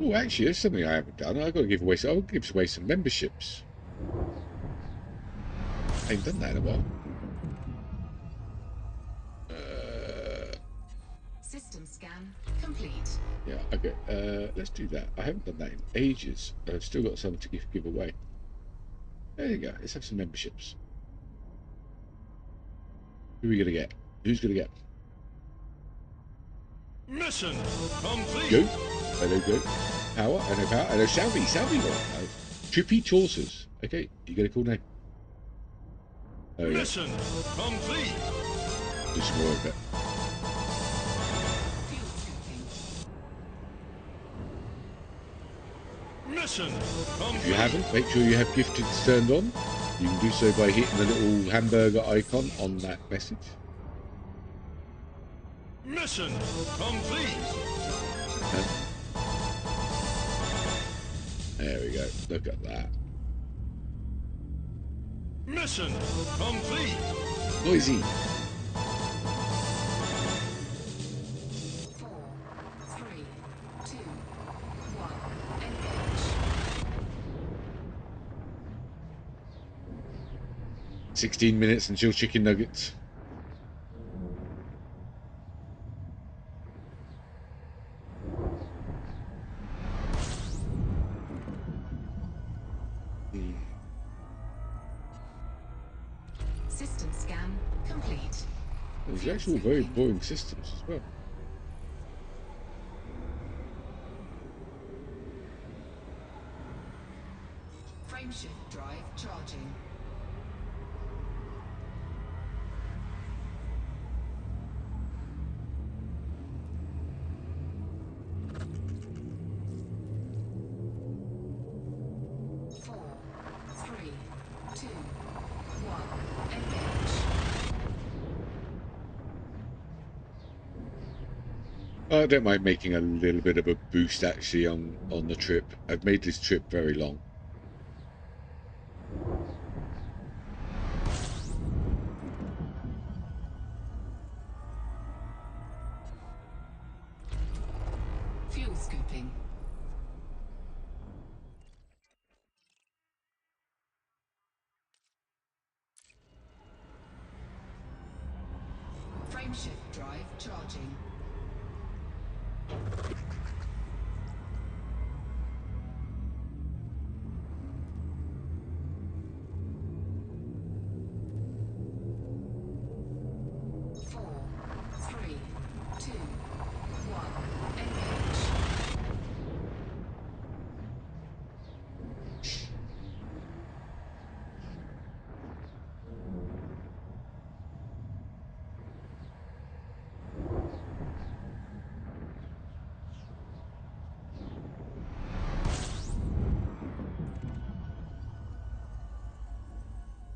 Oh, actually, there's something I haven't done. I've got to give away. I'll give away some memberships. I ain't done that in a while. System scan complete. Yeah, okay. Let's do that. I haven't done that in ages. I've still got some to give away. There you go. Let's have some memberships. Who are we gonna get? Who's gonna get? Mission complete. Go. Hello, go. Power. I know power. I know Salvi. Salvi got it. Trippy Chaucers. Okay, you get a cool name. Oh, yeah. Mission complete. Do some more of it. Mission If complete. you haven't, make sure you have gifteds turned on. You can do so by hitting the little hamburger icon on that message. Mission complete. And there we go. Look at that. Mission complete. Noisy. 4, 3, 2, 1, engage. 16 minutes until chicken nuggets. System scan complete. There's actual very boring systems as well. Frameshift drive charging. Four, three, two, one, engage. I don't mind making a little bit of a boost actually on the trip. I've made this trip very long. Fuel scooping. Frameshift drive charging. Four, three, two, one, engage.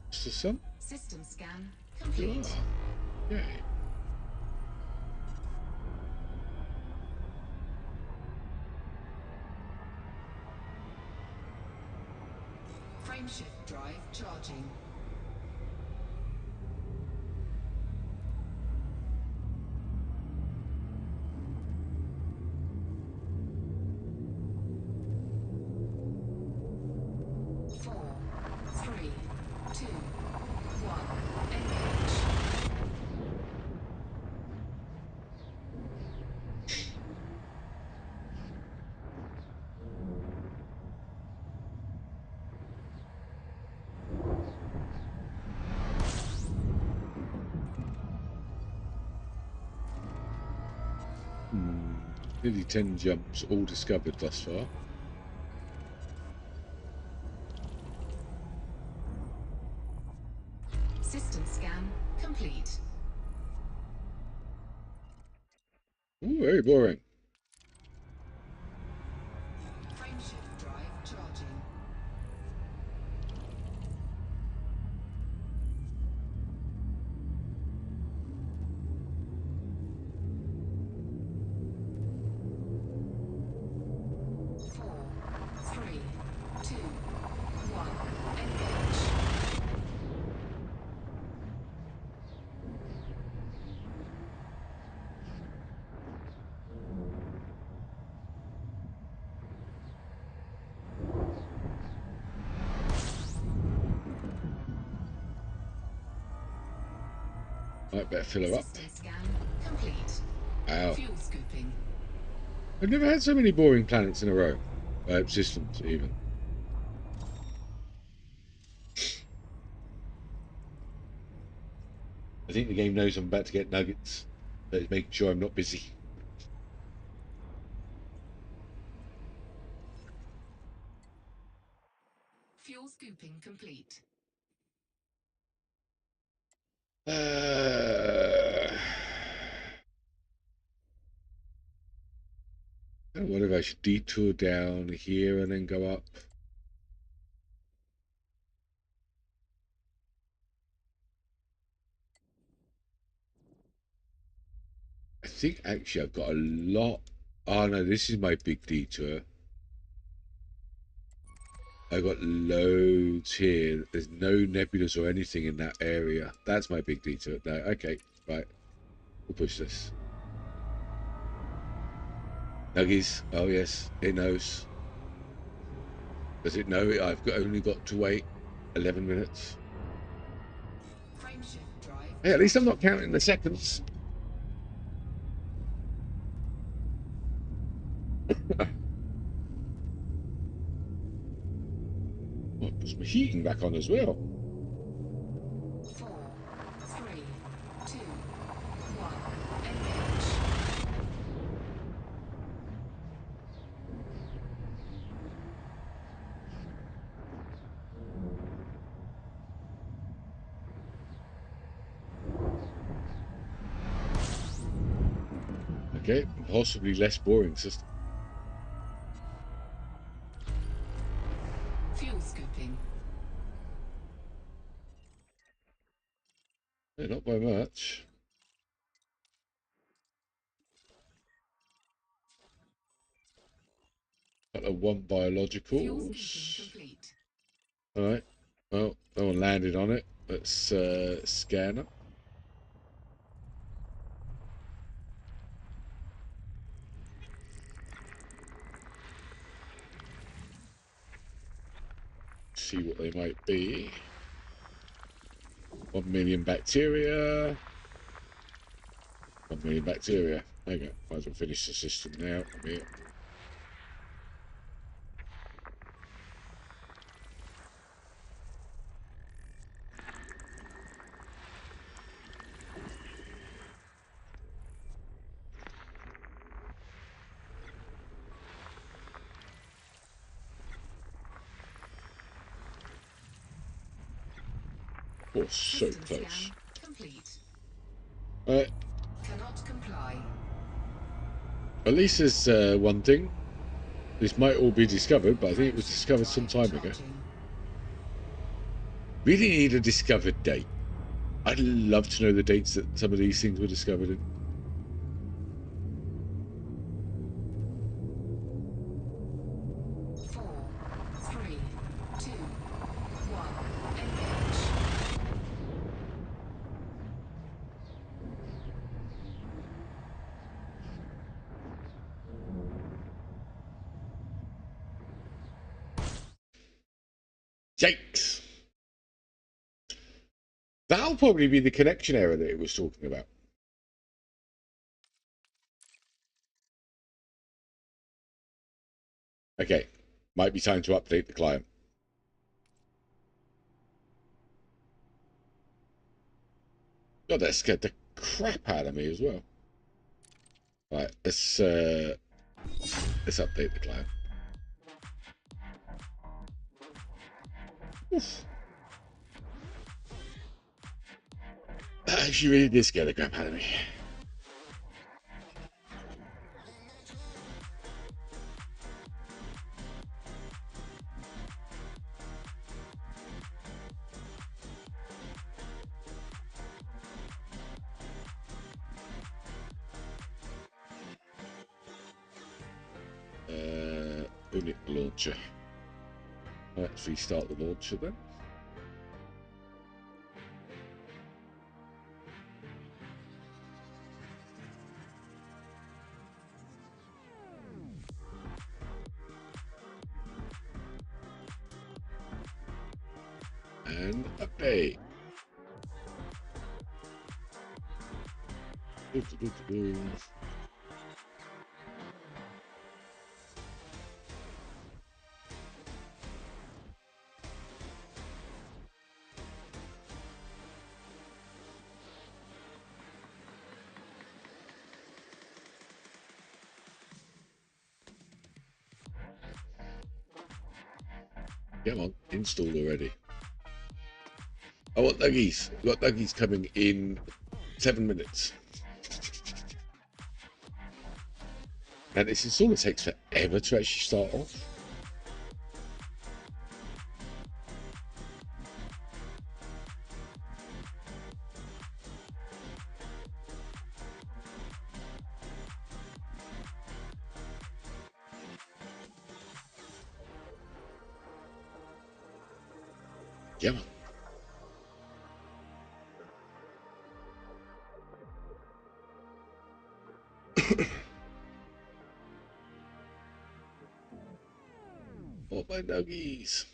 What's the sun? System scan complete. Yay. Frameshift drive charging. Nearly 10 jumps, all discovered thus far. System scan complete. Ooh, very boring. Frameshift drive charging. Might better fill her up. System scan complete. Ow. Fuel scooping. I've never had so many boring planets in a row. Systems, even. I think the game knows I'm about to get nuggets, but it's making sure I'm not busy. Fuel scooping complete. I wonder if I should detour down here and then go up. I think actually I've got a lot. Oh no, this is my big detour. I've got loads here. There's no nebulas or anything in that area. That's my big detour. No, okay, right. We'll push this. Nuggies. Oh yes, it knows. Does it know it? I've only got to wait 11 minutes. Hey, at least I'm not counting the seconds. Oh, it puts my heating back on as well. 4, 3, 2, 1, engage. Okay, possibly less boring system. Fuel scooping. Yeah, not by much. Got a 1 biologicals. Alright, well, no one landed on it. Let's scan it. See what they might be. 1 million bacteria. 1 million bacteria. There you go. Might as well finish the system now. Come here. Oh, so close. Cannot comply. At least there's one thing. This might all be discovered, but I think it was discovered some time ago. Really need a discovered date. I'd love to know the dates that some of these things were discovered in. Yikes! That'll probably be the connection error that it was talking about. Okay, might be time to update the client. God, that scared the crap out of me as well. Right, let's update the cloud. Oof. That actually really did scare the crap out of me. Unit launcher. Let's restart the launcher then. And update. Come on, install already. I want nuggies. We've got nuggies coming in 7 minutes. And this installer takes forever to actually start off. Yeah. Oh, my nuggies.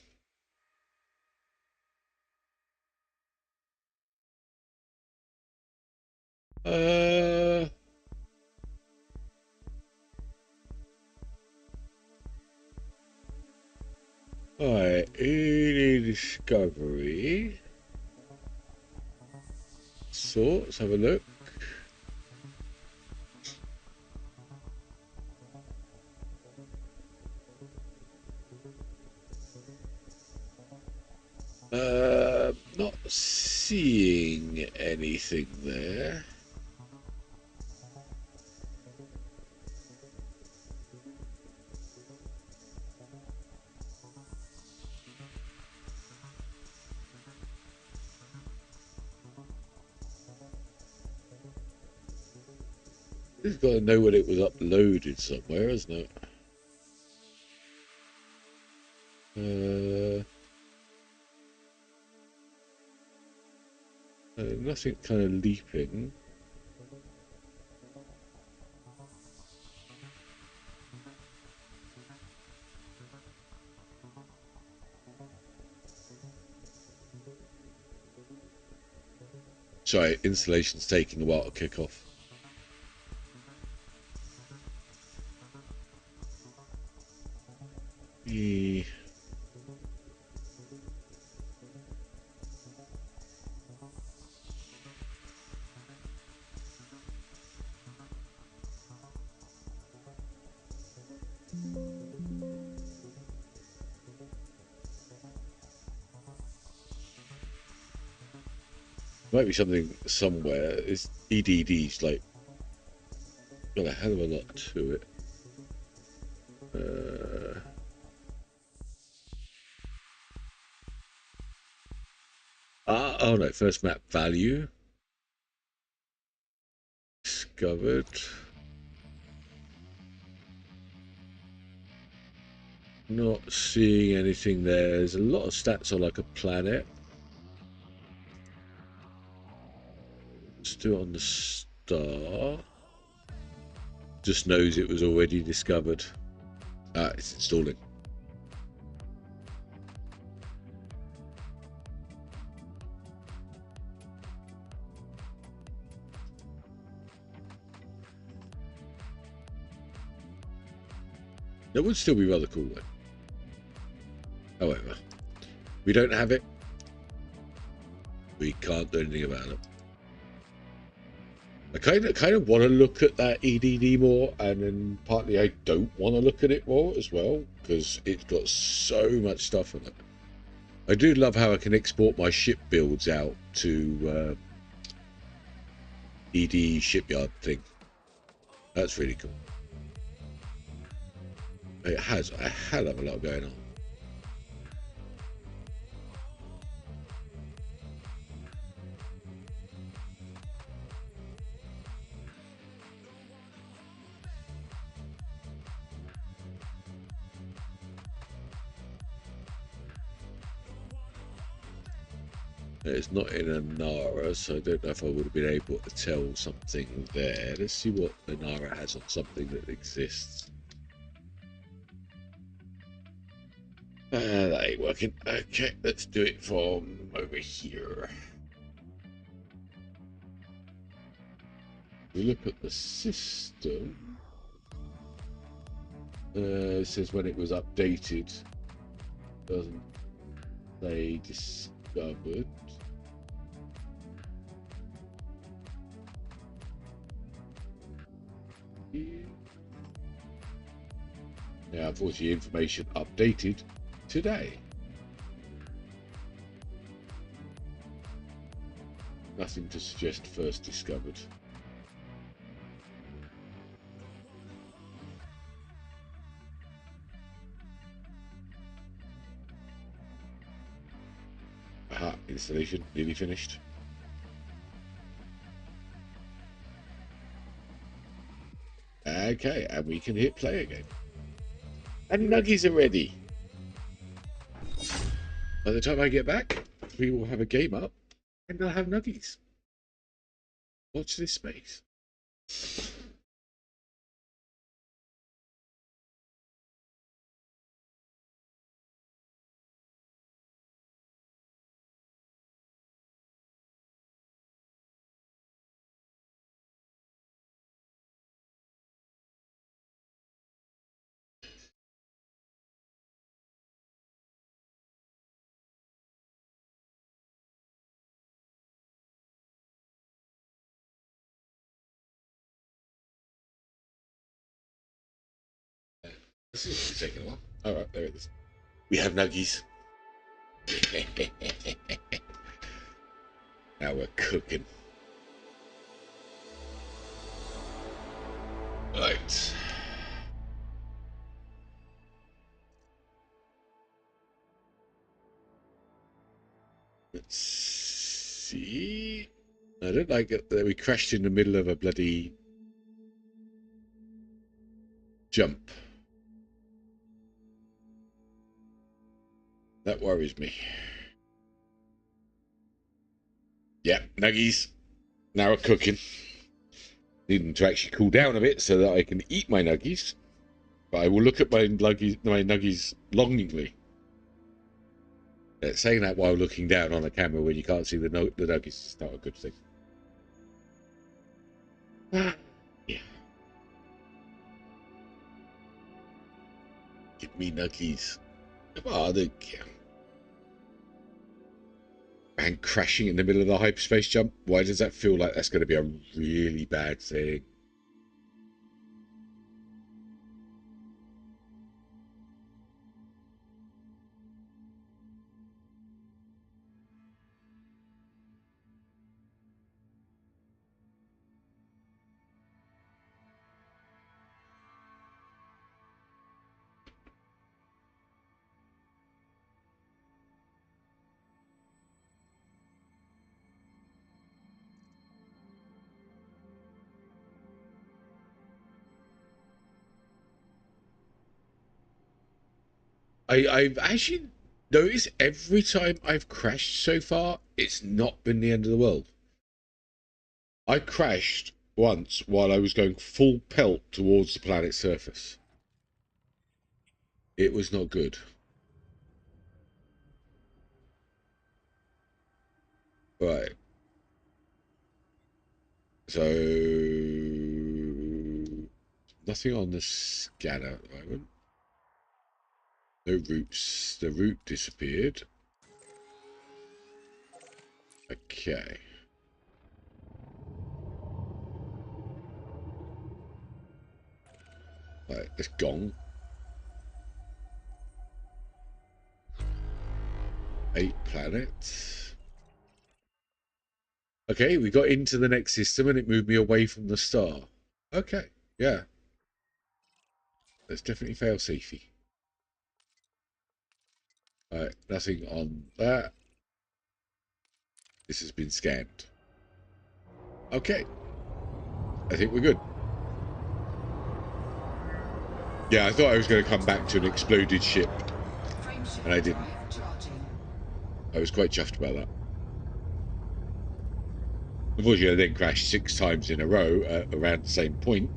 Alright, any discovery. So, let's have a look. Not seeing anything there. It's got to know when it was uploaded somewhere, isn't it? Nothing kind of leaping. Sorry, installation's taking a while to kick off. Yeah. Might be something somewhere. It's EDD's like got a hell of a lot to it. Oh no, first map value discovered. Not seeing anything there. There's a lot of stats on like a planet. Let's do it on the star. Just knows it was already discovered. Ah, it's installing. That would still be rather cool though. However, we don't have it. We can't do anything about it. I kind of want to look at that EDD more, and then partly I don't want to look at it more as well because it's got so much stuff in it. I do love how I can export my ship builds out to ED shipyard thing. That's really cool. It has a hell of a lot going on. It's not in a Nara, so I don't know if I would have been able to tell something there. Let's see what the Nara has on something that exists. That ain't working. Okay, let's do it from over here. We look at the system. It says when it was updated. Doesn't say discovered. Now, unfortunately, information updated today. Nothing to suggest first discovered. Aha, installation nearly finished. Okay, and we can hit play again. And nuggies are ready. By the time I get back, we will have a game up and I'll have nuggies. Watch this space. This is taking a while. All right, there it is. We have nuggies. Now we're cooking. Right. Let's see. I don't like it that we crashed in the middle of a bloody jump. That worries me. Yeah, nuggies. Now we're cooking. Need them to actually cool down a bit so that I can eat my nuggies. But I will look at my nuggies longingly. Saying that while looking down on a camera when you can't see the nuggies is not a good thing. Yeah. Give me nuggies. Come on, and crashing in the middle of the hyperspace jump. Why does that feel like that's going to be a really bad thing? I've actually noticed every time I've crashed so far, it's not been the end of the world. I crashed once while I was going full pelt towards the planet's surface. It was not good. Right. So, nothing on the scanner at the moment. No routes. The route disappeared. Okay. Right, it's gone. 8 planets. Okay, we got into the next system and it moved me away from the star. Okay, yeah. That's definitely fail-safey. Alright, nothing on that. This has been scanned. Okay. I think we're good. Yeah, I thought I was going to come back to an exploded ship. And I didn't. I was quite chuffed about that. Unfortunately, I then crashed 6 times in a row around the same point.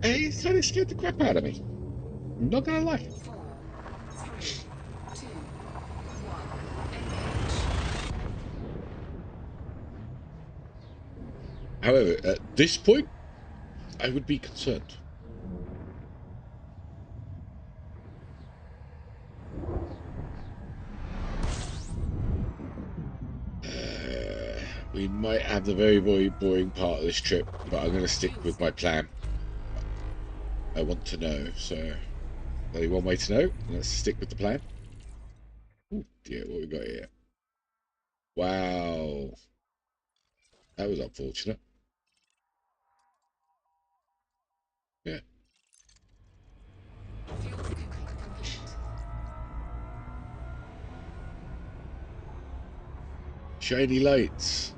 And it kind of scared the crap out of me. I'm not going to lie. 4, 3, 2, 1, engage. However, at this point, I would be concerned. We might have the very, very boring part of this trip, but I'm going to stick with my plan. I want to know, so only one way to know. Let's stick with the plan. Oh dear, what we got here? Wow, that was unfortunate. Yeah. Shiny lights.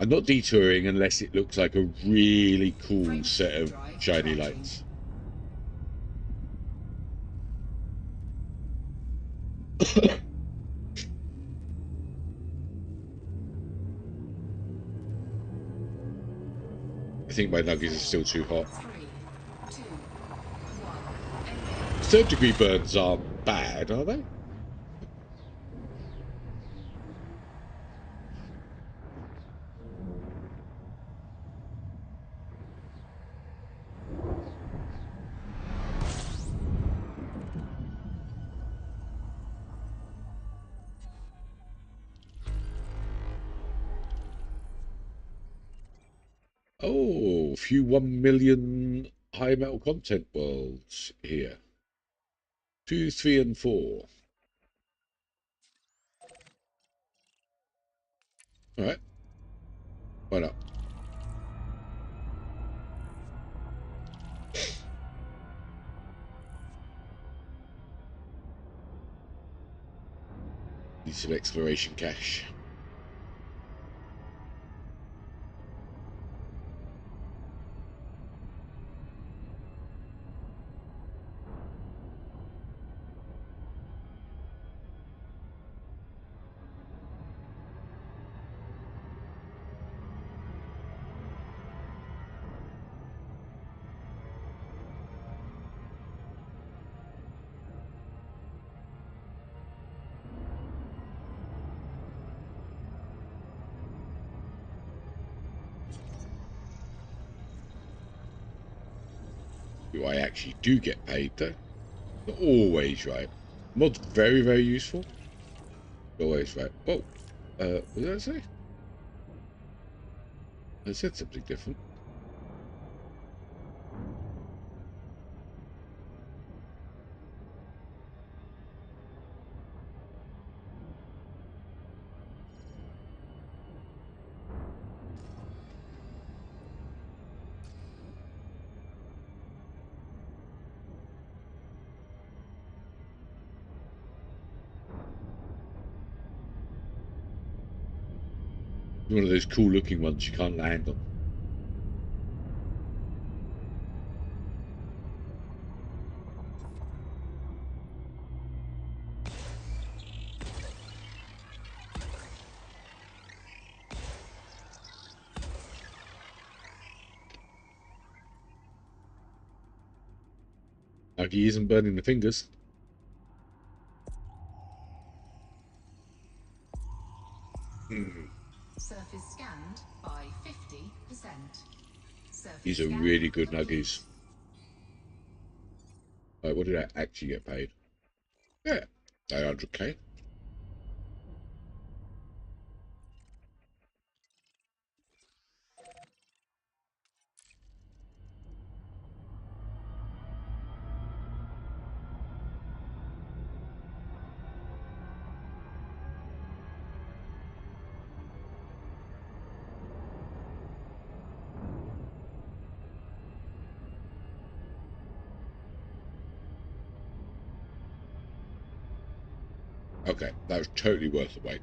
I'm not detouring unless it looks like a really cool set of shiny lights. I think my nuggets are still too hot. 3, 2, 1, engage. 3rd degree burns aren't bad, are they? Oh, a few 1 million high metal content worlds here. 2, 3, and 4. Alright. Why not? Need some exploration cash. I actually do get paid though. Not always, right? Mod's very, very useful. Always, right? Oh, what did I say? I said something different. One of those cool looking ones you can't land on. Like he isn't burning the fingers. Surface scanned by 50%. Surface These are scan really good complete. nuggies. Right, what did I actually get paid? Yeah, 800k. Okay, that was totally worth the wait.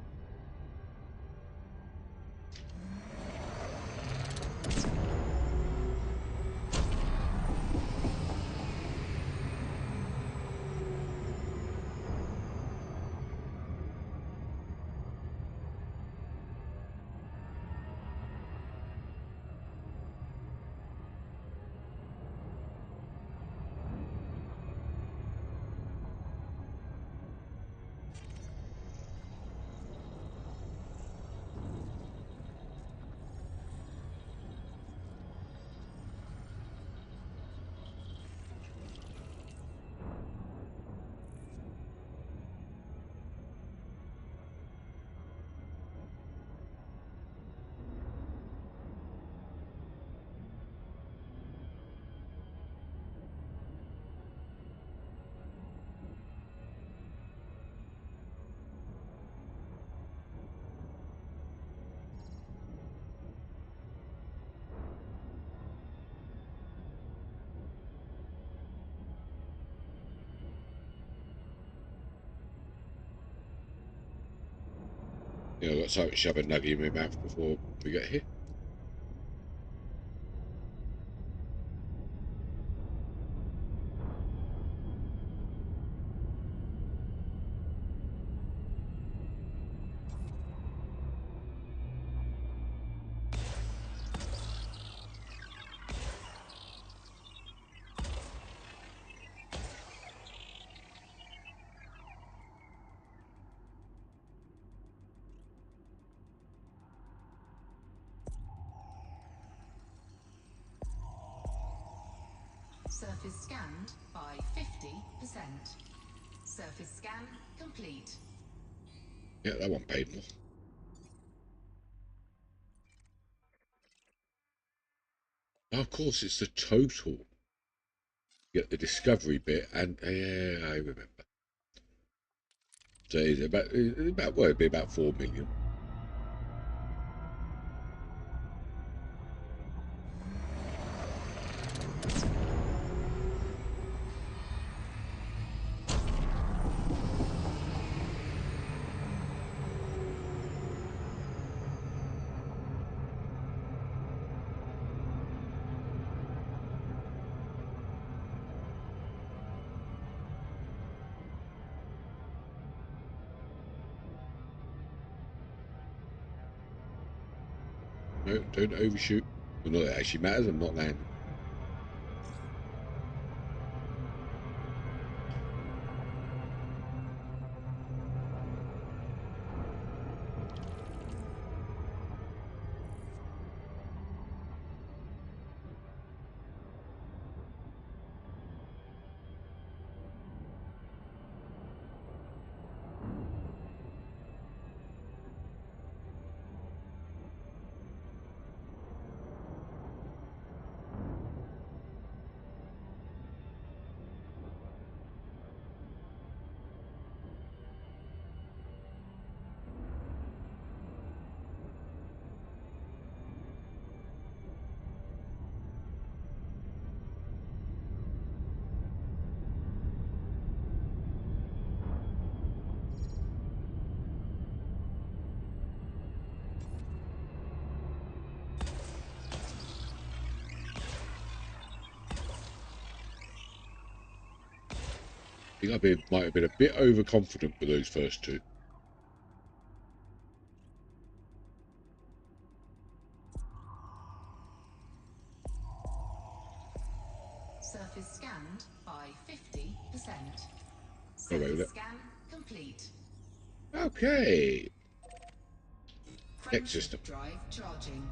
You know, I've got something to shove a nugget in my mouth before we get here. Surface scanned by 50%. Surface scan complete. Yeah, that one paid more. Oh, of course, it's the total. You get the discovery bit, and yeah, I remember. So it's about well, it'd be about 4 million. No, don't overshoot. Well, not that it actually matters, I'm not landing. I think might have been a bit overconfident with those first two. Surface scanned by 50%. Oh, wait, Surface scan complete. Okay. Next system. Drive charging.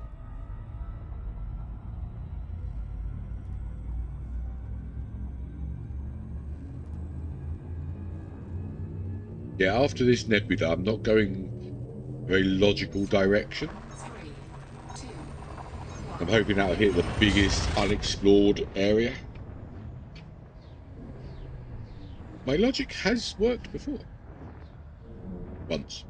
Yeah, after this nebula, I'm not going very logical direction. 3, 2, 1. I'm hoping that'll hit the biggest unexplored area. My logic has worked before. Once.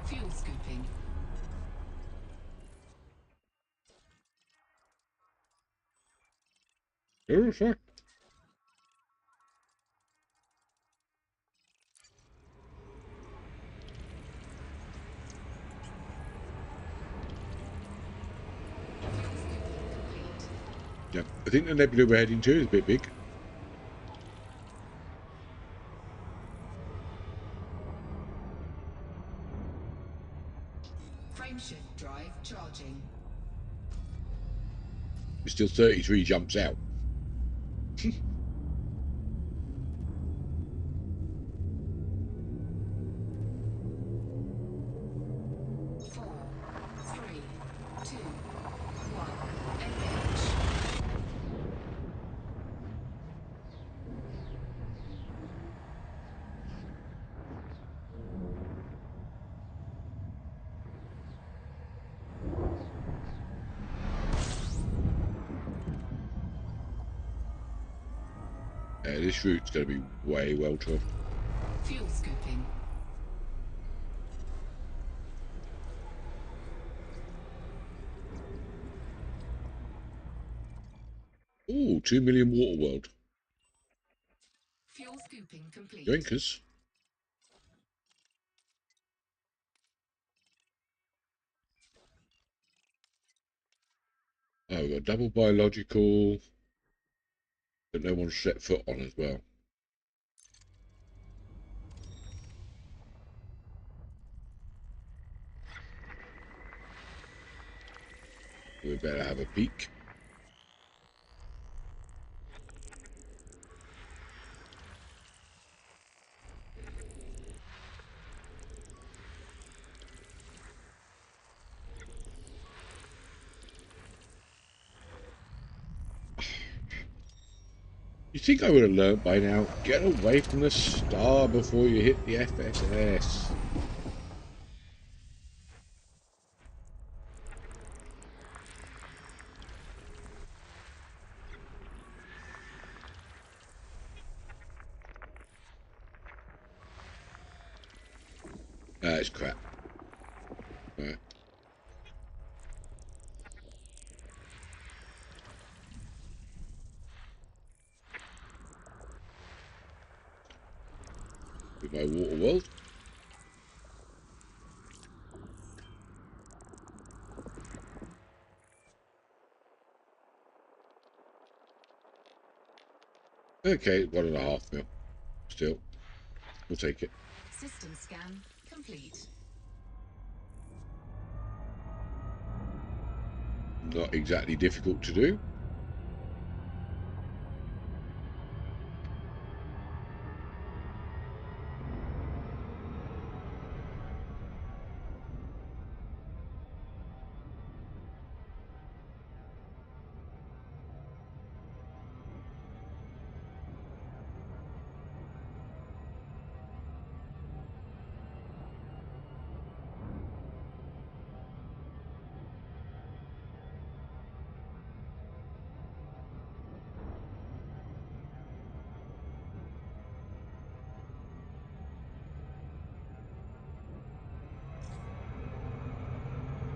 Fuel Oh, sorry. Yeah, I think the nebula we're heading to is a bit big. Frameshift drive charging. It's still 33 jumps out. 4, 3, 2, 1. Engage. This route's going to be way well trod. Fuel scooping. Ooh, 2 million water world. Fuel scooping complete. Yoinkers. Oh, we've got double biological that no one's set foot on as well. We better have a peek. You think I would have learnt by now? Get away from the star before you hit the FSS. It's crap. Right. With my water world. Okay, 1.5 mil. Still, we'll take it. System scan complete. Not exactly difficult to do.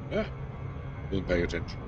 Ah, wasn't paying attention.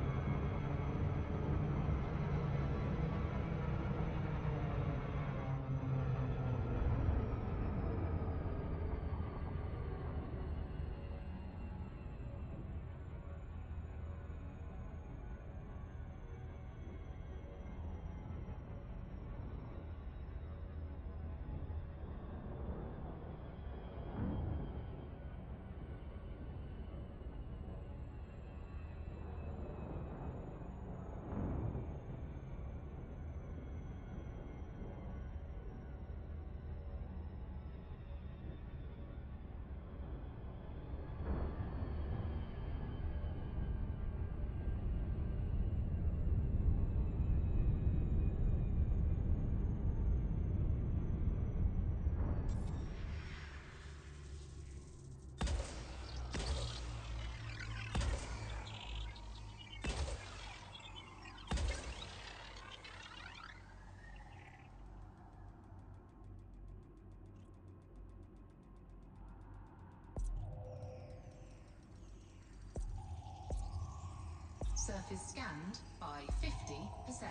Surface scanned by 50%.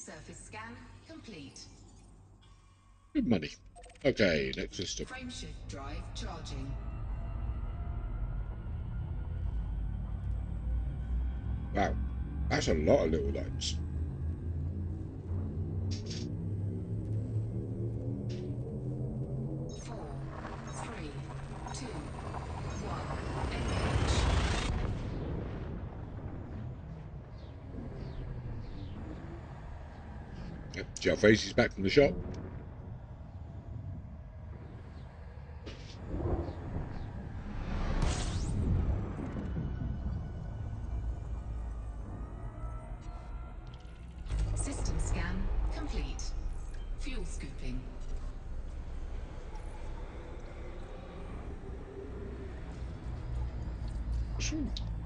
Surface scan complete. Good money. Okay, next system. Frameshift drive charging. Wow, that's a lot of little lights. Jalface is back from the shop. System scan complete. Fuel scooping.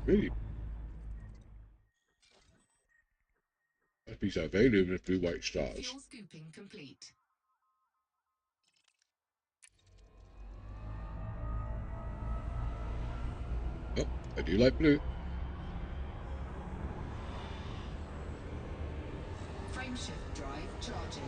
Really? Must be so very luminous blue white stars. Fuel scooping complete. Oh, I do like blue. Frameshift drive charging.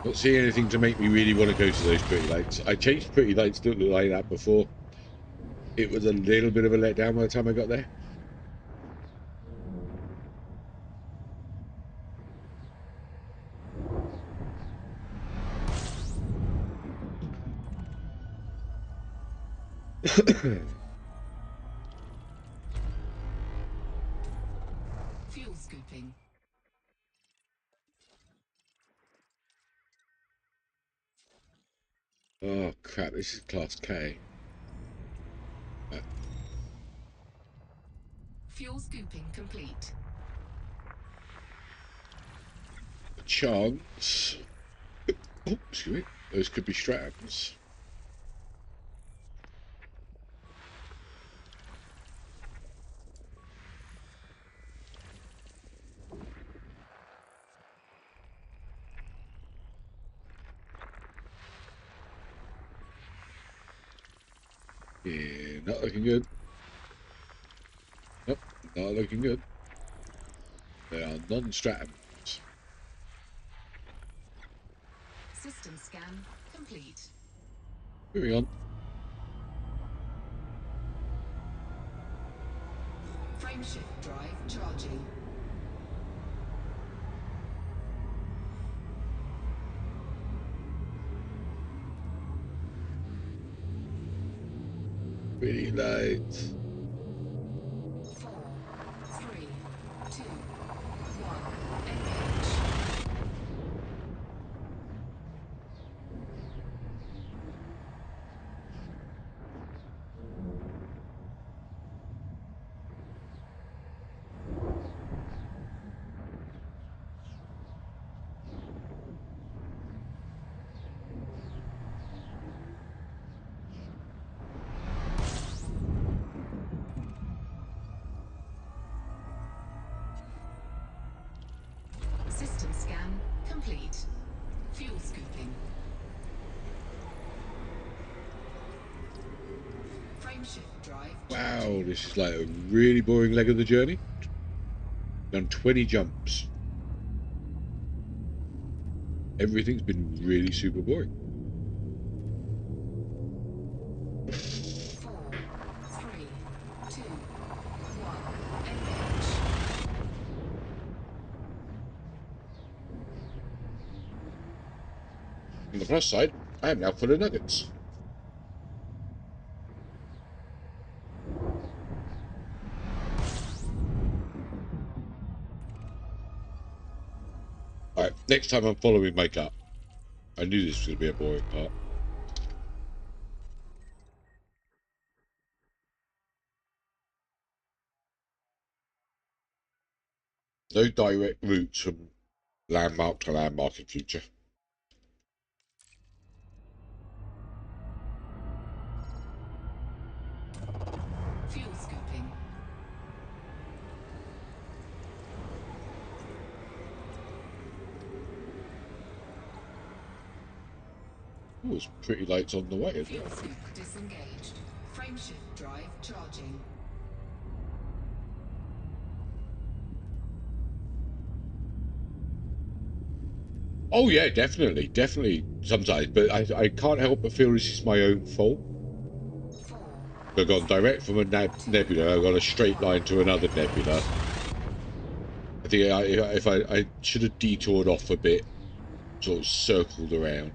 Not seeing anything to make me really want to go to those pretty lights. I changed pretty lights to look like that before. It was a little bit of a letdown by the time I got there. Fuel scooping. Oh crap, this is class K. Fuel scooping complete. A chance. Oh, excuse me. Those could be Strams. Yeah, not looking good. Nope, not looking good. They are non-Stratams. System scan complete. Moving on. Frameshift drive charging. Really light. 4, 3, 2, 1. Engage. System scan complete. Fuel scooping. Frameshift drive. Wow, this is like a really boring leg of the journey. Done 20 jumps. Everything's been really super boring. 4, 3, 2, 1. Engage. On the plus side, I am now full of nuggets. Alright, next time I'm following my gut. I knew this was going to be a boring part. No direct routes from landmark to landmark in future. Fuel scooping. Oh, it's pretty lights on the way, isn't Fuel it? scoop disengaged. Frameshift drive charging. Oh yeah, definitely sometimes, but I can't help but feel this is my own fault. I've gone direct from a nebula, I've got a straight line to another nebula. I think if I should have detoured off a bit, sort of circled around.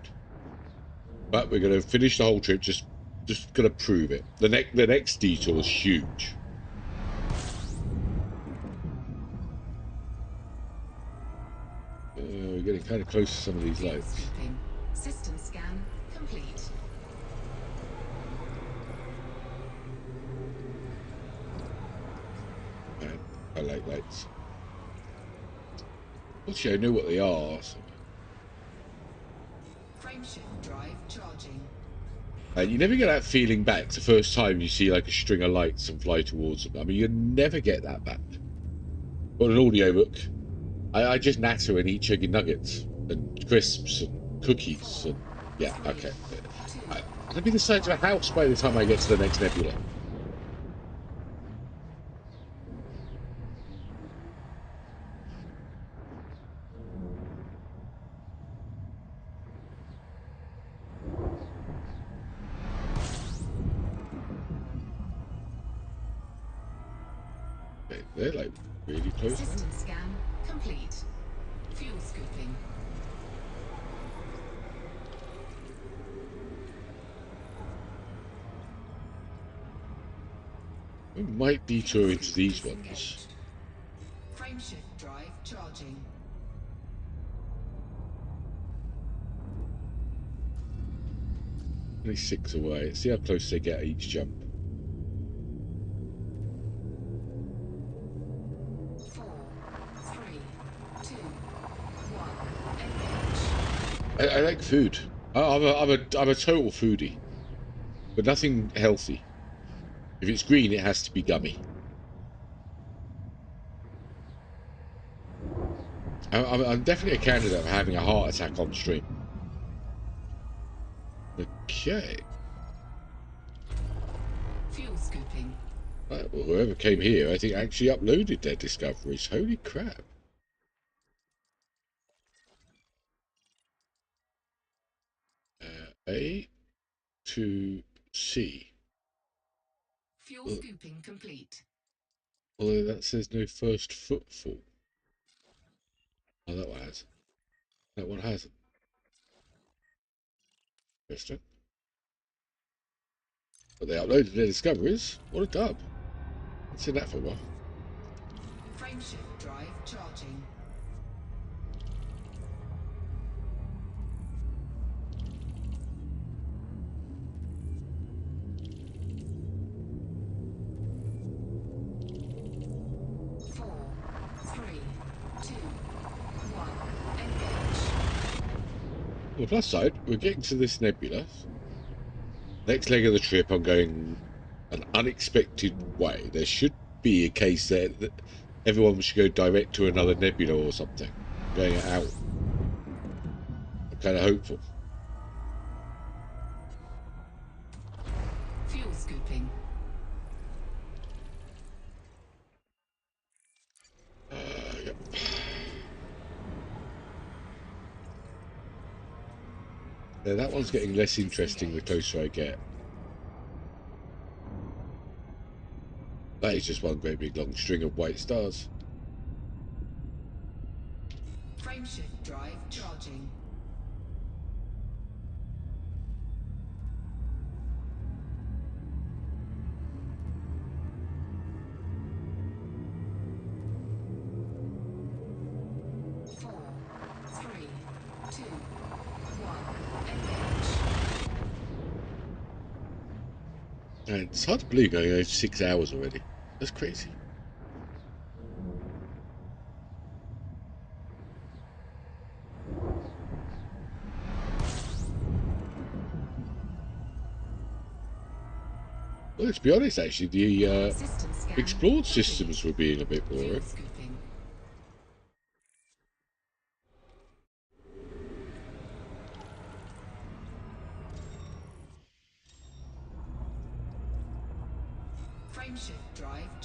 But we're going to finish the whole trip, just going to prove it. The next detour is huge. We're getting kind of close to some of these lights. System scan complete. Man, I like lights. Actually, I know what they are. So. Frameshift drive charging. You never get that feeling back the first time you see like a string of lights and fly towards them. I mean, you never get that back. On an audiobook, I just natter and eat chicken nuggets and crisps and cookies and yeah, okay. It'll be the size of a house by the time I get to the next nebula. They're like really close. System scan complete. Fuel scooping. We might detour into these ones. Frameshift drive charging. Only 6 away. Let's see how close they get at each jump. 4, 3, 2, 1. Engage. I like food. I'm a total foodie, but nothing healthy. If it's green, it has to be gummy. I'm definitely a candidate for having a heart attack on stream. Okay. Fuel scooping. Well, whoever came here, I think, actually uploaded their discoveries. Holy crap. A to C. Fuel scooping complete. Although that says no first footfall. Oh, that one has. That one hasn't. Interesting. But they uploaded their discoveries. What a dub. I've seen that for a while. Frameshift drive charging. On the plus side, we're getting to this nebula. Next leg of the trip, I'm going an unexpected way. There should be a case there that everyone should go direct to another nebula or something. Going out. I'm kind of hopeful. Fuel scooping. Yep. Yeah, that one's getting less interesting the closer I get. That is just one great big long string of white stars. Frameshift drive charging. And it's hard to believe going over 6 hours already. That's crazy. Well, let's be honest, actually, the explored systems were being a bit boring.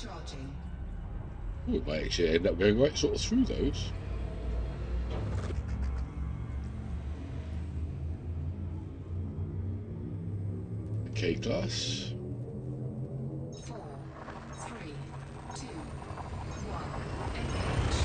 Charging. We might actually end up going right sort of through those. K-class. 4, 3, 2, 1. Engage.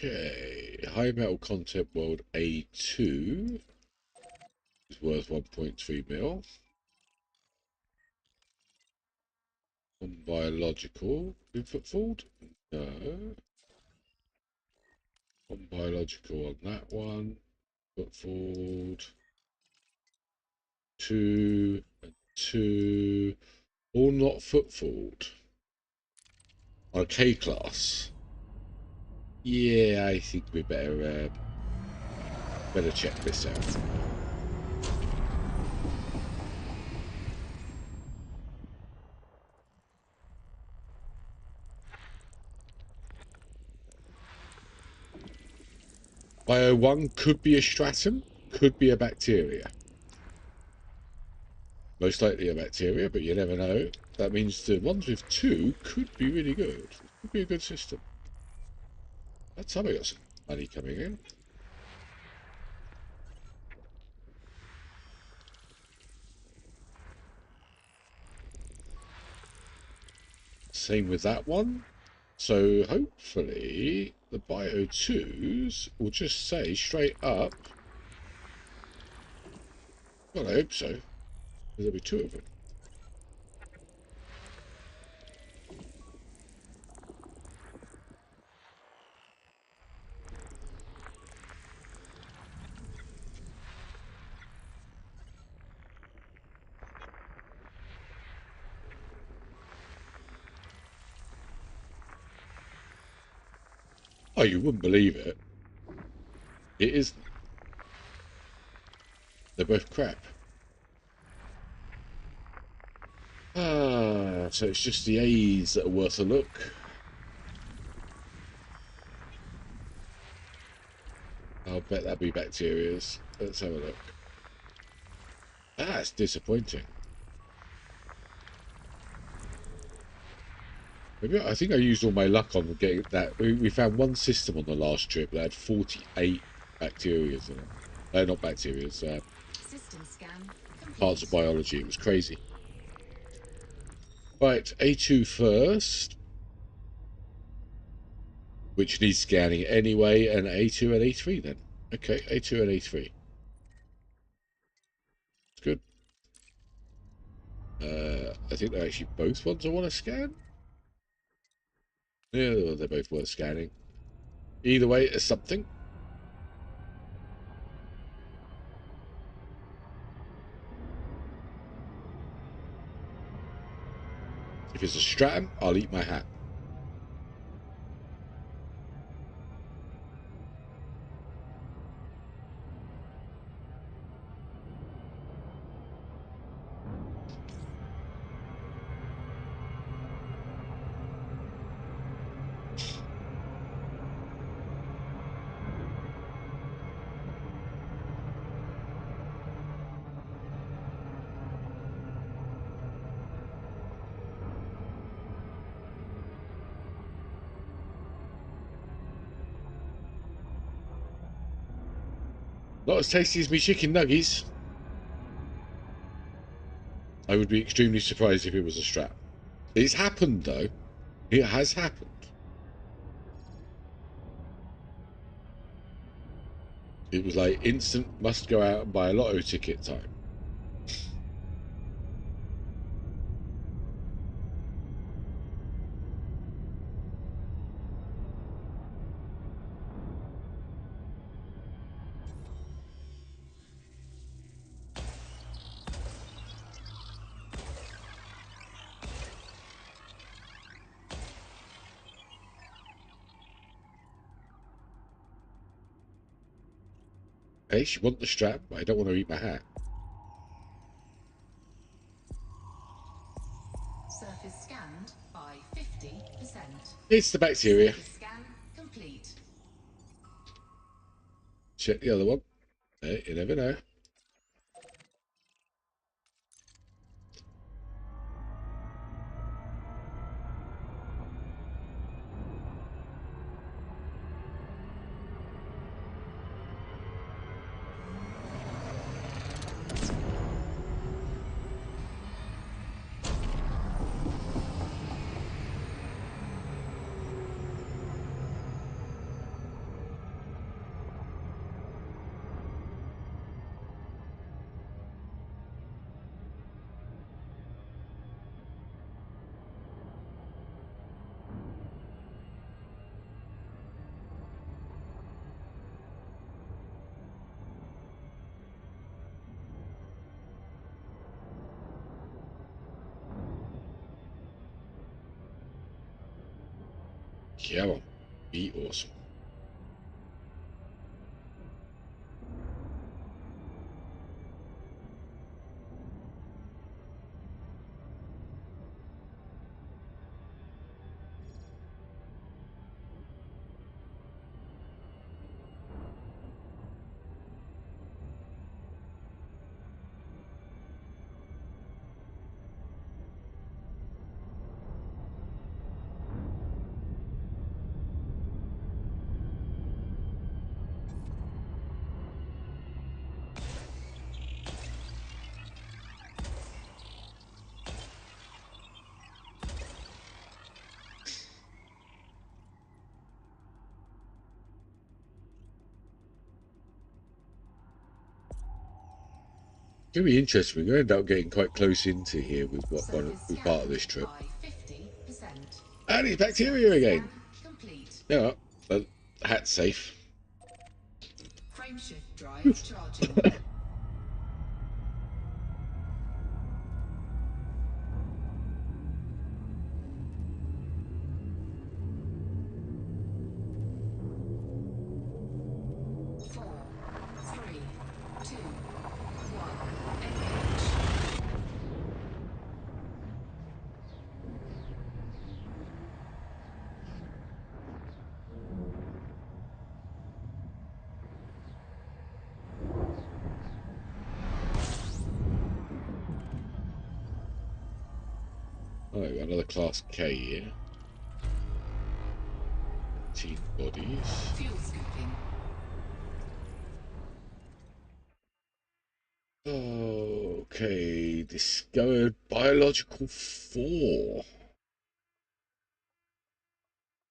Okay. High metal content world A2 is worth 1.3 mil. On biological. Been footfalled? No. On biological on that one. Footfalled. 2 and 2. All not footfalled. On a K class. Yeah, I think we better check this out. Bio 1 could be a stratum, could be a bacteria. Most likely a bacteria, but you never know. That means the ones with 2 could be really good. Could be a good system. That's how we got some money coming in. Same with that one. So hopefully the Bio 2s will just say straight up. Well, I hope so. There'll be 2 of them. Oh, you wouldn't believe it. It is. They're both crap. Ah, so it's just the A's that are worth a look. I'll bet that'll be bacterias. Let's have a look. Ah, it's disappointing. Maybe I think I used all my luck on getting that. We found one system on the last trip that had 48 bacterias in it. Not bacterias, System scan complete. parts of biology. It was crazy. Right, A2 first, which needs scanning anyway, and A2 and A3 then. Okay, A2 and A3. It's good. I think they're actually both ones I want to scan. Yeah, they're both worth scanning. Either way, it's something. If it's a stratum, I'll eat my hat. Not as tasty as me chicken nuggies. I would be extremely surprised if it was a strap. It's happened though. It has happened. It was like instant must go out and buy a lotto ticket time. Hey, she want the strap, but I don't want to eat my hat. Surface scanned by 50%. It's the bacteria. Surface scan complete. Check the other one. Hey, you never know. Come on. Be awesome. It's going to be interesting. We're going to end up getting quite close into here with what with part of this trip. And it's bacteria again. Yeah, but hat's safe. Frameshift drive charging. Oh, we've got another Class K here. 18 bodies. Fuel scooping. Okay, discovered biological 4.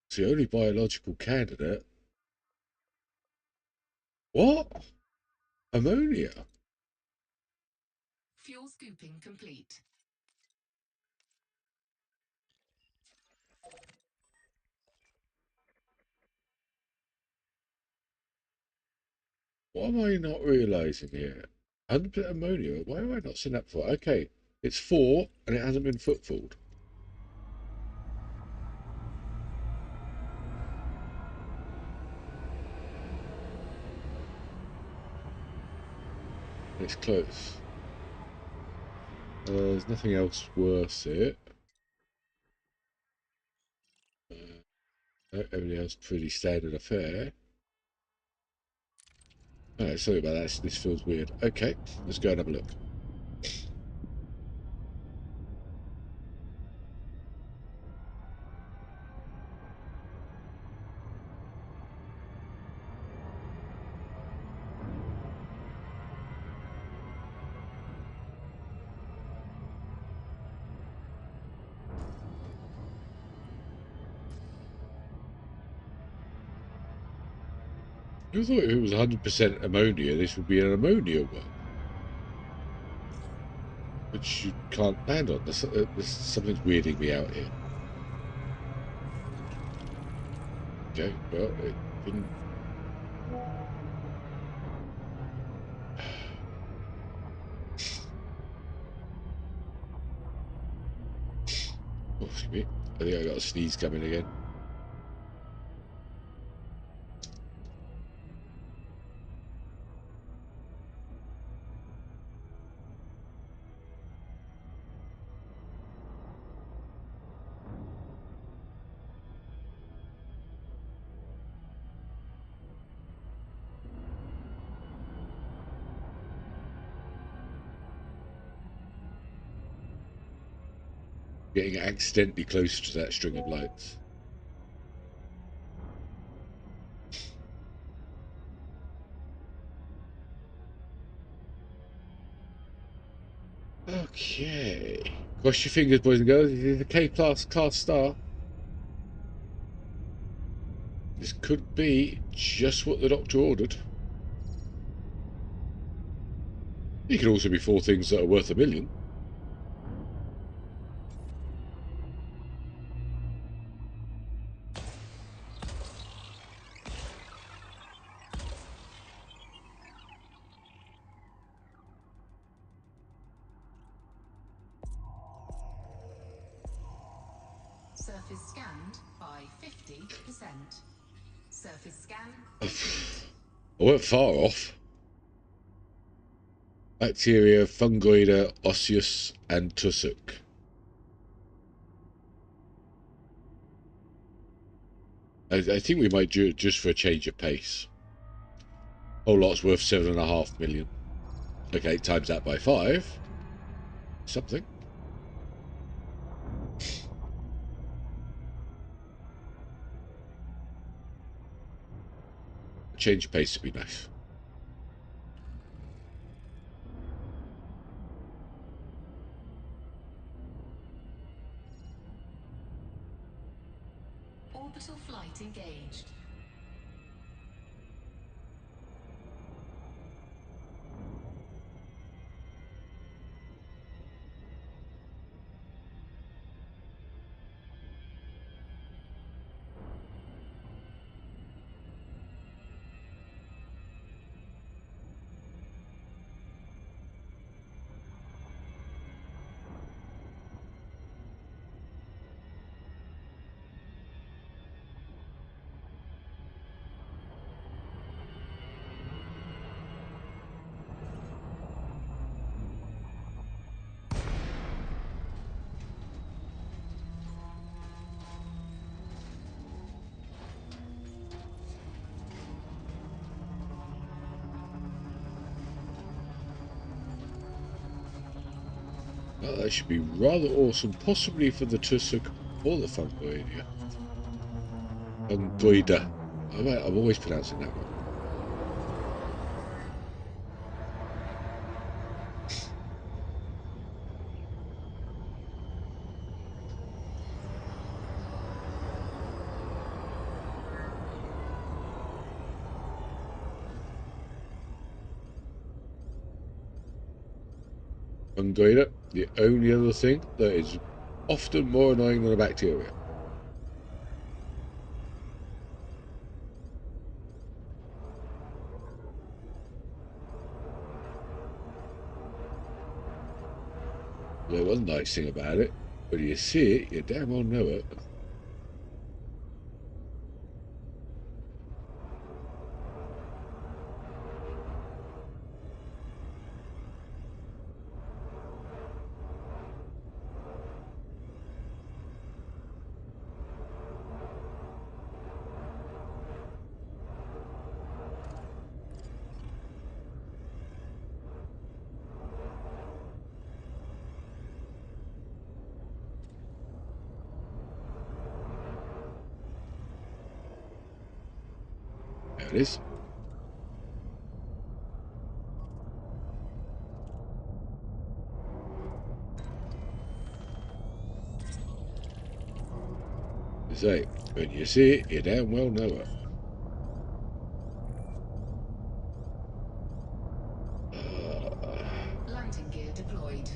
It's the only biological candidate. What? Ammonia? Fuel scooping complete. What am I not realising here? 100% ammonia? Why have I not seen that before? Okay, it's 4 and it hasn't been footfalled. It's close. There's nothing else worth it. Everything else pretty standard affair. Alright, sorry about that. This feels weird. Okay, let's go and have a look. I thought if it was 100% ammonia, this would be an ammonia one. Which you can't land on. Something's weirding me out here. Okay, well, it didn't. Oh, excuse me. I think I got a sneeze coming again. Getting accidentally close to that string of lights. Okay. Cross your fingers, boys and girls. This is a K-class star. This could be just what the doctor ordered. It could also be 4 things that are worth $1 million. Surface scanned by 50%. Surface scan complete. I weren't far off. Bacteria, fungoida, osseous, and tussock. I think we might do it just for a change of pace. Whole lot's worth 7.5 million. Okay, times that by 5. Something. Change of pace would be nice. Orbital flight engaged. Well, that should be rather awesome, possibly for the tussock or the fungoida. Fungoida. I'm always pronouncing that wrong. Fungoida, the only other thing that is often more annoying than a bacteria. The one nice thing about it, when you see it, you damn well know it. There it is. Say, when you see it, you damn well know it. Landing gear deployed.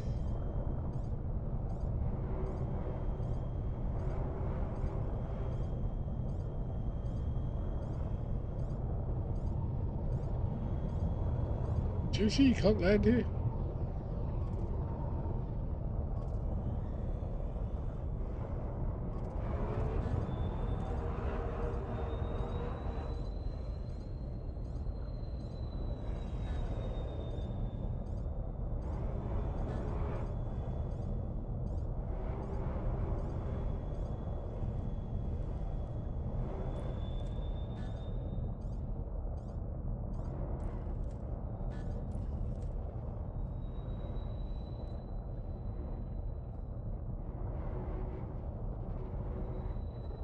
Seriously, you can't land here?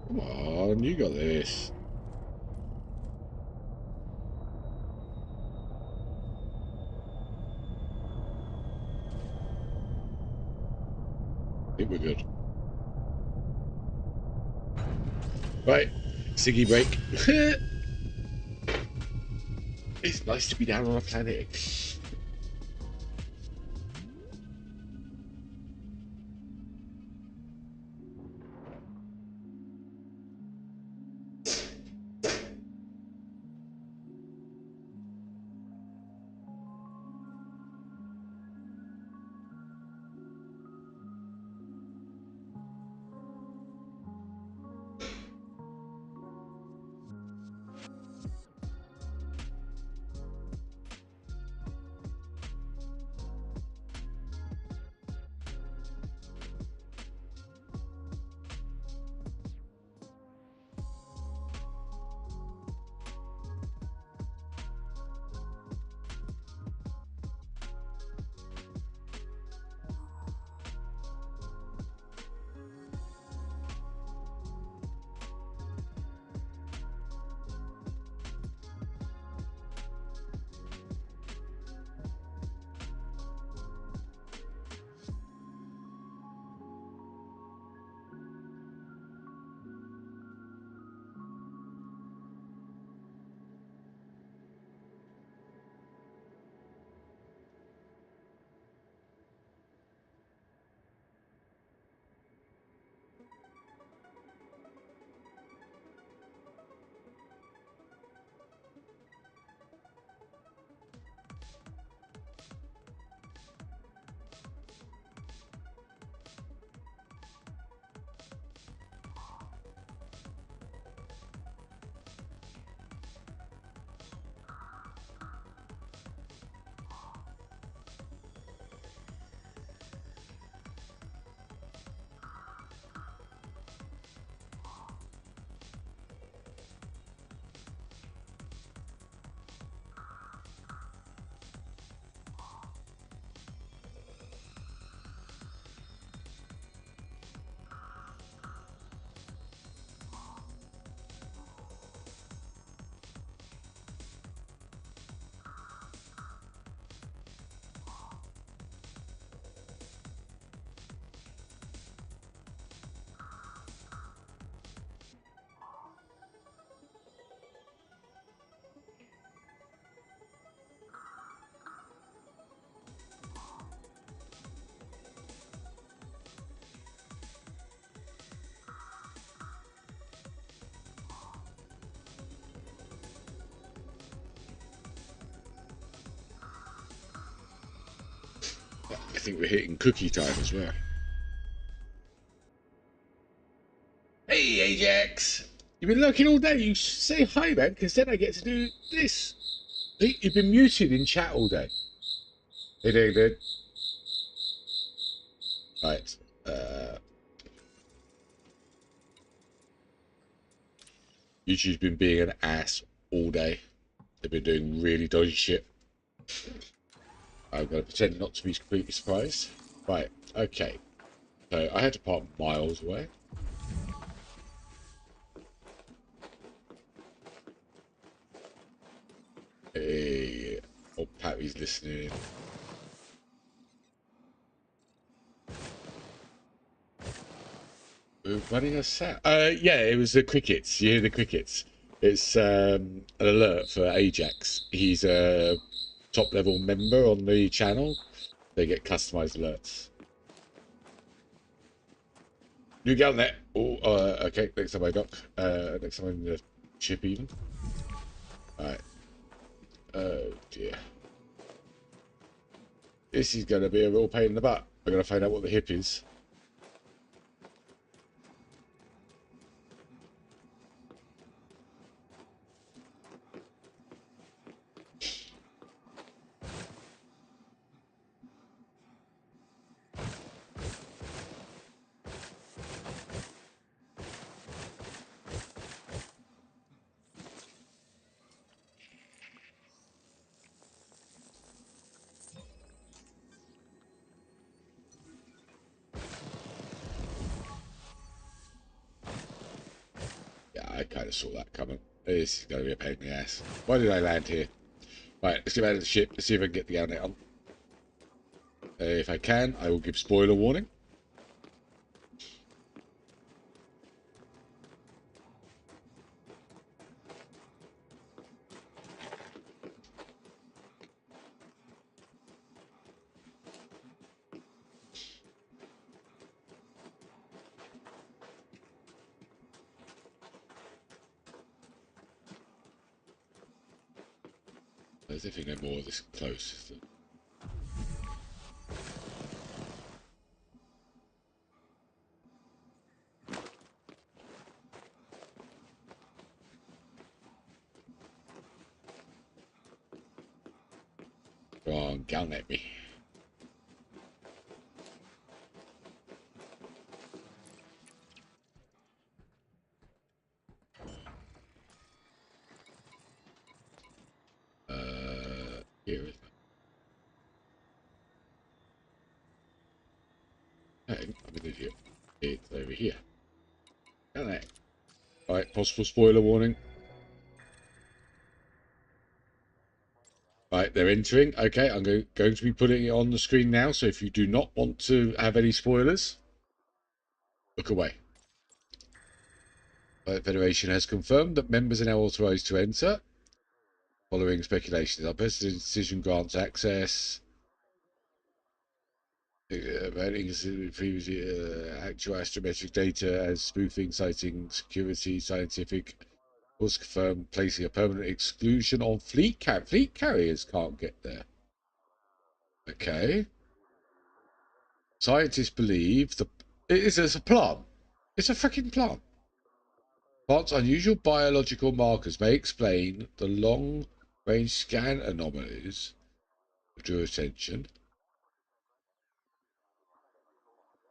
Come on, you got this. I think we're good. Right, Siggy break. It's nice to be down on a planet. I think we're hitting cookie time as well. Hey, Ajax! You've been lurking all day. You say hi, man, because then I get to do this. You've been muted in chat all day. Hey, David. Right. YouTube's been being an ass all day. They've been doing really dodgy shit. I'm going to pretend not to be completely surprised. Right, okay. So I had to park miles away. Hey, old Patty's listening. We're running a set. Yeah, it was the crickets. You hear the crickets. It's an alert for Ajax. He's a top level member on the channel. They get customized alerts. You get on there. Oh, okay. Next time I dock. Next time I'm in the ship even. Alright. Oh dear. This is going to be a real pain in the butt. I'm going to find out what the hip is. kind of saw that coming. This is going to be a pain in the ass. Why did I land here? Right, let's get out of the ship. Let's see if I can get the Galnet on. If I can, I will give spoiler warning. There's definitely no more of this close. Go on, Galnet me. Here is it. Hey, I'm an idiot. It's over here. Galnet. Right, possible spoiler warning. Right, they're entering. Okay, I'm going to be putting it on the screen now, so if you do not want to have any spoilers, look away. The Federation has confirmed that members are now authorized to enter. Following speculations, our President's decision grants access. Previously, actual astrometric data as spoofing, citing security, scientific. Was confirmed, placing a permanent exclusion on fleet carriers can't get there. Okay. Scientists believe it's a plant. It's a freaking plant. Plant's unusual biological markers may explain the long-range scan anomalies that drew attention.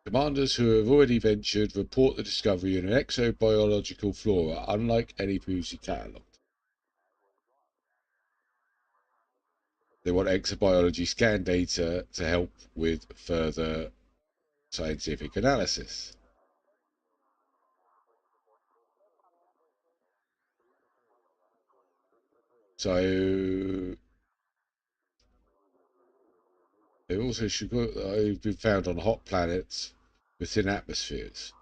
Commanders who have already ventured report the discovery of an exobiological flora unlike any previously catalogued. They want exobiology scan data to help with further scientific analysis. So they also should have been found on hot planets with thin atmospheres.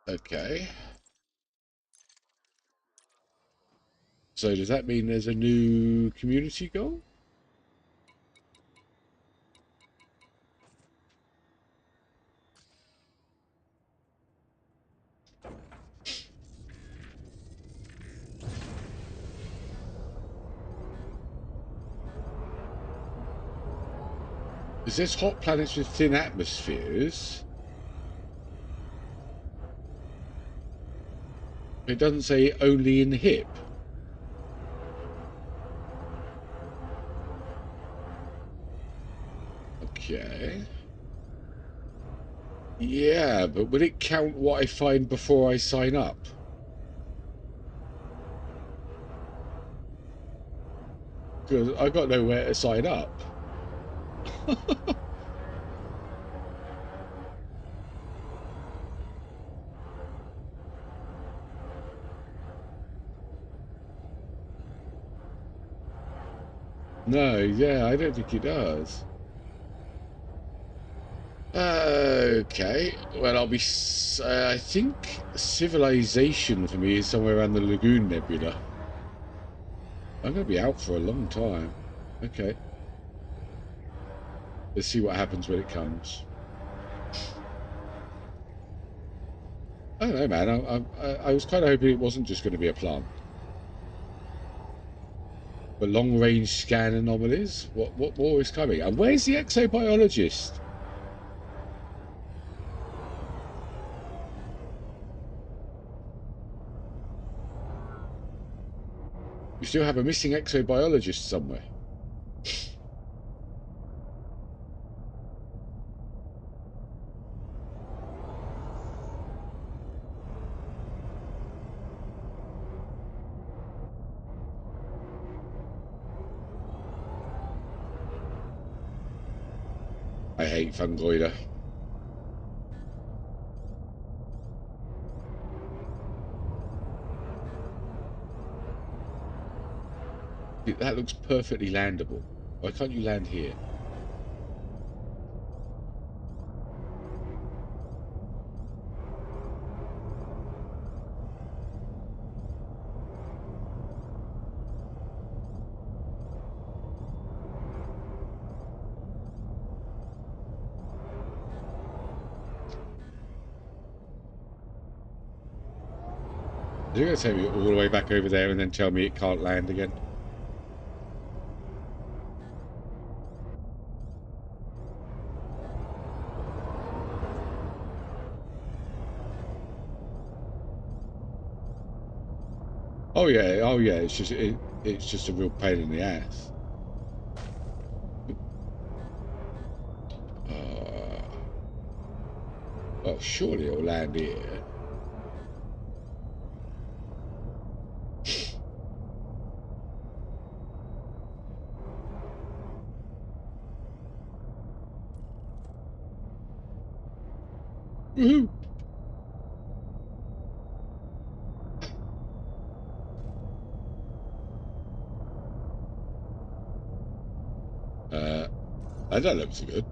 Okay. So does that mean there's a new community goal? Is this hot planets with thin atmospheres? It doesn't say only in HIP. Okay. Yeah, but will it count what I find before I sign up? Because I got nowhere to sign up. No, yeah, I don't think it does. Okay, well, I think civilization for me is somewhere around the Lagoon Nebula. I'm going to be out for a long time. Okay. Let's see what happens when it comes. I don't know, man. I was kind of hoping it wasn't just going to be a plant. But long-range scan anomalies? What more is coming? And where's the exobiologist? We still have a missing exobiologist somewhere. I hate Fungoider. That looks perfectly landable. Why can't you land here? You're going to take me all the way back over there and then tell me it can't land again? Oh yeah, it's just a real pain in the ass. Well, surely it'll land here. Woohoo! That looks good.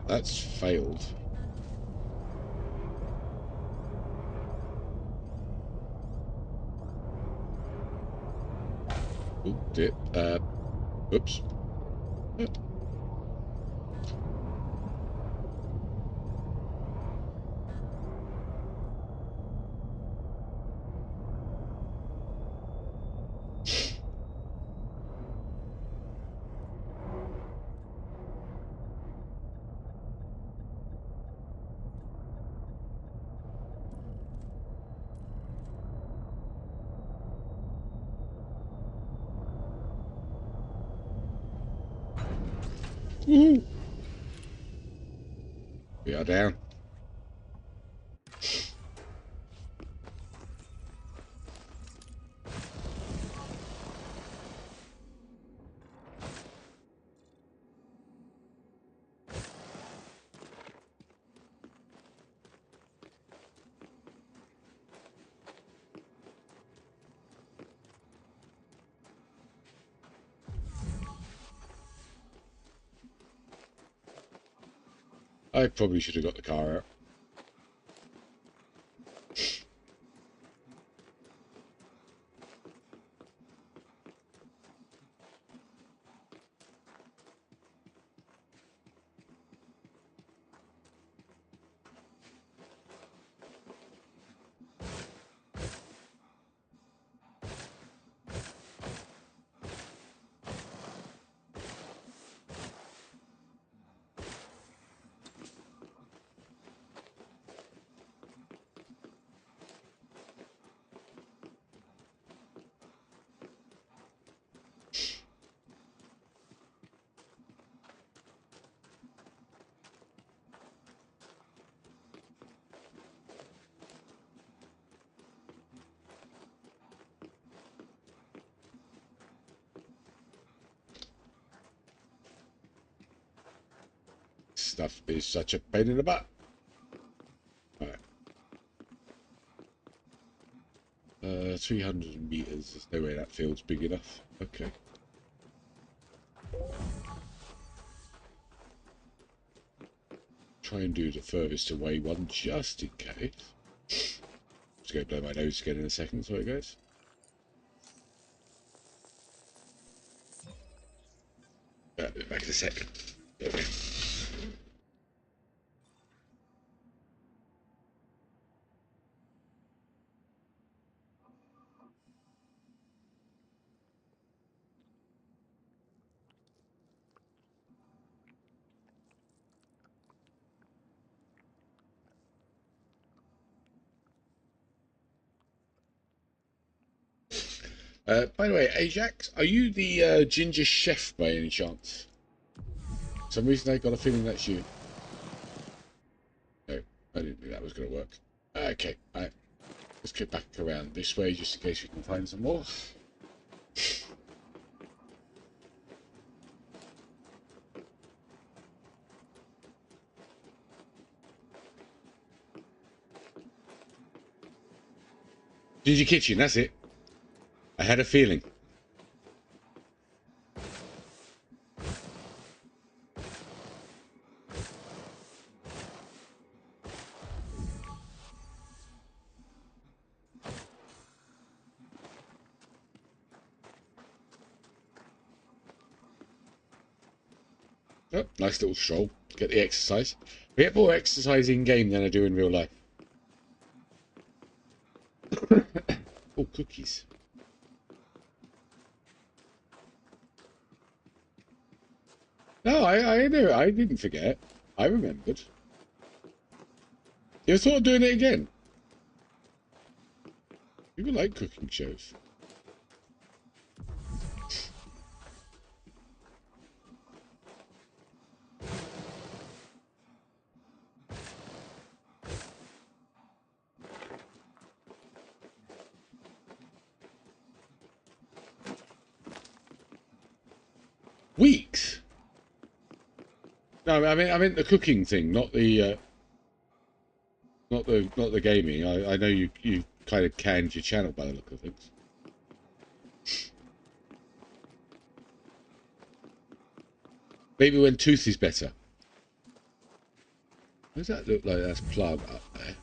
That's failed. Oh, dear. Oops. Woohoo! We are down. I probably should have got the car out. Stuff is such a pain in the butt. Alright. 300 meters. There's no way that field's big enough. Okay. Try and do the furthest away one just in case. Just going to blow my nose again in a second. Sorry, guys. Back in a sec. Okay. By the way, Ajax, are you the ginger chef by any chance? For some reason I got a feeling that's you. No, I didn't think that was going to work. Okay, alright. Let's get back around this way just in case we can find some more. Ginger kitchen, that's it. I had a feeling. Oh, nice little stroll. Get the exercise. I get more exercise in game than I do in real life. Oh, cookies. No, I didn't forget. I remembered. You thought of doing it again? People like cooking shows. Weeks? No, I mean the cooking thing, not the gaming. I know you kind of canned your channel by the look of things. Maybe when Tooth is better. What does that look like? That's plug up there.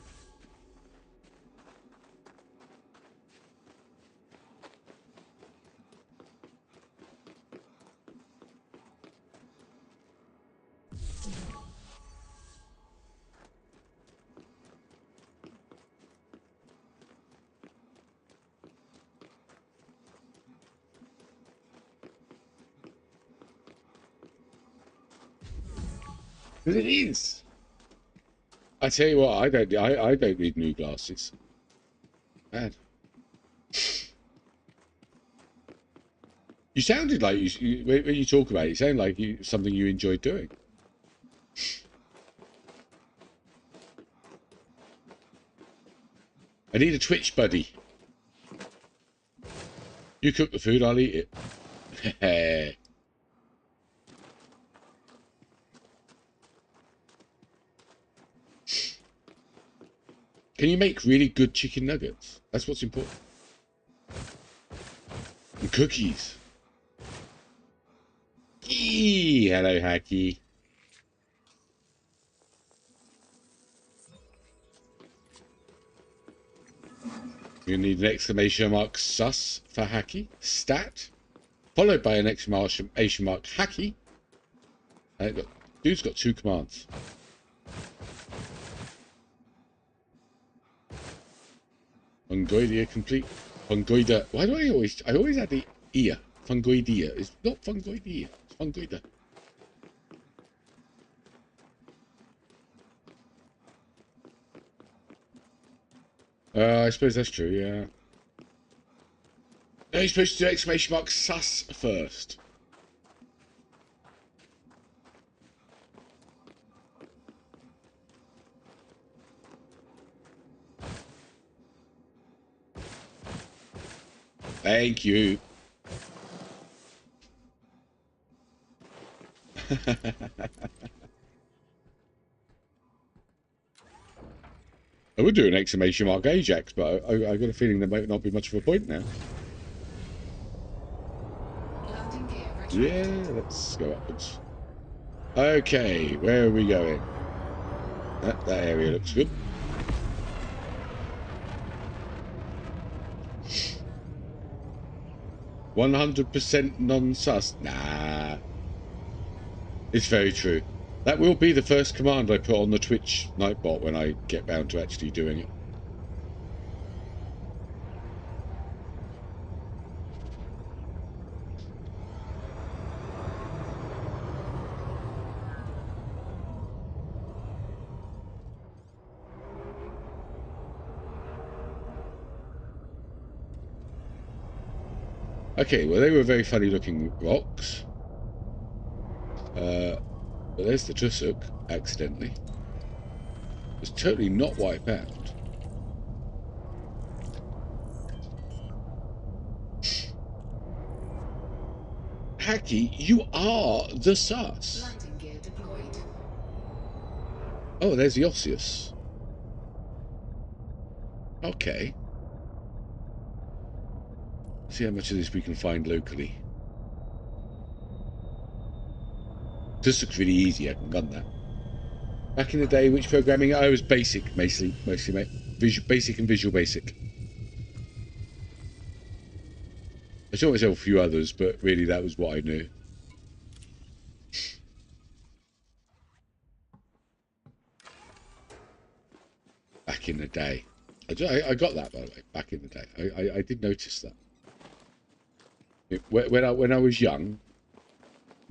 Because it is. I tell you what, I don't need new glasses. Man. You sounded like when you talk about it, you sound like something you enjoy doing. I need a Twitch buddy. You cook the food, I'll eat it. Can you make really good chicken nuggets? That's what's important. And cookies. Eee, hello, Hacky. You need an exclamation mark sus for Hacky. Stat. Followed by an exclamation mark Hacky. Dude's got 2 commands. Fungoidia complete. Fungoida. Why do I always add the ear? Fungoidia. It's not fungoidia. It's fungoida. I suppose that's true, yeah. No, you're supposed to do exclamation mark sus first. Thank you. I would do an exclamation mark Ajax, but I got a feeling there might not be much of a point now. Yeah, let's go upwards. Okay, where are we going? That area looks good. %100% non-sus? Nah. It's very true. That will be the first command I put on the Twitch Nightbot when I get round to actually doing it. Okay, well, they were very funny looking rocks. But there's the tussock, accidentally. It's totally not what I found. Hacky, you are the sus. Landing gear deployed. Oh, there's the osseous. Okay. See how much of this we can find locally. This looks really easy. I can run that. Back in the day, which programming? I was basic, mostly, mate. Basic and Visual Basic. I taught myself a few others, but really that was what I knew. Back in the day. I got that, by the way, back in the day. I did notice that. When I was young,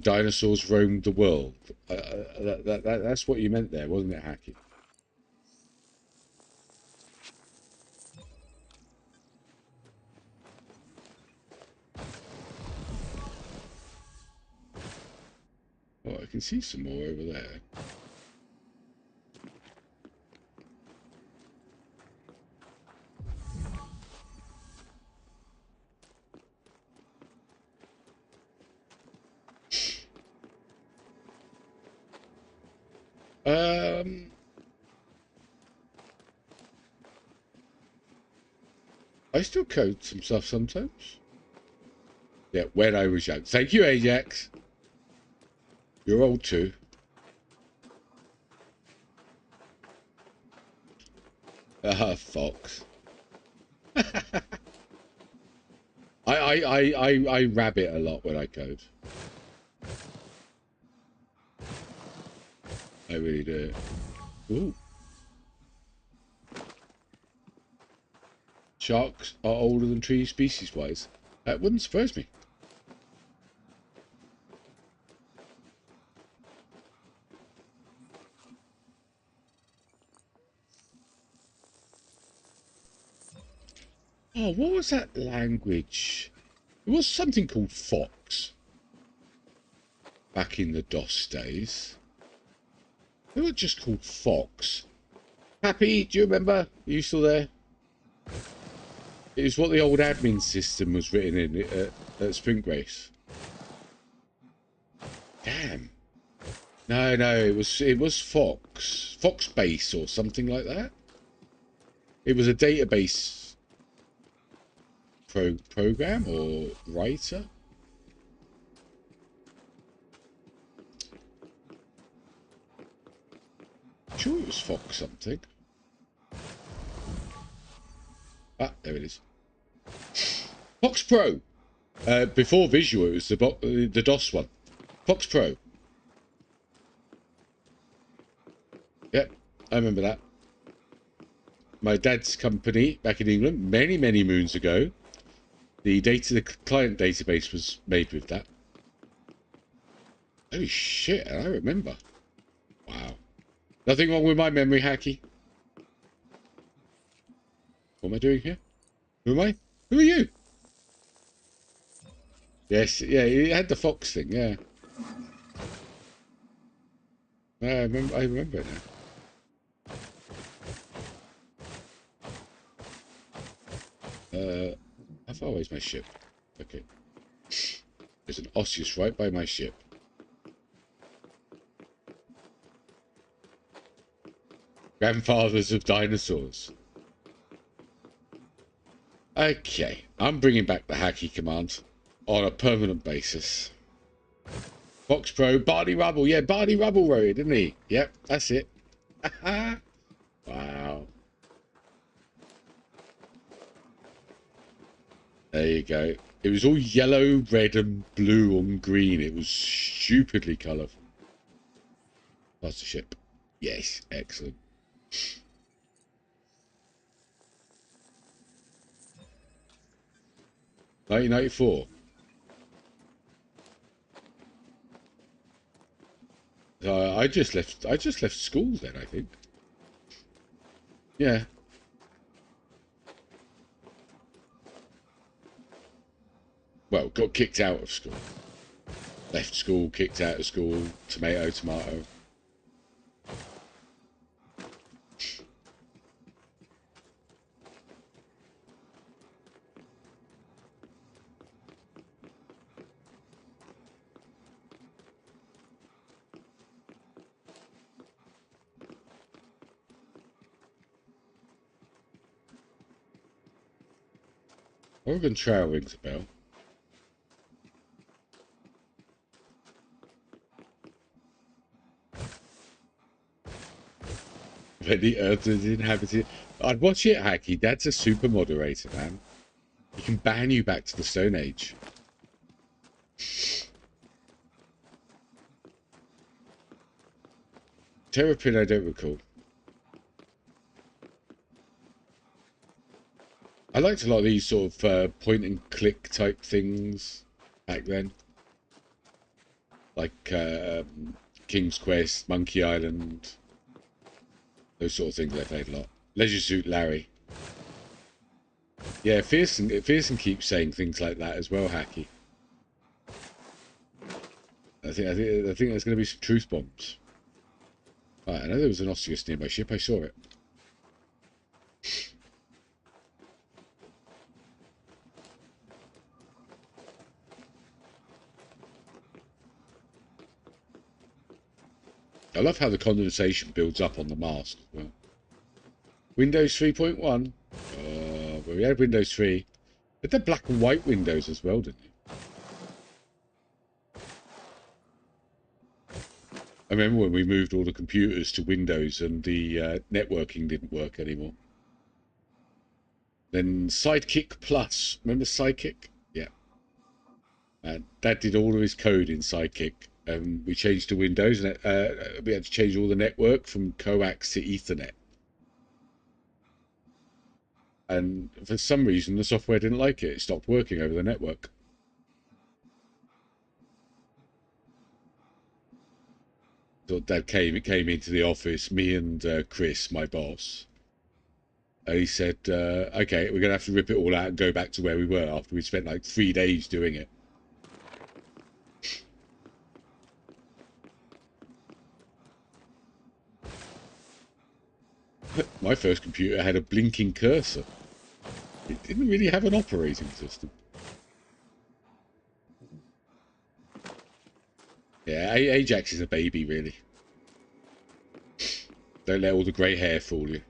dinosaurs roamed the world. That's what you meant there, wasn't it, Hacky? Oh, I can see some more over there. I still code some stuff sometimes. Yeah, when I was young. Thank you, Ajax. You're old too. Fox. I rabbit a lot when I code. I really do. Ooh. Sharks are older than trees species-wise. That wouldn't surprise me. Oh, what was that language? It was something called Fox. Back in the DOS days. They were just called Fox. Happy, do you remember? Are you still there? It was what the old admin system was written in at Sprint Race. Damn. No, it was Fox. Foxbase or something like that. It was a database program or writer. I'm sure it was Fox something. Ah, there it is. Fox Pro. Before Visual, it was the DOS one. Fox Pro. Yep, I remember that. My dad's company back in England, many moons ago, the client database was made with that. Holy shit, I remember. Wow. Nothing wrong with my memory, Hacky. What am I doing here? Who am I? Who are you? Yes, yeah, it had the Fox thing, yeah. I remember it now. How far away is my ship? Okay. There's an osseous right by my ship. Grandfathers of dinosaurs. Okay, I'm bringing back the Hacky command on a permanent basis. Fox Pro, Barney Rubble. Yeah, Barney Rubble wrote it, didn't he? Yep, that's it. Wow. There you go. It was all yellow, red, and blue and green. It was stupidly colourful. That's the ship. Yes, excellent. 1994. I just left school then, I think. Yeah. Well, got kicked out of school. Left school, kicked out of school, tomato, tomato. Oregon Trail rings a bell. When the Earth is inhabited. I'd watch it, Hacky. That's a super moderator, man. He can ban you back to the Stone Age. Terrapin, I don't recall. I liked a lot of these sort of point and click type things back then. Like King's Quest, Monkey Island. Those sort of things I played a lot. Leisure Suit Larry. Yeah, Fearson keeps saying things like that as well, Hacky. I think there's going to be some truth bombs. Right, I know there was an Osseous near my ship. I saw it. I love how the condensation builds up on the mast as well. Windows 3.1. Well, we had Windows 3. But they're black and white windows as well, didn't you? I remember when we moved all the computers to Windows and the networking didn't work anymore. Then Sidekick Plus. Remember Sidekick? Yeah. Dad did all of his code in Sidekick. We changed to Windows, and we had to change all the network from coax to Ethernet. And for some reason, the software didn't like it. It stopped working over the network. So Dad came into the office, me and Chris, my boss. And he said, okay, we're going to have to rip it all out and go back to where we were after we spent like 3 days doing it. My first computer had a blinking cursor. It didn't really have an operating system. Yeah, Ajax is a baby, really. Don't let all the grey hair fool you.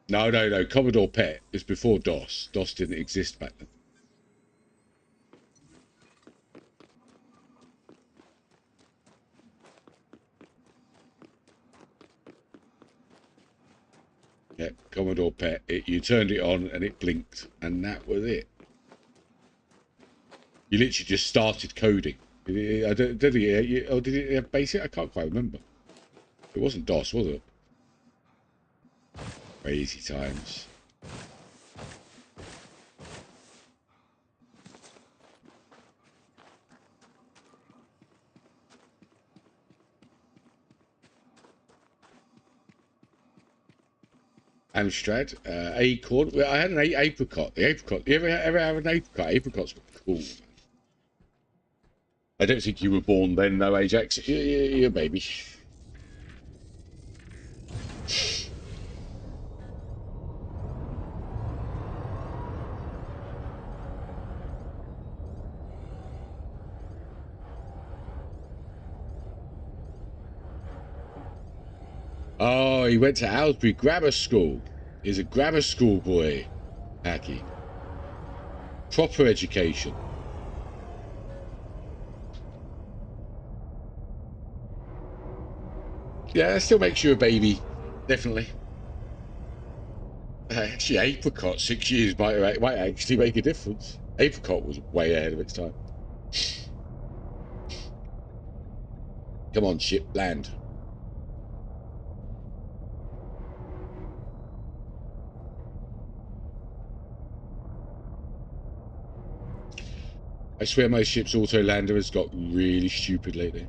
No. Commodore PET is before DOS. DOS didn't exist back then. Yeah, Commodore PET. You turned it on and it blinked, and that was it. You literally just started coding. Did it have BASIC? I can't quite remember. It wasn't DOS, was it? Crazy times. Amstrad, Acorn. Well, I had an apricot. The apricot. You ever have an apricot? Apricots were cool. Man. I don't think you were born then, though, Ajax. You're a baby. Oh, he went to Aylesbury Grammar School. He's a grammar school boy, Hacky. Proper education. Yeah, that still makes you a baby, definitely. Actually, apricot, 6 years might actually make a difference. Apricot was way ahead of its time. Come on, ship, land. I swear my ship's auto-lander has got really stupid lately.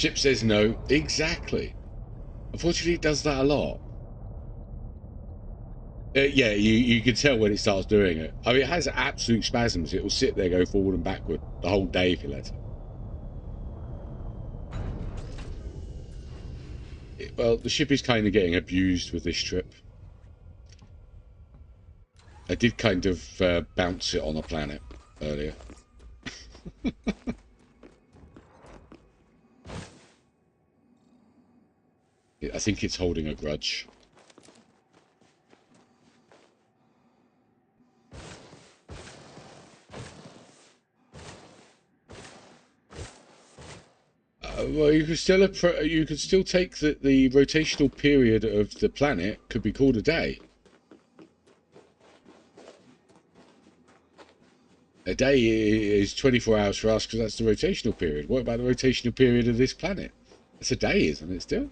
Chip says no. Exactly. Unfortunately, it does that a lot. Yeah, you can tell when it starts doing it. I mean, it has absolute spasms. It will sit there, go forward and backward the whole day if you let it. Well, the ship is kind of getting abused with this trip. I did kind of bounce it on a planet earlier. I think it's holding a grudge. Well, you could still take the rotational period of the planet could be called a day. A day is 24 hours for us because that's the rotational period. What about the rotational period of this planet? It's a day, isn't it, still?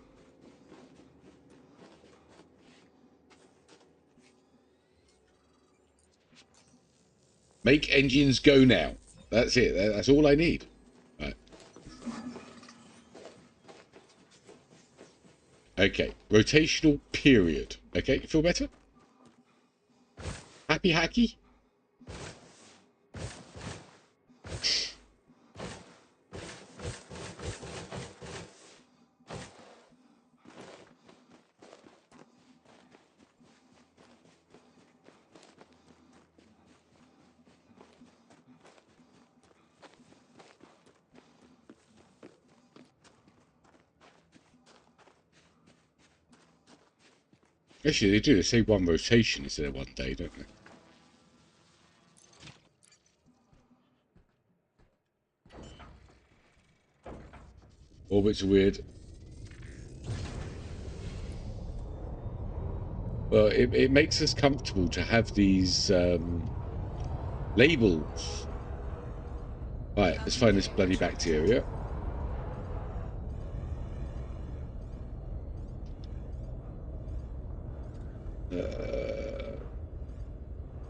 Make engines go now. That's it. That's all I need. Right. Okay. Rotational period. Okay. You feel better? Happy hacky? Actually, they do. They say one rotation instead of one day, don't they? Orbits are weird. Well, it makes us comfortable to have these labels. Right, let's find this bloody bacteria.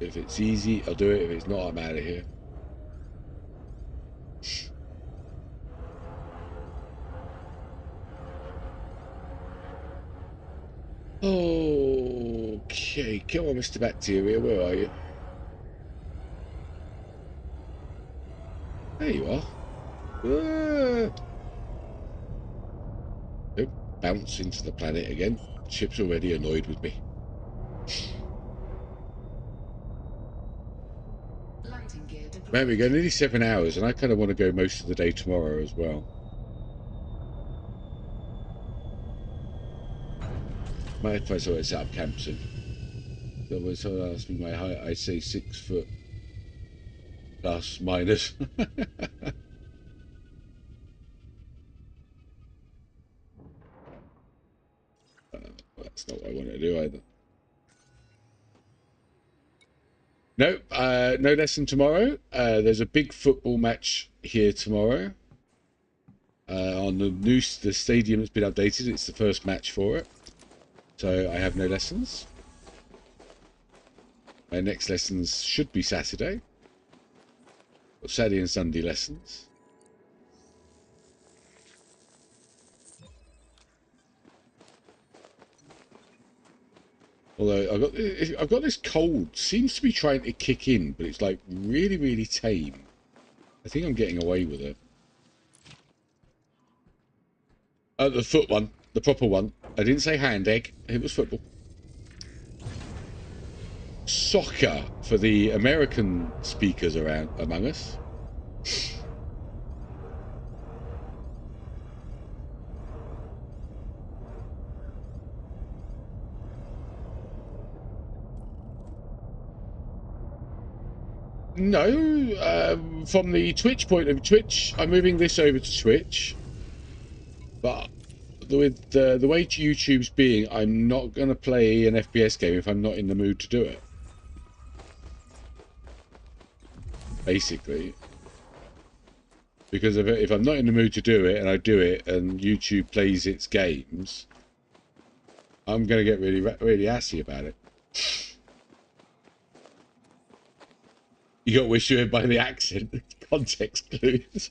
If it's easy, I'll do it. If it's not, I'm out of here. Okay, come on, Mr. Bacteria, where are you? There you are. Don't bounce into the planet again. The ship's already annoyed with me. Man, we go nearly 7 hours, and I kind of want to go most of the day tomorrow as well. Might if I sort of set up camp soon. Someone asked me my height, I say 6 foot plus minus. That's not what I want to do either. No, no lesson tomorrow. There's a big football match here tomorrow. On the stadium has been updated. It's the first match for it. So I have no lessons. My next lessons should be Saturday. Got Saturday and Sunday lessons. Although I've got this cold, seems to be trying to kick in, but it's like really, really tame. I think I'm getting away with it. The foot one, the proper one. I didn't say hand egg, it was football. Soccer for the American speakers around among us. No, from the Twitch point of Twitch, I'm moving this over to Twitch. But with the way YouTube's being, I'm not going to play an FPS game if I'm not in the mood to do it. Basically. Because if I'm not in the mood to do it, and I do it, and YouTube plays its games, I'm going to get really assy about it. You got wish you were by the accent, context clues.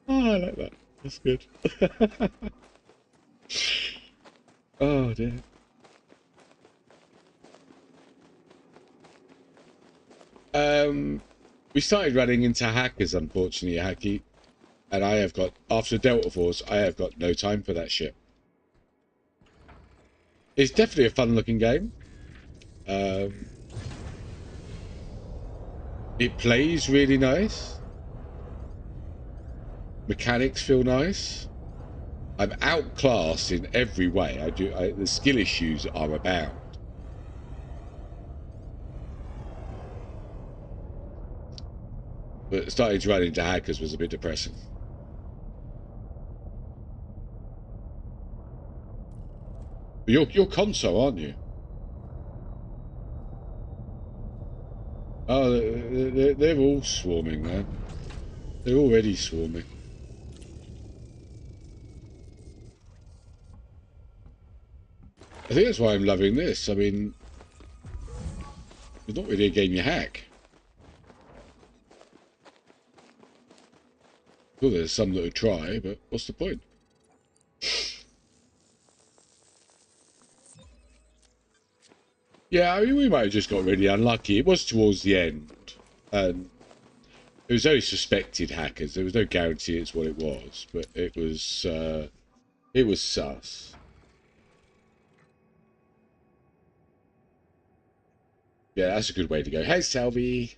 Oh, I like that. That's good. Oh dear. We started running into hackers, unfortunately, Hacky, and I have got, after Delta Force, I have got no time for that shit. It's definitely a fun-looking game. It plays really nice. Mechanics feel nice. I'm outclassed in every way. The skill issues are abound. But starting to run into hackers was a bit depressing. You're console, aren't you? Oh, they're all swarming, man. They're already swarming. I think that's why I'm loving this. I mean, it's not really a game you hack. Well, there's some that would try, but what's the point? Yeah, I mean, we might have just got really unlucky. It was towards the end, and it was only suspected hackers. There was no guarantee it's what it was, but it was sus. Yeah, that's a good way to go. Hey, Selby.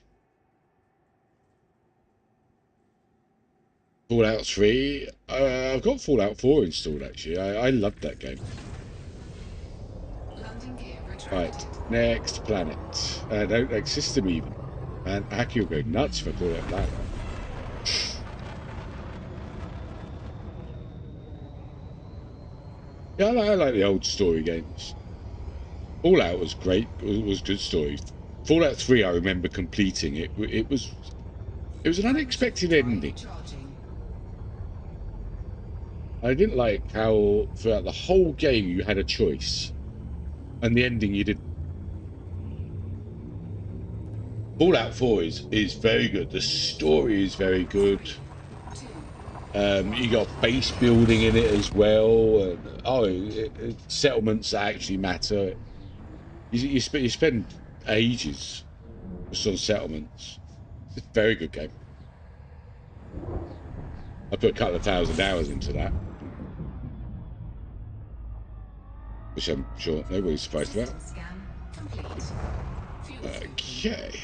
Fallout 3. I've got Fallout 4 installed, actually. I loved that game. Right, next planet. No, next system even. And Hacky will go nuts for Fallout Planet. Yeah, I like the old story games. Fallout was great. It was good story. Fallout 3, I remember completing it. It was an unexpected ending. I didn't like how throughout the whole game you had a choice, and the ending you didn't. Fallout 4 is very good. The story is very good. You got base building in it as well. Settlements that actually matter. You spend ages just on settlements. It's a very good game. I put a couple of 1,000 hours into that, which I'm sure nobody's surprised about. Okay.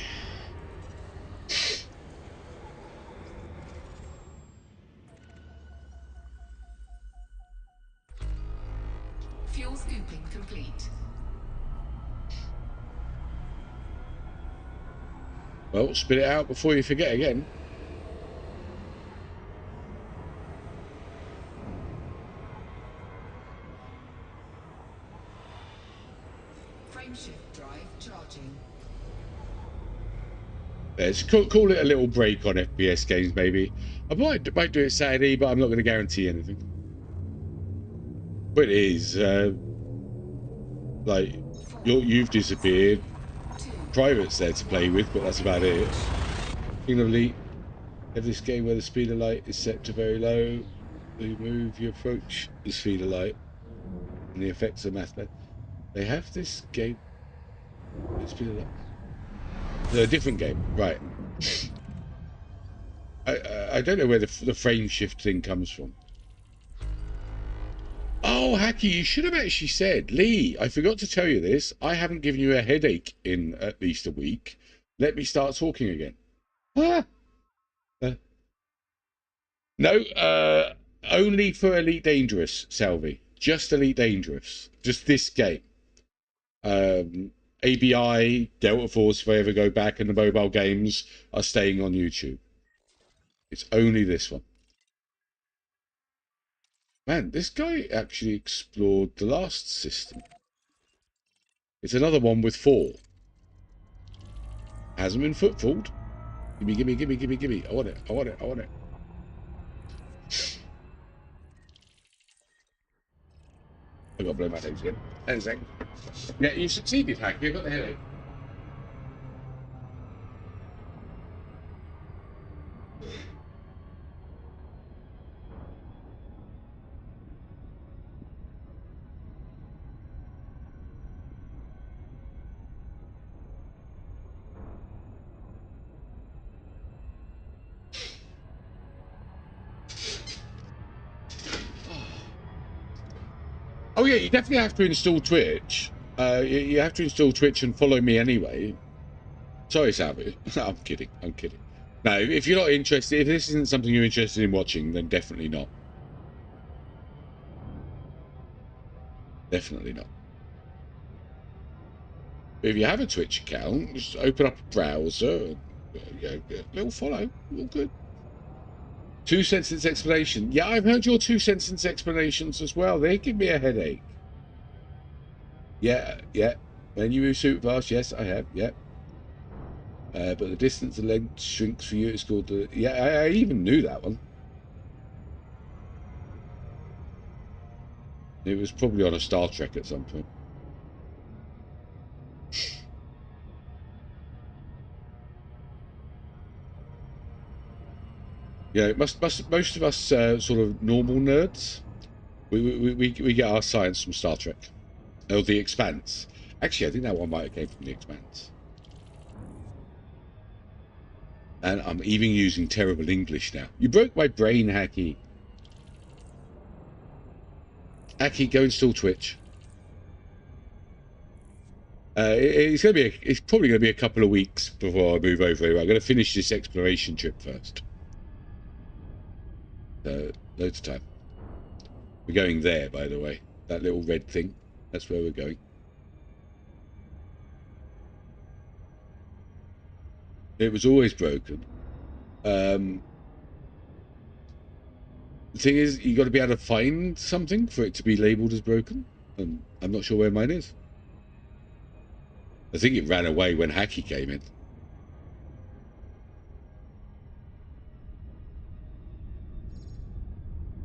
Fuel scooping complete. Well, spit it out before you forget again. Frameshift drive charging. Let's call it a little break on FPS games, maybe. I might do it Saturday, but I'm not going to guarantee anything. But it is like you've disappeared. Private's there to play with, but that's about it. Kingdom Elite have this game where the speed of light is set to very low. You move, you approach the speed of light, and the effects are mathematical. They have this game. The speed of light. They're a different game, right? I don't know where the frame shift thing comes from. Oh, Hacky, you should have actually said, Lee, I forgot to tell you this. I haven't given you a headache in at least a week. Let me start talking again. No, only for Elite Dangerous, Selby. Just Elite Dangerous. Just this game. ABI, Delta Force, if I ever go back, and the mobile games are staying on YouTube. It's only this one. Man, this guy actually explored the last system. It's another one with 4. Hasn't been footfalled. Gimme. I want it. I got to blow my nose again. And a sec. Yeah, you succeeded, Hack. You got the headache. Oh yeah, you definitely have to install Twitch. You have to install Twitch and follow me anyway. Sorry, Sabu. I'm kidding. I'm kidding. No, if you're not interested, if this isn't something you're interested in watching, then definitely not. Definitely not. But if you have a Twitch account, just open up a browser. Little follow. All good. 2 sentence explanation. Yeah, I've heard your 2 sentence explanations as well. They give me a headache. Yeah. When you move super fast, yes, I have. Yeah. But the distance and length shrinks for you. It's called the. Yeah, I even knew that one. It was probably on a Star Trek at some point. Yeah, most of us sort of normal nerds, we get our science from Star Trek, or The Expanse. Actually, I think that one might have came from The Expanse. And I'm even using terrible English now. You broke my brain, Hacky. Hacky, go install Twitch. It's probably gonna be a couple of weeks before I move over here. I'm gonna finish this exploration trip first. Loads of time. We're going there, by the way. That little red thing. That's where we're going. It was always broken. The thing is, you got to be able to find something for it to be labelled as broken. And I'm not sure where mine is. I think it ran away when Hacky came in.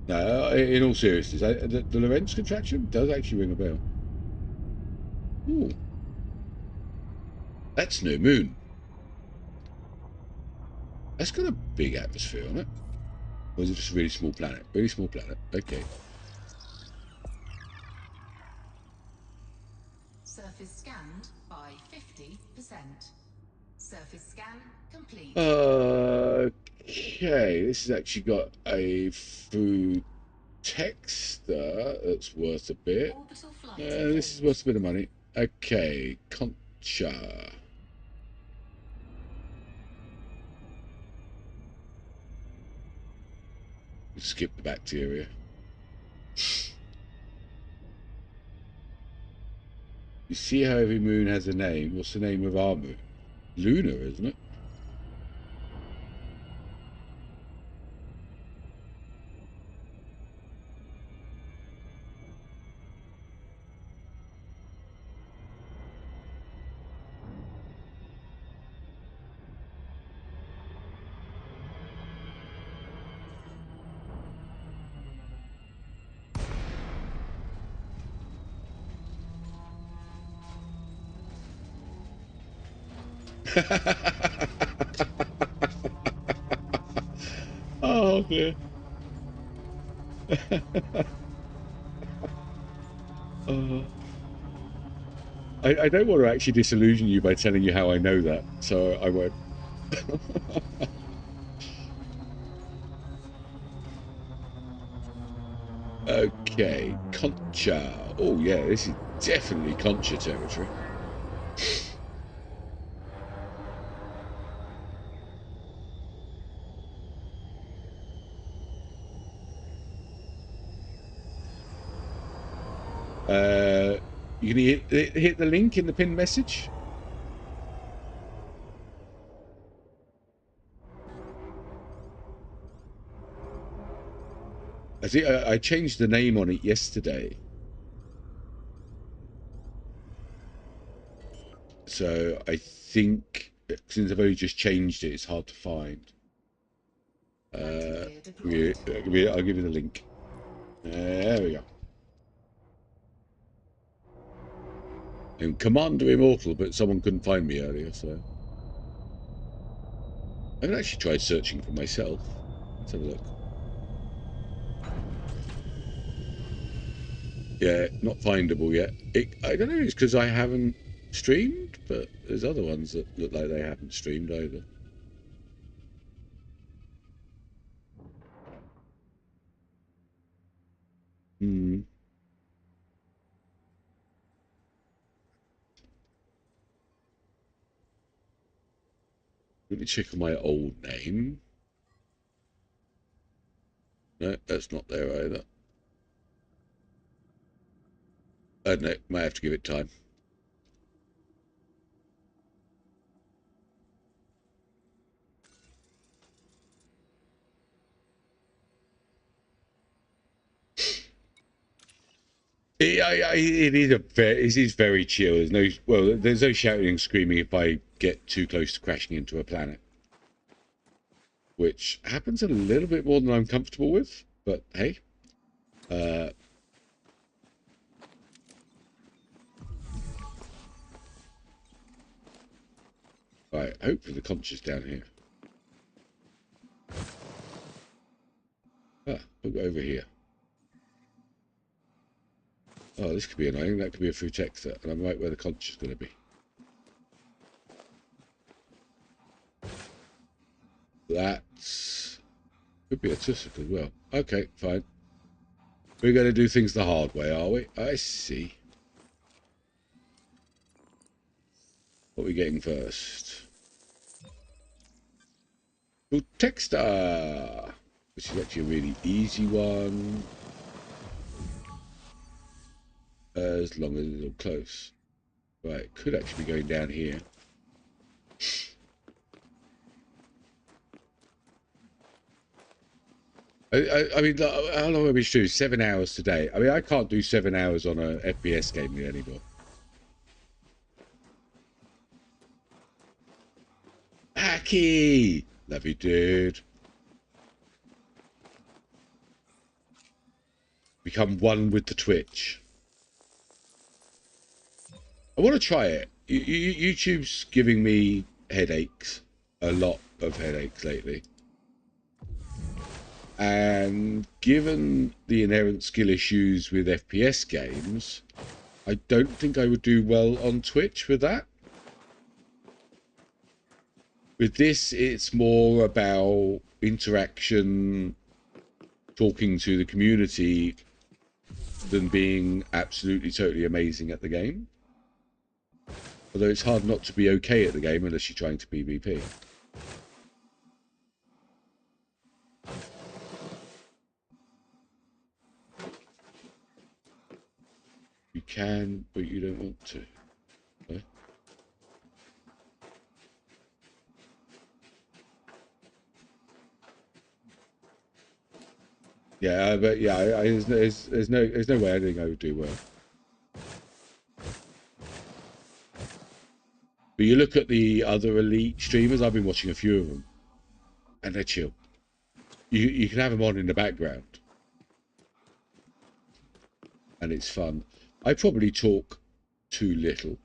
No, in all seriousness, the Lorentz contraction does actually ring a bell. Ooh. That's New Moon. That's got a big atmosphere on it. Or is it just a really small planet? Really small planet. Okay. Surface scanned by 50%. Surface scan complete. Okay, this has actually got a food texter that's worth a bit. This is worth a bit of money. Okay, Concha. Skip the bacteria. You see how every moon has a name. What's the name of our moon? Lunar, isn't it? Oh dear. I don't want to actually disillusion you by telling you how I know that, so I won't. Okay, Concha. Oh yeah, this is definitely Concha territory. You can hit the link in the pinned message. I think I changed the name on it yesterday, so I think since I've only just changed it, it's hard to find. I'll give you the link. There we go. I'm Commander Immortal, but someone couldn't find me earlier, so I haven't actually tried searching for myself. Let's have a look. Yeah, not findable yet. I don't know if it's because I haven't streamed, but there's other ones that look like they haven't streamed either. Let me check on my old name. No, that's not there either. No, might have to give it time. It is very chill. There's no shouting and screaming if I get too close to crashing into a planet, which happens a little bit more than I'm comfortable with. But hey, right. Hopefully the conch is down here. Look over here. Oh, this could be annoying. That could be a fruit exit, and I'm right where the conch is going to be. That's... could be a tussock as well. Okay, fine. We're going to do things the hard way, are we? I see. What are we getting first? Protexta, which is actually a really easy one. As long as it's all close. Right, could actually be going down here. I mean, how long have we do? 7 hours today. I mean, I can't do 7 hours on a FPS game anymore. Hacky! Love you, dude. Become one with the Twitch. I want to try it. YouTube's giving me headaches. A lot of headaches lately. And given the inherent skill issues with FPS games, I don't think I would do well on Twitch with that. With this, it's more about interaction, talking to the community, than being absolutely, totally amazing at the game. Although it's hard not to be okay at the game unless you're trying to PvP. You can, but you don't want to. Okay? Yeah, but yeah, there's no way I think I would do well. But you look at the other elite streamers. I've been watching a few of them, and they're chill. You can have them on in the background, and it's fun. I probably talk too little.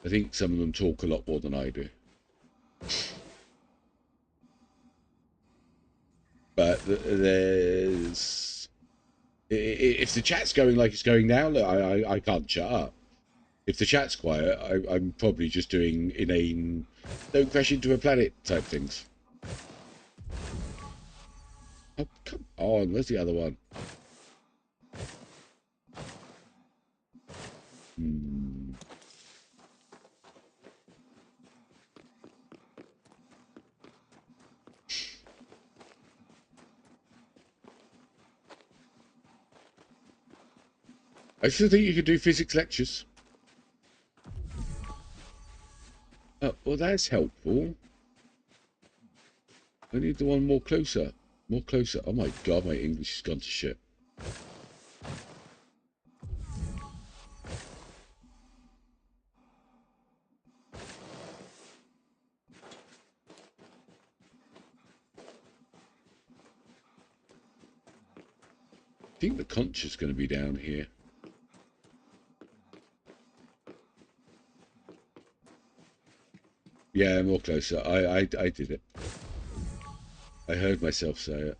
I think some of them talk a lot more than I do. But there's... if the chat's going like it's going now, look, I can't shut up. If the chat's quiet, I'm probably just doing inane, don't crash into a planet type things. Oh, come on, where's the other one? I still think you could do physics lectures. Well, that's helpful. I need the one more closer. More closer. Oh my god, my English has gone to shit. I think the conch is going to be down here. Yeah, more closer. I did it. I heard myself say it.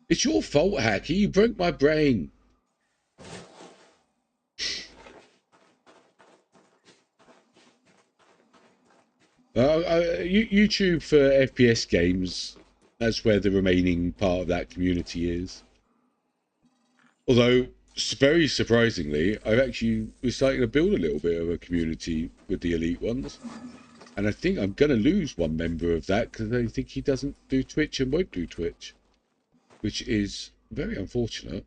It's your fault, Hacky. You broke my brain. YouTube for FPS games, that's where the remaining part of that community is. Although very surprisingly, I've actually we're starting to build a little bit of a community with the elite ones, and I think I'm going to lose one member of that because I think he doesn't do Twitch and won't do Twitch, which is very unfortunate.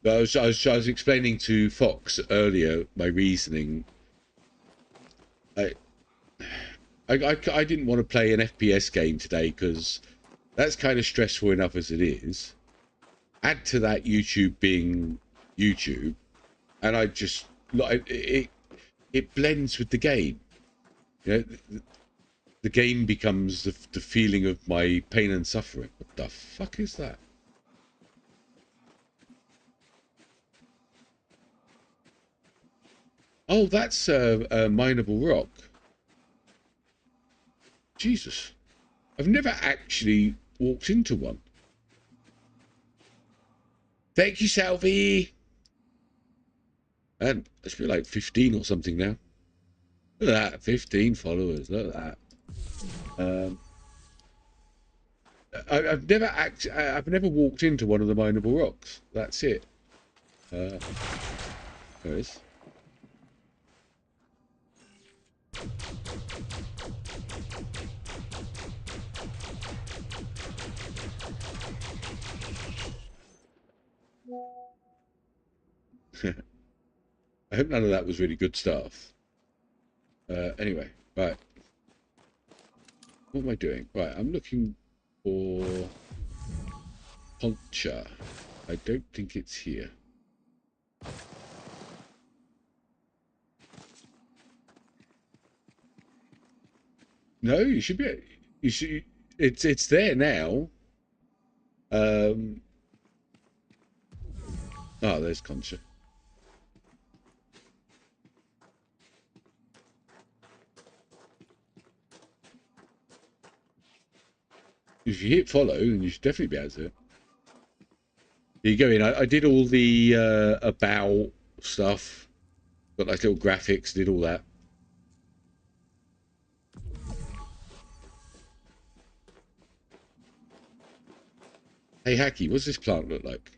But I was explaining to Fox earlier my reasoning. I didn't want to play an FPS game today because that's kind of stressful enough as it is. Add to that YouTube being YouTube, and I just it blends with the game. You know, the game becomes the feeling of my pain and suffering. What the fuck is that? Oh, that's a mineable rock. Jesus. I've never actually walked into one. Thank you, Salvi. And it's been like 15 or something now. Look at that, 15 followers. Look at that. I've never walked into one of the mineable rocks. That's it. There it is. I hope none of that was really good stuff. Anyway, right. What am I doing? Right, I'm looking for Poncha. I don't think it's here. No, you should be. You should. It's there now. Oh, there's Concha. If you hit follow, then you should definitely be able to. There you go in. I did all the about stuff, got like little graphics, did all that. Hey Hacky, what's this plant look like?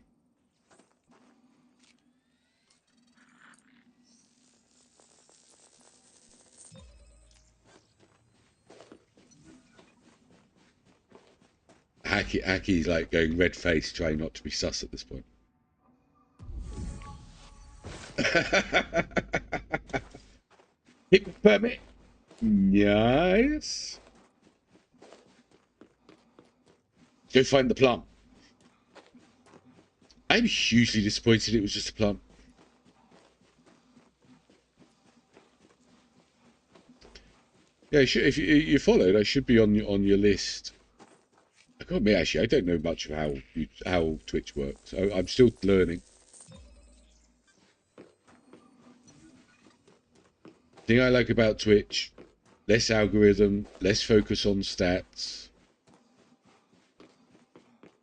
Hacky's like going red face, trying not to be sus at this point. Hit permit. Nice. Go find the plant. I'm hugely disappointed it was just a plant. Yeah, if you followed, I should be on your list. I can't admit, actually, I don't know much of how Twitch works. I'm still learning. The thing I like about Twitch, less algorithm, less focus on stats.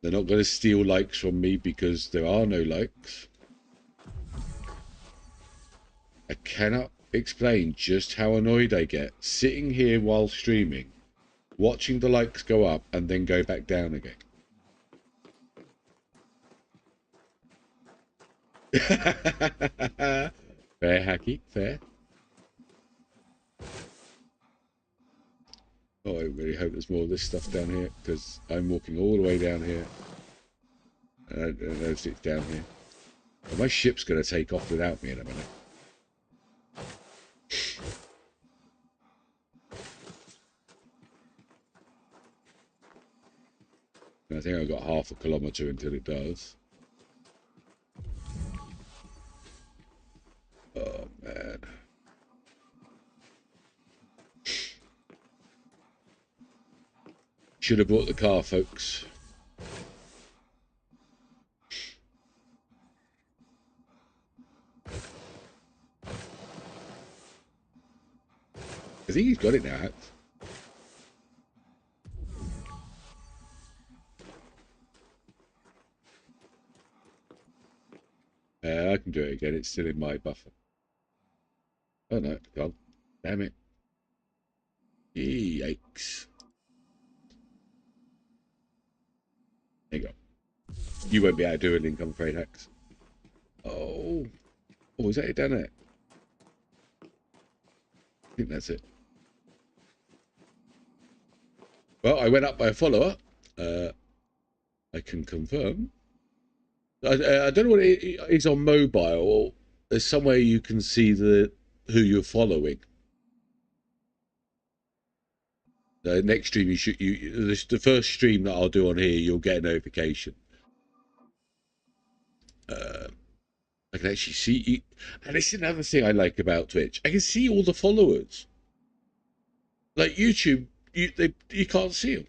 They're not going to steal likes from me because there are no likes. I cannot explain just how annoyed I get sitting here while streaming, watching the likes go up and then go back down again. Fair, Hacky, fair. Oh, I really hope there's more of this stuff down here, because I'm walking all the way down here. And I don't know if it's down here. Well, my ship's going to take off without me in a minute. I think I've got half a kilometre until it does. Oh, man. Should have bought the car, folks. I think he's got it now. I can do it again. It's still in my buffer. Oh no, God. Damn it. Yikes. There you go. You won't be able to do a link, I'm afraid, Hex. Oh. Oh, is that it down there? I think that's it. Well, I went up by a follower. I can confirm. I don't know what it is on mobile. There's somewhere you can see who you're following. The next stream the first stream that I'll do on here, you'll get a notification. I can actually see, and this is another thing I like about Twitch. I can see all the followers. Like YouTube, you can't see them.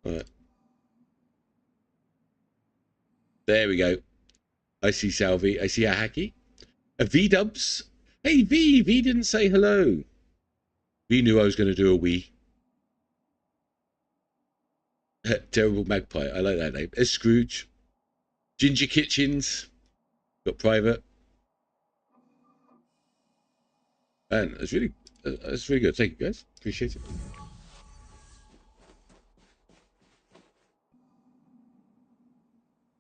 All right. There we go. I see Salvi. I see a Hacky. A V-Dubs. Hey, V didn't say hello. V knew I was going to do a wee. Terrible Magpie. I like that name. A Scrooge. Ginger Kitchens. Got private. And that's really good. Thank you, guys. Appreciate it.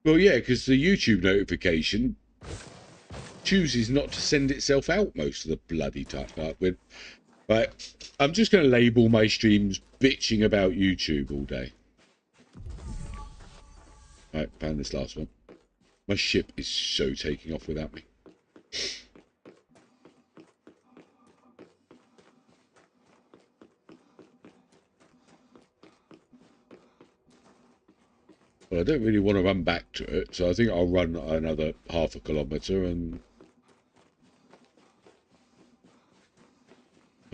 Well, yeah, because the YouTube notification chooses not to send itself out most of the bloody time. Right, I'm just going to label my streams bitching about YouTube all day. Right, found this last one. My ship is so taking off without me. Well, I don't really want to run back to it, so I think I'll run another half a kilometre and...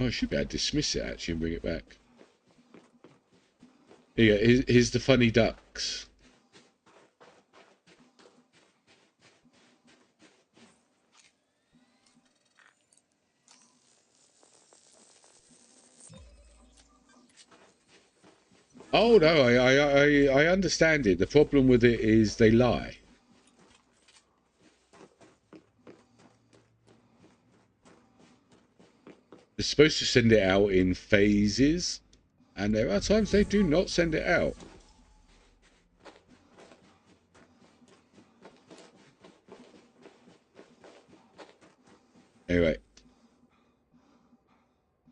Oh, I should be able to dismiss it, actually, and bring it back. Here you go. Here's the funny ducks. Oh, no, I understand it. The problem with it is they lie. They're supposed to send it out in phases, and there are times they do not send it out. Anyway,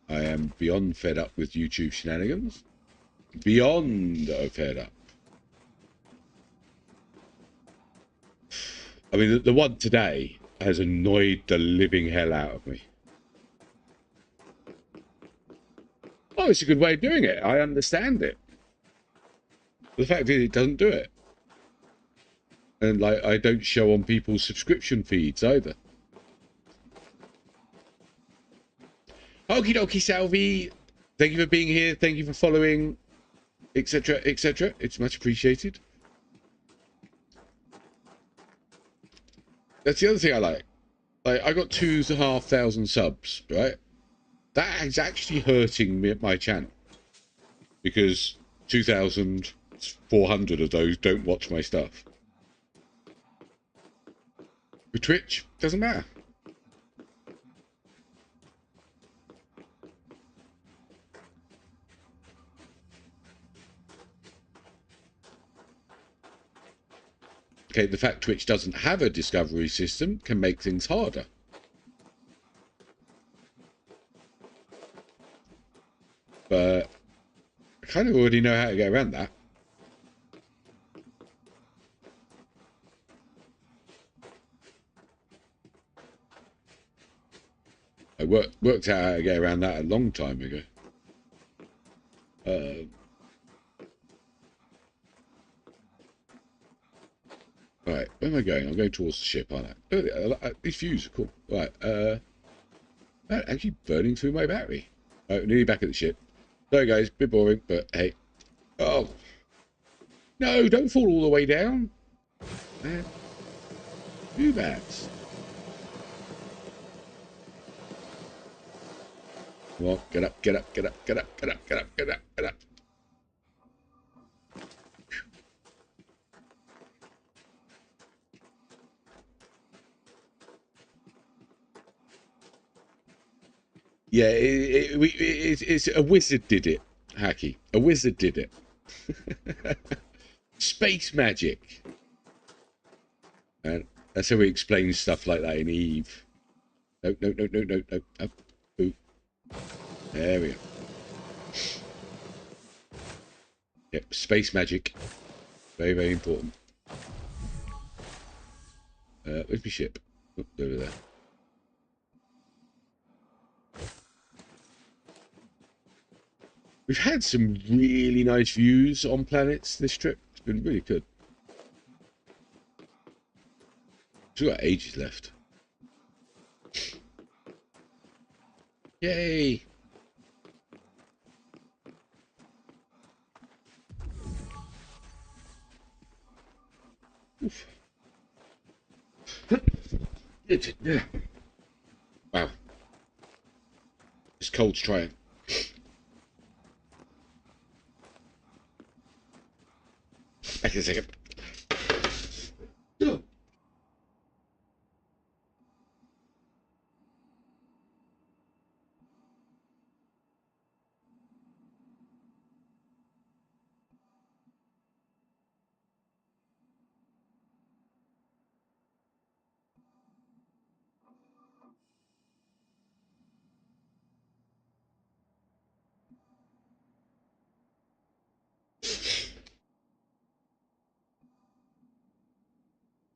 I am beyond fed up with YouTube shenanigans. Beyond fed up. I mean, the one today has annoyed the living hell out of me. Oh, it's a good way of doing it. I understand it. The fact is, it doesn't do it. And, like, I don't show on people's subscription feeds either. Okie dokie, Salvi. Thank you for being here. Thank you for following, etc., etc. It's much appreciated. That's the other thing I like. Like, I got 2,500 subs, right? That is actually hurting me at my channel. Because 2,400 of those don't watch my stuff. With Twitch, doesn't matter. Okay, the fact Twitch doesn't have a discovery system can make things harder. But I kind of already know how to get around that. I worked out how to get around that a long time ago. Right, where am I going? I'm going towards the ship, aren't I? These views are cool. Right, actually burning through my battery. Right, nearly back at the ship. Sorry guys, bit boring, but hey. Oh. No, don't fall all the way down. Man. Do that. Come on, get up, get up, get up, get up, get up, get up, get up, get up. Yeah, it's a wizard did it, Hacky. A wizard did it. Space magic. And that's how we explain stuff like that in Eve. No. Up. Ooh. There we go. Yep, space magic. Very, very important. Where's my ship? Oh, over there. We've had some really nice views on planets this trip. It's been really good. We've got ages left. Yay! Oof. Wow. It's cold to try it. Back in a second.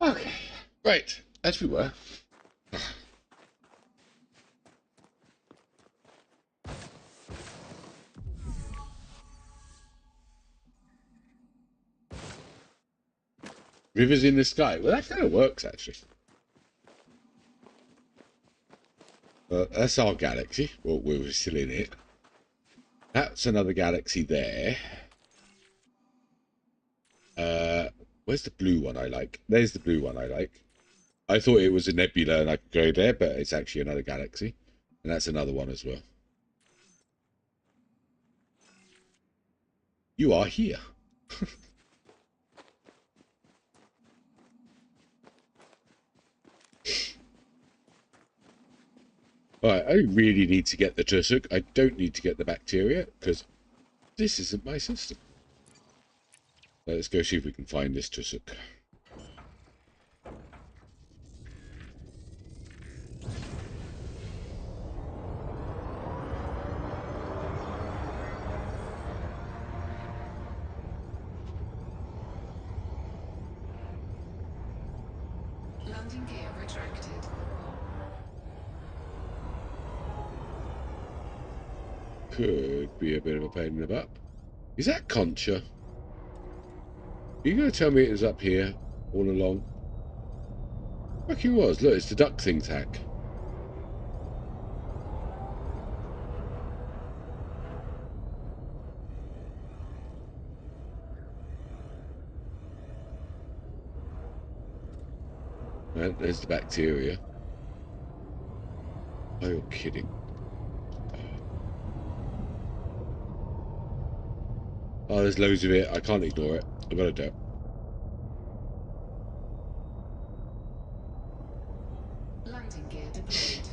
Okay, right, as we were. Rivers in the sky. Well, that kind of works, actually. That's our galaxy. Well, we're still in it. That's another galaxy there. Where's the blue one I like? There's the blue one I like. I thought it was a nebula and I could go there, but it's actually another galaxy. And that's another one as well. You are here. Alright, I really need to get the Tusuk. I don't need to get the bacteria, because this isn't my system. Let's go see if we can find this Tusuk. Landing gear retracted. Could be a bit of a pain in the butt. Is that Concha? Are you going to tell me it was up here all along? Fuck, it was. Look, it's the duck thing tack. And there's the bacteria. Oh, you're kidding. Oh, there's loads of it. I can't ignore it. I've got to do it. Landing gear deployed.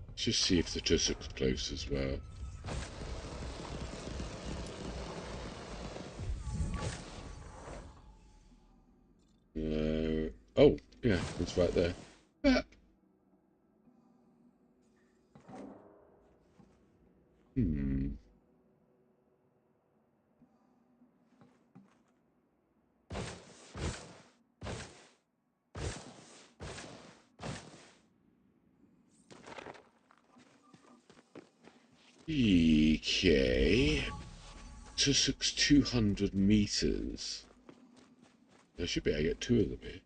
Let's just see if the Tusuk's close as well. Oh, yeah, it's right there. Ah. Okay. Tusuk's 200 meters. I should be able to get two of them here.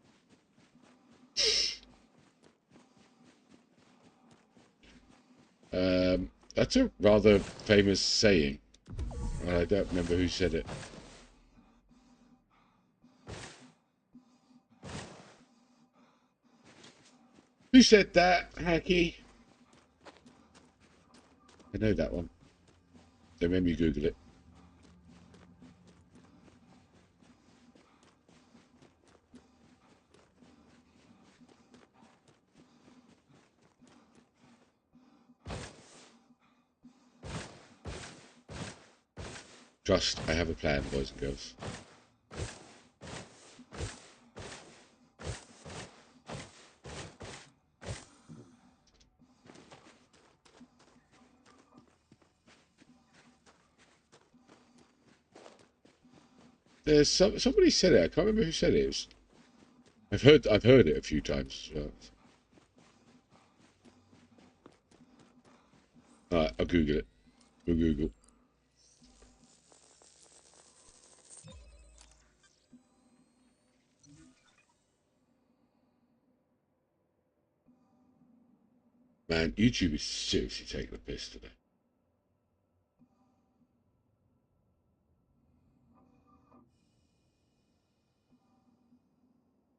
That's a rather famous saying. I don't remember who said it. Who said that, Hacky? I know that one. Don't make me Google it. Trust, I have a plan, boys and girls. There's somebody said it. I can't remember who said it. I've heard it a few times. Alright, I'll Google it. We'll Google. Man, YouTube is seriously taking the piss today.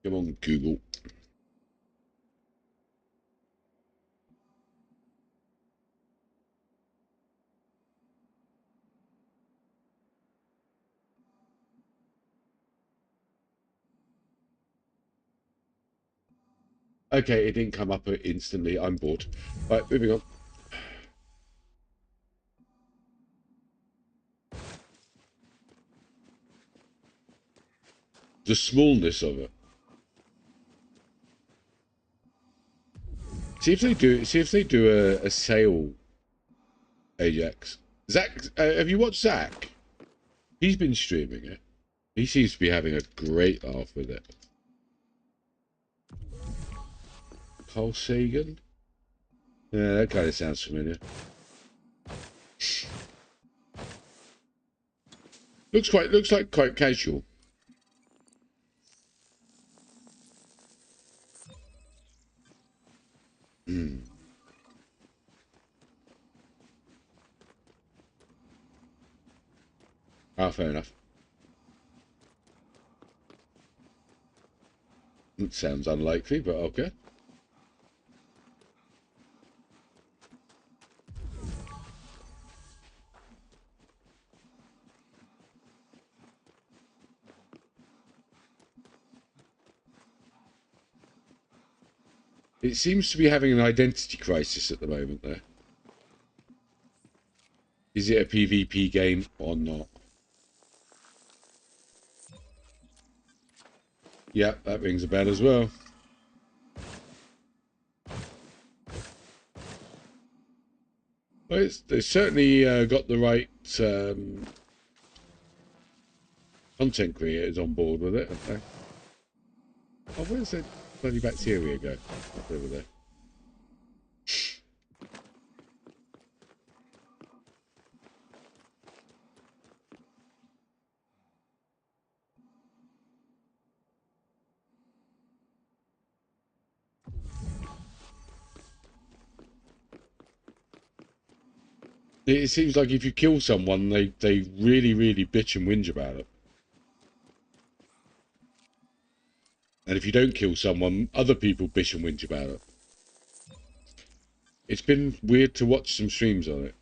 Come on, Google. Okay, it didn't come up instantly. I'm bored. Right, moving on. The smallness of it. See if they do a sale, Ajax. Zach, have you watched Zach? He's been streaming it. He seems to be having a great laugh with it. Carl Sagan? Yeah, that kind of sounds familiar. Looks like quite casual. Ah, fair enough. It sounds unlikely, but okay. It seems to be having an identity crisis at the moment, though. Is it a PvP game or not? Yeah, that rings a bell as well. Well, they've certainly got the right content creators on board with it, haven't they? Oh, where's the bloody bacteria go? Up over there. It seems like if you kill someone, they really, really bitch and whinge about it. And if you don't kill someone, other people bitch and whinge about it. It's been weird to watch some streams on it.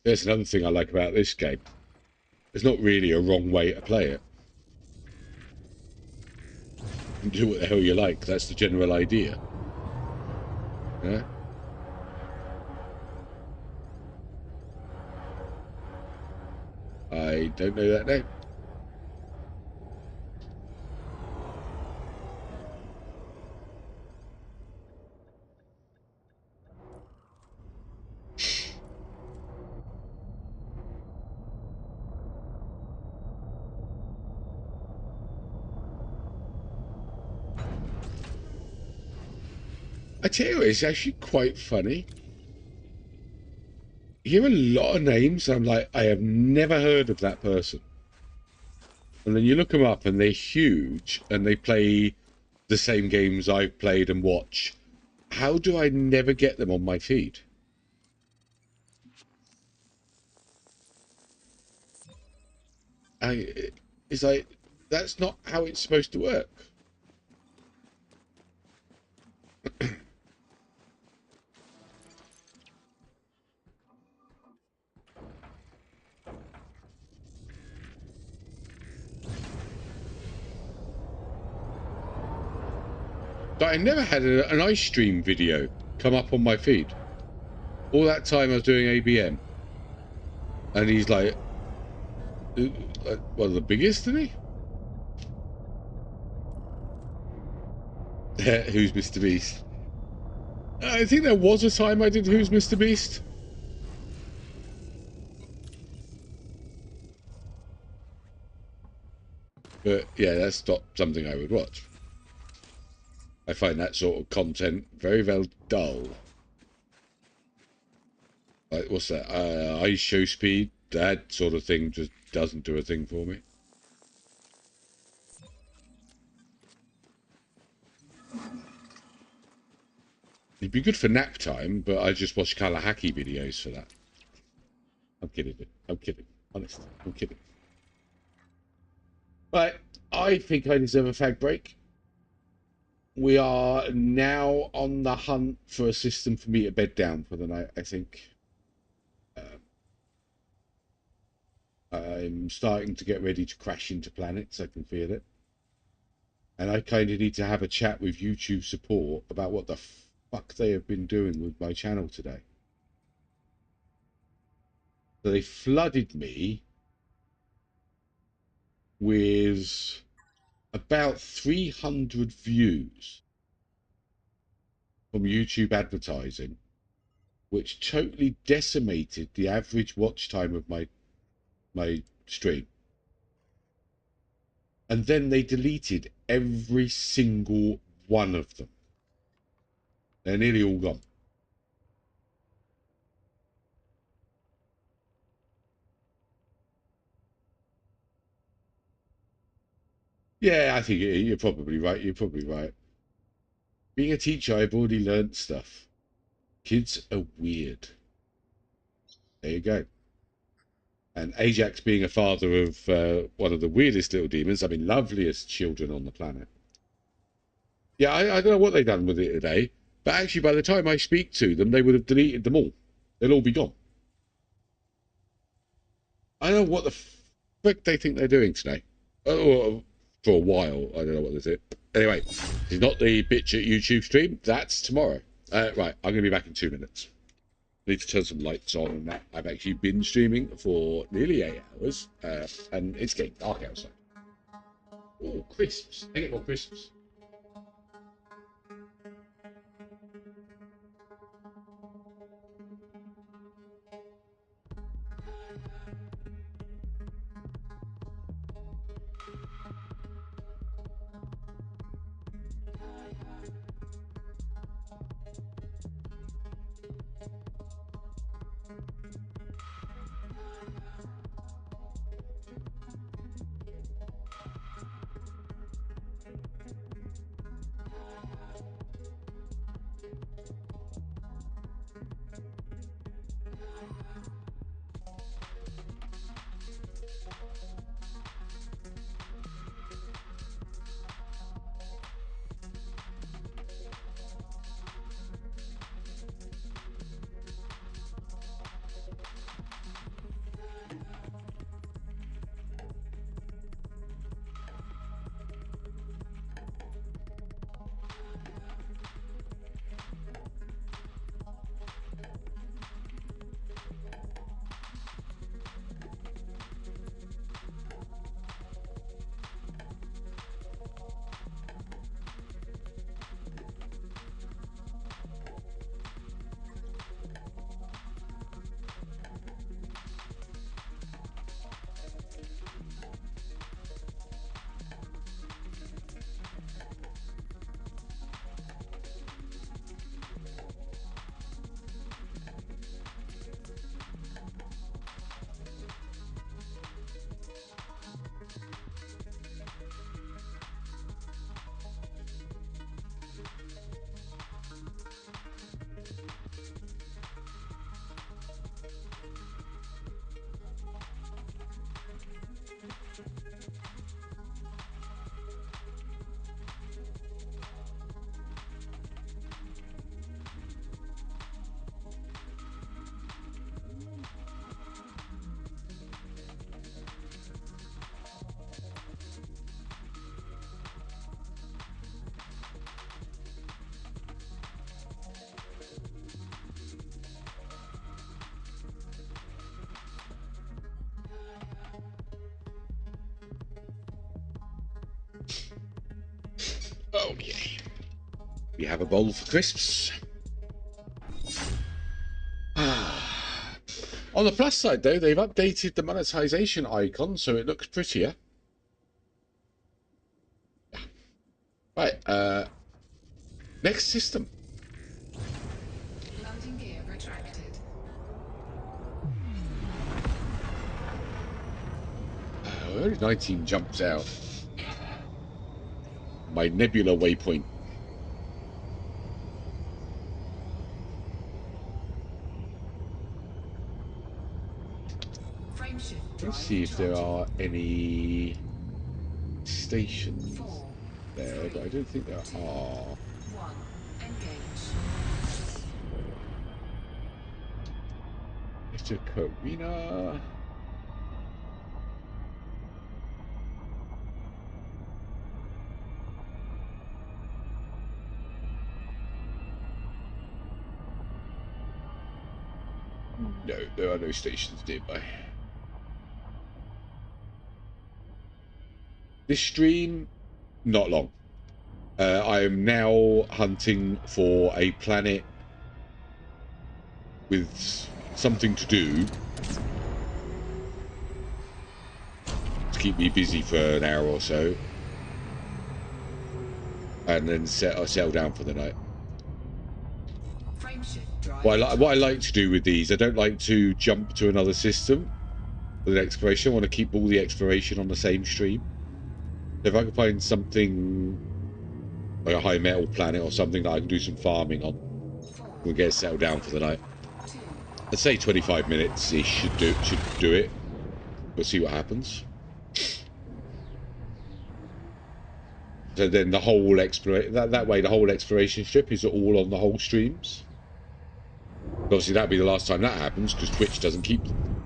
There's another thing I like about this game. There's not really a wrong way to play it. You can do what the hell you like. That's the general idea. Yeah? I don't know that name. I tell you, it's actually quite funny. You hear a lot of names, and I'm like, I have never heard of that person. And then you look them up, and they're huge, and they play the same games I've played and watch. How do I never get them on my feed? It's like, that's not how it's supposed to work. But I never had an ice stream video come up on my feed. All that time I was doing ABM. And he's like one of the biggest, isn't he? Who's Mr. Beast? I think there was a time I did Who's Mr. Beast. But yeah, that's not something I would watch. I find that sort of content very, very dull. Like, what's that? Ice show speed? That sort of thing just doesn't do a thing for me. It'd be good for nap time, but I just watch Kalahaki videos for that. I'm kidding. I'm kidding. Honest, I'm kidding. Right, I think I deserve a fag break. We are now on the hunt for a system for me to bed down for the night, I think. I'm starting to get ready to crash into planets. I can feel it. And I kind of need to have a chat with YouTube support about what the fuck they have been doing with my channel today. So they flooded me with about 300 views from YouTube advertising, which totally decimated the average watch time of my stream. And then they deleted every single one of them. They're nearly all gone. Yeah, I think you're probably right. You're probably right. Being a teacher, I've already learned stuff. Kids are weird. There you go. And Ajax being a father of one of the weirdest little demons, I mean, loveliest children on the planet. Yeah, I don't know what they've done with it today, but actually by the time I speak to them, they would have deleted them all. They'll all be gone. I don't know what the frick they think they're doing today. Oh, for a while, I don't know what they did. Anyway, it's not the bitch at YouTube stream. That's tomorrow. Right, I'm going to be back in 2 minutes. I need to turn some lights on and that. I've actually been streaming for nearly 8 hours, and it's getting dark outside. Oh, crisps. I get more crisps. Oh, yeah. We have a bowl for crisps. On the plus side, though, they've updated the monetization icon so it looks prettier. Right, next system. Landing gear retracted. Only 19 jumps out. My nebula waypoint. Frame shift drive. Let's see if there are any stations there, but I don't think there are. 1. Engage. Mr. Karina. No, there are no stations nearby. This stream, not long. I am now hunting for a planet with something to do to keep me busy for an hour or so, and then settle down for the night. What I like to do with these, I don't like to jump to another system with an exploration. I want to keep all the exploration on the same stream. If I can find something like a high metal planet or something that I can do some farming on, we'll get settled down for the night. I'd say 25 minutes ish should do it. We'll see what happens. So then the whole that way the whole exploration strip is all on the whole streams. Obviously that'd be the last time that happens because Twitch doesn't keep them.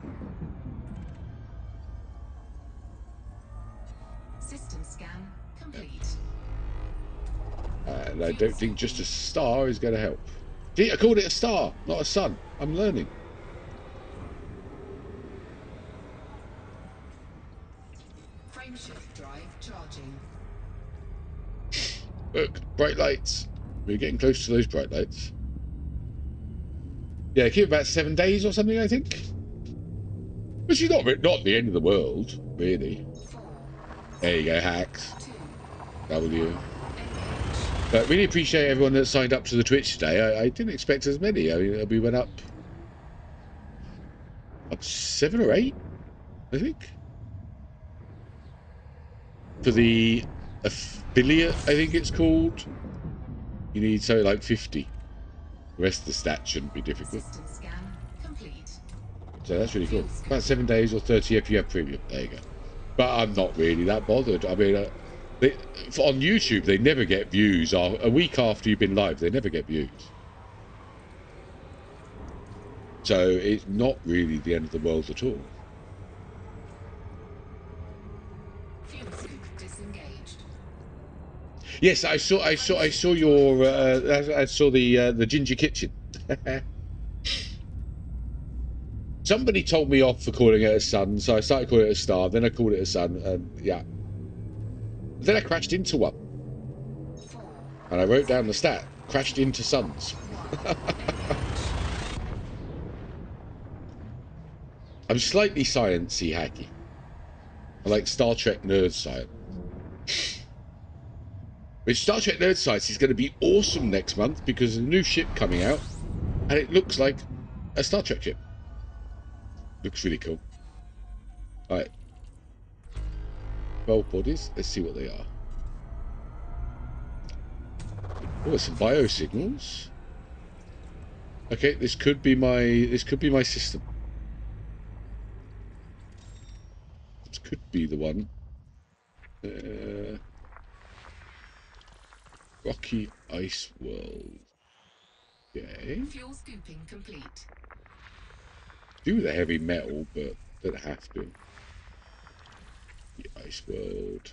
System scan complete. And I don't think just a star is going to help. See, I called it a star, not a sun. I'm learning. Frame shift drive charging. Look, bright lights. We're getting close to those bright lights. Yeah, keep about 7 days or something, I think. Which is not the end of the world, really. There you go, hacks. W. But really appreciate everyone that signed up to the Twitch today. I didn't expect as many. I mean, we went up 7 or 8, I think. For the affiliate, I think it's called. You need something like 50. The rest of the stats shouldn't be difficult. System scan complete. So that's really cool. About 7 days or 30 if you have premium. There you go. But I'm not really that bothered. I mean, on YouTube, they never get views. A week after you've been live, they never get views. So it's not really the end of the world at all. Fuel scoop disengaged. Yes, I saw your I saw the Ginger Kitchen. Somebody told me off for calling it a sun, so I started calling it a star. Then I called it a sun, and yeah. Then I crashed into one, and I wrote down the stat: crashed into suns. I'm slightly sciencey hacky. I like Star Trek nerd science. Which Star Trek Nerd Science is going to be awesome next month because there's a new ship coming out and it looks like a Star Trek ship. Looks really cool. Alright. 12 bodies. Let's see what they are. Oh, some biosignals. Okay, this could be my system. This could be the one. Rocky Ice World. Okay. Fuel scooping complete. Do the heavy metal, but don't have to. The Ice World.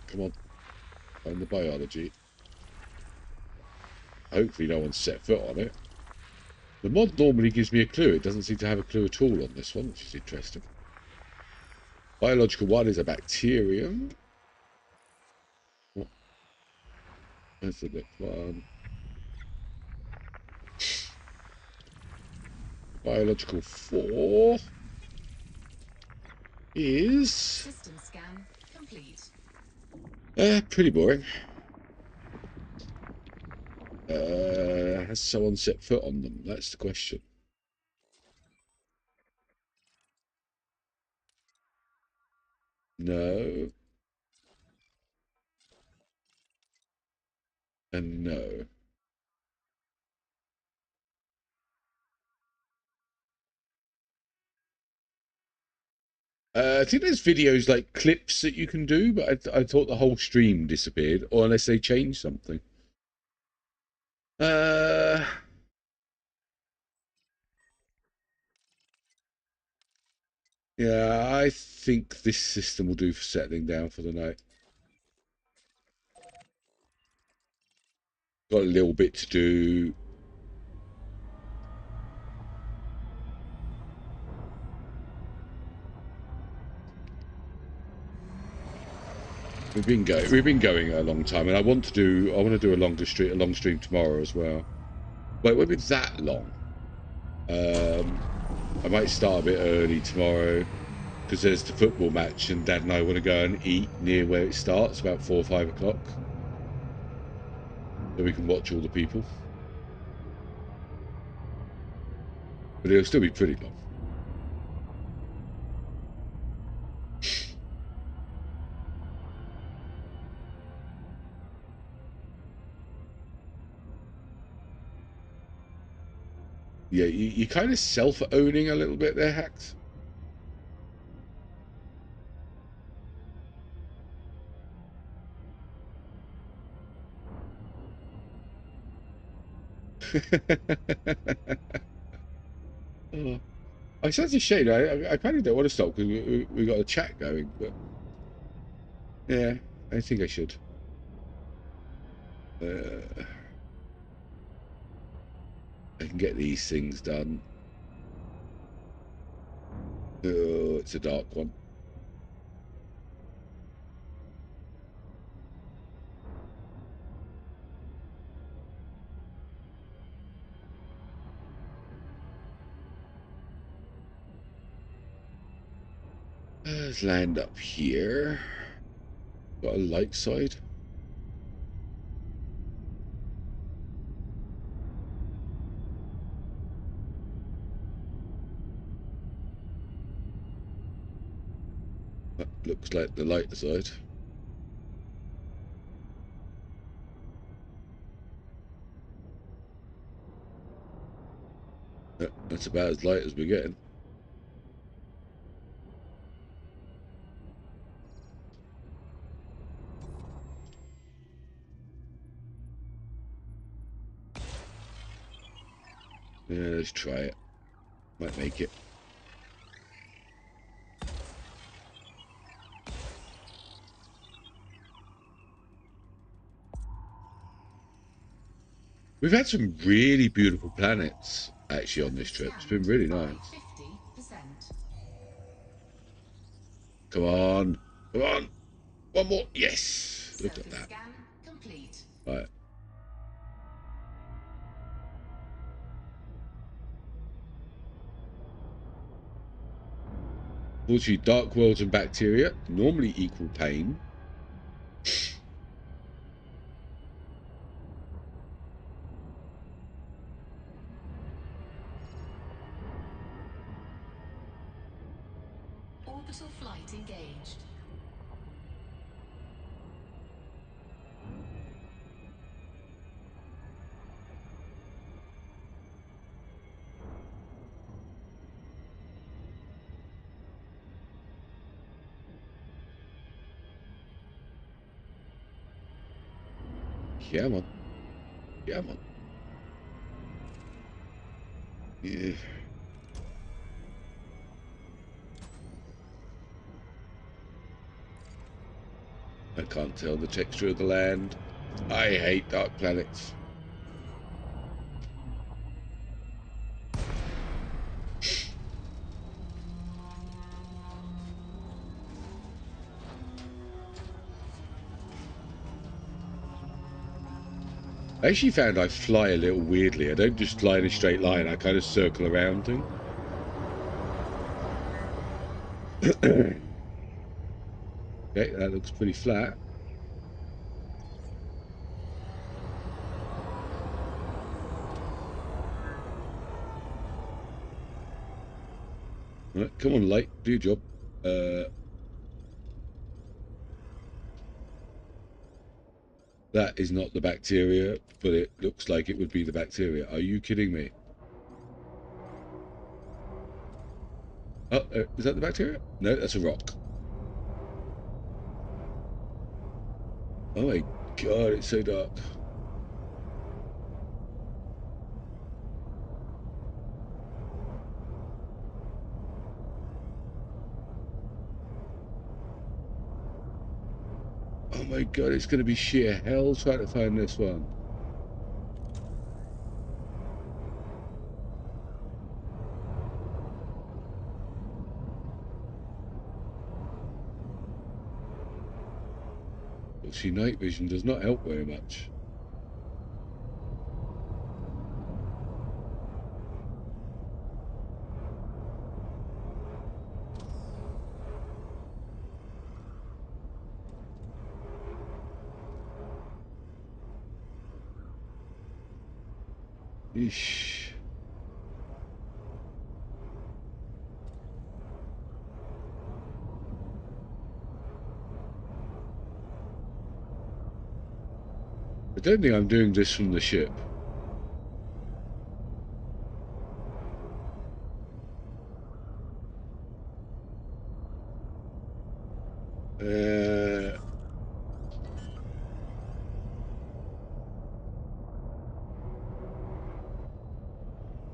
Come on. Find the biology. Hopefully no one's set foot on it. The mod normally gives me a clue. It doesn't seem to have a clue at all on this one, which is interesting. Biological 1 is a bacterium. That's the next one. Biological 4 is System scan complete. pretty boring. Has someone set foot on them? That's the question. No. And no. I think there's videos like clips that you can do, but I thought the whole stream disappeared, or unless they changed something. Yeah, I think this system will do for settling down for the night. Got a little bit to do. We've been going a long time, and I want to do a long stream tomorrow as well. But it won't be that long. I might start a bit early tomorrow because there's the football match, and Dad and I want to go and eat near where it starts, about 4 or 5 o'clock, so we can watch all the people. But it'll still be pretty long. Yeah, you're kind of self-owning a little bit there, Hacks. Oh, it's such a shame. I kind of don't want to stop because we got a chat going, but yeah, I think I should. I can get these things done. Oh, it's a dark one. Let's land up here. Got a light side. That looks like the light side. That's about as light as we're getting. Yeah, let's try it. Might make it. We've had some really beautiful planets actually on this trip. It's been really nice. 50%. Come on. Come on. One more. Yes. Look at that. Scan complete. Right. Fortunately, dark worlds and bacteria normally equal pain. Orbital flight engaged. Yeah, man. Yeah, man. Yeah. I can't tell the texture of the land. I hate dark planets. I actually found I fly a little weirdly. I don't just fly in a straight line. I kind of circle around things. Okay, that looks pretty flat. Right, come on, light, do your job. That is not the bacteria, but it looks like it would be the bacteria. Are you kidding me? Oh, is that the bacteria? No, that's a rock. Oh my god, it's so dark. Oh my god, it's going to be sheer hell trying to find this one. See, night vision does not help very much. Eesh. I don't think I'm doing this from the ship.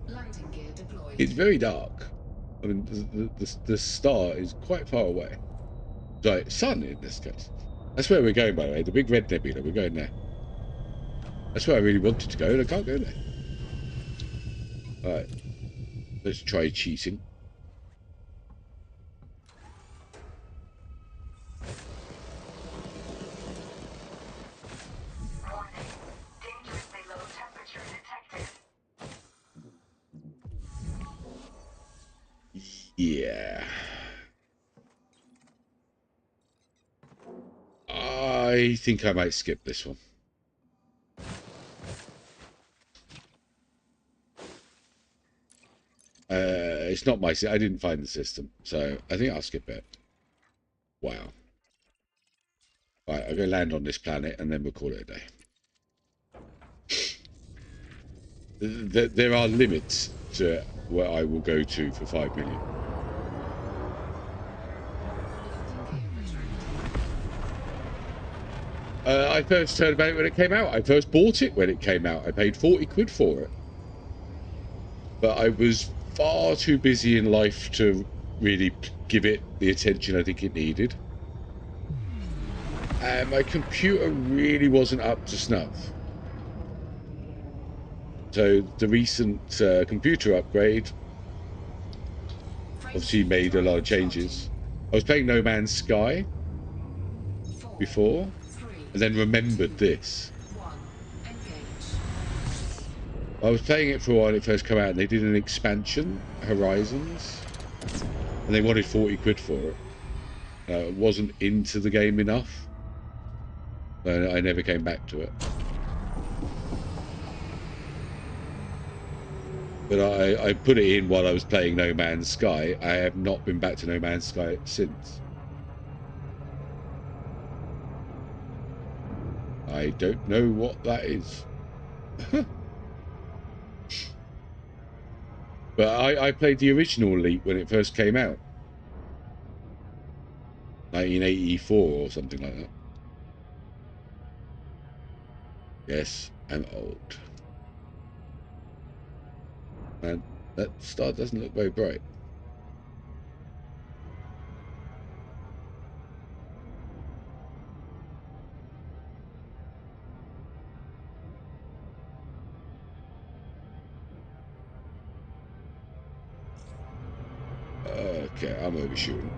Lighting gear deployed. It's very dark. I mean, the star is quite far away. Right, sun in this case. That's where we're going, by the way. The big red nebula. We're going there. That's where I really wanted to go, and I can't go there. Alright. Let's try cheating. Warning. Dangerously low temperature detected. Yeah. I think I might skip this one. It's not my... I didn't find the system, so I think I'll skip it. Wow. Right, I'll go land on this planet, and then we'll call it a day. There are limits to where I will go to for 5 million. I first heard about it when it came out. I first bought it when it came out. I paid 40 quid for it. But I was far too busy in life to really give it the attention I think it needed. And my computer really wasn't up to snuff. So the recent computer upgrade obviously made a lot of changes. I was playing No Man's Sky before, and then remembered this. I was playing it for a while when it first came out, and they did an expansion, Horizons, and they wanted 40 quid for it. I wasn't into the game enough, and I never came back to it. But I put it in while I was playing No Man's Sky. I have not been back to No Man's Sky since. I don't know what that is. But I played the original Elite when it first came out. 1984 or something like that. Yes, I'm old. Man, that star doesn't look very bright. Okay, I'm overshooting.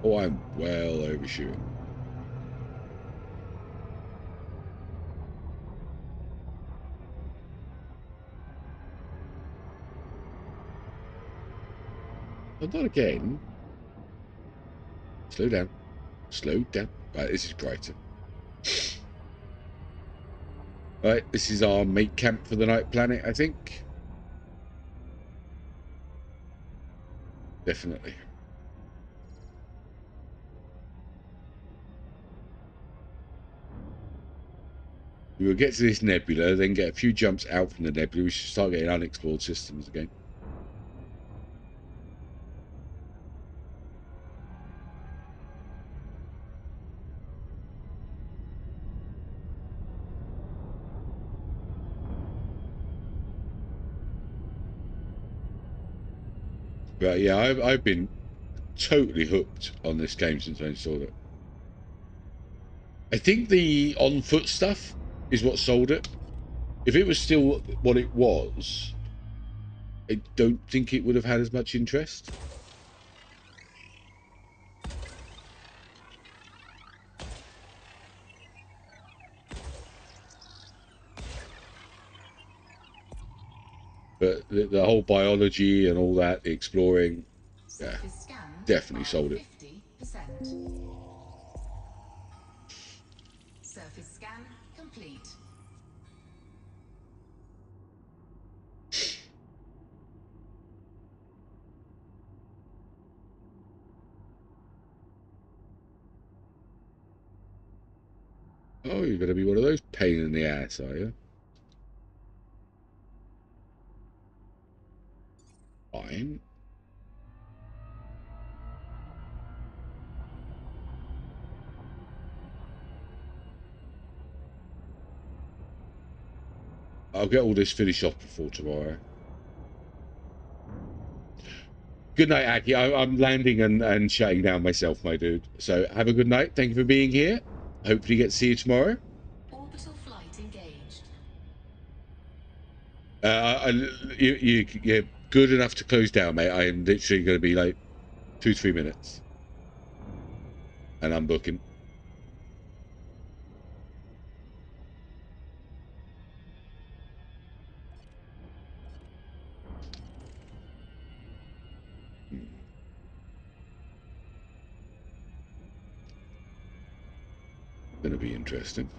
Oh, I'm well overshooting. Oh, not again. Slow down. Slow down. Right, this is brighter. Right, this is our mate camp for the night planet, I think. Definitely. We will get to this nebula, then get a few jumps out from the nebula. We should start getting unexplored systems again. But yeah, I've been totally hooked on this game since I installed it. I think the on-foot stuff is what sold it. If it was still what it was, I don't think it would have had as much interest. But the whole biology and all that, exploring, yeah, definitely sold it. 50%. Surface scan complete. Oh, you're going to be one of those pain in the ass, are you? Fine. I'll get all this finished off before tomorrow. Good night, Aki. I'm landing and shutting down myself, my dude. So have a good night. Thank you for being here. Hopefully get to see you tomorrow. Orbital flight engaged. You're good enough to close down, mate. I am literally going to be like 2-3 minutes. And I'm booking. Going to be interesting.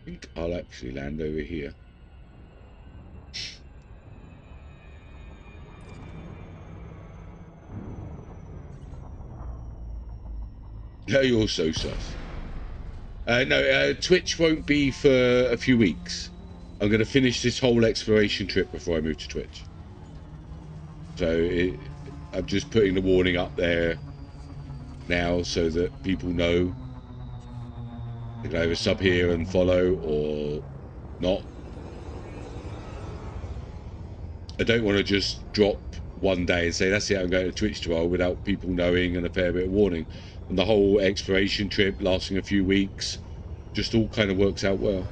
I think I'll actually land over here. No, you're so sus. No, Twitch won't be for a few weeks. I'm going to finish this whole exploration trip before I move to Twitch. So I'm just putting the warning up there now so that people know. They can either sub here and follow or not. I don't want to just drop one day and say, that's it, I'm going to Twitch tomorrow without people knowing and a fair bit of warning. And the whole exploration trip lasting a few weeks just all kind of works out well.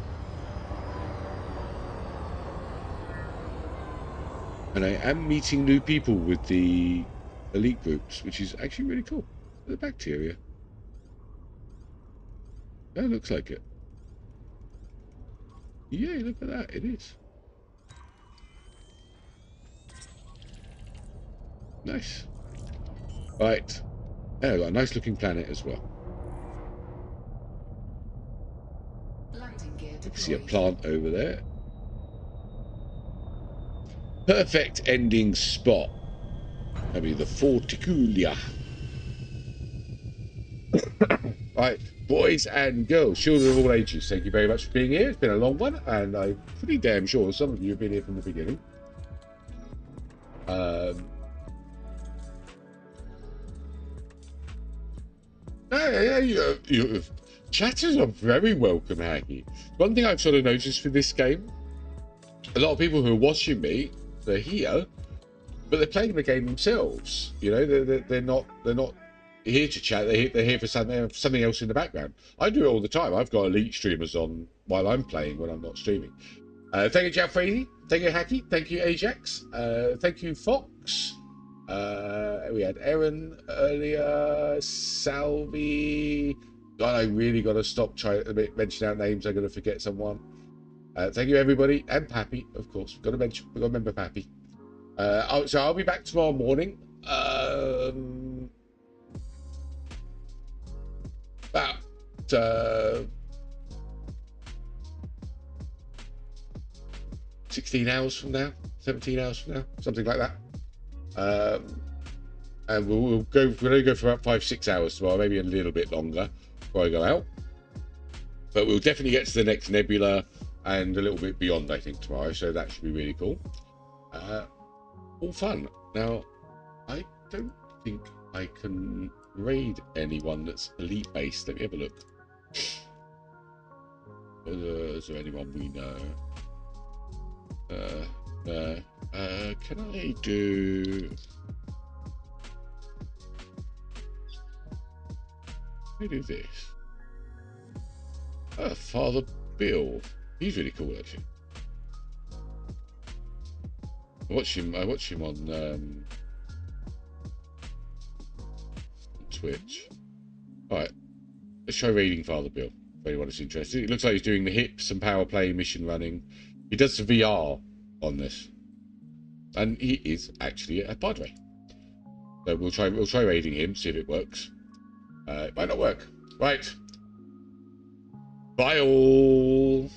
And I am meeting new people with the elite groups, which is actually really cool. The bacteria. That looks like it. Yeah, look at that. It is. Nice. Right. There, got a nice looking planet as well. You can see a plant over there. Perfect ending spot. That'll be the Forticulia. Right, boys and girls, children of all ages, thank you very much for being here. It's been a long one, and I'm pretty damn sure some of you have been here from the beginning. Chatters are very welcome, Haggy. One thing I've sort of noticed for this game, a lot of people who are watching me, they're here, but they're playing the game themselves. You know, they're not here to chat. They're here for something else in the background. I do it all the time. I've got elite streamers on while I'm playing when I'm not streaming. Thank you, Jeff Frazee. Thank you, Hacky. Thank you, Ajax. Thank you, Fox. We had Aaron earlier. Salvi. God, I really got to stop trying to mention out names. I'm going to forget someone. Thank you, everybody. And Pappy, of course. We've got to remember Pappy. So I'll be back tomorrow morning. About 16 hours from now, 17 hours from now, something like that. And we'll go. We're going to go for about 5-6 hours tomorrow, maybe a little bit longer before I go out. But we'll definitely get to the next nebula and a little bit beyond, I think, tomorrow. So that should be really cool. All fun. Now, I don't think I can raid anyone that's elite based. Let me have a look. Is there anyone we know? No. Can I do? Let me do this. Father Bill. He's really cool, actually. I watch him on Twitch. Alright. Let's try raiding Father Bill, if anyone is interested. It looks like he's doing the hips and power play mission running. He does the VR on this. And he is actually a Padre. So we'll try raiding him, see if it works. It might not work. Right. Bye all.